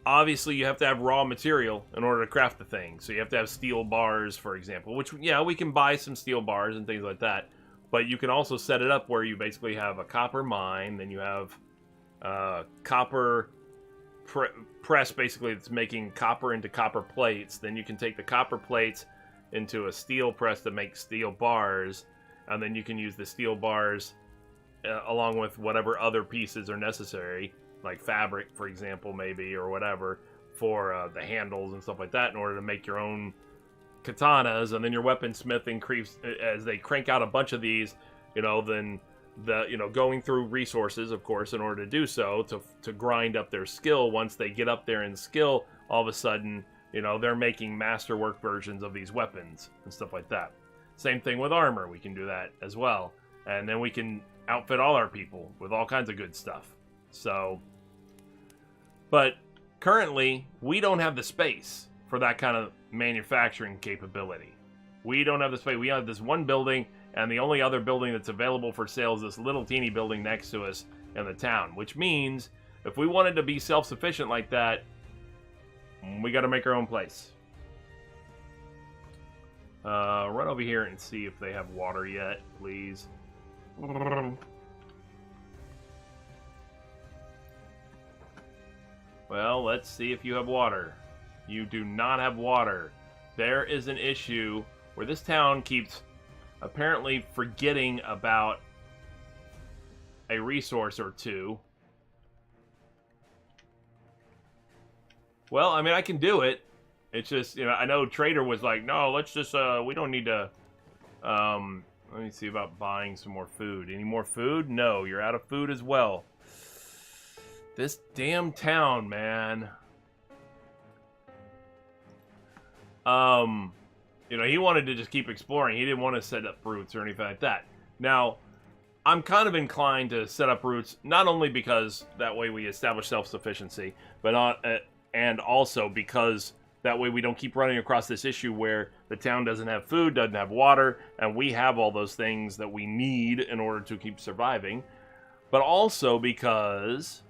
obviously, you have to have raw material in order to craft the thing. So you have to have steel bars, for example, which, yeah, we can buy some steel bars and things like that. But you can also set it up where you basically have a copper mine, then you have copper press, basically, that's making copper into copper plates. Then you can take the copper plates into a steel press to make steel bars, and then you can use the steel bars along with whatever other pieces are necessary, like fabric, for example, maybe, or whatever, for the handles and stuff like that, in order to make your own katanas. And then your weaponsmith increase as they crank out a bunch of these, you know, then going through resources, of course, in order to do so, to grind up their skill. Once they get up there in skill, all of a sudden, you know, they're making masterwork versions of these weapons and stuff like that. Same thing with armor. We can do that as well. And then we can outfit all our people with all kinds of good stuff. So, but currently, we don't have the space for that kind of manufacturing capability. We don't have the space. We have this one building, and the only other building that's available for sale is this little teeny building next to us in the town, which means if we wanted to be self-sufficient like that, we got to make our own place. Run over here and see if they have water yet, please. Well, let's see if you have water. You do not have water. There is an issue where this town keeps apparently forgetting about a resource or two. Well, I mean, I can do it. It's just, I know Trader was like, no, let's just, we don't need to, let me see about buying some more food. Any more food? No, you're out of food as well. This damn town, man. He wanted to just keep exploring. He didn't want to set up roots or anything like that. Now, I'm kind of inclined to set up roots, not only because that way we establish self-sufficiency, but and also because that way we don't keep running across this issue where the town doesn't have food, doesn't have water, and we have all those things that we need in order to keep surviving. But also because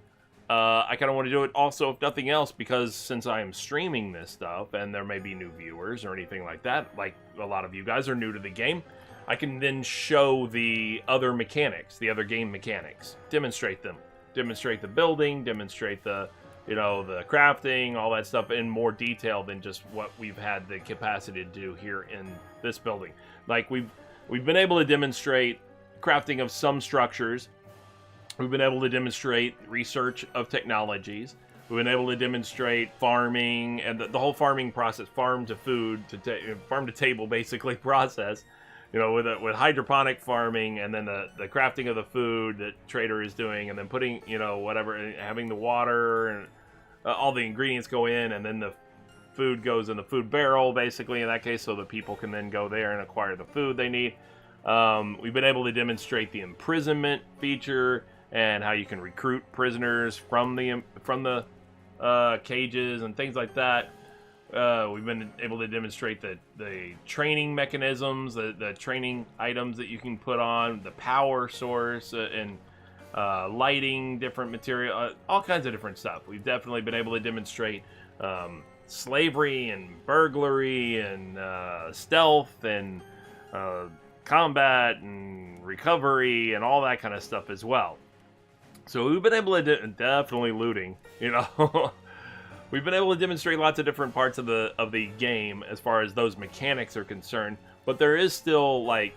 I kind of want to do it also, if nothing else, because since I am streaming this stuff, and there may be new viewers or anything like that, like a lot of you guys are new to the game, I can then show the other mechanics, the other game mechanics, demonstrate them, demonstrate the building, demonstrate the the crafting, all that stuff in more detail than just what we've had the capacity to do here in this building. Like we've been able to demonstrate crafting of some structures. We've been able to demonstrate research of technologies. We've been able to demonstrate farming and the whole farming process, farm to food, farm to table basically process. With hydroponic farming, and then the crafting of the food that Trader is doing, and then putting, whatever, and having the water and all the ingredients go in, and then the food goes in the food barrel, basically, in that case, so that people can then go there and acquire the food they need. We've been able to demonstrate the imprisonment feature and how you can recruit prisoners from the cages and things like that. We've been able to demonstrate the training mechanisms, the training items that you can put on, the power source, and lighting, different material, all kinds of different stuff. We've definitely been able to demonstrate slavery and burglary and stealth and combat and recovery and all that kind of stuff as well. So we've been able to definitely looting, We've been able to demonstrate lots of different parts of the game as far as those mechanics are concerned, but there is still, like,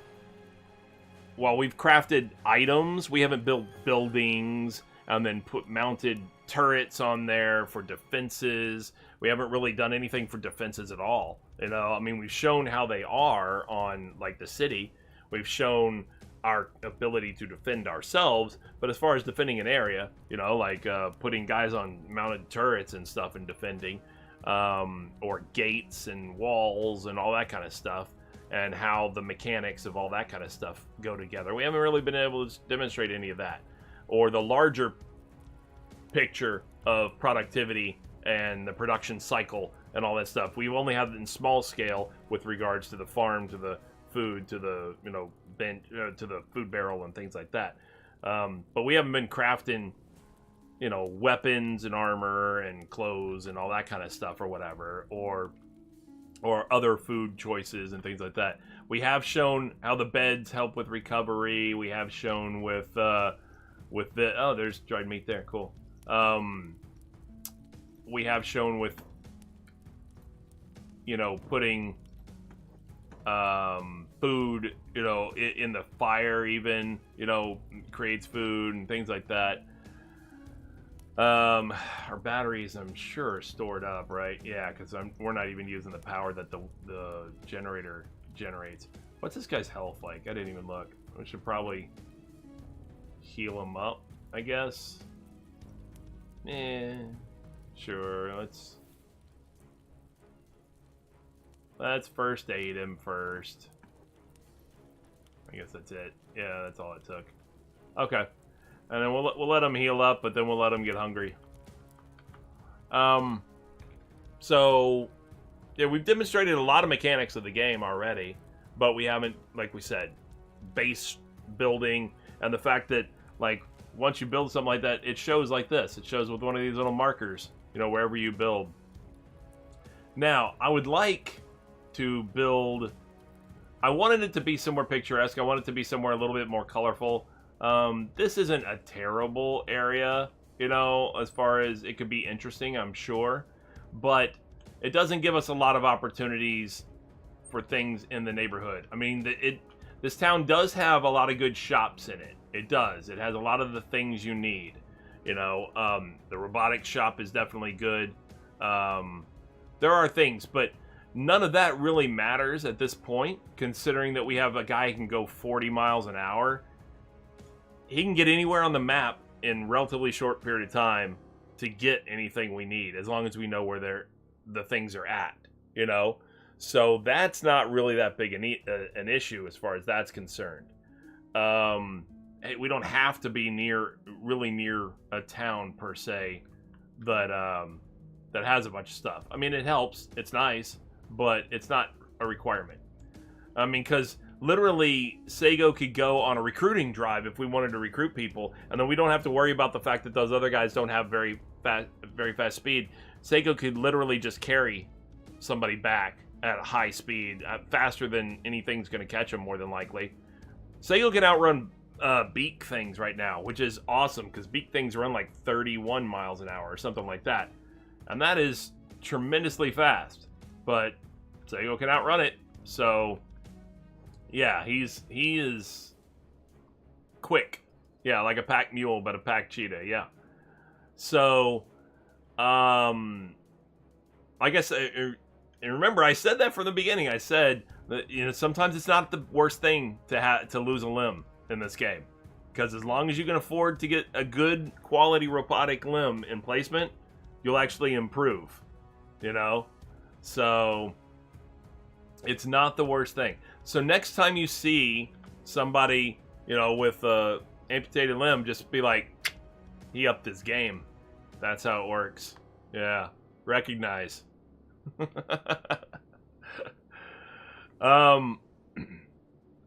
while we've crafted items, we haven't built buildings and then mounted turrets on there for defenses. We haven't really done anything for defenses at all. I mean, we've shown how they are on, like, the city. We've shown our ability to defend ourselves, but as far as defending an area, like putting guys on mounted turrets and stuff and defending, or gates and walls and all that kind of stuff, and how the mechanics of all that kind of stuff go together, we haven't really been able to demonstrate any of that, or the larger picture of productivity and the production cycle and all that stuff. We've only had it in small scale with regards to the farm, to the food, to the to the food barrel and things like that, but we haven't been crafting weapons and armor and clothes and all that kind of stuff or whatever, or other food choices and things like that. We have shown how the beds help with recovery. We have shown with there's dried meat there, cool. We have shown with putting food, in the fire, even, creates food and things like that. Our batteries, I'm sure, are stored up, right? Yeah, because we're not even using the power that the generator generates. What's this guy's health like? I didn't even look. We should probably heal him up, I guess. Sure, let's first aid him first. I guess that's it. Yeah, that's all it took. Okay. And then we'll let him heal up, but then we'll let him get hungry. So, yeah, we've demonstrated a lot of mechanics of the game already, but we haven't, like we said, base building, and the fact that, like, once you build something like that, it shows like this. It shows with one of these little markers, wherever you build. Now, I would like to build... I wanted it to be somewhere picturesque. I wanted it to be somewhere a little bit more colorful. This isn't a terrible area, as far as it could be interesting, I'm sure. But it doesn't give us a lot of opportunities for things in the neighborhood. I mean, this town does have a lot of good shops in it. It does. It has a lot of the things you need. You know, the robotics shop is definitely good. There are things, but none of that really matters at this point, considering that we have a guy who can go 40 miles an hour. He can get anywhere on the map in relatively short period of time to get anything we need, as long as we know where the things are at, you know? So that's not really that big an issue as far as that's concerned. We don't have to be really near a town per se that has a bunch of stuff. I mean, it helps. It's nice, but it's not a requirement. I mean, because literally, Sego could go on a recruiting drive if we wanted to recruit people, and then we don't have to worry about the fact that those other guys don't have very fast speed. Sego could literally just carry somebody back at a high speed, faster than anything's going to catch him, more than likely. Sego can outrun beak things right now, which is awesome, because beak things run like 31 miles an hour or something like that. And that is tremendously fast, but Sego can outrun it, so yeah, he is quick. Yeah, like a pack mule, but a pack cheetah, yeah. So, I guess, and remember, I said that from the beginning. I said that, you know, sometimes it's not the worst thing to lose a limb in this game, because as long as you can afford to get a good quality robotic limb in placement, you'll actually improve, you know? So it's not the worst thing. So next time you see somebody, you know, with a amputated limb, just be like, he upped his game. That's how it works. Yeah. Recognize.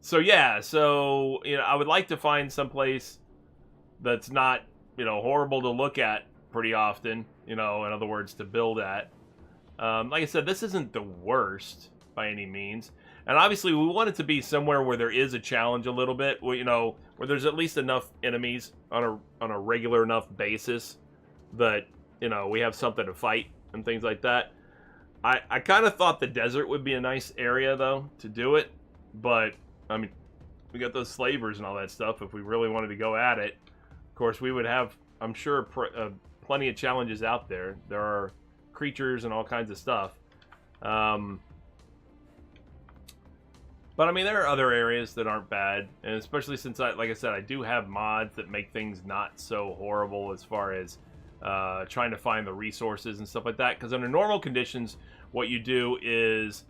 So yeah, so, you know, I would like to find someplace that's not, you know, horrible to look at pretty often, you know, in other words, to build at. Like I said, this isn't the worst by any means. And obviously we want it to be somewhere where there is a challenge a little bit, where, you know, where there's at least enough enemies on a regular enough basis that, you know, we have something to fight and things like that. I kind of thought the desert would be a nice area, though, to do it. But, I mean, we got those slavers and all that stuff. If we really wanted to go at it, of course, we would have, I'm sure, plenty of challenges out there. There are creatures and all kinds of stuff. But, I mean, there are other areas that aren't bad. And especially since, like I said, I do have mods that make things not so horrible as far as trying to find the resources and stuff like that. Because under normal conditions, what you do is,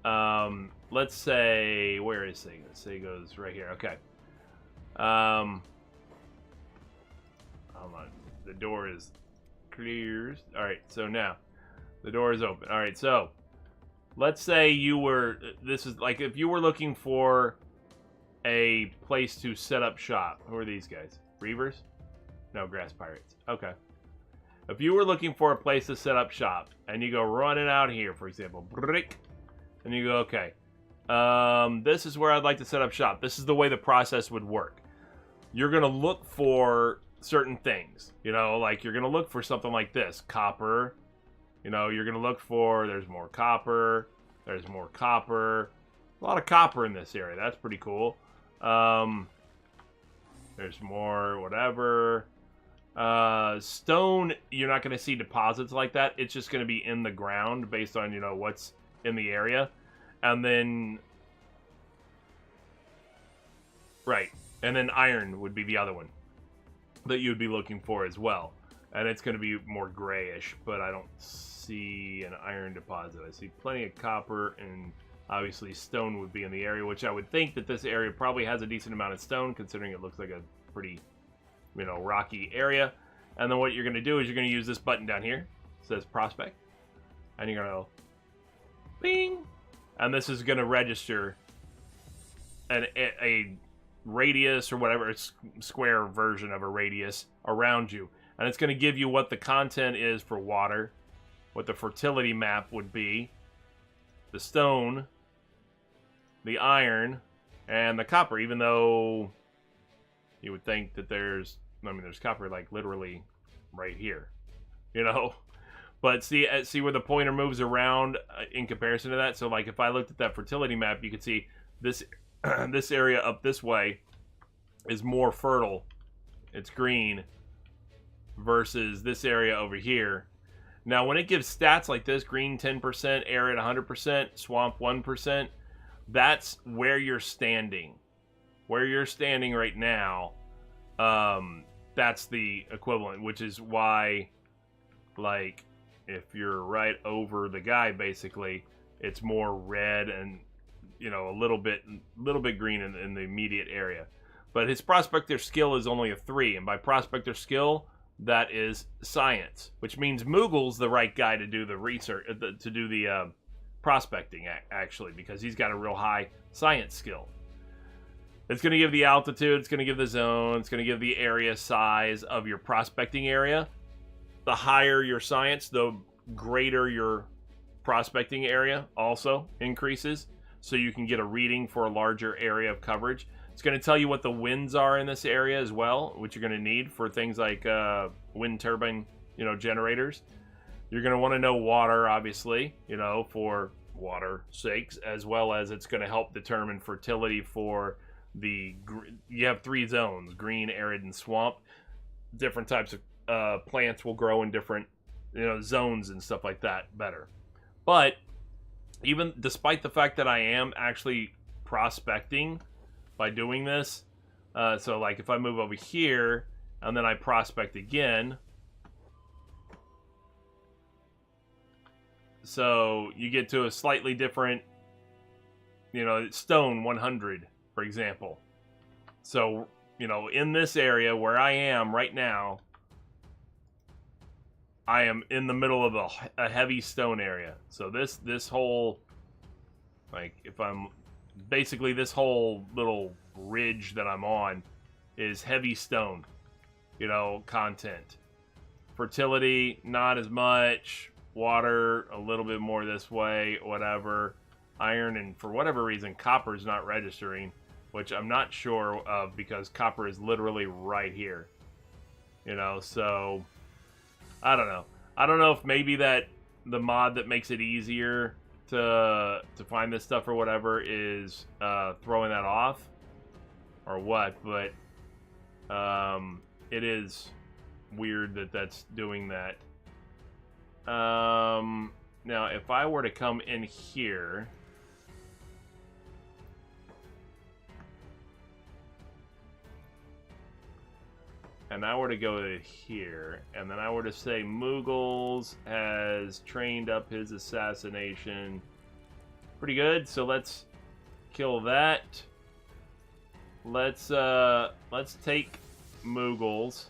let's say, where is Sego? Sego's right here. Okay. Hold on. The door is clear. All right, so now the door is open. All right, so let's say you were, this is like if you were looking for a place to set up shop. Who are these guys? Reavers? No, grass pirates. Okay. If you were looking for a place to set up shop, and you go running out here, for example, and you go, okay, this is where I'd like to set up shop. This is the way the process would work. You're going to look for certain things, you know, like you're going to look for something like this, copper. You know, you're going to look for, there's more copper, there's more copper. A lot of copper in this area. That's pretty cool. There's more whatever. Stone, you're not going to see deposits like that. It's just going to be in the ground based on, you know, what's in the area. And then, right, and then iron would be the other one that you would be looking for as well. And it's going to be more grayish, but I don't see an iron deposit. I see plenty of copper, and obviously stone would be in the area, which I would think that this area probably has a decent amount of stone, considering it looks like a pretty, you know, rocky area. And then what you're going to do is you're going to use this button down here. It says prospect. And you're going to go, bing. And this is going to register a radius or whatever, a square version of a radius around you. And it's going to give you what the content is for water, what the fertility map would be, the stone, the iron, and the copper, even though you would think that there's copper like literally right here, you know? But see where the pointer moves around in comparison to that? So like if I looked at that fertility map, you could see this this area up this way is more fertile. It's green versus this area over here. Now, when it gives stats like this, green 10%, arid 100%, swamp 1%, that's where you're standing. Where you're standing right now, that's the equivalent, which is why, like, if you're right over the guy, basically, it's more red and, you know, a little bit green in the immediate area. But his prospector skill is only a 3, and by prospector skill, that is science, which means Moogle's the right guy to do the research, to do the prospecting, actually, because he's got a real high science skill. It's going to give the altitude, it's going to give the zone, it's going to give the area size of your prospecting area. The higher your science, the greater your prospecting area also increases, so you can get a reading for a larger area of coverage. It's going to tell you what the winds are in this area as well, which you're going to need for things like wind turbine, generators. You're going to want to know water, obviously, for water sakes, as well as it's going to help determine fertility for you have 3 zones: green, arid, and swamp. Different types of plants will grow in different, zones and stuff like that better. But even despite the fact that I am actually prospecting by doing this, so like if I move over here and then I prospect again, so you get to a slightly different, stone 100, for example. So, in this area where I am right now, I am in the middle of a heavy stone area. So this whole, like, if I'm basically, this whole little ridge that I'm on is heavy stone, content. Fertility, not as much. Water, a little bit more this way, whatever. Iron, and for whatever reason, copper is not registering, which I'm not sure of, because copper is literally right here. So I don't know. I don't know if maybe that the mod that makes it easier to find this stuff or whatever is throwing that off or what, but it is weird that that's doing that. Now if I were to come in here, and I were to go to here, and then I were to say Moogles has trained up his assassination pretty good, so let's kill that. Let's take Moogles.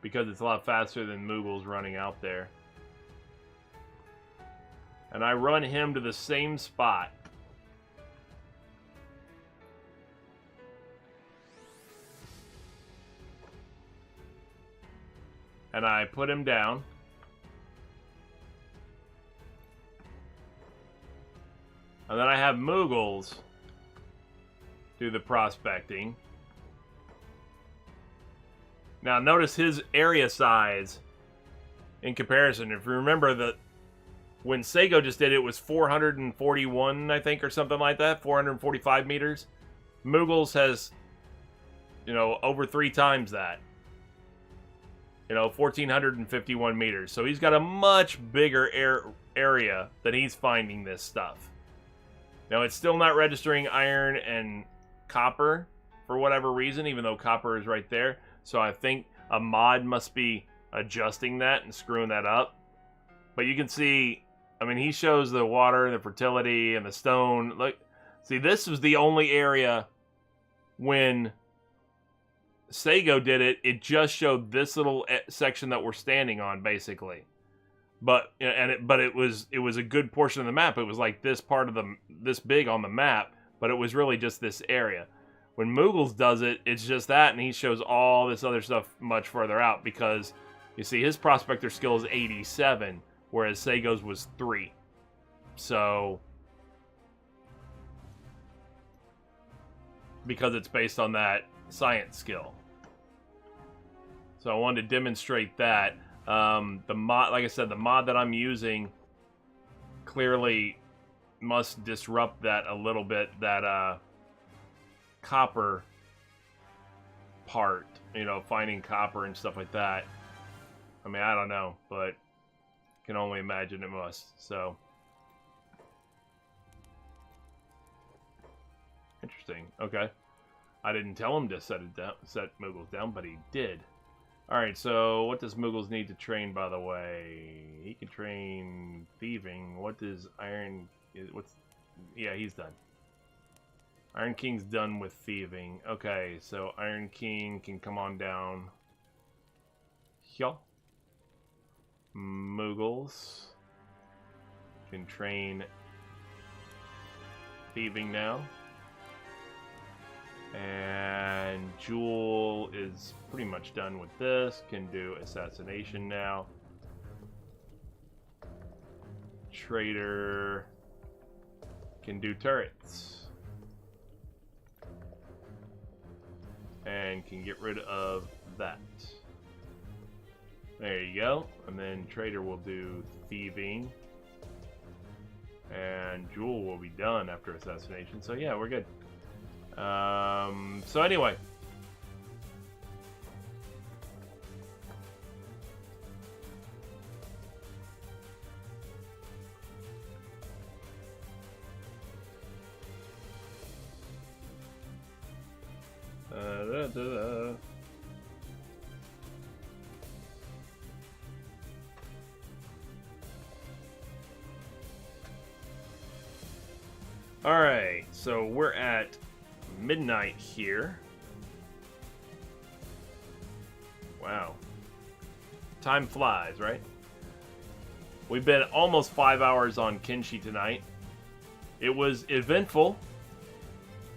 Because it's a lot faster than Moogles running out there. And I run him to the same spot. And I put him down. And then I have Moogles do the prospecting. Now notice his area size in comparison. If you remember that when Sego just did it, it was 441, I think, or something like that, 445 meters. Moogles has, over 3 times that. 1,451 meters. So he's got a much bigger area that he's finding this stuff. Now, it's still not registering iron and copper for whatever reason, even though copper is right there. So I think a mod must be adjusting that and screwing that up. But you can see, he shows the water, the fertility, and the stone. Look, see, this was the only area when Sego did it. It just showed this little section that we're standing on, basically. But it was a good portion of the map. It was like this part of this big on the map, but it was really just this area. When Moogles does it, it's just that, and he shows all this other stuff much further out, because you see his prospector skill is 87, whereas Sego's was 3. So because it's based on that science skill. So I wanted to demonstrate that. The mod, like I said, the mod that I'm using clearly must disrupt that a little bit. That copper part, you know, finding copper and stuff like that. I mean, I don't know, but can only imagine it must. So interesting. Okay, I didn't tell him to set it down, set Moogles down, but he did. All right. So what does Moogles need to train? By the way, he can train thieving. What does Iron? What's? Yeah, he's done. Iron King's done with thieving. Okay, so Iron King can come on down. Yeah. Moogles can train thieving now. And Jewel is pretty much done with this. Can do assassination now. Traitor can do turrets. And can get rid of that. There you go. And then Trader will do thieving. And Jewel will be done after assassination. So yeah, we're good. So anyway. Alright, so we're at midnight here. Wow. Time flies, right? We've been almost 5 hours on Kenshi tonight. It was eventful.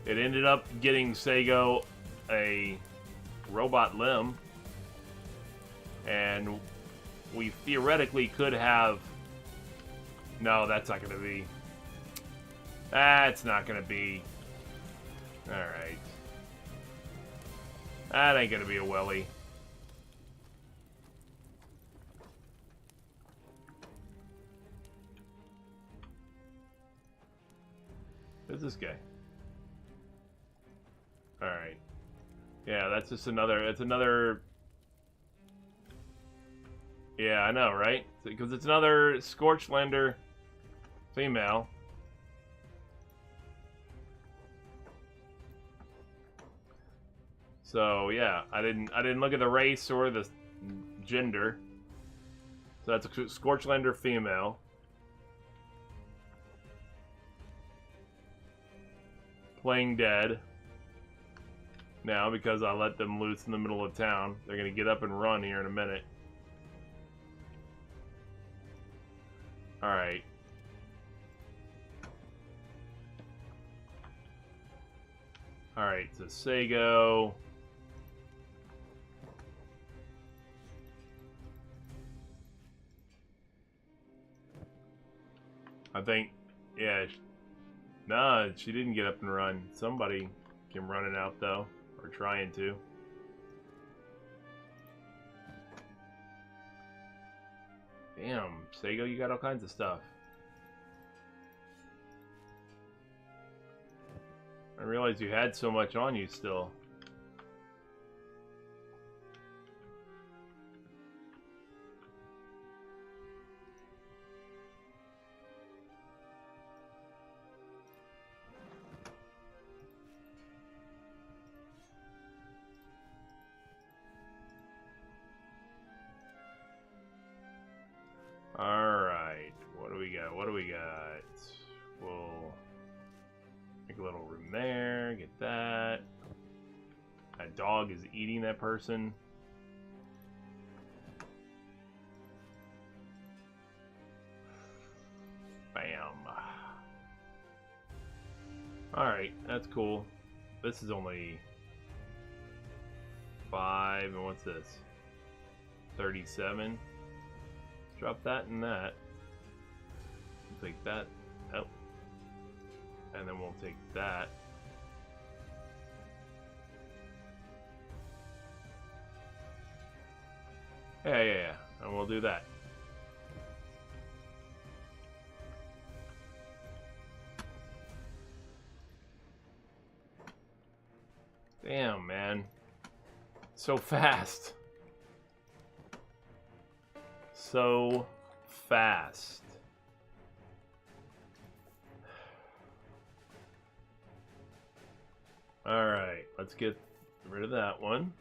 It ended up getting Sego a robot limb. And we theoretically could have... No, that's not going to be... That's not going to be... Alright. That ain't going to be a Welly. Who's this guy? Alright. Yeah, that's just another... It's another... Yeah, I know, right? Because it's another Scorchlander female. So yeah, I didn't look at the race or the gender. So that's a Scorchlander female. Playing dead. Now because I let them loose in the middle of town. They're gonna get up and run here in a minute. Alright. Alright, so Sego. I think, yeah, nah, she didn't get up and run. Somebody came running out, though, or trying to. Damn, Sego, you got all kinds of stuff. I realized you had so much on you still. Alright, what do we got? What do we got? We'll make a little room there, get that. That dog is eating that person. Bam. Alright, that's cool. This is only 5, and what's this? 37. Drop that and that. We'll take that. Oh. And then we'll take that. Yeah. and we'll do that. Damn, man. So fast. So fast. Alright, let's get rid of that one.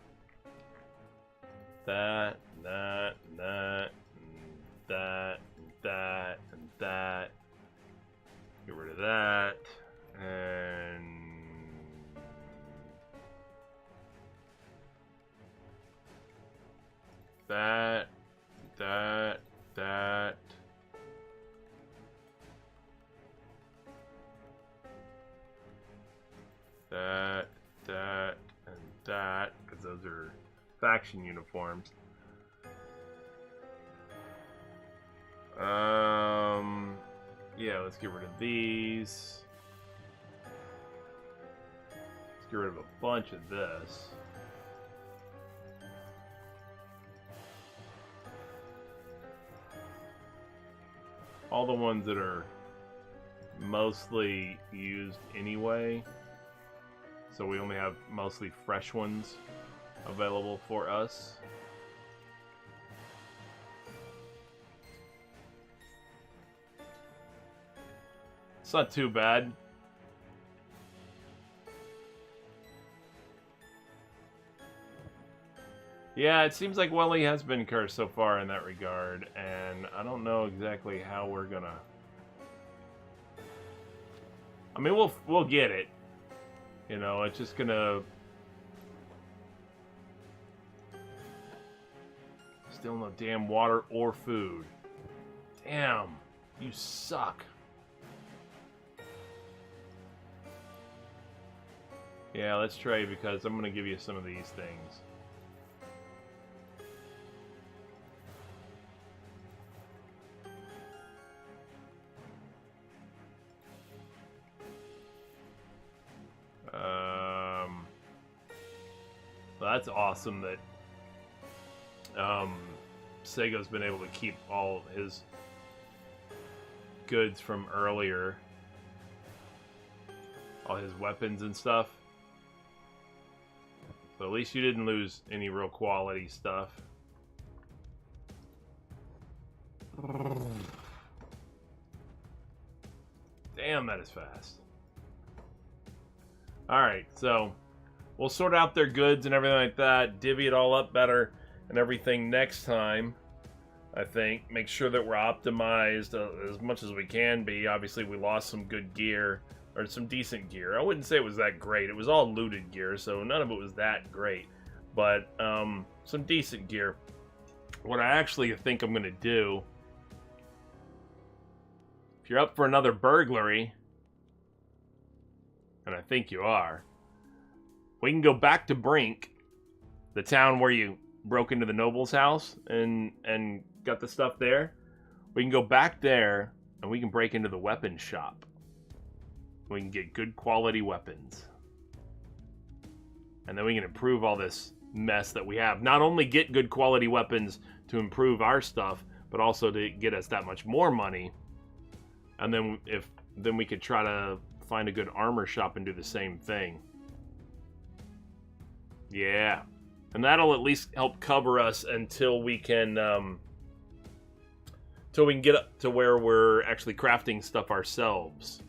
That, and that, and that, and that, and that, and that. Get rid of that. And that, that, that. That, and that, because those are faction uniforms. Yeah, let's get rid of these. Let's get rid of a bunch of this. All the ones that are mostly used anyway. So we only have mostly fresh ones available for us. It's not too bad. Yeah, it seems like Welly has been cursed so far in that regard, and I don't know exactly how we're gonna... I mean, we'll get it. You know, it's just gonna... Still no damn water or food. Damn, you suck. Yeah, let's trade because I'm gonna give you some of these things. That's awesome that Sego's been able to keep all his goods from earlier. All his weapons and stuff. So at least you didn't lose any real quality stuff. Damn, that is fast. Alright, so we'll sort out their goods and everything like that, divvy it all up better and everything next time, I think. Make sure that we're optimized as much as we can be. Obviously, we lost some good gear, or some decent gear. I wouldn't say it was that great. It was all looted gear, so none of it was that great. But some decent gear. What I actually think I'm going to do, if you're up for another burglary, and I think you are, we can go back to Brink, the town where you broke into the noble's house and got the stuff there. We can go back there and we can break into the weapons shop. We can get good quality weapons. And then we can improve all this mess that we have. Not only get good quality weapons to improve our stuff, but also to get us that much more money. And then we could try to find a good armor shop and do the same thing. Yeah. And that'll at least help cover us until we can get up to where we're actually crafting stuff ourselves.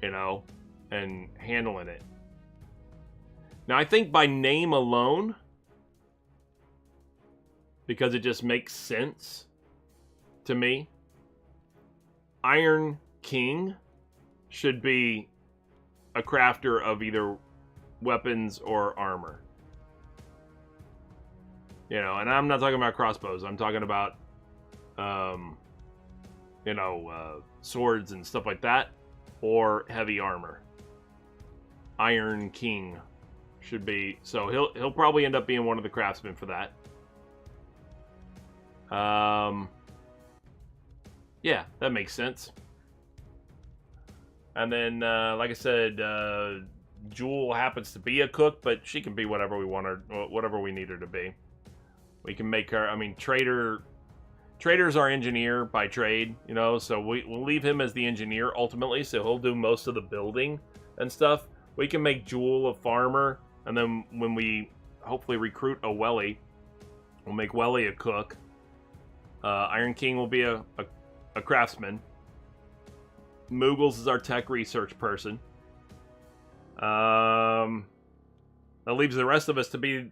You know, and handling it. Now, I think by name alone, because it just makes sense to me, Iron King should be a crafter of either weapons or armor. You know, and I'm not talking about crossbows. I'm talking about, swords and stuff like that, or heavy armor. Iron King should be, so he'll probably end up being one of the craftsmen for that. Yeah, that makes sense. And then, like I said, Jewel happens to be a cook, but she can be whatever we want her, whatever we need her to be. We can make our, I mean, Trader's our engineer by trade, you know, so we'll leave him as the engineer ultimately, so he'll do most of the building and stuff. We can make Jewel a farmer, and then when we hopefully recruit a Welly, we'll make Welly a cook. Iron King will be a craftsman. Moogles is our tech research person. That leaves the rest of us to be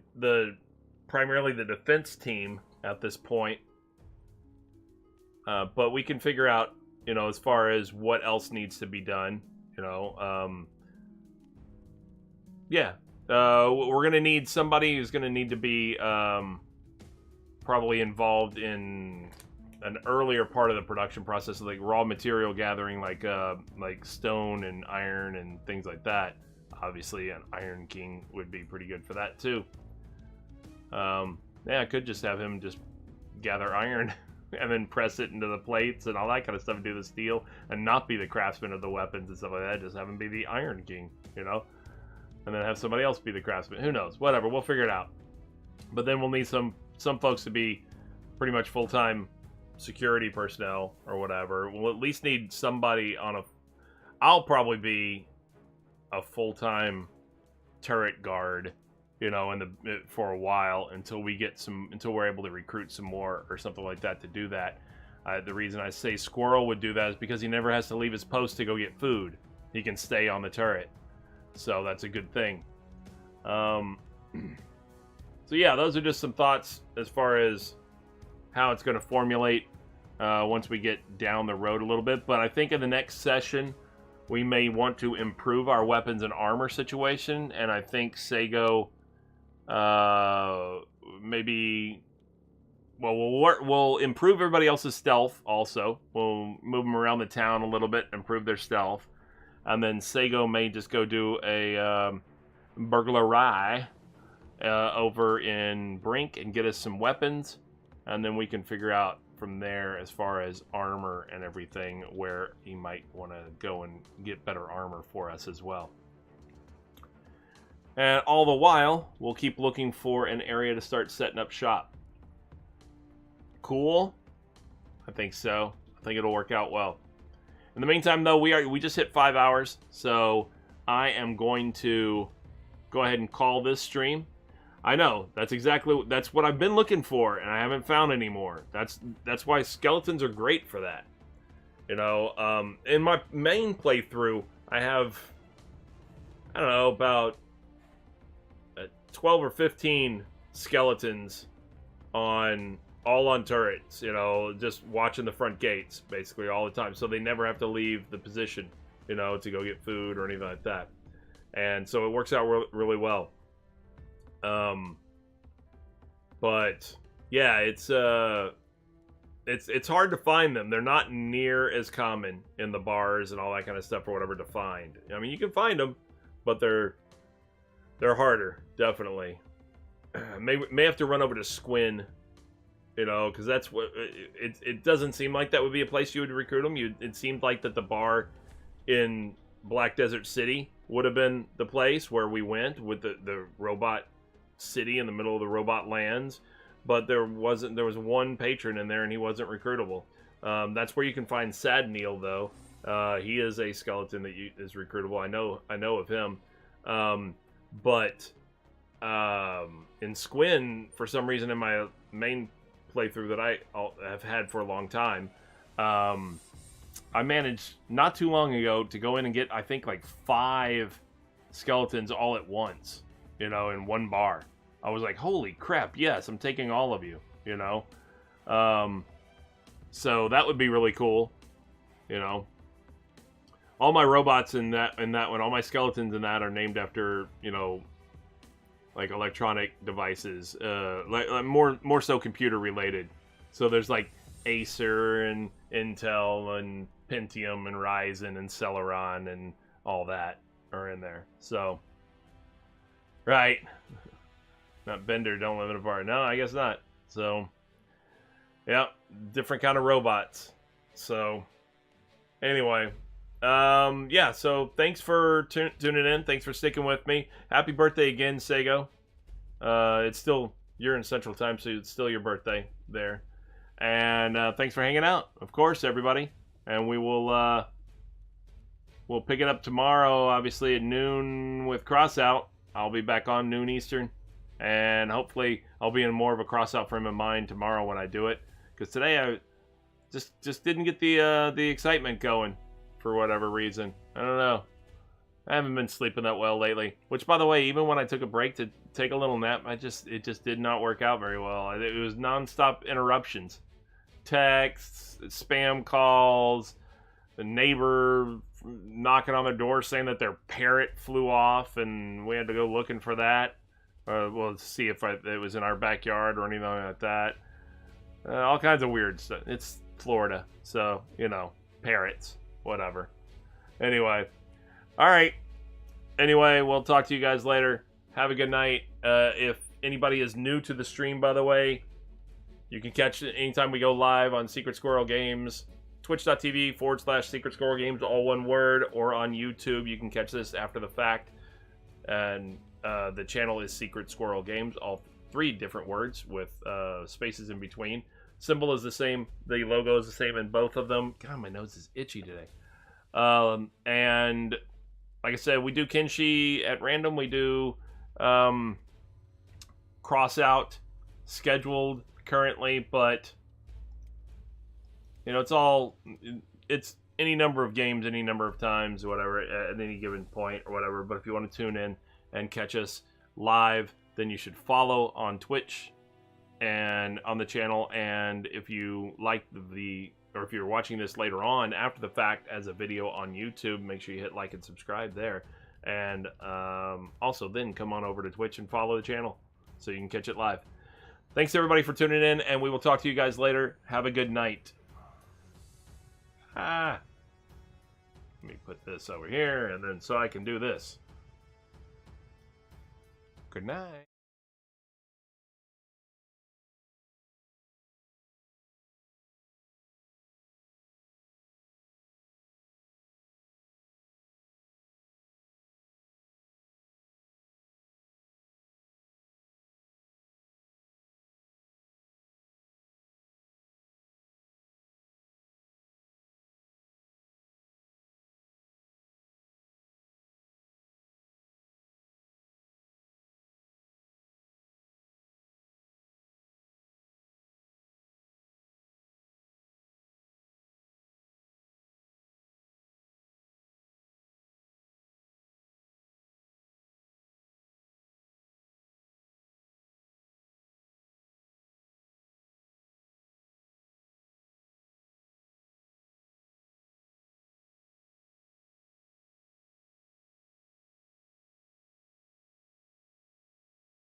primarily the defense team at this point. But we can figure out, you know, as far as what else needs to be done, you know. Yeah. We're going to need somebody who's going to need to be probably involved in an earlier part of the production process, like raw material gathering, like stone and iron and things like that. Obviously, an Iron King would be pretty good for that, too. Yeah, I could just have him just gather iron and then press it into the plates and all that kind of stuff and do the steel and not be the craftsman of the weapons and stuff like that. Just have him be the Iron King, you know? And then have somebody else be the craftsman. Who knows? Whatever. We'll figure it out. But then we'll need some folks to be pretty much full-time security personnel or whatever. We'll at least need somebody on a... I'll probably be a full-time turret guard, you know, for a while until we're able to recruit some more or something like that to do that. The reason I say Squirrel would do that is because he never has to leave his post to go get food. He can stay on the turret. So that's a good thing. So yeah, those are just some thoughts as far as how it's going to formulate once we get down the road a little bit. But I think in the next session, we may want to improve our weapons and armor situation. And I think Sego maybe... Well, we'll improve everybody else's stealth also. We'll move them around the town a little bit, improve their stealth. And then Sego may just go do a burglary over in Brink and get us some weapons. And then we can figure out from there, as far as armor and everything, where he might want to go and get better armor for us as well. And all the while, we'll keep looking for an area to start setting up shop. Cool? I think so. I think it'll work out well. In the meantime, though, we just hit 5 hours, so I am going to go ahead and call this stream. I know, that's what I've been looking for, and I haven't found any more. That's why skeletons are great for that. You know, in my main playthrough, I have, I don't know, about 12 or 15 skeletons all on turrets, you know, just watching the front gates, basically, all the time. So they never have to leave the position, you know, to go get food or anything like that. And so it works out really well. But, yeah, it's hard to find them. They're not near as common in the bars and all that kind of stuff or whatever to find. I mean, you can find them, but they're harder, definitely. May have to run over to Squin, you know, because that's what it doesn't seem like that would be a place you would recruit them. It seemed like that the bar in Black Desert City would have been the place where we went with the robot city in the middle of the robot lands, but there was one patron in there and he wasn't recruitable. That's where you can find Sad Neil, though. He is a skeleton that is recruitable. I know of him. But in Squin, for some reason, in my main playthrough that I have had for a long time, I managed not too long ago to go in and get, I think, like 5 skeletons all at once, you know, in one bar. I was like, holy crap, yes, I'm taking all of you, you know. So that would be really cool, you know. All my robots in that one, all my skeletons in that are named after, you know, like electronic devices, like more so computer related. So there's like Acer and Intel and Pentium and Ryzen and Celeron and all that are in there. So, right. Not Bender, don't live in a bar. No, I guess not. So, yeah, different kind of robots. So, anyway, yeah, so thanks for tuning in. Thanks for sticking with me. Happy birthday again, Sego. It's still You're in Central Time, so it's still your birthday there. And thanks for hanging out, of course, everybody. And we will we'll pick it up tomorrow, obviously at noon with Crossout. I'll be back on noon Eastern, and hopefully I'll be in more of a Crossout frame of mind tomorrow when I do it. Because today I just didn't get the excitement going for whatever reason. I don't know. I haven't been sleeping that well lately. Which, by the way, even when I took a break to take a little nap, it just did not work out very well. It was nonstop interruptions, texts, spam calls, the neighbor knocking on the door saying that their parrot flew off, and we had to go looking for that. Well, see if it was in our backyard or anything like that. All kinds of weird stuff. It's Florida, so you know, parrots, whatever. Anyway. All right. Anyway, we'll talk to you guys later. Have a good night. If anybody is new to the stream, by the way, you can catch it anytime we go live on Secret Squirrel Games, twitch.tv/Secret Squirrel Games, all one word, or on YouTube. You can catch this after the fact. And the channel is Secret Squirrel Games, all 3 different words with spaces in between. Symbol is the same. The logo is the same in both of them. God, my nose is itchy today. And like I said, we do Kenshi at random. We do Crossout scheduled currently, but you know, it's any number of games, any number of times, whatever, at any given point or whatever. But if you want to tune in and catch us live, then you should follow on Twitch and on the channel. And if you like or if you're watching this later on after the fact as a video on YouTube, make sure you hit like and subscribe there. And also then come on over to Twitch and follow the channel so you can catch it live. Thanks everybody for tuning in, and we will talk to you guys later. Have a good night. Let me put this over here, and then so I can do this. Good night.